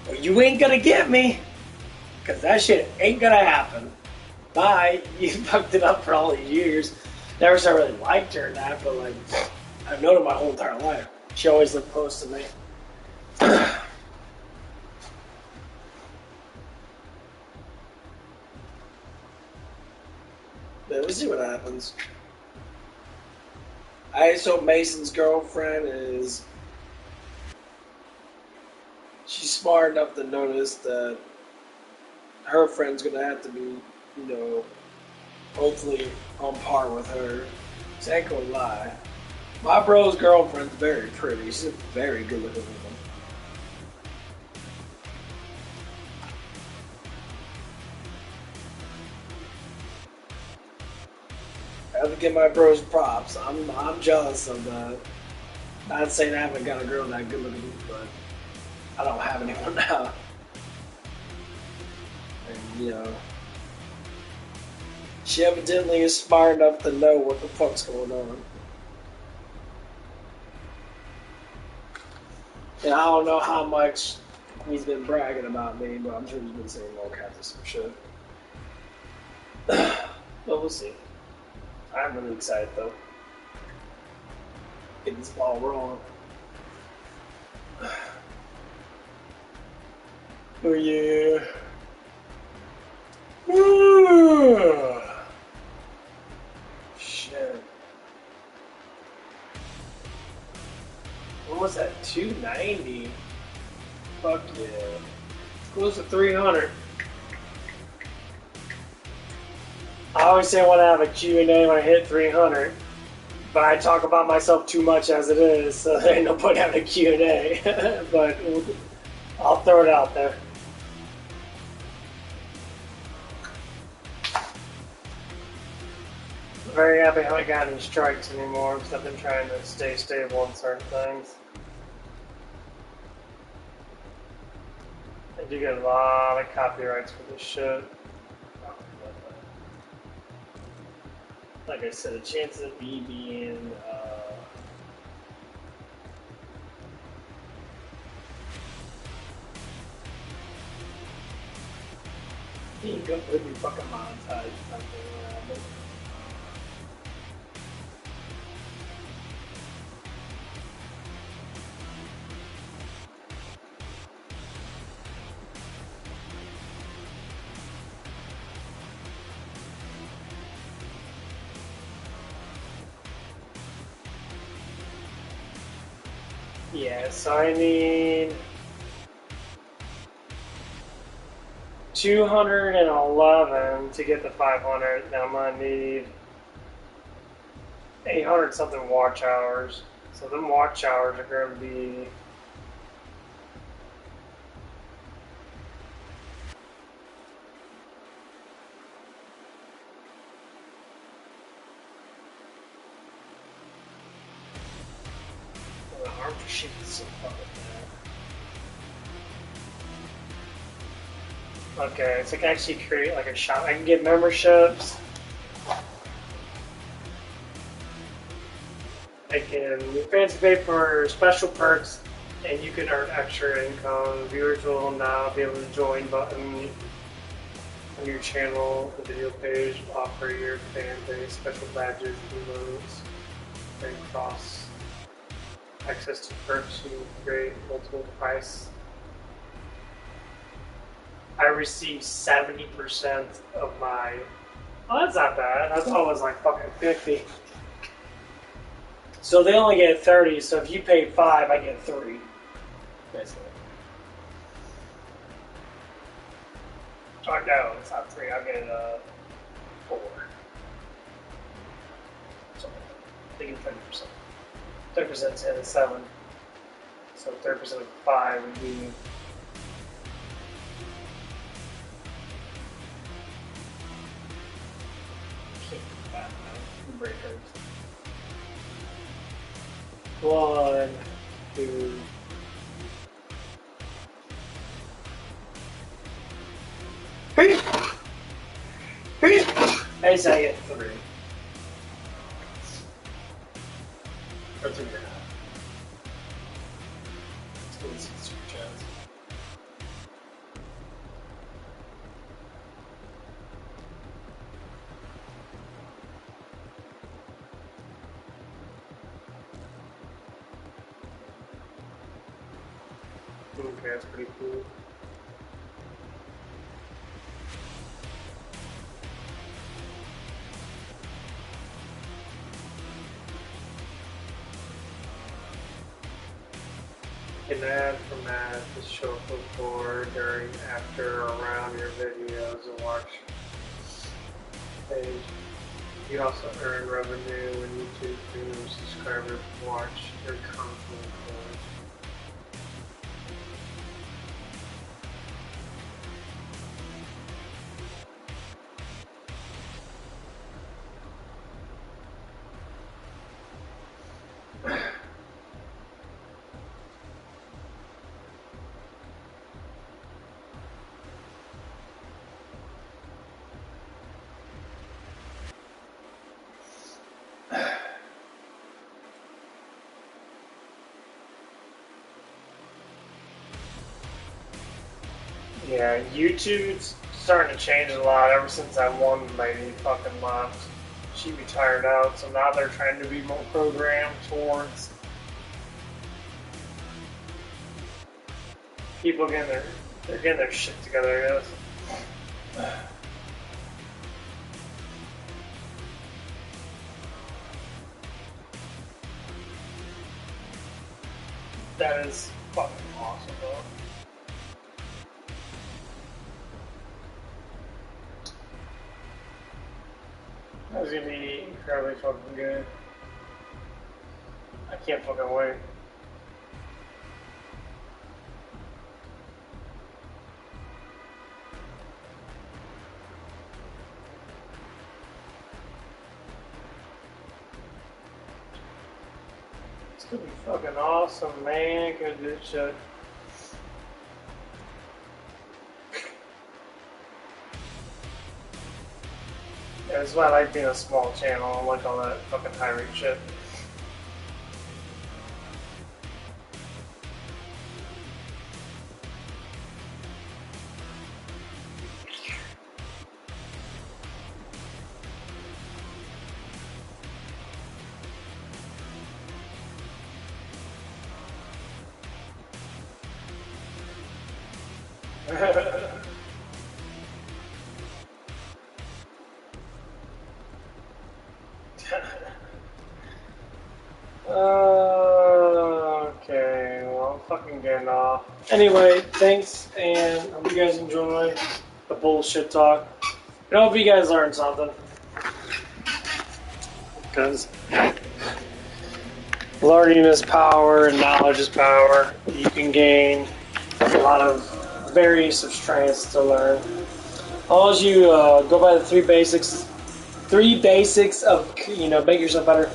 S1: Or you ain't gonna get me, cause that shit ain't gonna happen. Bye. You fucked it up for all these years. Never said I really liked her or that, but like, I've known her my whole entire life. She always lived close to me. But we'll see what happens. I just hope Mason's girlfriend is... She's smart enough to notice that her friend's gonna have to be, you know, hopefully on par with her. So I ain't gonna lie. My bro's girlfriend's very pretty. She's a very good looking woman. I have to give my bros props. I'm jealous of that. Not saying I haven't got a girl that good looking, but I don't have anyone now. And, you know, she evidently is smart enough to know what the fuck's going on. And I don't know how much he's been bragging about me, but I'm sure he's been saying all kinds of some shit. But we'll see. I'm really excited though. Get this ball rolling. Oh yeah. Shit. What was that? 290? Fuck yeah. Close to 300. I always say I want to have a Q&A when I hit 300, but I talk about myself too much as it is, so there ain't no point having a Q&A. But I'll throw it out there. I'm very happy I haven't got any strikes anymore because I've been trying to stay stable on certain things. I do get a lot of copyrights for this shit. Like I said, a chance of me being completely fucking monetized. Yeah, so I need 211 to get the 500. Now I'm gonna need 800 something watch hours. So them watch hours are gonna be arm for shit is so fucking bad. Okay, so I can actually create like a shop. I can get memberships. I can fancy pay for special perks, and you can earn extra income. Viewers will now be able to join button on your channel, the video page, offer your fan base special badges, emotes, and cross access to perks to create multiple price. I received 70% of my. Oh, that's not bad. I thought it was like fucking 50. So they only get 30. So if you pay 5, I get 3. Basically. Oh no, it's not 3. I'll get 4. So they get 30%. 30% is 10 and 7. So 30% of 5 would be. Breakers. 1, 2. I say I get 3. Or 3.5. Let's see super chats. Okay, that's pretty cool. An ad from that to show up before, during, after, or around your videos and watch page. You also earn revenue when YouTube Premium subscribers watch your content. Yeah, YouTube's starting to change a lot ever since that one lady fucking left. She retired out, so now they're trying to be more programmed towards people they're getting their shit together, I guess. That is fucking awesome, though. That was gonna be incredibly fucking good. I can't fucking wait. It's gonna be fucking awesome, man. Gonna do this shit. Yeah, that's why I like being a small channel. I like all that fucking high rate shit. Okay, well, I'm fucking getting off. Anyway, thanks, and hope you guys enjoy the bullshit talk. And I hope you guys learned something. Because learning is power and knowledge is power. You can gain a lot of various of strengths to learn. All as you go by the three basics of, make yourself better.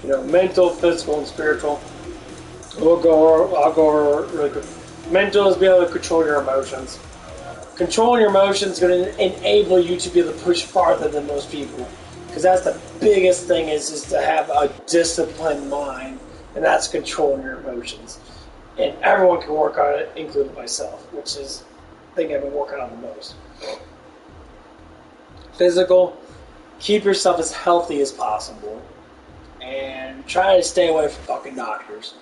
S1: Mental, physical, and spiritual. I'll go over really quick. Mental is being able to control your emotions. Controlling your emotions is going to enable you to be able to push farther than most people. Because that's the biggest thing is to have a disciplined mind. And that's controlling your emotions. And everyone can work on it, including myself, which is the thing I've been working on the most. Physical, keep yourself as healthy as possible. And try to stay away from fucking doctors.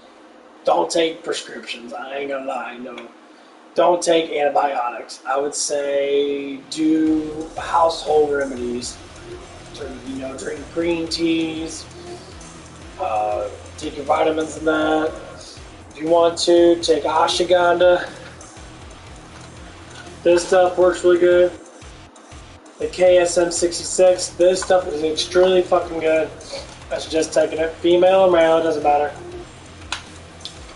S1: Don't take prescriptions. I ain't gonna lie, no. Don't take antibiotics. I would say do household remedies. Drink green teas. Take your vitamins and that. If you want to, take ashwagandha. This stuff works really good. The KSM66. This stuff is extremely fucking good. I suggest taking it. Female or male, it doesn't matter.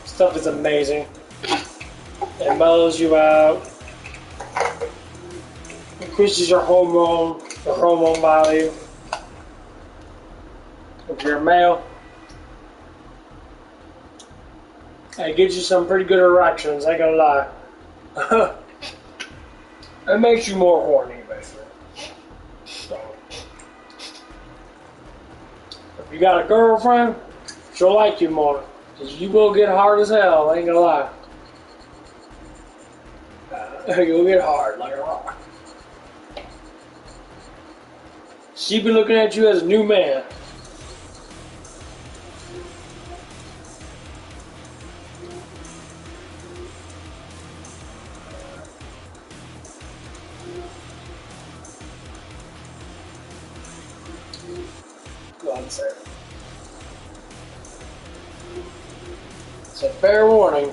S1: Stuff is amazing. It mellows you out. Increases your hormone value. If you're a male, it gives you some pretty good erections, I ain't gonna lie. It makes you more horny, basically. So, if you got a girlfriend, she'll like you more. Because you will get hard as hell, I ain't gonna lie. You'll get hard like a rock. She be looking at you as a new man. Go on, sir. So fair warning.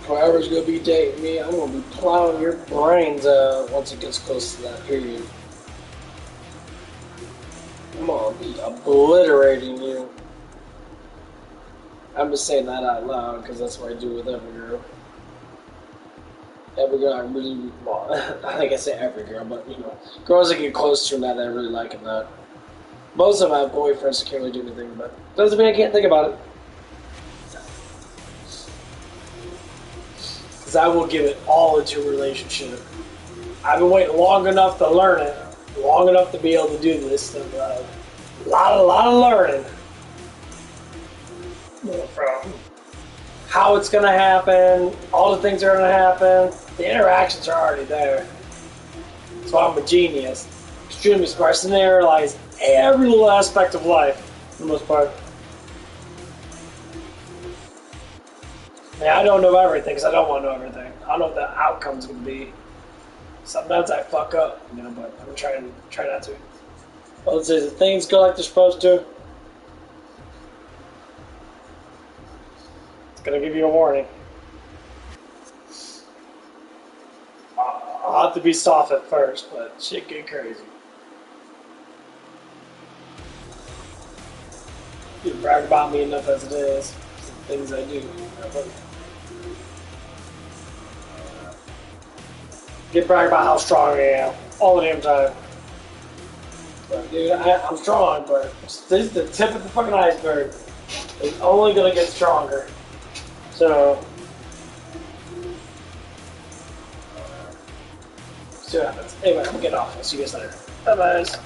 S1: Whoever's gonna be dating me, I'm gonna be plowing your brains out once it gets close to that period. I'm gonna be obliterating you. I'm just saying that out loud because that's what I do with every girl. Every girl I really, well, I think I say every girl, but you know, girls that get close to me that I really like and that. Most of my boyfriends can't really do anything, but doesn't mean I can't think about it. Because I will give it all into a relationship. I've been waiting long enough to learn it, long enough to be able to do this stuff. A lot of learning. From how it's gonna happen, all the things that are gonna happen, the interactions are already there. That's why I'm a genius. Extremely smart. So they realize every little aspect of life, for the most part. Yeah, I don't know everything because I don't want to know everything. I don't know what the outcome's gonna be. Sometimes I fuck up, you know, but I'm try not to. Well, let's say the things go like they're supposed to. It's gonna give you a warning. I'll have to be soft at first, but shit get crazy. You brag about me enough as it is. Things I do. Get brag about how strong I am all the damn time. But dude, I'm strong, but this is the tip of the fucking iceberg. It's only gonna get stronger. So, see what happens. Anyway, I'm getting off. I'll see you guys later. Bye, guys.